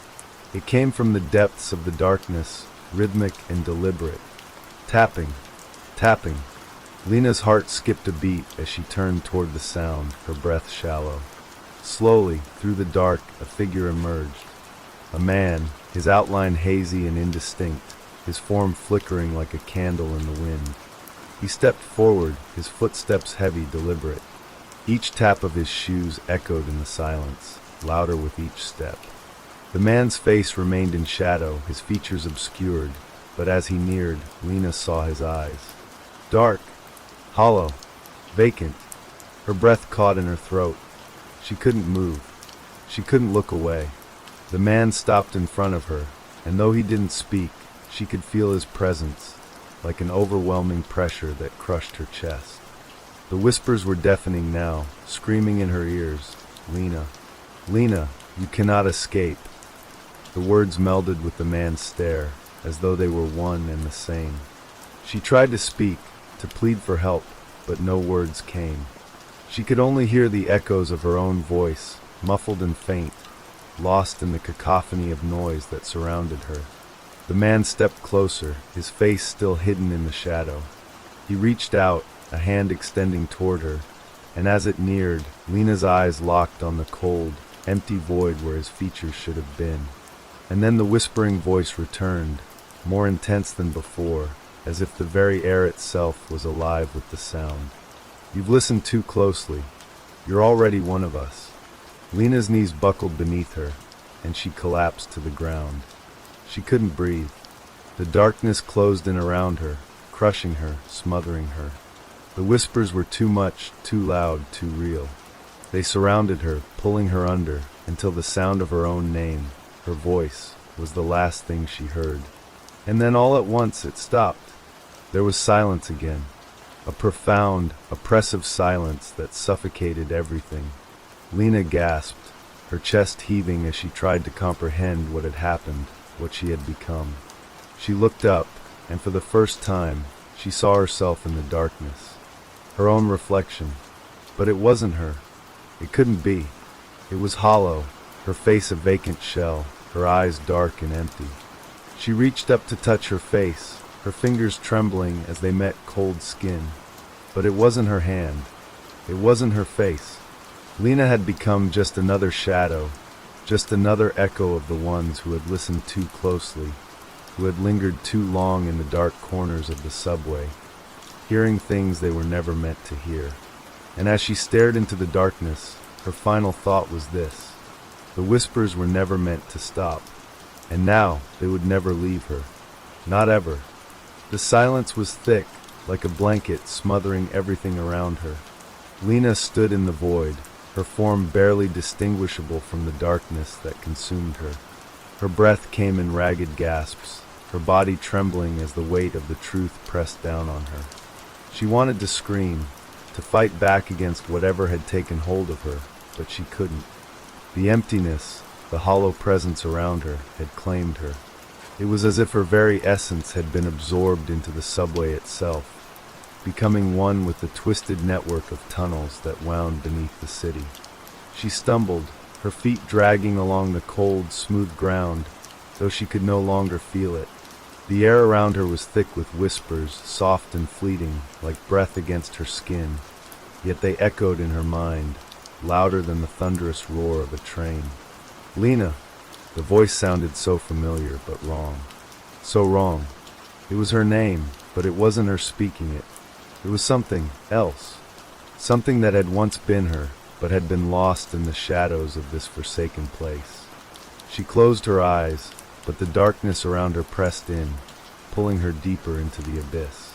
It came from the depths of the darkness, rhythmic and deliberate. Tapping, tapping. Lena's heart skipped a beat as she turned toward the sound, her breath shallow. Slowly, through the dark, a figure emerged. A man, his outline hazy and indistinct, his form flickering like a candle in the wind. He stepped forward, his footsteps heavy, deliberate. Each tap of his shoes echoed in the silence, louder with each step. The man's face remained in shadow, his features obscured, but as he neared, Lena saw his eyes. Dark, hollow, vacant. Her breath caught in her throat. She couldn't move. She couldn't look away. The man stopped in front of her, and though he didn't speak, she could feel his presence, like an overwhelming pressure that crushed her chest. The whispers were deafening now, screaming in her ears. Lena, Lena, you cannot escape. The words melded with the man's stare, as though they were one and the same. She tried to speak, to plead for help, but no words came. She could only hear the echoes of her own voice, muffled and faint, lost in the cacophony of noise that surrounded her. The man stepped closer, his face still hidden in the shadow. He reached out, a hand extending toward her, and as it neared, Lena's eyes locked on the cold, empty void where his features should have been. And then the whispering voice returned, more intense than before, as if the very air itself was alive with the sound. You've listened too closely. You're already one of us. Lena's knees buckled beneath her, and she collapsed to the ground. She couldn't breathe. The darkness closed in around her, crushing her, smothering her. The whispers were too much, too loud, too real. They surrounded her, pulling her under, until the sound of her own name, her voice, was the last thing she heard. And then all at once it stopped. There was silence again. A profound, oppressive silence that suffocated everything. Lena gasped, her chest heaving as she tried to comprehend what had happened, what she had become. She looked up, and for the first time, she saw herself in the darkness. Her own reflection. But it wasn't her. It couldn't be. It was hollow, her face a vacant shell, her eyes dark and empty. She reached up to touch her face, her fingers trembling as they met cold skin. But it wasn't her hand. It wasn't her face. Lena had become just another shadow, just another echo of the ones who had listened too closely, who had lingered too long in the dark corners of the subway, hearing things they were never meant to hear. And as she stared into the darkness, her final thought was this: the whispers were never meant to stop, and now they would never leave her. Not ever. The silence was thick, like a blanket smothering everything around her. Lena stood in the void, her form barely distinguishable from the darkness that consumed her. Her breath came in ragged gasps, her body trembling as the weight of the truth pressed down on her. She wanted to scream, to fight back against whatever had taken hold of her, but she couldn't. The emptiness, the hollow presence around her, had claimed her. It was as if her very essence had been absorbed into the subway itself, becoming one with the twisted network of tunnels that wound beneath the city. She stumbled, her feet dragging along the cold, smooth ground, though she could no longer feel it. The air around her was thick with whispers, soft and fleeting, like breath against her skin, yet they echoed in her mind, louder than the thunderous roar of a train. "Lena!" The voice sounded so familiar, but wrong. So wrong. It was her name, but it wasn't her speaking it. It was something else. Something that had once been her, but had been lost in the shadows of this forsaken place. She closed her eyes, but the darkness around her pressed in, pulling her deeper into the abyss.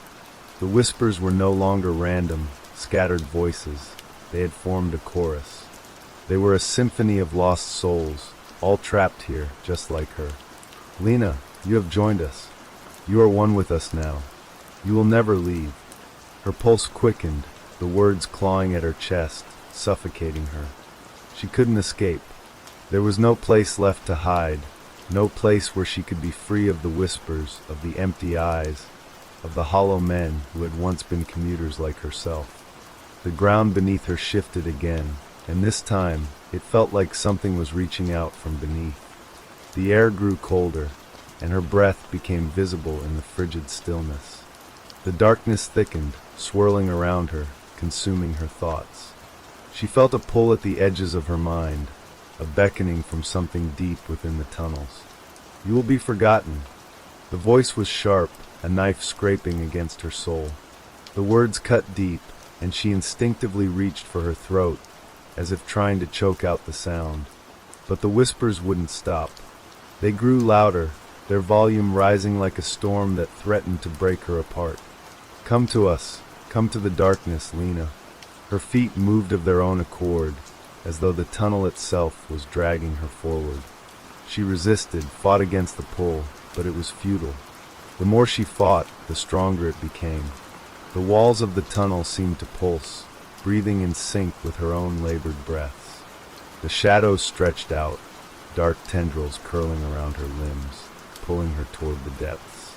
The whispers were no longer random, scattered voices. They had formed a chorus. They were a symphony of lost souls, all trapped here, just like her. "Lena, you have joined us. You are one with us now. You will never leave." Her pulse quickened, the words clawing at her chest, suffocating her. She couldn't escape. There was no place left to hide, no place where she could be free of the whispers, of the empty eyes, of the hollow men who had once been commuters like herself. The ground beneath her shifted again, and this time it felt like something was reaching out from beneath. The air grew colder, and her breath became visible in the frigid stillness. The darkness thickened, swirling around her, consuming her thoughts. She felt a pull at the edges of her mind, a beckoning from something deep within the tunnels. "You will be forgotten." The voice was sharp, a knife scraping against her soul. The words cut deep, and she instinctively reached for her throat, as if trying to choke out the sound. But the whispers wouldn't stop. They grew louder, their volume rising like a storm that threatened to break her apart. "Come to us. Come to the darkness, Lena." Her feet moved of their own accord, as though the tunnel itself was dragging her forward. She resisted, fought against the pull, but it was futile. The more she fought, the stronger it became. The walls of the tunnel seemed to pulse, breathing in sync with her own labored breaths. The shadows stretched out, dark tendrils curling around her limbs, pulling her toward the depths.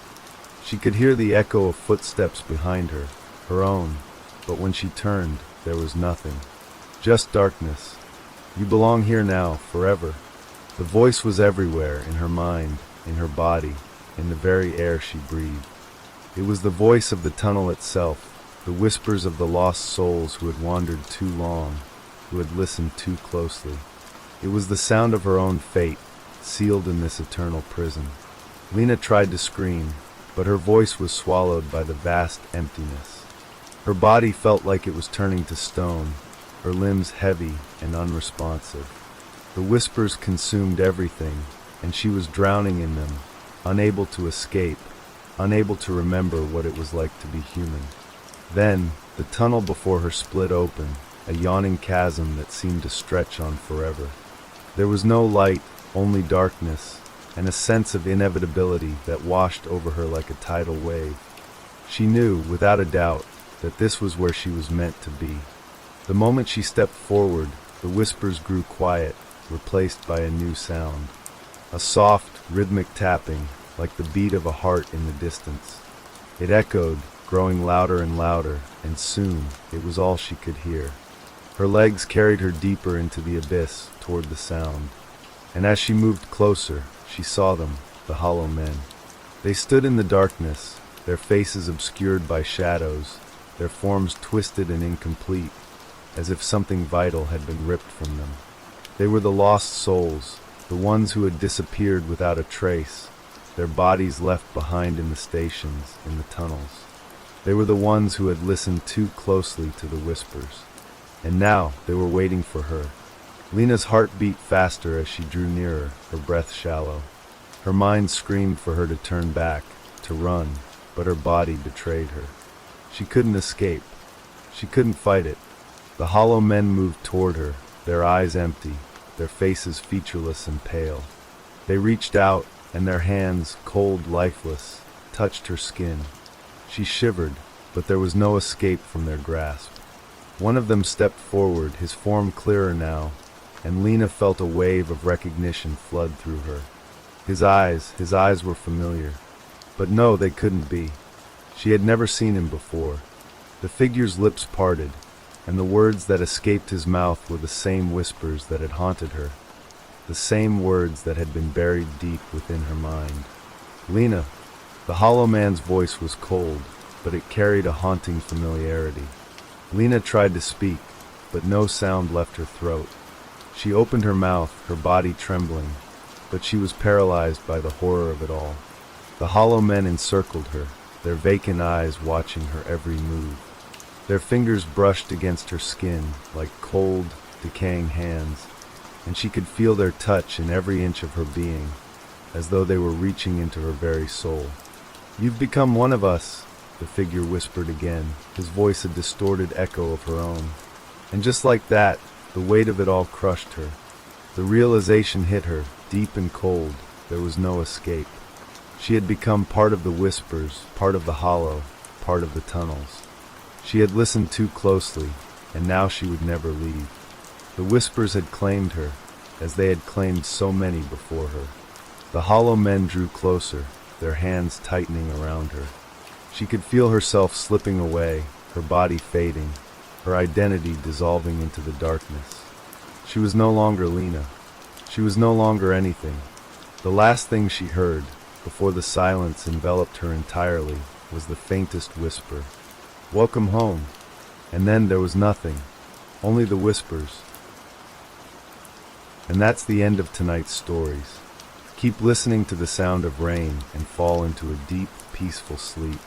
She could hear the echo of footsteps behind her, her own, but when she turned, there was nothing. Just darkness. "You belong here now, forever." The voice was everywhere, in her mind, in her body, in the very air she breathed. It was the voice of the tunnel itself, the whispers of the lost souls who had wandered too long, who had listened too closely. It was the sound of her own fate, sealed in this eternal prison. Lena tried to scream, but her voice was swallowed by the vast emptiness. Her body felt like it was turning to stone, her limbs heavy and unresponsive. The whispers consumed everything, and she was drowning in them, unable to escape, unable to remember what it was like to be human. Then, the tunnel before her split open, a yawning chasm that seemed to stretch on forever. There was no light, only darkness, and a sense of inevitability that washed over her like a tidal wave. She knew, without a doubt, that this was where she was meant to be. The moment she stepped forward, the whispers grew quiet, replaced by a new sound. A soft, rhythmic tapping, like the beat of a heart in the distance. It echoed, growing louder and louder, and soon it was all she could hear. Her legs carried her deeper into the abyss, toward the sound. And as she moved closer, she saw them, the hollow men. They stood in the darkness, their faces obscured by shadows, their forms twisted and incomplete, as if something vital had been ripped from them. They were the lost souls, the ones who had disappeared without a trace, their bodies left behind in the stations, in the tunnels. They were the ones who had listened too closely to the whispers. And now they were waiting for her. Lena's heart beat faster as she drew nearer, her breath shallow. Her mind screamed for her to turn back, to run, but her body betrayed her. She couldn't escape. She couldn't fight it. The hollow men moved toward her, their eyes empty, their faces featureless and pale. They reached out, and their hands, cold, lifeless, touched her skin. She shivered, but there was no escape from their grasp. One of them stepped forward, his form clearer now, and Lena felt a wave of recognition flood through her. His eyes were familiar. But no, they couldn't be. She had never seen him before. The figure's lips parted, and the words that escaped his mouth were the same whispers that had haunted her, the same words that had been buried deep within her mind. Lena. The hollow man's voice was cold, but it carried a haunting familiarity. Lena tried to speak, but no sound left her throat. She opened her mouth, her body trembling, but she was paralyzed by the horror of it all. The hollow men encircled her, their vacant eyes watching her every move. Their fingers brushed against her skin like cold, decaying hands, and she could feel their touch in every inch of her being, as though they were reaching into her very soul. "You've become one of us," the figure whispered again, his voice a distorted echo of her own. And just like that, the weight of it all crushed her. The realization hit her, deep and cold. There was no escape. She had become part of the whispers, part of the hollow, part of the tunnels. She had listened too closely, and now she would never leave. The whispers had claimed her, as they had claimed so many before her. The hollow men drew closer, their hands tightening around her. She could feel herself slipping away, her body fading, her identity dissolving into the darkness. She was no longer Lena. She was no longer anything. The last thing she heard, before the silence enveloped her entirely, was the faintest whisper. "Welcome home." And then there was nothing, only the whispers. And that's the end of tonight's stories. Keep listening to the sound of rain and fall into a deep, peaceful sleep.